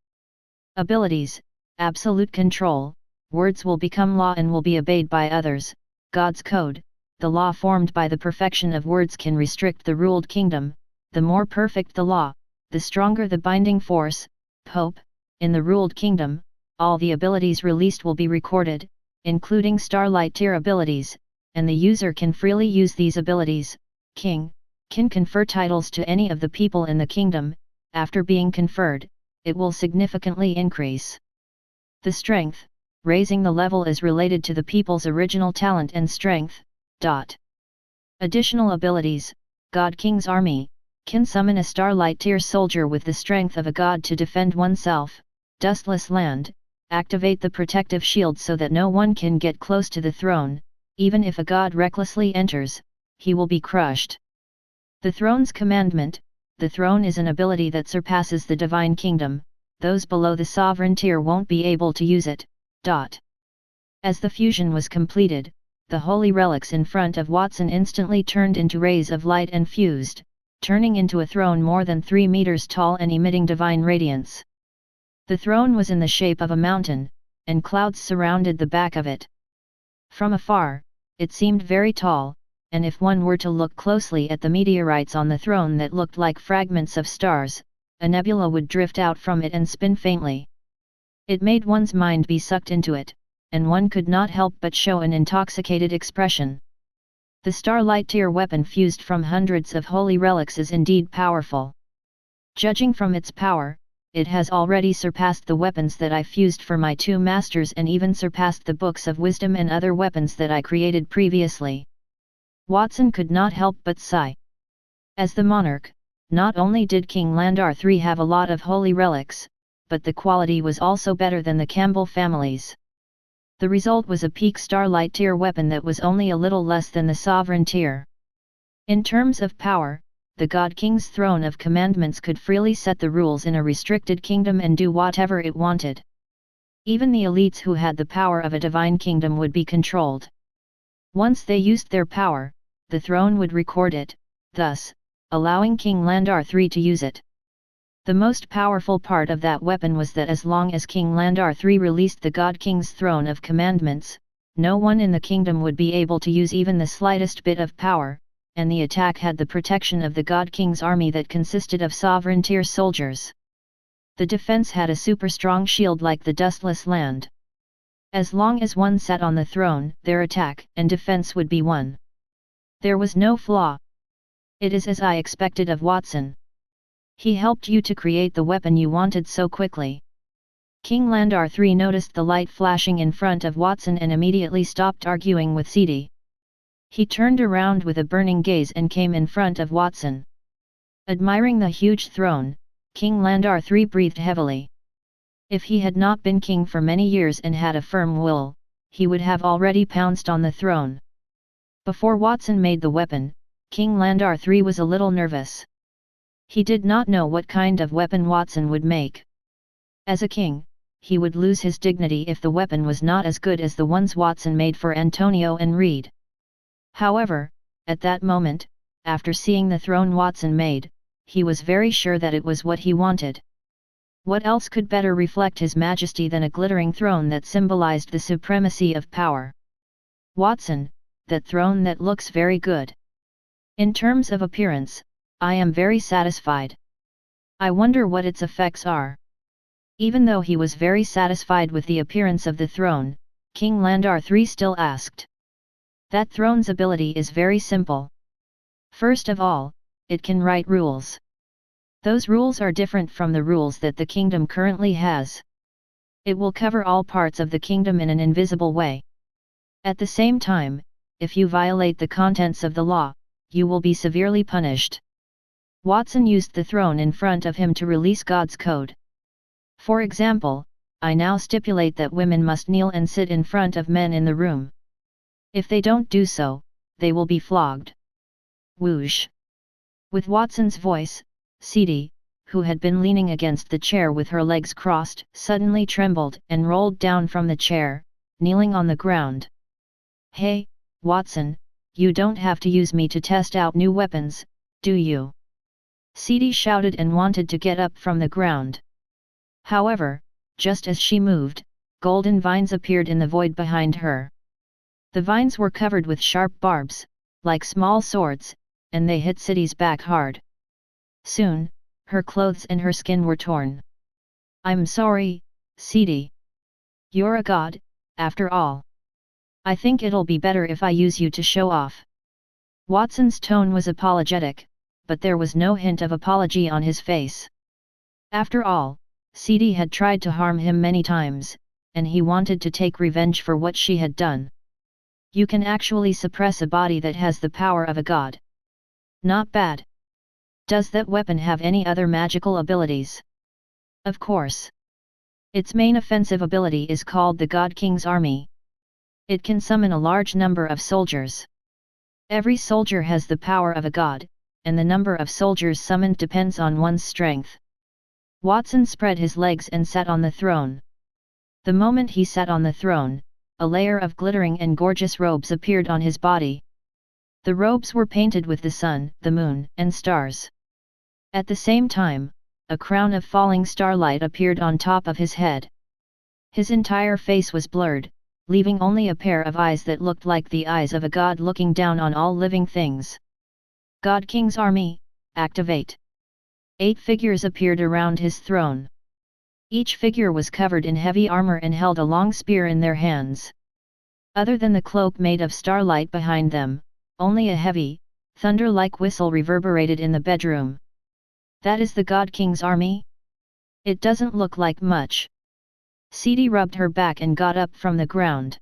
Abilities, absolute control, words will become law and will be obeyed by others. God's code, the law formed by the perfection of words can restrict the ruled kingdom. The more perfect the law, the stronger the binding force. Pope, in the ruled kingdom, all the abilities released will be recorded, including Starlight Tier abilities, and the user can freely use these abilities. King, can confer titles to any of the people in the kingdom. After being conferred, it will significantly increase the strength. Raising the level is related to the people's original talent and strength. Additional abilities, God King's Army, can summon a Starlight Tier soldier with the strength of a god to defend oneself. Dustless Land, activate the protective shield so that no one can get close to the throne. Even if a god recklessly enters, he will be crushed. The Throne's Commandment, the throne is an ability that surpasses the divine kingdom. Those below the sovereign tier won't be able to use it. As the fusion was completed, the holy relics in front of Watson instantly turned into rays of light and fused, turning into a throne more than 3 meters tall and emitting divine radiance. The throne was in the shape of a mountain, and clouds surrounded the back of it. From afar, it seemed very tall, and if one were to look closely at the meteorites on the throne that looked like fragments of stars, a nebula would drift out from it and spin faintly. It made one's mind be sucked into it, and one could not help but show an intoxicated expression. The Starlight Tier weapon fused from hundreds of holy relics is indeed powerful. Judging from its power, it has already surpassed the weapons that I fused for my 2 masters and even surpassed the books of wisdom and other weapons that I created previously. Watson could not help but sigh. As the monarch, not only did King Landar III have a lot of holy relics, but the quality was also better than the Campbell families. The result was a peak Starlight tier weapon that was only a little less than the Sovereign tier. In terms of power, the God King's throne of commandments could freely set the rules in a restricted kingdom and do whatever it wanted. Even the elites who had the power of a divine kingdom would be controlled. Once they used their power, the throne would record it, thus, allowing King Landar III to use it. The most powerful part of that weapon was that as long as King Landar III released the God King's throne of commandments, no one in the kingdom would be able to use even the slightest bit of power, and the attack had the protection of the God King's army that consisted of sovereign tier soldiers. The defense had a super strong shield like the dustless land. As long as one sat on the throne, their attack and defense would be one. There was no flaw. It is as I expected of Watson. He helped you to create the weapon you wanted so quickly. King Landar III noticed the light flashing in front of Watson and immediately stopped arguing with Sidi. He turned around with a burning gaze and came in front of Watson. Admiring the huge throne, King Landar III breathed heavily. If he had not been king for many years and had a firm will, he would have already pounced on the throne. Before Watson made the weapon, King Landar III was a little nervous. He did not know what kind of weapon Watson would make. As a king, he would lose his dignity if the weapon was not as good as the ones Watson made for Antonio and Reed. However, at that moment, after seeing the throne Watson made, he was very sure that it was what he wanted. What else could better reflect his majesty than a glittering throne that symbolized the supremacy of power? Watson, that throne that looks very good. In terms of appearance, I am very satisfied. I wonder what its effects are. Even though he was very satisfied with the appearance of the throne, King Landar III still asked. That throne's ability is very simple. First of all, it can write rules. Those rules are different from the rules that the kingdom currently has. It will cover all parts of the kingdom in an invisible way. At the same time, if you violate the contents of the law, you will be severely punished. Watson used the throne in front of him to release God's code. For example, I now stipulate that women must kneel and sit in front of men in the room. If they don't do so, they will be flogged. Whoosh! With Watson's voice, Sidi, who had been leaning against the chair with her legs crossed, suddenly trembled and rolled down from the chair, kneeling on the ground. Hey, Watson, you don't have to use me to test out new weapons, do you? Sidi shouted and wanted to get up from the ground. However, just as she moved, golden vines appeared in the void behind her. The vines were covered with sharp barbs, like small swords, and they hit Sidi's back hard. Soon, her clothes and her skin were torn. I'm sorry, Sidi. You're a god, after all. I think it'll be better if I use you to show off. Watson's tone was apologetic, but there was no hint of apology on his face. After all, Sidi had tried to harm him many times, and he wanted to take revenge for what she had done. You can actually suppress a body that has the power of a god. Not bad. Does that weapon have any other magical abilities? Of course. Its main offensive ability is called the God King's Army. It can summon a large number of soldiers. Every soldier has the power of a god, and the number of soldiers summoned depends on one's strength. Watson spread his legs and sat on the throne. The moment he sat on the throne, a layer of glittering and gorgeous robes appeared on his body. The robes were painted with the sun, the moon, and stars. At the same time, a crown of falling starlight appeared on top of his head. His entire face was blurred, leaving only a pair of eyes that looked like the eyes of a god looking down on all living things. God King's Army, activate. 8 figures appeared around his throne. Each figure was covered in heavy armor and held a long spear in their hands. Other than the cloak made of starlight behind them, only a heavy, thunder-like whistle reverberated in the bedroom. That is the God King's Army? It doesn't look like much. Sidi rubbed her back and got up from the ground.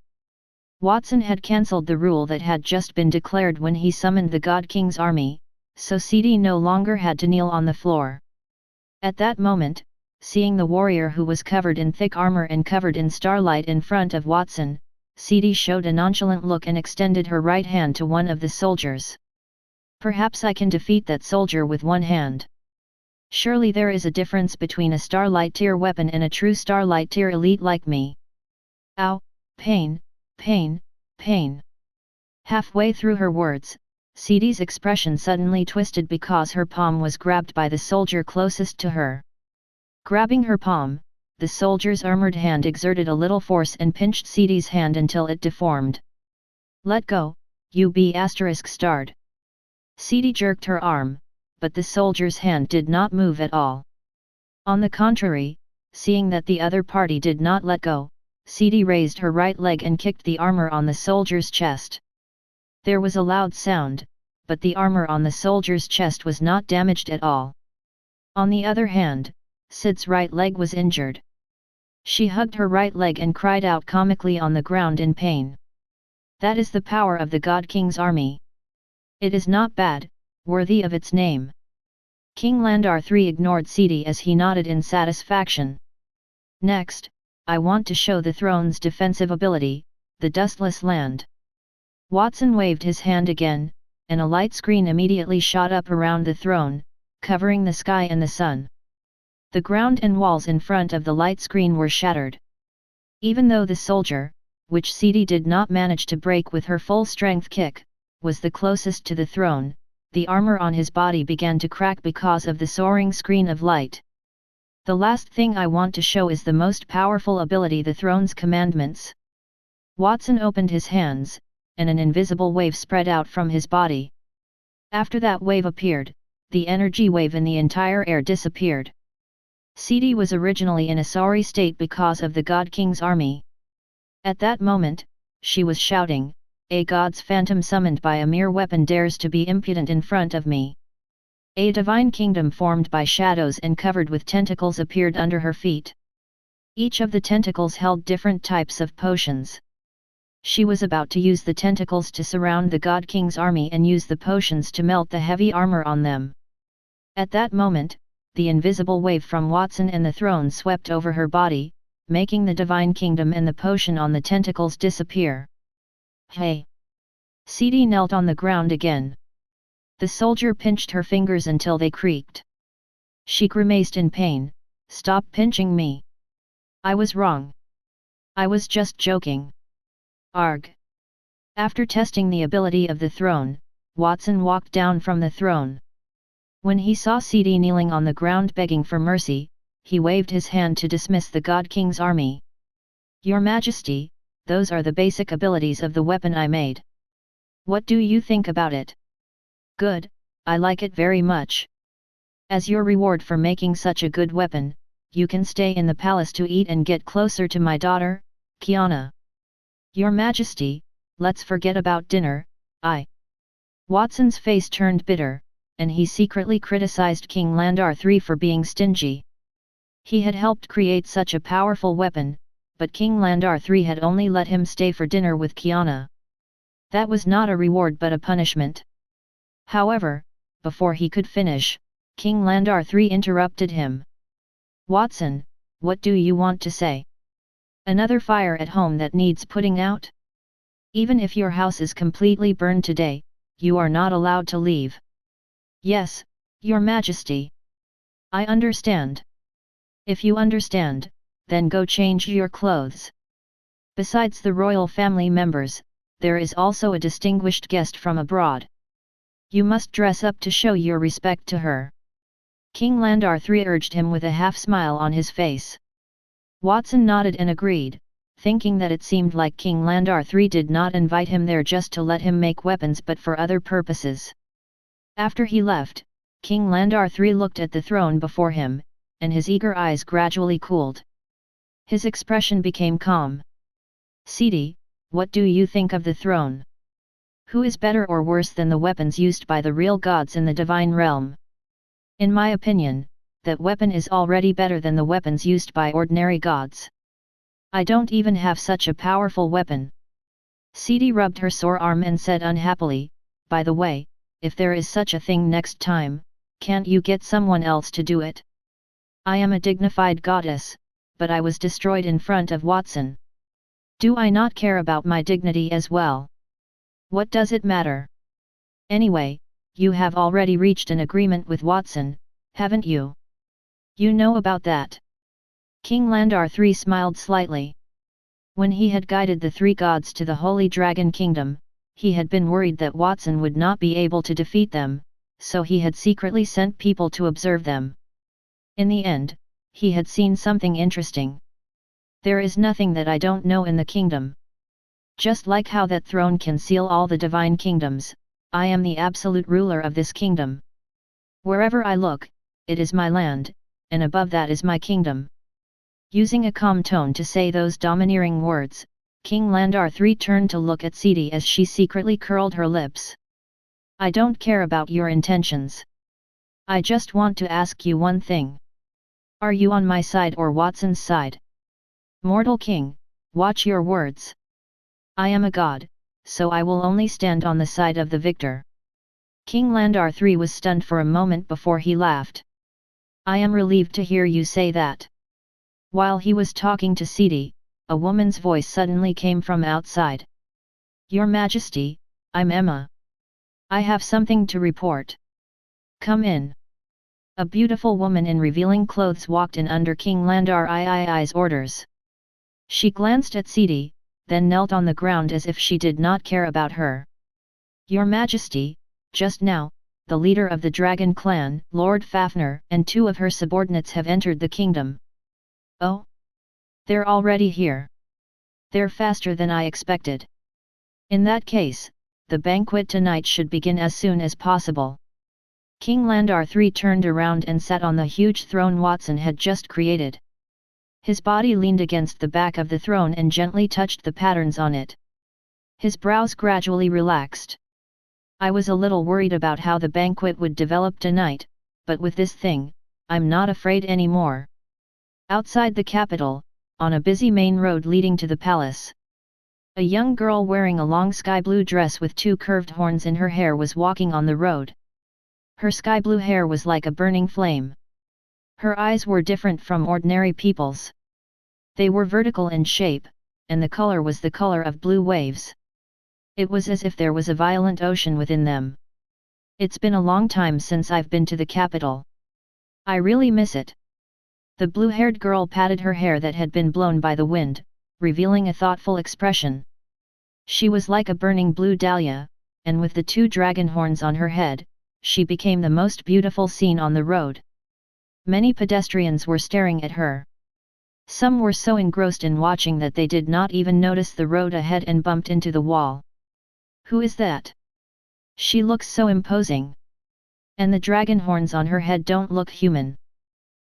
Watson had cancelled the rule that had just been declared when he summoned the God King's army, so Sidi no longer had to kneel on the floor. At that moment, seeing the warrior who was covered in thick armor and covered in starlight in front of Watson, Sidi showed a nonchalant look and extended her right hand to one of the soldiers. "Perhaps I can defeat that soldier with one hand. Surely there is a difference between a starlight tier weapon and a true starlight tier elite like me. Ow, pain, pain, pain." Halfway through her words, Sidi's expression suddenly twisted because her palm was grabbed by the soldier closest to her. Grabbing her palm, the soldier's armored hand exerted a little force and pinched Sidi's hand until it deformed. "Let go, you be ****. Sidi jerked her arm, but the soldier's hand did not move at all. On the contrary, seeing that the other party did not let go, Sidi raised her right leg and kicked the armor on the soldier's chest. There was a loud sound, but the armor on the soldier's chest was not damaged at all. On the other hand, Sid's right leg was injured. She hugged her right leg and cried out comically on the ground in pain. That is the power of the God King's army. It is not bad, worthy of its name. King Landar III ignored Sidi as he nodded in satisfaction. "Next, I want to show the throne's defensive ability, the dustless land." Watson waved his hand again, and a light screen immediately shot up around the throne, covering the sky and the sun. The ground and walls in front of the light screen were shattered. Even though the soldier, which Sidi did not manage to break with her full-strength kick, was the closest to the throne, the armor on his body began to crack because of the soaring screen of light. "The last thing I want to show is the most powerful ability, the throne's commandments." Watson opened his hands, and an invisible wave spread out from his body. After that wave appeared, the energy wave in the entire air disappeared. Sidi was originally in a sorry state because of the God King's army. At that moment, she was shouting, "A god's phantom summoned by a mere weapon dares to be impudent in front of me." A divine kingdom formed by shadows and covered with tentacles appeared under her feet. Each of the tentacles held different types of potions. She was about to use the tentacles to surround the God King's army and use the potions to melt the heavy armor on them. At that moment, the invisible wave from Watson and the throne swept over her body, making the divine kingdom and the potion on the tentacles disappear. "Hey!" Sidi knelt on the ground again. The soldier pinched her fingers until they creaked. She grimaced in pain. "Stop pinching me. I was wrong. I was just joking." Arg. After testing the ability of the throne, Watson walked down from the throne. When he saw Sidi kneeling on the ground begging for mercy, he waved his hand to dismiss the God King's army. "Your Majesty, those are the basic abilities of the weapon I made. What do you think about it?" "Good, I like it very much. As your reward for making such a good weapon, you can stay in the palace to eat and get closer to my daughter, Kiana." "Your Majesty, let's forget about dinner." Watson's face turned bitter, and he secretly criticized King Landar III for being stingy. He had helped create such a powerful weapon, but King Landar III had only let him stay for dinner with Kiana. That was not a reward but a punishment. However, before he could finish, King Landar III interrupted him. "Watson, what do you want to say? Another fire at home that needs putting out? Even if your house is completely burned today, you are not allowed to leave." "Yes, Your Majesty. I understand." "If you understand, then go change your clothes. Besides the royal family members, there is also a distinguished guest from abroad. You must dress up to show your respect to her." King Landar III urged him with a half-smile on his face. Watson nodded and agreed, thinking that it seemed like King Landar III did not invite him there just to let him make weapons but for other purposes. After he left, King Landar III looked at the throne before him, and his eager eyes gradually cooled. His expression became calm. "Sidi, what do you think of the throne? Who is better or worse than the weapons used by the real gods in the divine realm?" "In my opinion, that weapon is already better than the weapons used by ordinary gods. I don't even have such a powerful weapon." Sidi rubbed her sore arm and said unhappily, "By the way, if there is such a thing next time, can't you get someone else to do it? I am a dignified goddess, but I was destroyed in front of Watson. Do I not care about my dignity as well? What does it matter? Anyway, you have already reached an agreement with Watson, haven't you? You know about that." King Landar III smiled slightly. When he had guided the three gods to the Holy Dragon Kingdom, he had been worried that Watson would not be able to defeat them, so he had secretly sent people to observe them. In the end, he had seen something interesting. "There is nothing that I don't know in the kingdom. Just like how that throne can seal all the divine kingdoms, I am the absolute ruler of this kingdom. Wherever I look, it is my land, and above that is my kingdom." Using a calm tone to say those domineering words, King Landar III turned to look at Sidi as she secretly curled her lips. "I don't care about your intentions. I just want to ask you one thing. Are you on my side or Watson's side? Mortal King, watch your words. I am a god, so I will only stand on the side of the victor." King Landar III was stunned for a moment before he laughed. "I am relieved to hear you say that." While he was talking to Sidi, a woman's voice suddenly came from outside. "Your Majesty, I'm Emma. I have something to report. Come in." A beautiful woman in revealing clothes walked in under King Landar III's orders. She glanced at Sidi, then knelt on the ground as if she did not care about her. "Your Majesty, just now, the leader of the Dragon Clan, Lord Fafnir, and two of her subordinates have entered the kingdom." "Oh? They're already here. They're faster than I expected. In that case, the banquet tonight should begin as soon as possible." King Landar III turned around and sat on the huge throne Watson had just created. His body leaned against the back of the throne and gently touched the patterns on it. His brows gradually relaxed. "I was a little worried about how the banquet would develop tonight, but with this thing, I'm not afraid anymore." Outside the capital, on a busy main road leading to the palace, a young girl wearing a long sky blue dress with two curved horns in her hair was walking on the road. Her sky blue hair was like a burning flame. Her eyes were different from ordinary people's. They were vertical in shape, and the color was the color of blue waves. It was as if there was a violent ocean within them. "It's been a long time since I've been to the capital. I really miss it." The blue-haired girl patted her hair that had been blown by the wind, revealing a thoughtful expression. She was like a burning blue dahlia, and with the two dragon horns on her head, she became the most beautiful scene on the road. Many pedestrians were staring at her. Some were so engrossed in watching that they did not even notice the road ahead and bumped into the wall. "Who is that? She looks so imposing. And the dragon horns on her head don't look human.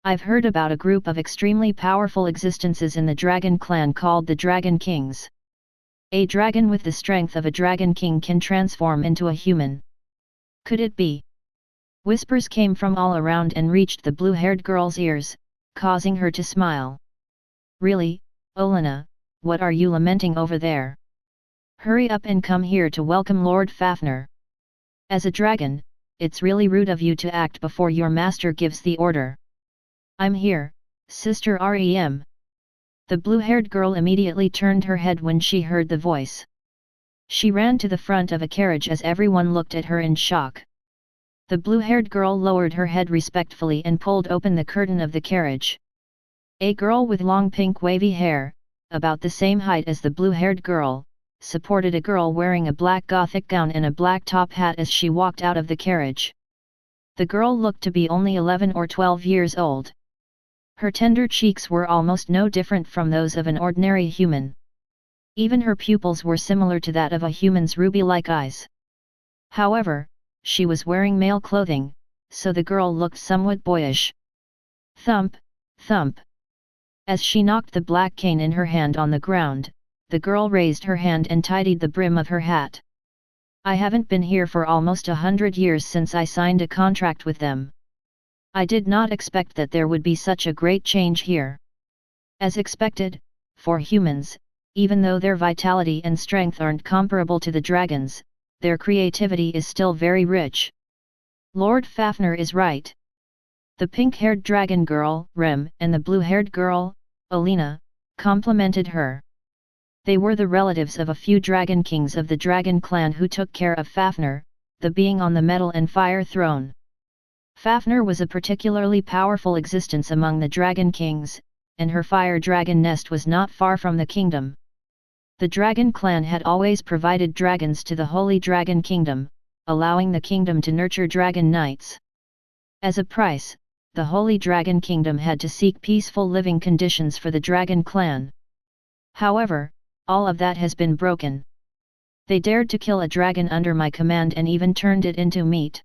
I've heard about a group of extremely powerful existences in the dragon clan called the Dragon Kings. A dragon with the strength of a dragon king can transform into a human. Could it be?" Whispers came from all around and reached the blue-haired girl's ears, causing her to smile. "Really, Olena, what are you lamenting over there? Hurry up and come here to welcome Lord Fafnir. As a dragon, it's really rude of you to act before your master gives the order." "I'm here, Sister Rem." The blue-haired girl immediately turned her head when she heard the voice. She ran to the front of a carriage as everyone looked at her in shock. The blue-haired girl lowered her head respectfully and pulled open the curtain of the carriage. A girl with long pink wavy hair, about the same height as the blue-haired girl, supported a girl wearing a black gothic gown and a black top hat as she walked out of the carriage. The girl looked to be only 11 or 12 years old. Her tender cheeks were almost no different from those of an ordinary human. Even her pupils were similar to that of a human's ruby-like eyes. However, she was wearing male clothing, so the girl looked somewhat boyish. Thump, thump. As she knocked the black cane in her hand on the ground, the girl raised her hand and tidied the brim of her hat. "I haven't been here for almost 100 years since I signed a contract with them. I did not expect that there would be such a great change here. As expected, for humans, even though their vitality and strength aren't comparable to the dragons, their creativity is still very rich. Lord Fafnir is right. The pink-haired dragon girl, Rem, and the blue-haired girl, Alina, complimented her. They were the relatives of a few dragon kings of the dragon clan who took care of Fafnir, the being on the metal and fire throne. Fafnir was a particularly powerful existence among the dragon kings, and her fire dragon nest was not far from the kingdom. The dragon clan had always provided dragons to the Holy Dragon Kingdom, allowing the kingdom to nurture dragon knights. As a price, the Holy Dragon Kingdom had to seek peaceful living conditions for the dragon clan. However, all of that has been broken. They dared to kill a dragon under my command and even turned it into meat.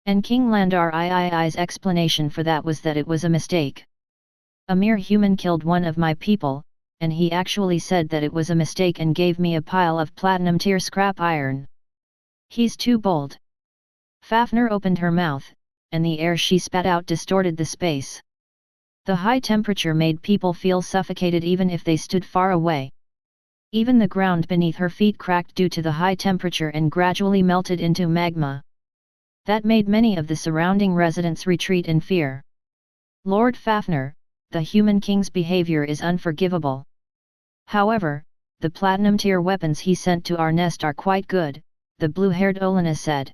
And King Landar III's explanation for that was that it was a mistake. A mere human killed one of my people, and he actually said that it was a mistake and gave me a pile of platinum tier scrap iron. He's too bold. Fafnir opened her mouth, and the air she spat out distorted the space. The high temperature made people feel suffocated even if they stood far away. Even the ground beneath her feet cracked due to the high temperature and gradually melted into magma. That made many of the surrounding residents retreat in fear. Lord Fafnir, the human king's behavior is unforgivable. However, the platinum tier weapons he sent to our nest are quite good, the blue-haired Olena said.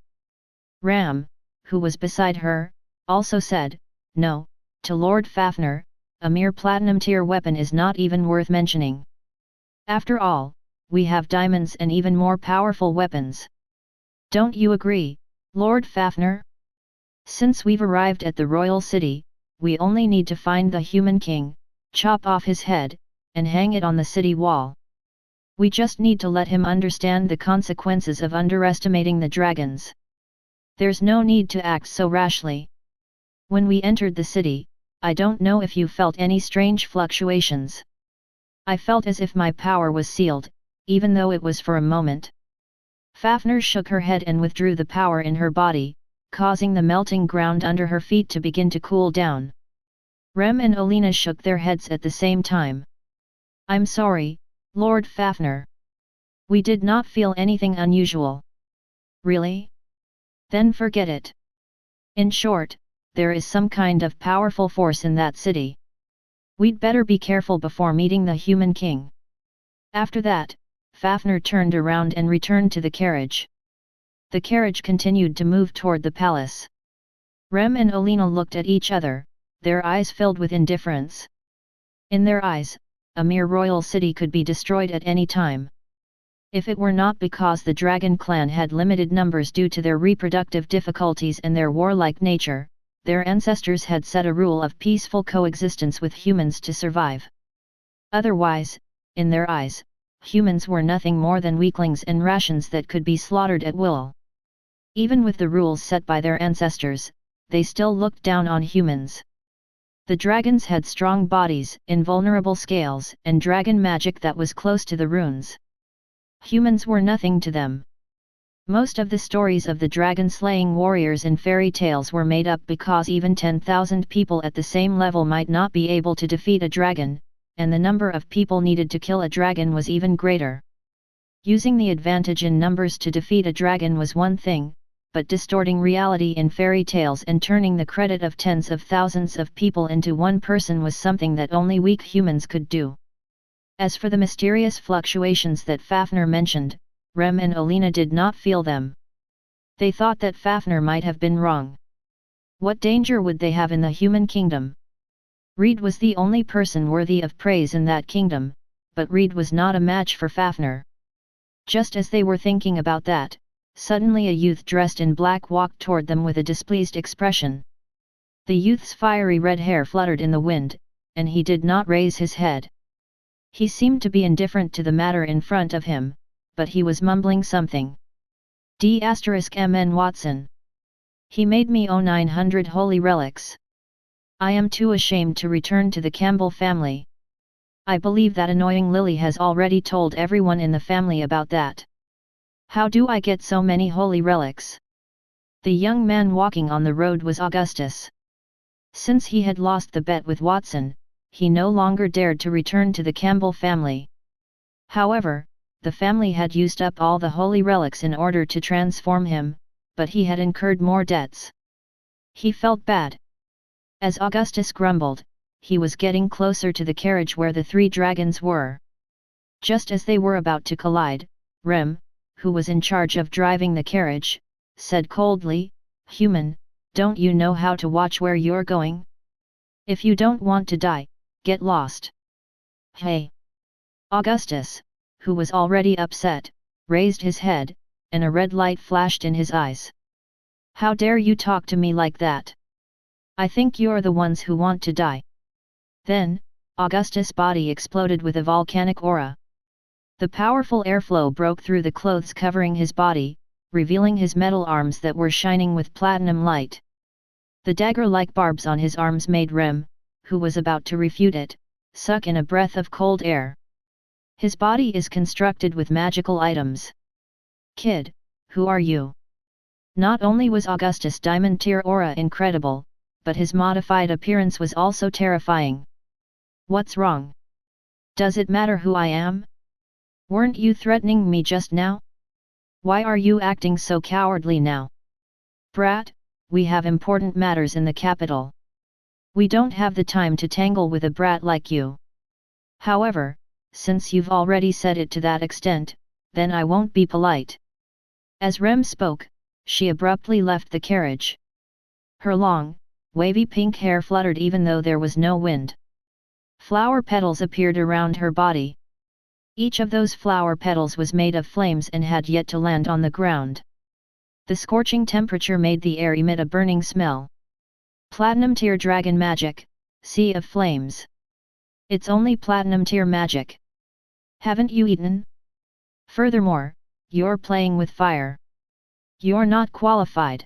Ram, who was beside her, also said, no, to Lord Fafnir, a mere platinum tier weapon is not even worth mentioning. After all, we have diamonds and even more powerful weapons. Don't you agree, Lord Fafnir? Since we've arrived at the royal city, we only need to find the human king, chop off his head, and hang it on the city wall. We just need to let him understand the consequences of underestimating the dragons. There's no need to act so rashly. When we entered the city, I don't know if you felt any strange fluctuations. I felt as if my power was sealed, even though it was for a moment. Fafnir shook her head and withdrew the power in her body, causing the melting ground under her feet to begin to cool down. Rem and Alina shook their heads at the same time. I'm sorry, Lord Fafnir. We did not feel anything unusual. Really? Then forget it. In short, there is some kind of powerful force in that city. We'd better be careful before meeting the human king. After that, Fafnir turned around and returned to the carriage. The carriage continued to move toward the palace. Rem and Alina looked at each other, their eyes filled with indifference. In their eyes, a mere royal city could be destroyed at any time. If it were not because the dragon clan had limited numbers due to their reproductive difficulties and their warlike nature, their ancestors had set a rule of peaceful coexistence with humans to survive. Otherwise, in their eyes, humans were nothing more than weaklings and rations that could be slaughtered at will. Even with the rules set by their ancestors, they still looked down on humans. The dragons had strong bodies, invulnerable scales, and dragon magic that was close to the runes. Humans were nothing to them. Most of the stories of the dragon-slaying warriors in fairy tales were made up because even 10,000 people at the same level might not be able to defeat a dragon, and the number of people needed to kill a dragon was even greater. Using the advantage in numbers to defeat a dragon was one thing, but distorting reality in fairy tales and turning the credit of tens of thousands of people into one person was something that only weak humans could do. As for the mysterious fluctuations that Fafnir mentioned, Rem and Alina did not feel them. They thought that Fafnir might have been wrong. What danger would they have in the human kingdom? Reed was the only person worthy of praise in that kingdom, but Reed was not a match for Fafnir. Just as they were thinking about that, suddenly a youth dressed in black walked toward them with a displeased expression. The youth's fiery red hair fluttered in the wind, and he did not raise his head. He seemed to be indifferent to the matter in front of him, but he was mumbling something. D***MN Watson. He made me 900 holy relics. I am too ashamed to return to the Campbell family. I believe that annoying Lily has already told everyone in the family about that. How do I get so many holy relics? The young man walking on the road was Augustus. Since he had lost the bet with Watson, he no longer dared to return to the Campbell family. However, the family had used up all the holy relics in order to transform him, but he had incurred more debts. He felt bad. As Augustus grumbled, he was getting closer to the carriage where the three dragons were. Just as they were about to collide, Rem, who was in charge of driving the carriage, said coldly, "Human, don't you know how to watch where you're going? If you don't want to die, get lost." "Hey!" Augustus, who was already upset, raised his head, and a red light flashed in his eyes. "How dare you talk to me like that? I think you're the ones who want to die." Then, Augustus' body exploded with a volcanic aura. The powerful airflow broke through the clothes covering his body, revealing his metal arms that were shining with platinum light. The dagger-like barbs on his arms made Rem, who was about to refute it, suck in a breath of cold air. His body is constructed with magical items. "Kid, who are you?" Not only was Augustus' diamond tier aura incredible, but his modified appearance was also terrifying. "What's wrong? Does it matter who I am? Weren't you threatening me just now? Why are you acting so cowardly now? Brat, we have important matters in the capital. We don't have the time to tangle with a brat like you. However, since you've already said it to that extent, then I won't be polite." As Rem spoke, she abruptly left the carriage. Her long, wavy pink hair fluttered even though there was no wind. Flower petals appeared around her body. Each of those flower petals was made of flames and had yet to land on the ground. The scorching temperature made the air emit a burning smell. Platinum tier dragon magic, sea of flames. It's only platinum tier magic. Haven't you eaten? Furthermore, you're playing with fire. You're not qualified.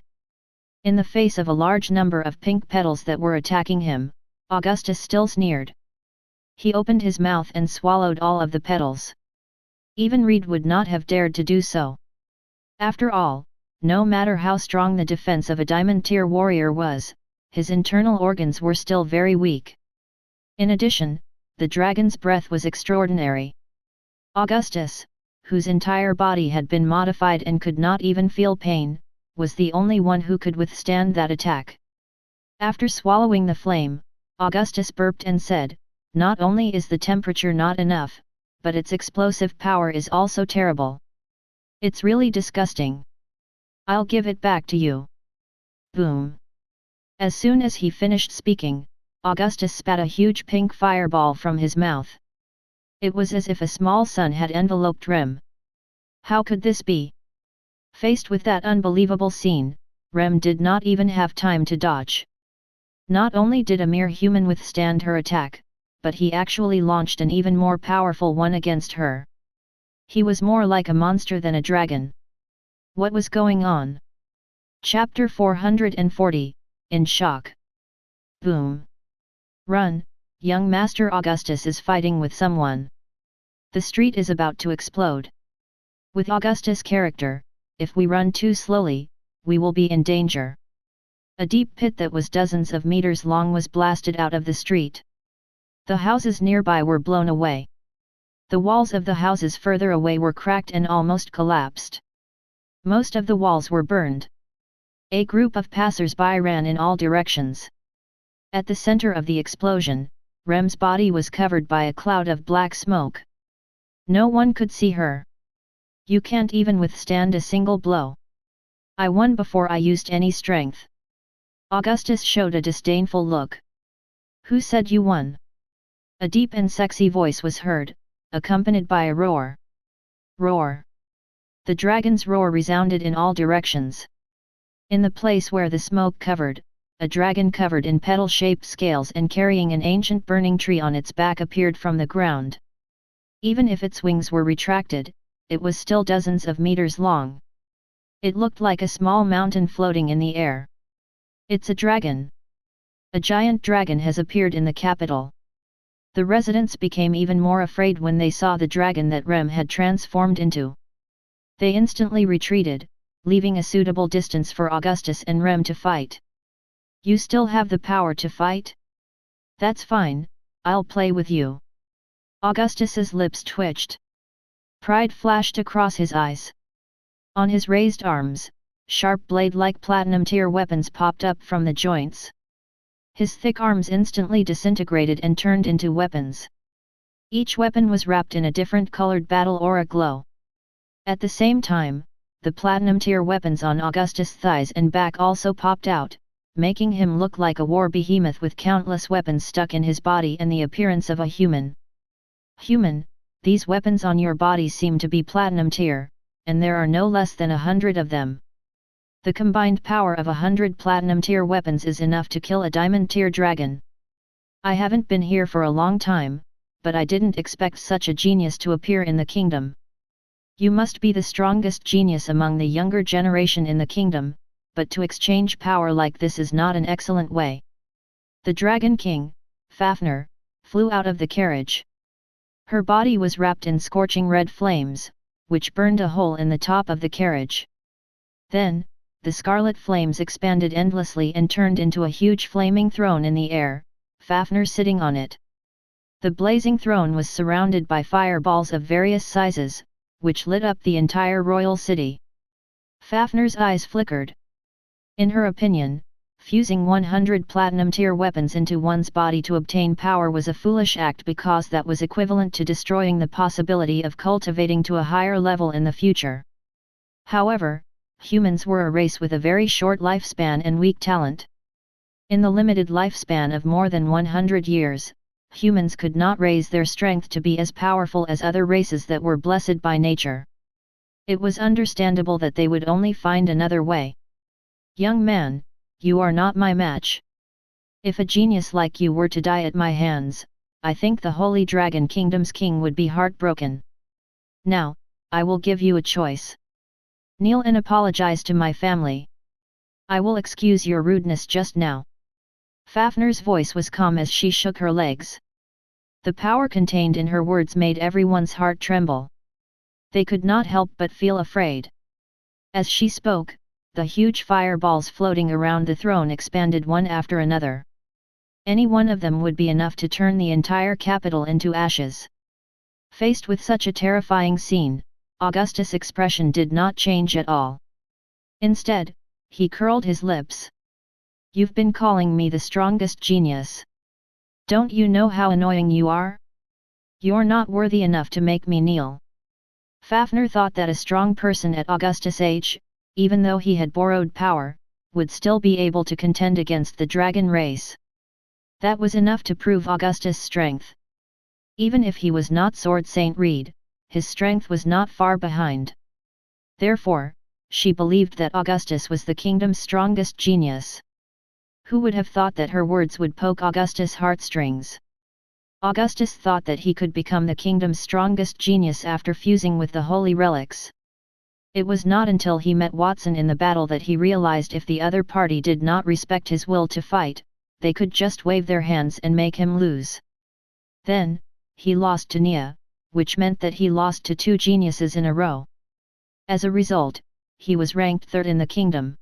In the face of a large number of pink petals that were attacking him, Augustus still sneered. He opened his mouth and swallowed all of the petals. Even Reed would not have dared to do so. After all, no matter how strong the defense of a diamond tier warrior was, his internal organs were still very weak. In addition, the dragon's breath was extraordinary. Augustus, whose entire body had been modified and could not even feel pain, was the only one who could withstand that attack. After swallowing the flame, Augustus burped and said, "Not only is the temperature not enough, but its explosive power is also terrible. It's really disgusting. I'll give it back to you." Boom! As soon as he finished speaking, Augustus spat a huge pink fireball from his mouth. It was as if a small sun had enveloped Rem. How could this be? Faced with that unbelievable scene, Rem did not even have time to dodge. Not only did a mere human withstand her attack, but he actually launched an even more powerful one against her. He was more like a monster than a dragon. What was going on? Chapter 440, in shock. Boom! Run, young Master Augustus is fighting with someone. The street is about to explode. With Augustus' character, if we run too slowly, we will be in danger. A deep pit that was dozens of meters long was blasted out of the street. The houses nearby were blown away. The walls of the houses further away were cracked and almost collapsed. Most of the walls were burned. A group of passers-by ran in all directions. At the center of the explosion, Rem's body was covered by a cloud of black smoke. No one could see her. "You can't even withstand a single blow. I won before I used any strength." Augustus showed a disdainful look. "Who said you won?" A deep and sexy voice was heard, accompanied by a roar. Roar! The dragon's roar resounded in all directions. In the place where the smoke covered, a dragon covered in petal-shaped scales and carrying an ancient burning tree on its back appeared from the ground. Even if its wings were retracted, it was still dozens of meters long. It looked like a small mountain floating in the air. "It's a dragon! A giant dragon has appeared in the capital." The residents became even more afraid when they saw the dragon that Rem had transformed into. They instantly retreated, leaving a suitable distance for Augustus and Rem to fight. "You still have the power to fight? That's fine, I'll play with you." Augustus's lips twitched. Pride flashed across his eyes. On his raised arms, sharp blade-like platinum-tier weapons popped up from the joints. His thick arms instantly disintegrated and turned into weapons. Each weapon was wrapped in a different colored battle aura glow. At the same time, the platinum-tier weapons on Augustus' thighs and back also popped out, making him look like a war behemoth with countless weapons stuck in his body and the appearance of a human. Human, these weapons on your body seem to be platinum tier, and there are no less than 100 of them. The combined power of 100 platinum tier weapons is enough to kill a diamond tier dragon. I haven't been here for a long time, but I didn't expect such a genius to appear in the kingdom. You must be the strongest genius among the younger generation in the kingdom, but to exchange power like this is not an excellent way. The Dragon King, Fafnir, flew out of the carriage. Her body was wrapped in scorching red flames, which burned a hole in the top of the carriage. Then, the scarlet flames expanded endlessly and turned into a huge flaming throne in the air, Fafnir sitting on it. The blazing throne was surrounded by fireballs of various sizes, which lit up the entire royal city. Fafnir's eyes flickered. In her opinion, fusing 100 platinum-tier weapons into one's body to obtain power was a foolish act because that was equivalent to destroying the possibility of cultivating to a higher level in the future. However, humans were a race with a very short lifespan and weak talent. In the limited lifespan of more than 100 years, humans could not raise their strength to be as powerful as other races that were blessed by nature. It was understandable that they would only find another way. Young man, you are not my match. If a genius like you were to die at my hands, I think the Holy Dragon Kingdom's king would be heartbroken. Now, I will give you a choice. Kneel and apologize to my family. I will excuse your rudeness just now. Fafnir's voice was calm as she shook her legs. The power contained in her words made everyone's heart tremble. They could not help but feel afraid. As she spoke, the huge fireballs floating around the throne expanded one after another. Any one of them would be enough to turn the entire capital into ashes. Faced with such a terrifying scene, Augustus' expression did not change at all. Instead, he curled his lips. You've been calling me the strongest genius. Don't you know how annoying you are? You're not worthy enough to make me kneel. Fafnir thought that a strong person at Augustus' age, even though he had borrowed power, would still be able to contend against the dragon race. That was enough to prove Augustus' strength. Even if he was not Sword Saint Reed, his strength was not far behind. Therefore, she believed that Augustus was the kingdom's strongest genius. Who would have thought that her words would poke Augustus' heartstrings? Augustus thought that he could become the kingdom's strongest genius after fusing with the holy relics. It was not until he met Watson in the battle that he realized if the other party did not respect his will to fight, they could just wave their hands and make him lose. Then, he lost to Nia, which meant that he lost to two geniuses in a row. As a result, he was ranked third in the kingdom.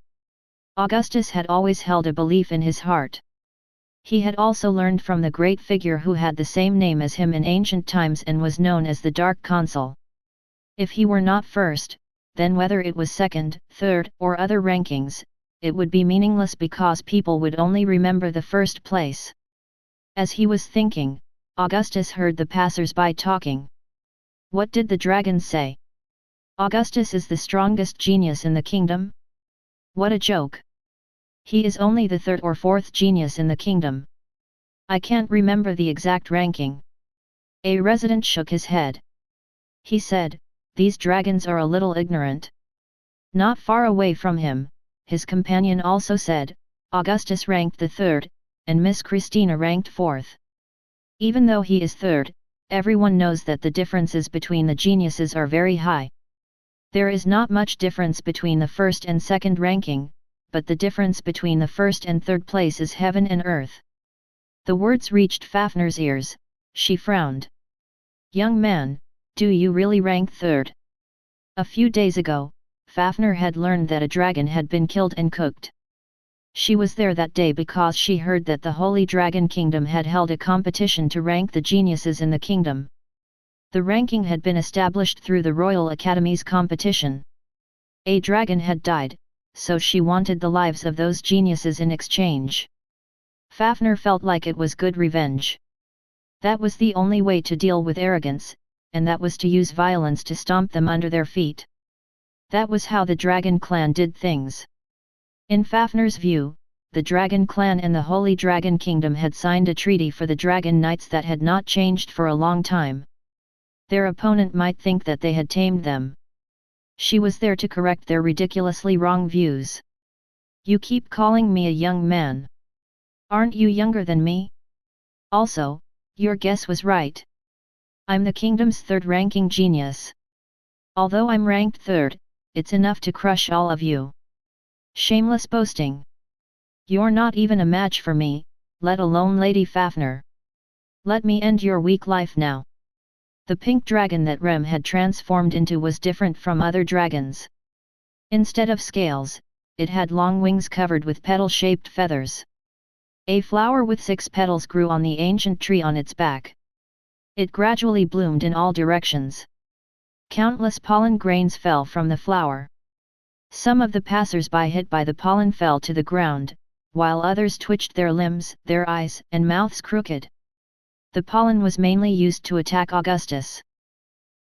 Augustus had always held a belief in his heart. He had also learned from the great figure who had the same name as him in ancient times and was known as the Dark Consul. If he were not first, then whether it was second, third, or other rankings, it would be meaningless because people would only remember the first place. As he was thinking, Augustus heard the passers-by talking. What did the dragon say? Augustus is the strongest genius in the kingdom? What a joke! He is only the third or fourth genius in the kingdom. I can't remember the exact ranking. A resident shook his head. He said, these dragons are a little ignorant. Not far away from him, his companion also said, Augustus ranked the third, and Miss Christina ranked fourth. Even though he is third, everyone knows that the differences between the geniuses are very high. There is not much difference between the first and second ranking, but the difference between the first and third place is heaven and earth. The words reached Fafnir's ears. She frowned. Young man, do you really rank third? A few days ago, Fafnir had learned that a dragon had been killed and cooked. She was there that day because she heard that the Holy Dragon Kingdom had held a competition to rank the geniuses in the kingdom. The ranking had been established through the Royal Academy's competition. A dragon had died, so she wanted the lives of those geniuses in exchange. Fafnir felt like it was good revenge. That was the only way to deal with arrogance, and that was to use violence to stomp them under their feet. That was how the Dragon Clan did things. In Fafnir's view, the Dragon Clan and the Holy Dragon Kingdom had signed a treaty for the Dragon Knights that had not changed for a long time. Their opponent might think that they had tamed them. She was there to correct their ridiculously wrong views. You keep calling me a young man. Aren't you younger than me? Also, your guess was right. I'm the kingdom's third-ranking genius. Although I'm ranked third, it's enough to crush all of you. Shameless boasting. You're not even a match for me, let alone Lady Fafnir. Let me end your weak life now. The pink dragon that Rem had transformed into was different from other dragons. Instead of scales, it had long wings covered with petal-shaped feathers. A flower with 6 petals grew on the ancient tree on its back. It gradually bloomed in all directions. Countless pollen grains fell from the flower. Some of the passers-by hit by the pollen fell to the ground, while others twitched their limbs, their eyes and mouths crooked. The pollen was mainly used to attack Augustus.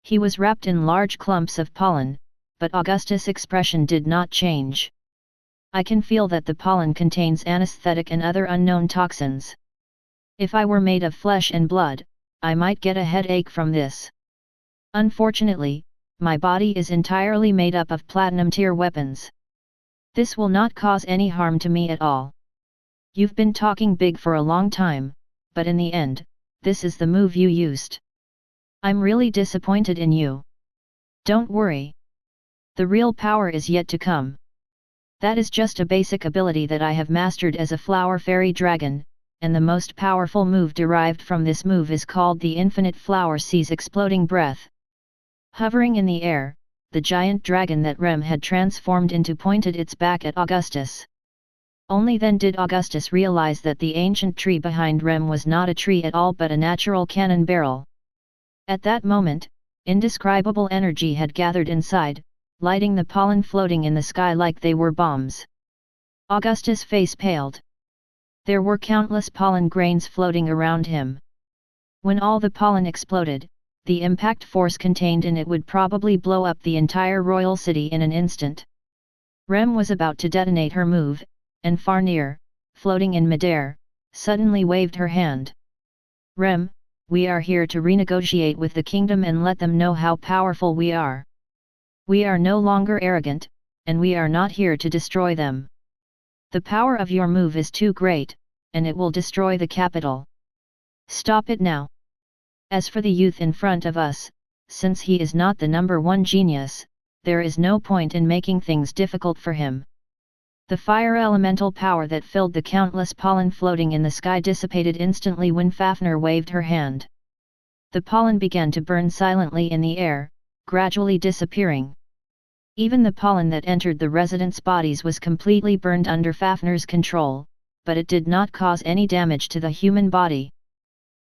He was wrapped in large clumps of pollen, but Augustus' expression did not change. I can feel that the pollen contains anesthetic and other unknown toxins. If I were made of flesh and blood, I might get a headache from this. Unfortunately, my body is entirely made up of platinum-tier weapons. This will not cause any harm to me at all. You've been talking big for a long time, but in the end, this is the move you used. I'm really disappointed in you. Don't worry. The real power is yet to come. That is just a basic ability that I have mastered as a flower fairy dragon, and the most powerful move derived from this move is called the Infinite Flower Sea's Exploding Breath. Hovering in the air, the giant dragon that Rem had transformed into pointed its back at Augustus. Only then did Augustus realize that the ancient tree behind Rem was not a tree at all but a natural cannon barrel. At that moment, indescribable energy had gathered inside, lighting the pollen floating in the sky like they were bombs. Augustus' face paled. There were countless pollen grains floating around him. When all the pollen exploded, the impact force contained in it would probably blow up the entire royal city in an instant. Rem was about to detonate her move, and far near, floating in midair, suddenly waved her hand. Rem, we are here to renegotiate with the kingdom and let them know how powerful we are. We are no longer arrogant, and we are not here to destroy them. The power of your move is too great, and it will destroy the capital. Stop it now. As for the youth in front of us, since he is not the #1 genius, there is no point in making things difficult for him. The fire elemental power that filled the countless pollen floating in the sky dissipated instantly when Fafnir waved her hand. The pollen began to burn silently in the air, gradually disappearing. Even the pollen that entered the residents' bodies was completely burned under Fafnir's control, but it did not cause any damage to the human body.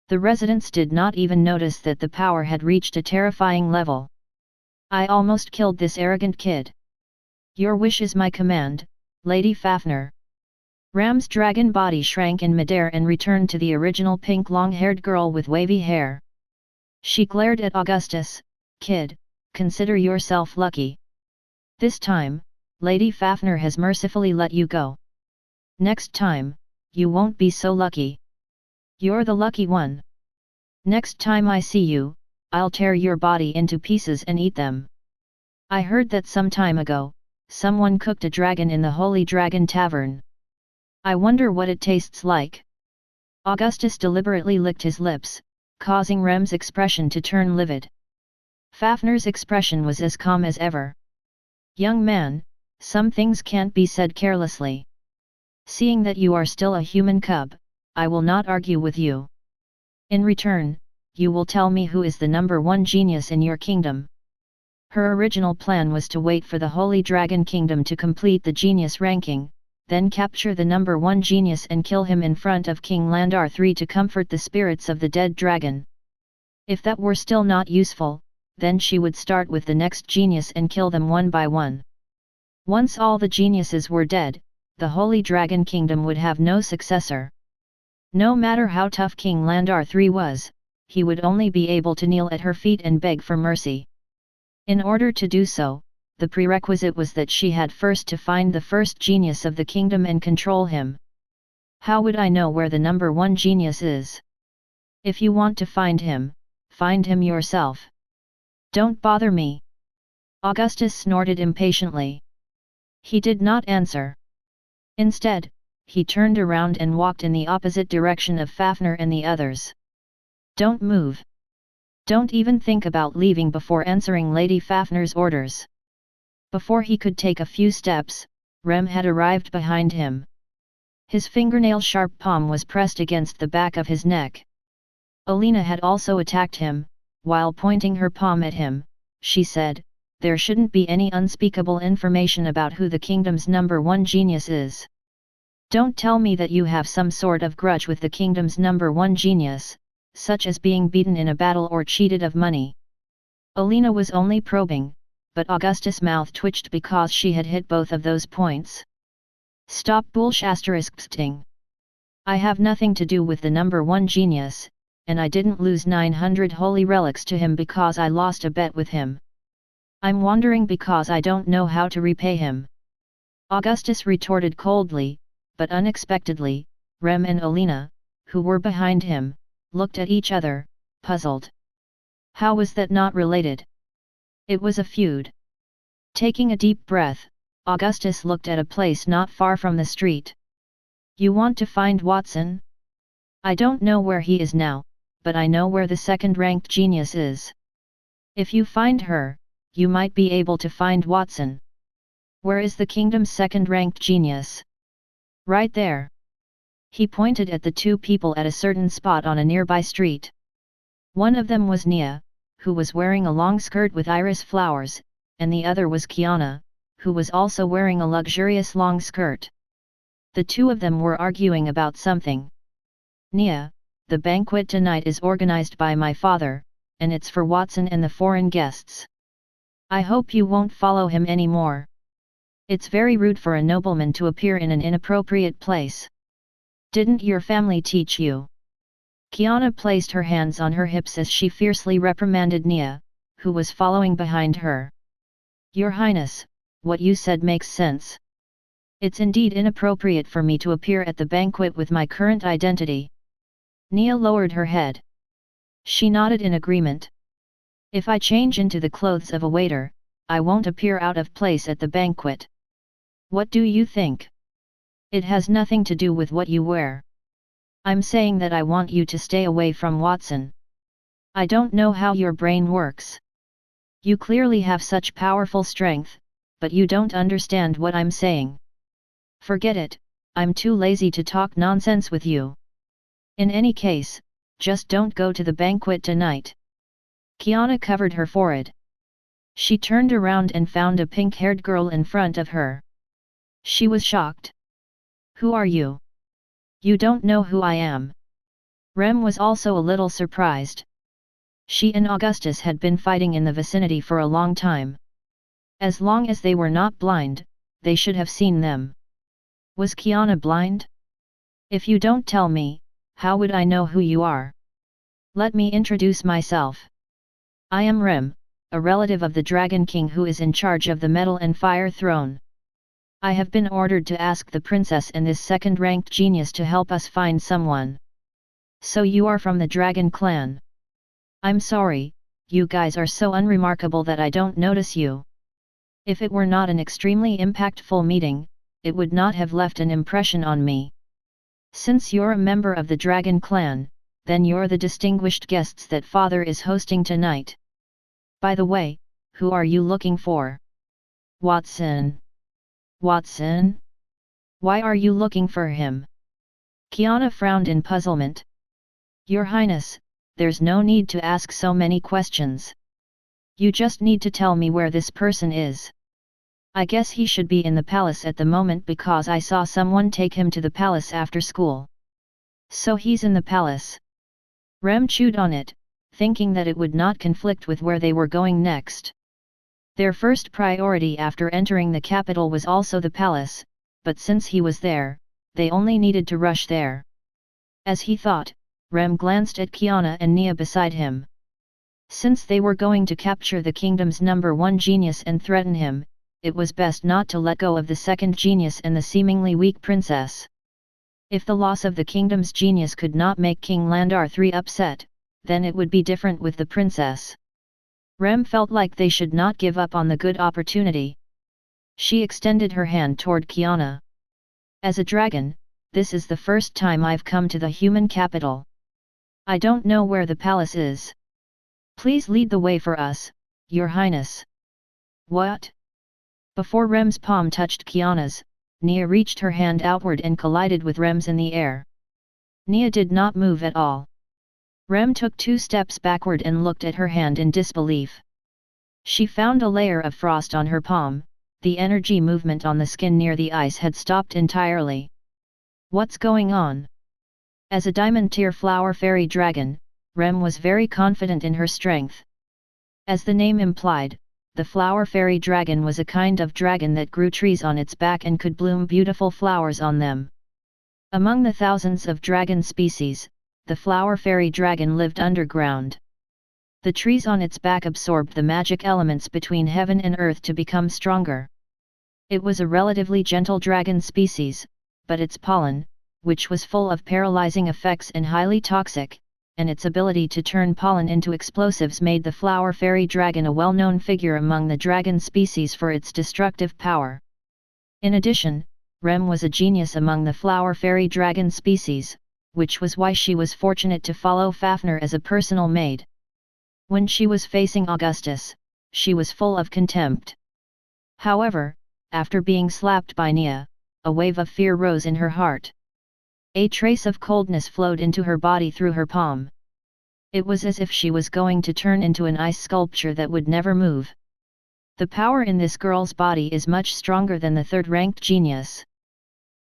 The residents did not even notice that the power had reached a terrifying level. I almost killed this arrogant kid. Your wish is my command, Lady Fafnir. Ram's dragon body shrank in midair and returned to the original pink long-haired girl with wavy hair. She glared at Augustus. Kid, consider yourself lucky. This time, Lady Fafnir has mercifully let you go. Next time, you won't be so lucky. You're the lucky one. Next time I see you, I'll tear your body into pieces and eat them. I heard that some time ago, someone cooked a dragon in the Holy Dragon Tavern. I wonder what it tastes like. Augustus deliberately licked his lips, causing Rem's expression to turn livid. Fafnir's expression was as calm as ever. Young man, some things can't be said carelessly. Seeing that you are still a human cub, I will not argue with you. In return, you will tell me who is the #1 genius in your kingdom. Her original plan was to wait for the Holy Dragon Kingdom to complete the genius ranking, then capture the #1 genius and kill him in front of King Landar III to comfort the spirits of the dead dragon. If that were still not useful, then she would start with the next genius and kill them one by one. Once all the geniuses were dead, the Holy Dragon Kingdom would have no successor. No matter how tough King Landar III was, he would only be able to kneel at her feet and beg for mercy. In order to do so, the prerequisite was that she had first to find the first genius of the kingdom and control him. How would I know where the number one genius is? If you want to find him yourself. Don't bother me. Augustus snorted impatiently. He did not answer. Instead, he turned around and walked in the opposite direction of Fafnir and the others. Don't move. Don't even think about leaving before answering Lady Fafnir's orders. Before he could take a few steps, Rem had arrived behind him. His fingernail-sharp palm was pressed against the back of his neck. Alina had also attacked him. While pointing her palm at him, she said, "There shouldn't be any unspeakable information about who the kingdom's number one genius is. Don't tell me that you have some sort of grudge with the kingdom's number one genius, such as being beaten in a battle or cheated of money." Alina was only probing, but Augustus' mouth twitched because she had hit both of those points. "Stop bullshit. I have nothing to do with the number one genius, and I didn't lose 900 holy relics to him because I lost a bet with him. I'm wandering because I don't know how to repay him." Augustus retorted coldly, but unexpectedly, Rem and Alina, who were behind him, looked at each other, puzzled. How was that not related? It was a feud. Taking a deep breath, Augustus looked at a place not far from the street. "You want to find Watson? I don't know where he is now, but I know where the second-ranked genius is. If you find her, you might be able to find Watson." "Where is the kingdom's second-ranked genius?" "Right there." He pointed at the two people at a certain spot on a nearby street. One of them was Nia, who was wearing a long skirt with iris flowers, and the other was Kiana, who was also wearing a luxurious long skirt. The two of them were arguing about something. "Nia, the banquet tonight is organized by my father, and it's for Watson and the foreign guests. I hope you won't follow him anymore. It's very rude for a nobleman to appear in an inappropriate place. Didn't your family teach you?" Kiana placed her hands on her hips as she fiercely reprimanded Nia, who was following behind her. "Your Highness, what you said makes sense. It's indeed inappropriate for me to appear at the banquet with my current identity." Nia lowered her head. She nodded in agreement. "If I change into the clothes of a waiter, I won't appear out of place at the banquet. What do you think? It has nothing to do with what you wear. I'm saying that I want you to stay away from Watson. I don't know how your brain works. You clearly have such powerful strength, but you don't understand what I'm saying. Forget it, I'm too lazy to talk nonsense with you. In any case, just don't go to the banquet tonight." Kiana covered her forehead. She turned around and found a pink-haired girl in front of her. She was shocked. "Who are you? You don't know who I am." Rem was also a little surprised. She and Augustus had been fighting in the vicinity for a long time. As long as they were not blind, they should have seen them. Was Kiana blind? "If you don't tell me, how would I know who you are? Let me introduce myself. I am Rem, a relative of the Dragon King who is in charge of the Metal and Fire Throne. I have been ordered to ask the princess and this second-ranked genius to help us find someone. So you are from the Dragon Clan. I'm sorry, you guys are so unremarkable that I don't notice you. If it were not an extremely impactful meeting, it would not have left an impression on me. Since you're a member of the Dragon Clan, then you're the distinguished guests that Father is hosting tonight. By the way, who are you looking for?" "Watson." "Watson? Why are you looking for him?" Kiana frowned in puzzlement. "Your Highness, there's no need to ask so many questions. You just need to tell me where this person is. I guess he should be in the palace at the moment because I saw someone take him to the palace after school. So he's in the palace." Rem chewed on it, thinking that it would not conflict with where they were going next. Their first priority after entering the capital was also the palace, but since he was there, they only needed to rush there. As he thought, Rem glanced at Kiana and Nia beside him. Since they were going to capture the kingdom's number one genius and threaten him, it was best not to let go of the second genius and the seemingly weak princess. If the loss of the kingdom's genius could not make King Landar III upset, then it would be different with the princess. Rem felt like they should not give up on the good opportunity. She extended her hand toward Kiana. As a dragon, this is the first time I've come to the human capital. I don't know where the palace is. Please lead the way for us, Your Highness. What? Before Rem's palm touched Kiana's, Nia reached her hand outward and collided with Rem's in the air. Nia did not move at all. Rem took 2 steps backward and looked at her hand in disbelief. She found a layer of frost on her palm, the energy movement on the skin near the ice had stopped entirely. What's going on? As a diamond-tier flower fairy dragon, Rem was very confident in her strength. As the name implied, the flower fairy dragon was a kind of dragon that grew trees on its back and could bloom beautiful flowers on them. Among the thousands of dragon species, the flower fairy dragon lived underground. The trees on its back absorbed the magic elements between heaven and earth to become stronger. It was a relatively gentle dragon species, but its pollen, which was full of paralyzing effects and highly toxic, and its ability to turn pollen into explosives made the flower fairy dragon a well-known figure among the dragon species for its destructive power. In addition, Rem was a genius among the flower fairy dragon species, which was why she was fortunate to follow Fafnir as a personal maid. When she was facing Augustus, she was full of contempt. However, after being slapped by Nia, a wave of fear rose in her heart. A trace of coldness flowed into her body through her palm. It was as if she was going to turn into an ice sculpture that would never move. The power in this girl's body is much stronger than the third-ranked genius.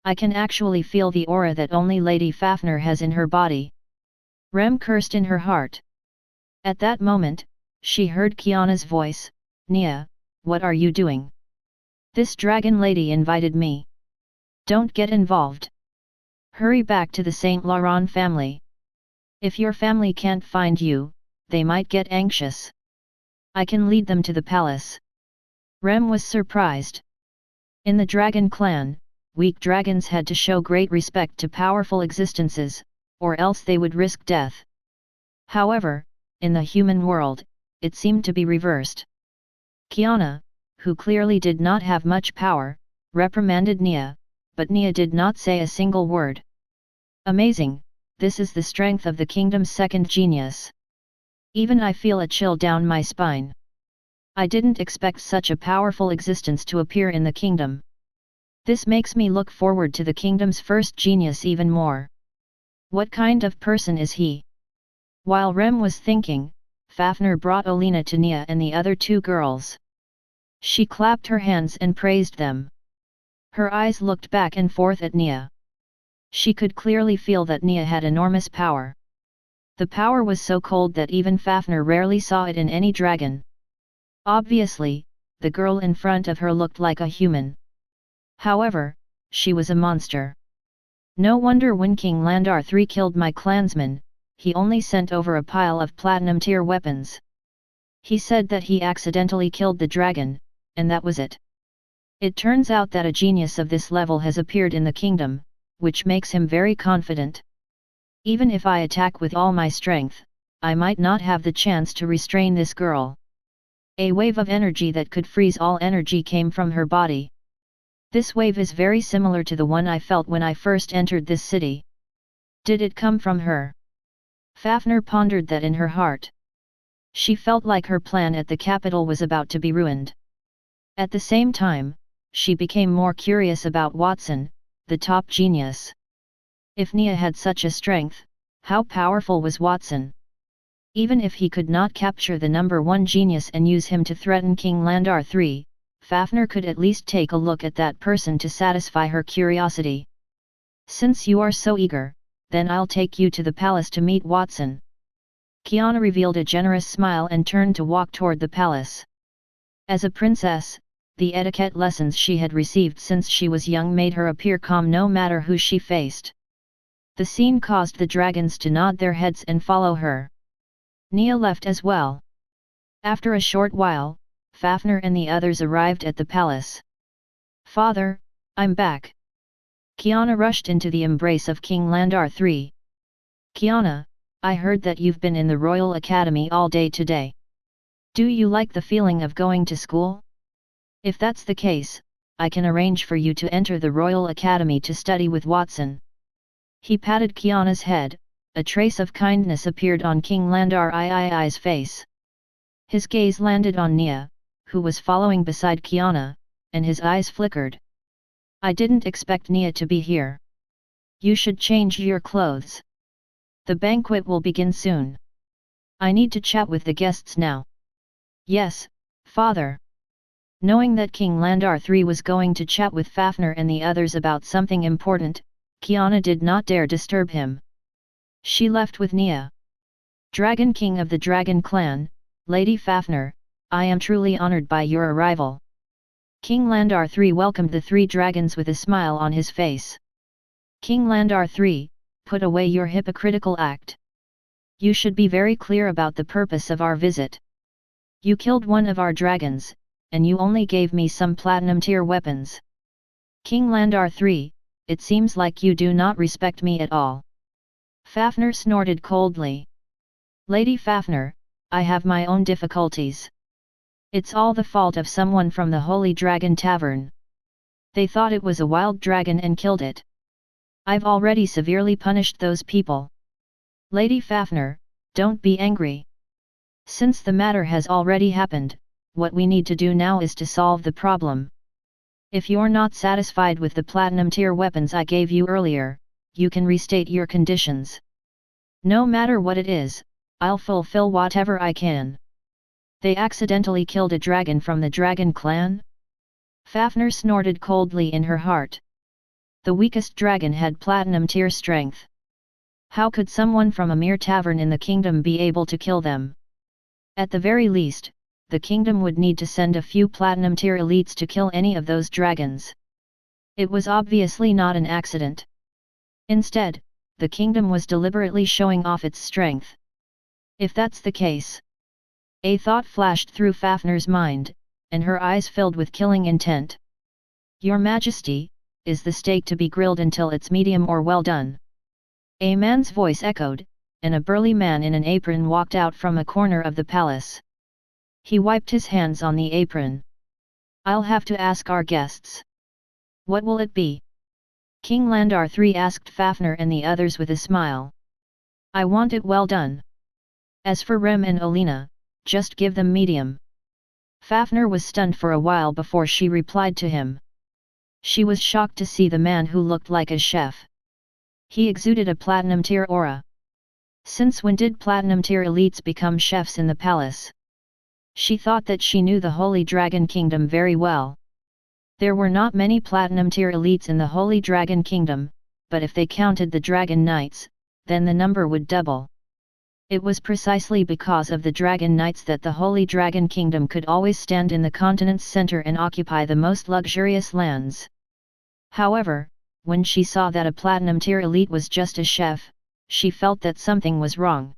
I can actually feel the aura that only Lady Fafnir has in her body. Rem cursed in her heart. At that moment, she heard Kiana's voice, Nia, what are you doing? This dragon lady invited me. Don't get involved. Hurry back to the Saint Laurent family. If your family can't find you, they might get anxious. I can lead them to the palace. Rem was surprised. In the dragon clan, weak dragons had to show great respect to powerful existences, or else they would risk death. However, in the human world, it seemed to be reversed. Kiana, who clearly did not have much power, reprimanded Nia, but Nia did not say a single word. Amazing, this is the strength of the kingdom's second genius. Even I feel a chill down my spine. I didn't expect such a powerful existence to appear in the kingdom. This makes me look forward to the kingdom's first genius even more. What kind of person is he? While Rem was thinking, Fafnir brought Olena to Nia and the other 2 girls. She clapped her hands and praised them. Her eyes looked back and forth at Nia. She could clearly feel that Nia had enormous power. The power was so cold that even Fafnir rarely saw it in any dragon. Obviously, the girl in front of her looked like a human. However, she was a monster. No wonder when King Landar III killed my clansman, he only sent over a pile of platinum-tier weapons. He said that he accidentally killed the dragon, and that was it. It turns out that a genius of this level has appeared in the kingdom, which makes him very confident. Even if I attack with all my strength, I might not have the chance to restrain this girl. A wave of energy that could freeze all energy came from her body. This wave is very similar to the one I felt when I first entered this city. Did it come from her? Fafnir pondered that in her heart. She felt like her plan at the capital was about to be ruined. At the same time, she became more curious about Watson, the top genius. If Nia had such a strength, how powerful was Watson? Even if he could not capture the number one genius and use him to threaten King Landar III, Fafnir could at least take a look at that person to satisfy her curiosity. Since you are so eager, then I'll take you to the palace to meet Watson. Kiana revealed a generous smile and turned to walk toward the palace. As a princess, the etiquette lessons she had received since she was young made her appear calm no matter who she faced. The scene caused the dragons to nod their heads and follow her. Nia left as well. After a short while, Fafnir and the others arrived at the palace. "Father, I'm back." Kiana rushed into the embrace of King Landar III. "Kiana, I heard that you've been in the Royal Academy all day today. Do you like the feeling of going to school? If that's the case, I can arrange for you to enter the Royal Academy to study with Watson." He patted Kiana's head. A trace of kindness appeared on King Landar III's face. His gaze landed on Nia, who was following beside Kiana, and his eyes flickered. "I didn't expect Nia to be here. You should change your clothes. The banquet will begin soon. I need to chat with the guests now." "Yes, father." Knowing that King Landar III was going to chat with Fafnir and the others about something important, Kiana did not dare disturb him. She left with Nia. "Dragon King of the Dragon Clan, Lady Fafnir, I am truly honored by your arrival." King Landar III welcomed the three dragons with a smile on his face. "King Landar III, put away your hypocritical act. You should be very clear about the purpose of our visit. You killed one of our dragons, and you only gave me some platinum-tier weapons. King Landar III, it seems like you do not respect me at all." Fafnir snorted coldly. "Lady Fafnir, I have my own difficulties. It's all the fault of someone from the Holy Dragon Tavern. They thought it was a wild dragon and killed it. I've already severely punished those people. Lady Fafnir, don't be angry. Since the matter has already happened, what we need to do now is to solve the problem. If you're not satisfied with the platinum-tier weapons I gave you earlier, you can restate your conditions. No matter what it is, I'll fulfill whatever I can." "They accidentally killed a dragon from the Dragon Clan?" Fafnir snorted coldly in her heart. The weakest dragon had platinum-tier strength. How could someone from a mere tavern in the kingdom be able to kill them? At the very least, the kingdom would need to send a few platinum-tier elites to kill any of those dragons. It was obviously not an accident. Instead, the kingdom was deliberately showing off its strength. If that's the case... A thought flashed through Fafnir's mind, and her eyes filled with killing intent. "Your Majesty, is the steak to be grilled until it's medium or well done?" A man's voice echoed, and a burly man in an apron walked out from a corner of the palace. He wiped his hands on the apron. "I'll have to ask our guests. What will it be?" King Landar III asked Fafnir and the others with a smile. "I want it well done. As for Rem and Olina, just give them medium." Fafnir was stunned for a while before she replied to him. She was shocked to see the man who looked like a chef. He exuded a platinum-tier aura. Since when did platinum-tier elites become chefs in the palace? She thought that she knew the Holy Dragon Kingdom very well. There were not many platinum-tier elites in the Holy Dragon Kingdom, but if they counted the Dragon Knights, then the number would double. It was precisely because of the Dragon Knights that the Holy Dragon Kingdom could always stand in the continent's center and occupy the most luxurious lands. However, when she saw that a platinum-tier elite was just a chef, she felt that something was wrong.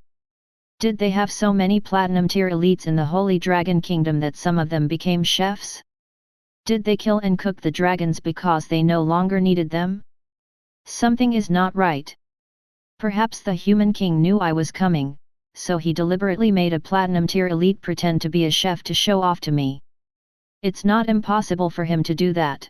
Did they have so many platinum-tier elites in the Holy Dragon Kingdom that some of them became chefs? Did they kill and cook the dragons because they no longer needed them? Something is not right. Perhaps the human king knew I was coming, so he deliberately made a platinum-tier elite pretend to be a chef to show off to me. It's not impossible for him to do that.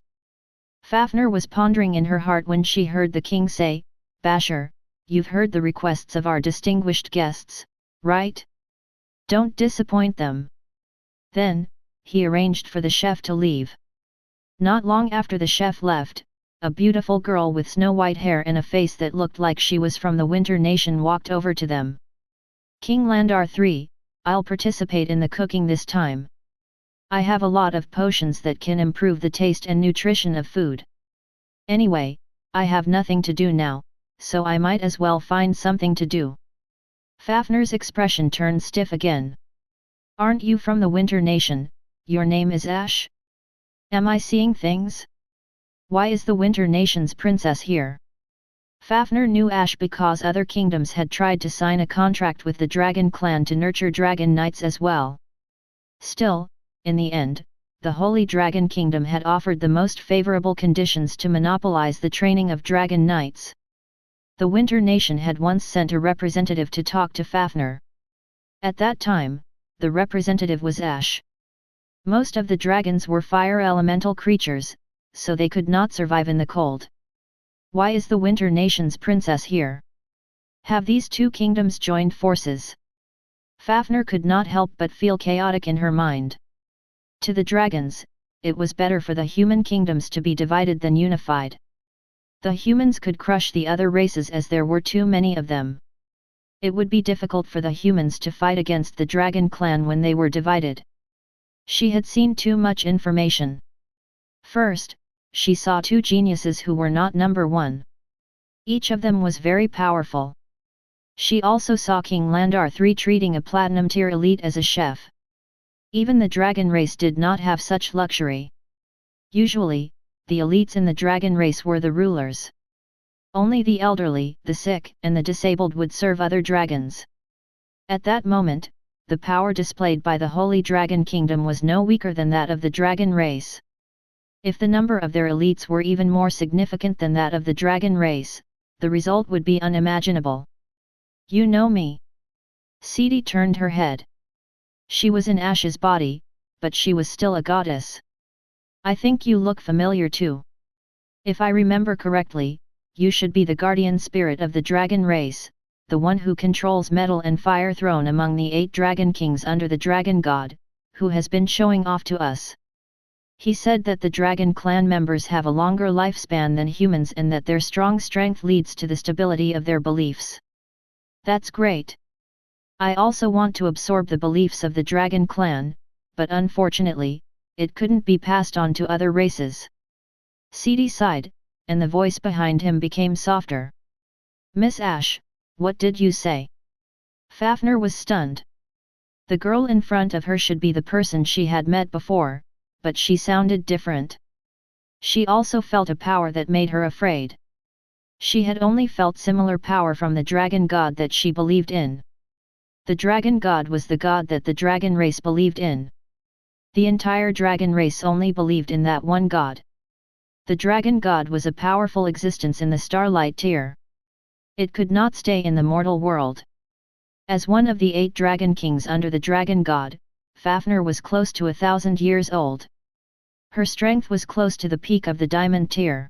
Fafnir was pondering in her heart when she heard the king say, "Bashir, you've heard the requests of our distinguished guests, right? Don't disappoint them." Then, he arranged for the chef to leave. Not long after the chef left, a beautiful girl with snow-white hair and a face that looked like she was from the Winter Nation walked over to them. "King Landar III, I'll participate in the cooking this time. I have a lot of potions that can improve the taste and nutrition of food. Anyway, I have nothing to do now, so I might as well find something to do." Fafnir's expression turned stiff again. Aren't you from the Winter Nation? Your name is Ash? Am I seeing things? Why is the Winter Nation's princess here? Fafnir knew Ash because other kingdoms had tried to sign a contract with the Dragon Clan to nurture dragon knights as well. Still, in the end, the Holy Dragon Kingdom had offered the most favorable conditions to monopolize the training of dragon knights. The Winter Nation had once sent a representative to talk to Fafnir. At that time, the representative was Ash. Most of the dragons were fire elemental creatures, so they could not survive in the cold. Why is the Winter Nation's princess here? Have these two kingdoms joined forces? Fafnir could not help but feel chaotic in her mind. To the dragons, it was better for the human kingdoms to be divided than unified. The humans could crush the other races as there were too many of them. It would be difficult for the humans to fight against the Dragon Clan when they were divided. She had seen too much information. First, she saw two geniuses who were not number one. Each of them was very powerful. She also saw King Landar III treating a platinum-tier elite as a chef. Even the dragon race did not have such luxury. Usually, the elites in the dragon race were the rulers. Only the elderly, the sick, and the disabled would serve other dragons. At that moment, the power displayed by the Holy Dragon Kingdom was no weaker than that of the dragon race. If the number of their elites were even more significant than that of the dragon race, the result would be unimaginable. You know me. Sidi turned her head. She was in Ash's body, but she was still a goddess. I think you look familiar too. If I remember correctly, you should be the guardian spirit of the dragon race, the one who controls metal and fire thrown among the 8 dragon kings under the dragon god, who has been showing off to us. He said that the dragon clan members have a longer lifespan than humans and that their strong strength leads to the stability of their beliefs. That's great. I also want to absorb the beliefs of the dragon clan, but unfortunately, it couldn't be passed on to other races. Sidi sighed, and the voice behind him became softer. Miss Ash, what did you say? Fafnir was stunned. The girl in front of her should be the person she had met before, but she sounded different. She also felt a power that made her afraid. She had only felt similar power from the dragon god that she believed in. The dragon god was the god that the dragon race believed in. The entire dragon race only believed in that one god. The dragon god was a powerful existence in the starlight tier. It could not stay in the mortal world. As one of the 8 dragon kings under the dragon god, Fafnir was close to 1,000 years old. Her strength was close to the peak of the diamond tier.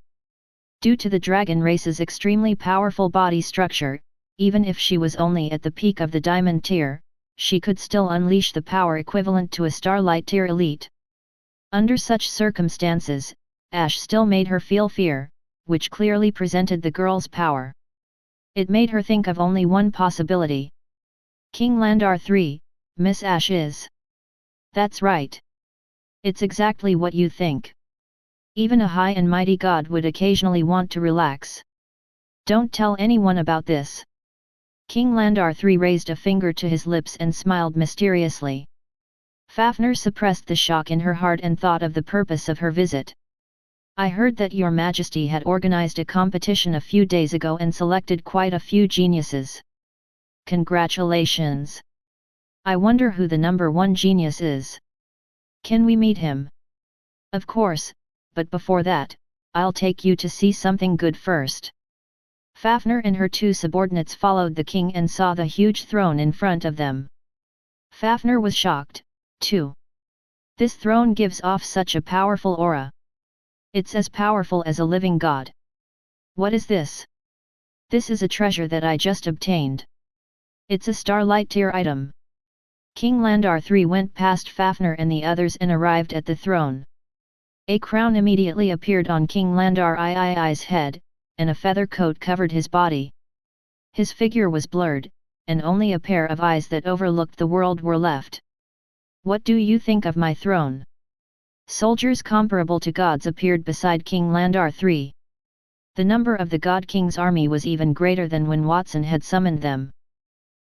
Due to the dragon race's extremely powerful body structure, even if she was only at the peak of the diamond tier, she could still unleash the power equivalent to a starlight tier elite. Under such circumstances, Ash still made her feel fear, which clearly presented the girl's power. It made her think of only one possibility. King Landar III, Miss Ash is. That's right. It's exactly what you think. Even a high and mighty god would occasionally want to relax. Don't tell anyone about this. King Landar III raised a finger to his lips and smiled mysteriously. Fafnir suppressed the shock in her heart and thought of the purpose of her visit. I heard that your majesty had organized a competition a few days ago and selected quite a few geniuses. Congratulations! I wonder who the number 1 genius is. Can we meet him? Of course, but before that, I'll take you to see something good first. Fafnir and her 2 subordinates followed the king and saw the huge throne in front of them. Fafnir was shocked, too. This throne gives off such a powerful aura. It's as powerful as a living god. What is this? This is a treasure that I just obtained. It's a starlight tier item. King Landar III went past Fafnir and the others and arrived at the throne. A crown immediately appeared on King Landar III's head, and a feather coat covered his body. His figure was blurred, and only a pair of eyes that overlooked the world were left. What do you think of my throne? Soldiers comparable to gods appeared beside King Landar III. The number of the God King's army was even greater than when Watson had summoned them.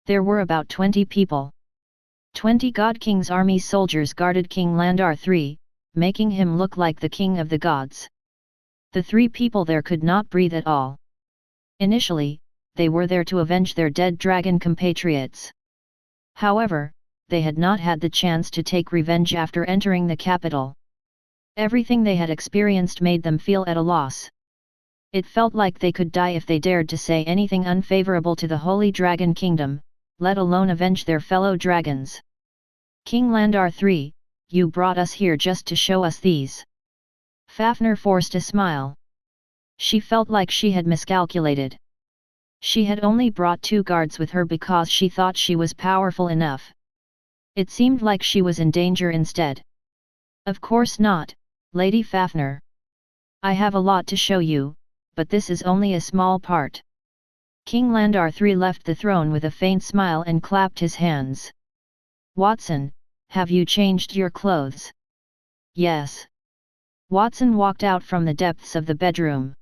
There were about 20 people. 20 God King's army soldiers guarded King Landar III, making him look like the king of the gods. The 3 people there could not breathe at all. Initially, they were there to avenge their dead dragon compatriots. However, they had not had the chance to take revenge after entering the capital. Everything they had experienced made them feel at a loss. It felt like they could die if they dared to say anything unfavorable to the Holy Dragon Kingdom, let alone avenge their fellow dragons. King Landar III, you brought us here just to show us these. Fafnir forced a smile. She felt like she had miscalculated. She had only brought 2 guards with her because she thought she was powerful enough. It seemed like she was in danger instead. Of course not, Lady Fafnir. I have a lot to show you, but this is only a small part. King Landar III left the throne with a faint smile and clapped his hands. Watson, have you changed your clothes? Yes. Watson walked out from the depths of the bedroom.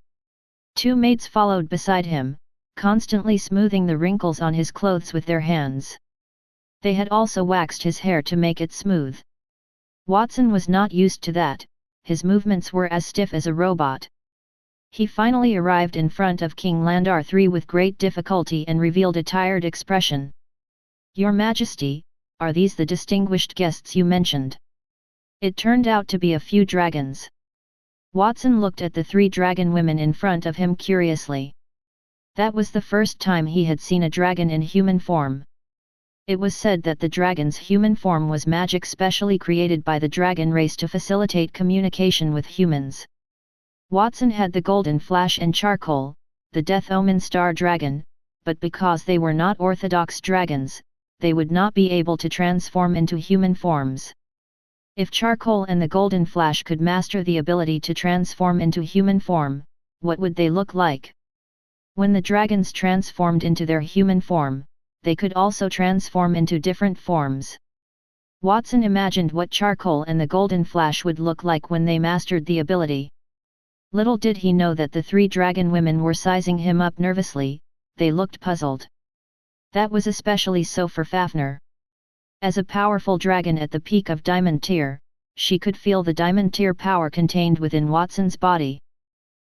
2 maids followed beside him, constantly smoothing the wrinkles on his clothes with their hands. They had also waxed his hair to make it smooth. Watson was not used to that, his movements were as stiff as a robot. He finally arrived in front of King Landar III with great difficulty and revealed a tired expression. Your Majesty, are these the distinguished guests you mentioned? It turned out to be a few dragons. Watson looked at the 3 dragon women in front of him curiously. That was the first time he had seen a dragon in human form. It was said that the dragon's human form was magic specially created by the dragon race to facilitate communication with humans. Watson had the golden flash and charcoal, the death omen star dragon, but because they were not orthodox dragons, they would not be able to transform into human forms. If charcoal and the golden flash could master the ability to transform into human form, what would they look like? When the dragons transformed into their human form, they could also transform into different forms. Watson imagined what charcoal and the golden flash would look like when they mastered the ability. Little did he know that the 3 dragon women were sizing him up nervously, they looked puzzled. That was especially so for Fafnir. As a powerful dragon at the peak of Diamond Tier, she could feel the Diamond Tier power contained within Watson's body.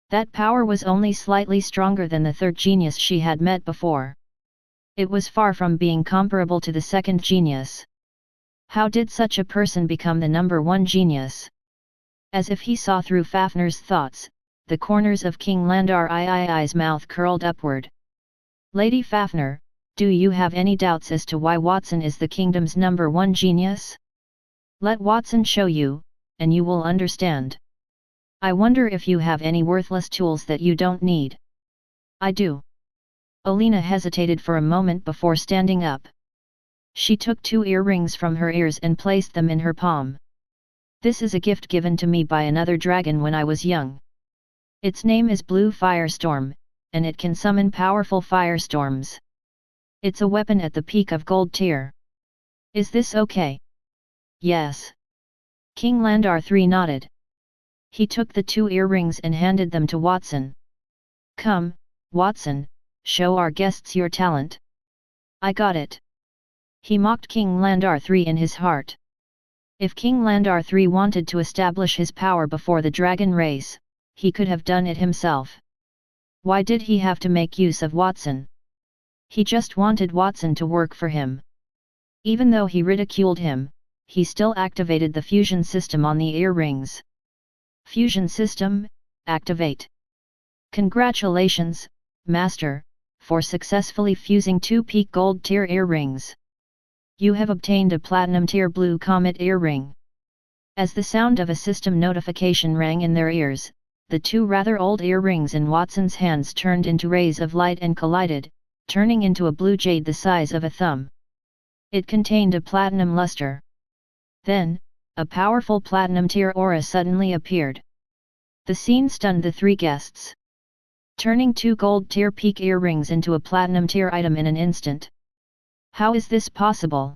That power was only slightly stronger than the 3rd genius she had met before. It was far from being comparable to the 2nd genius. How did such a person become the number 1 genius? As if he saw through Fafnir's thoughts, the corners of King Landar III's mouth curled upward. Lady Fafnir, do you have any doubts as to why Watson is the kingdom's number 1 genius? Let Watson show you, and you will understand. I wonder if you have any worthless tools that you don't need. I do. Alina hesitated for a moment before standing up. She took 2 earrings from her ears and placed them in her palm. This is a gift given to me by another dragon when I was young. Its name is Blue Firestorm, and it can summon powerful firestorms. It's a weapon at the peak of Gold Tier. Is this okay? Yes. King Landar III nodded. He took the 2 earrings and handed them to Watson. Come, Watson, show our guests your talent. I got it. He mocked King Landar III in his heart. If King Landar III wanted to establish his power before the dragon race, he could have done it himself. Why did he have to make use of Watson? He just wanted Watson to work for him. Even though he ridiculed him, he still activated the fusion system on the earrings. Fusion system, activate. Congratulations, Master, for successfully fusing 2 peak Gold Tier earrings. You have obtained a Platinum Tier Blue Comet earring. As the sound of a system notification rang in their ears, the 2 rather old earrings in Watson's hands turned into rays of light and collided, turning into a blue jade the size of a thumb. It contained a platinum luster. Then, a powerful Platinum Tier aura suddenly appeared. The scene stunned the 3 guests. Turning 2 Gold Tier peak earrings into a Platinum Tier item in an instant. How is this possible?